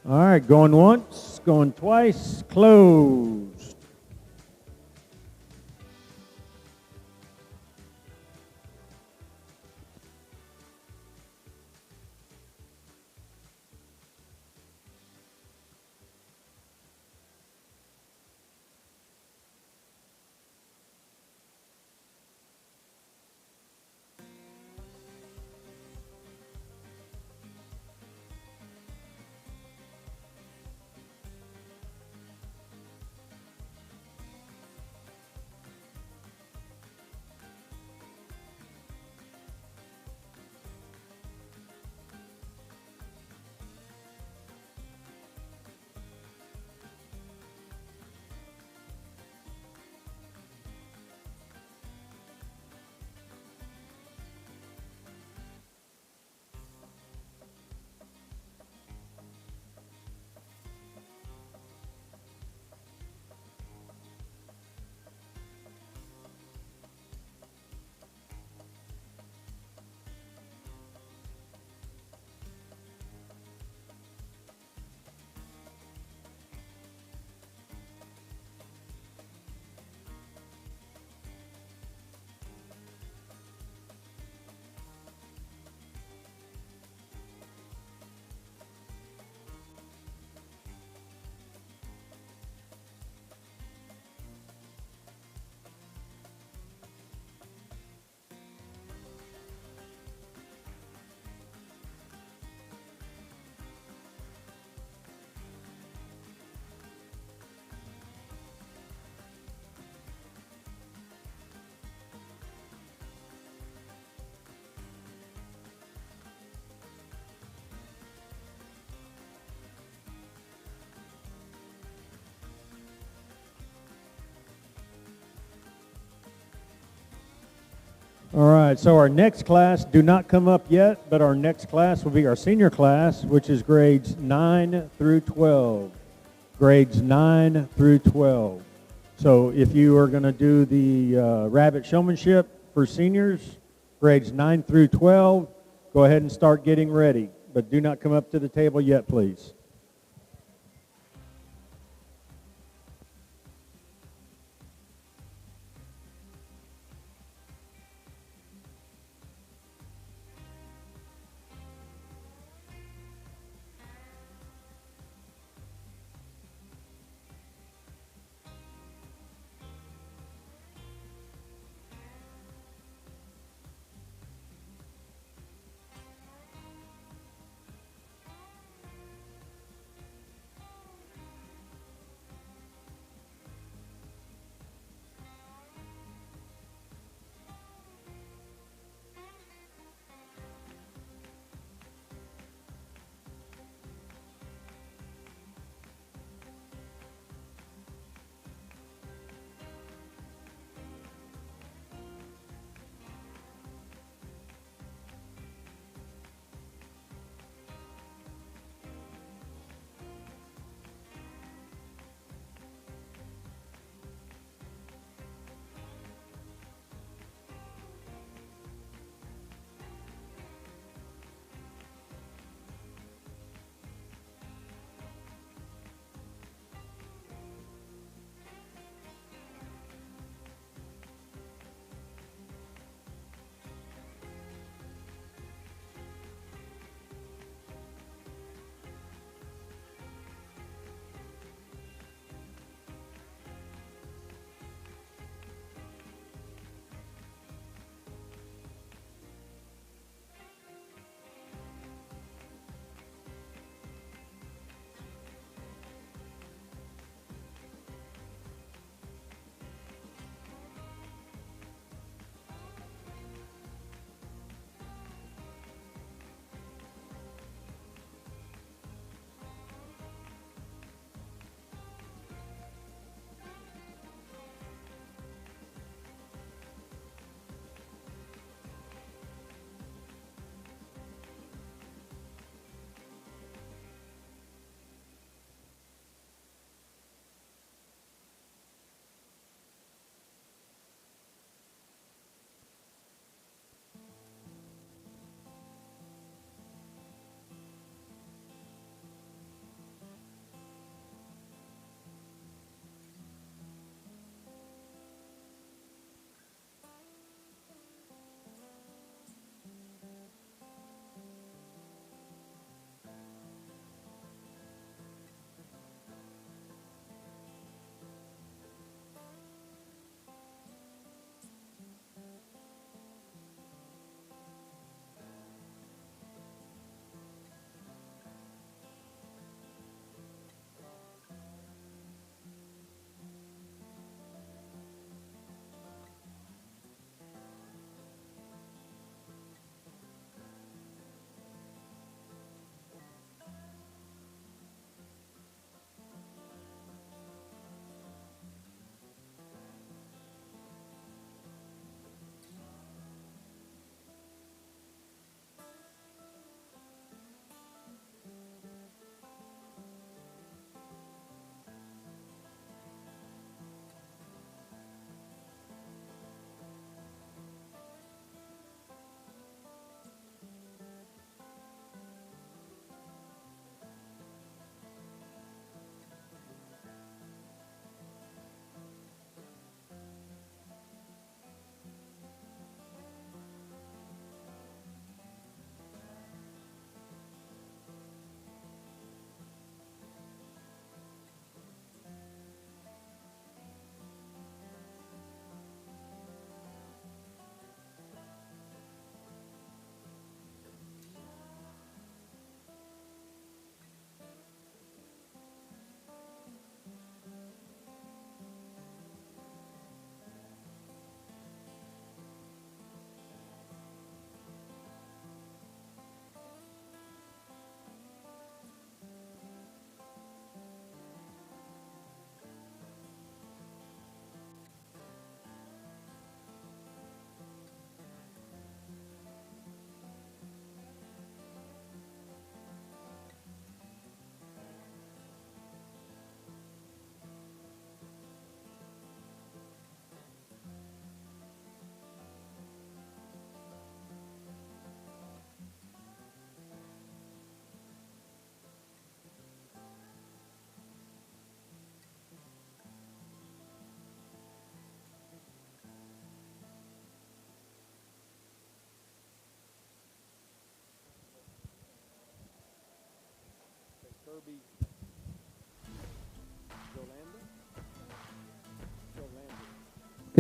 All right, going once, going twice, closed. All right, so our next class, do not come up yet, but our next class will be our senior class, which is grades 9 through 12. Grades 9 through 12. So if you are going to do the rabbit showmanship for seniors, grades 9 through 12, go ahead and start getting ready. But do not come up to the table yet, please.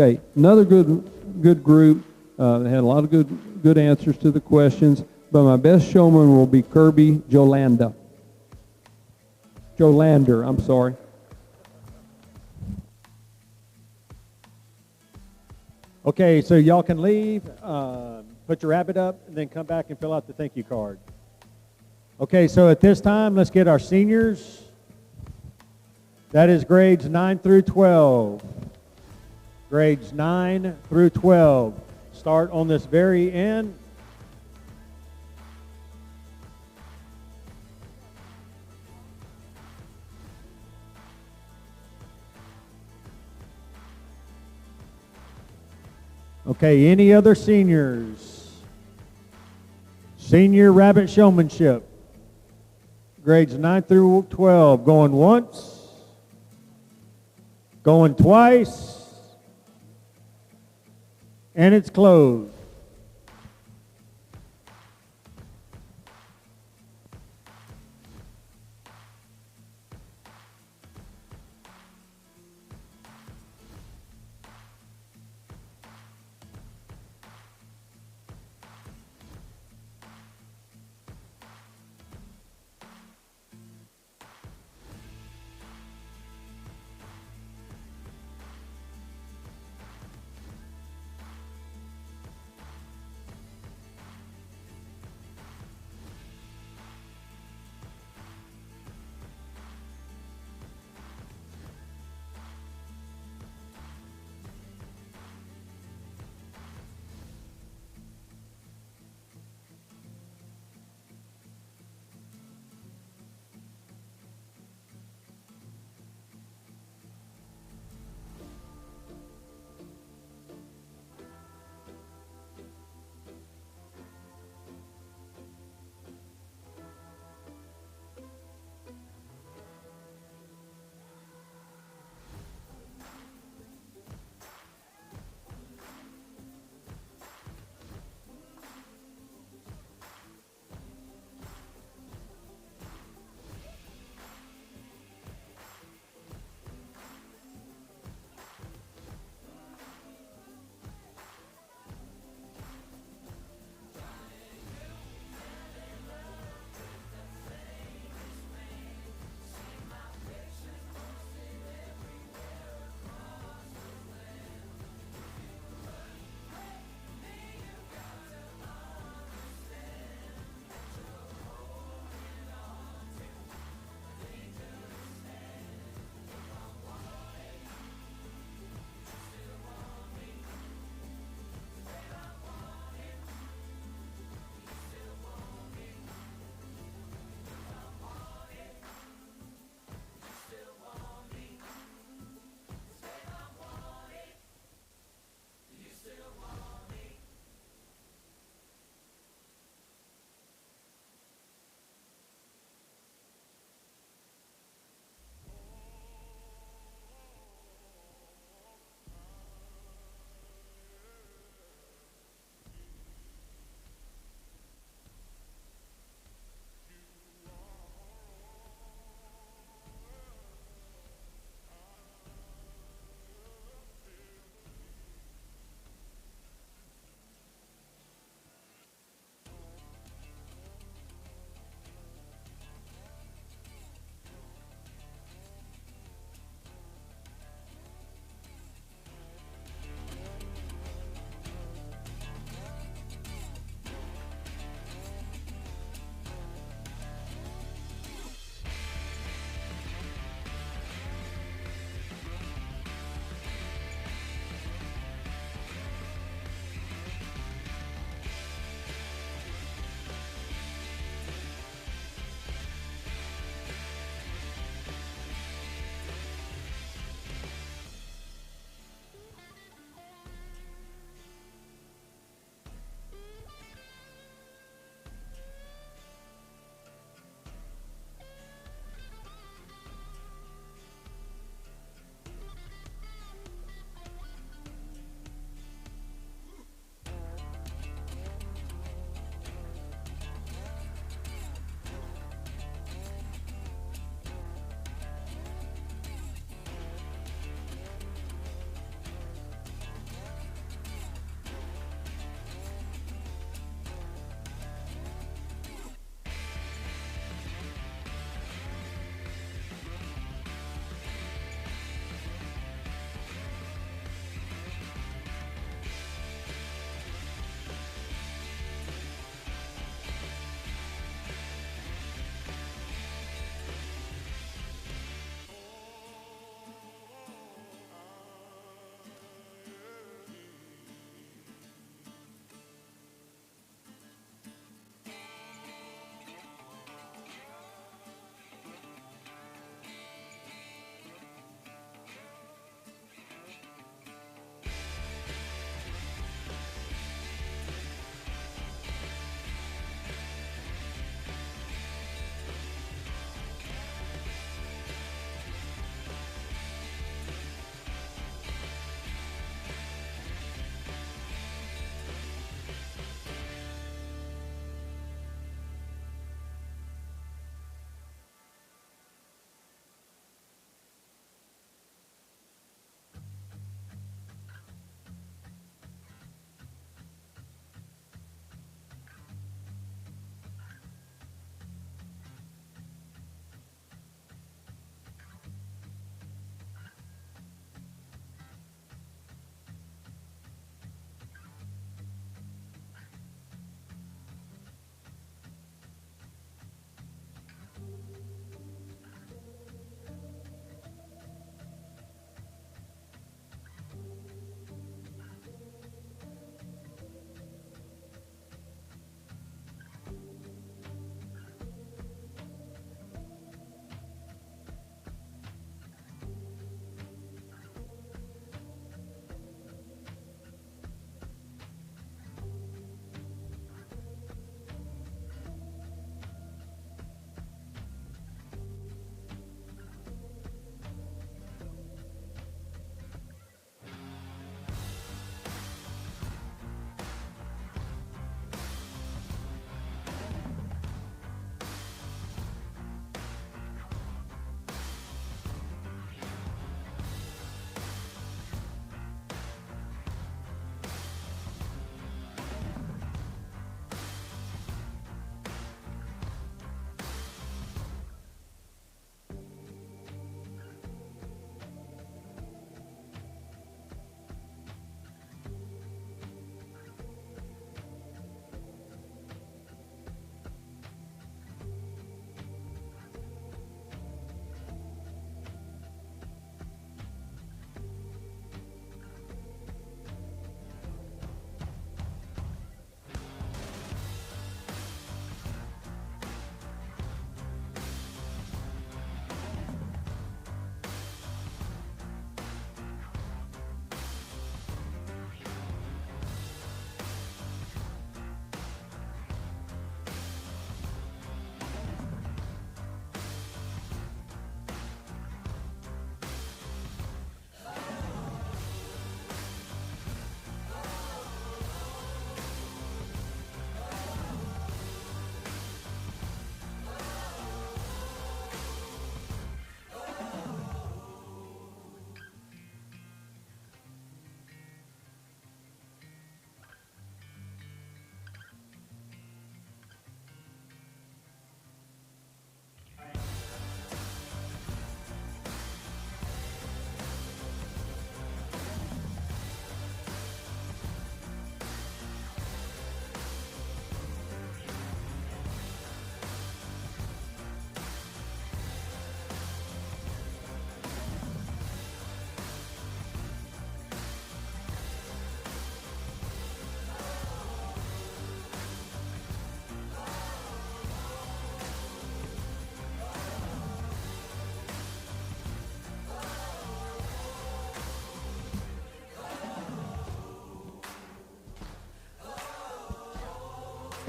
Okay, another good group. They had a lot of good answers to the questions, but my best showman will be Kirby Jolander, I'm sorry. Okay, so y'all can leave, put your rabbit up, and then come back and fill out the thank you card. Okay, so at this time, let's get our seniors. That is grades 9 through 12. Grades 9 through 12. Start on this very end. Okay, any other seniors? Senior rabbit showmanship. Grades 9 through 12. Going once. Going twice. And it's closed.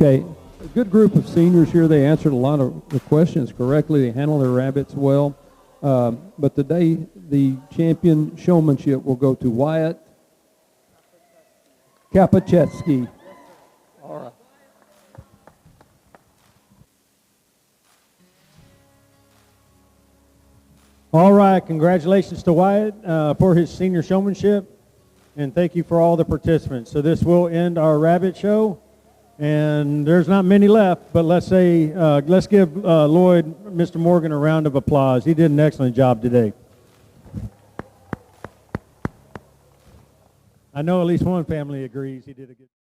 Okay, a good group of seniors here. They answered a lot of the questions correctly. They handled their rabbits well. But today, the champion showmanship will go to Wyatt Kapachetsky. All right. All right, congratulations to Wyatt for his senior showmanship, and thank you for all the participants. So this will end our rabbit show, and there's not many left, but let's give Lloyd, Mr. Morgan, a round of applause. He did an excellent job today. I know at least one family agrees he did a good job.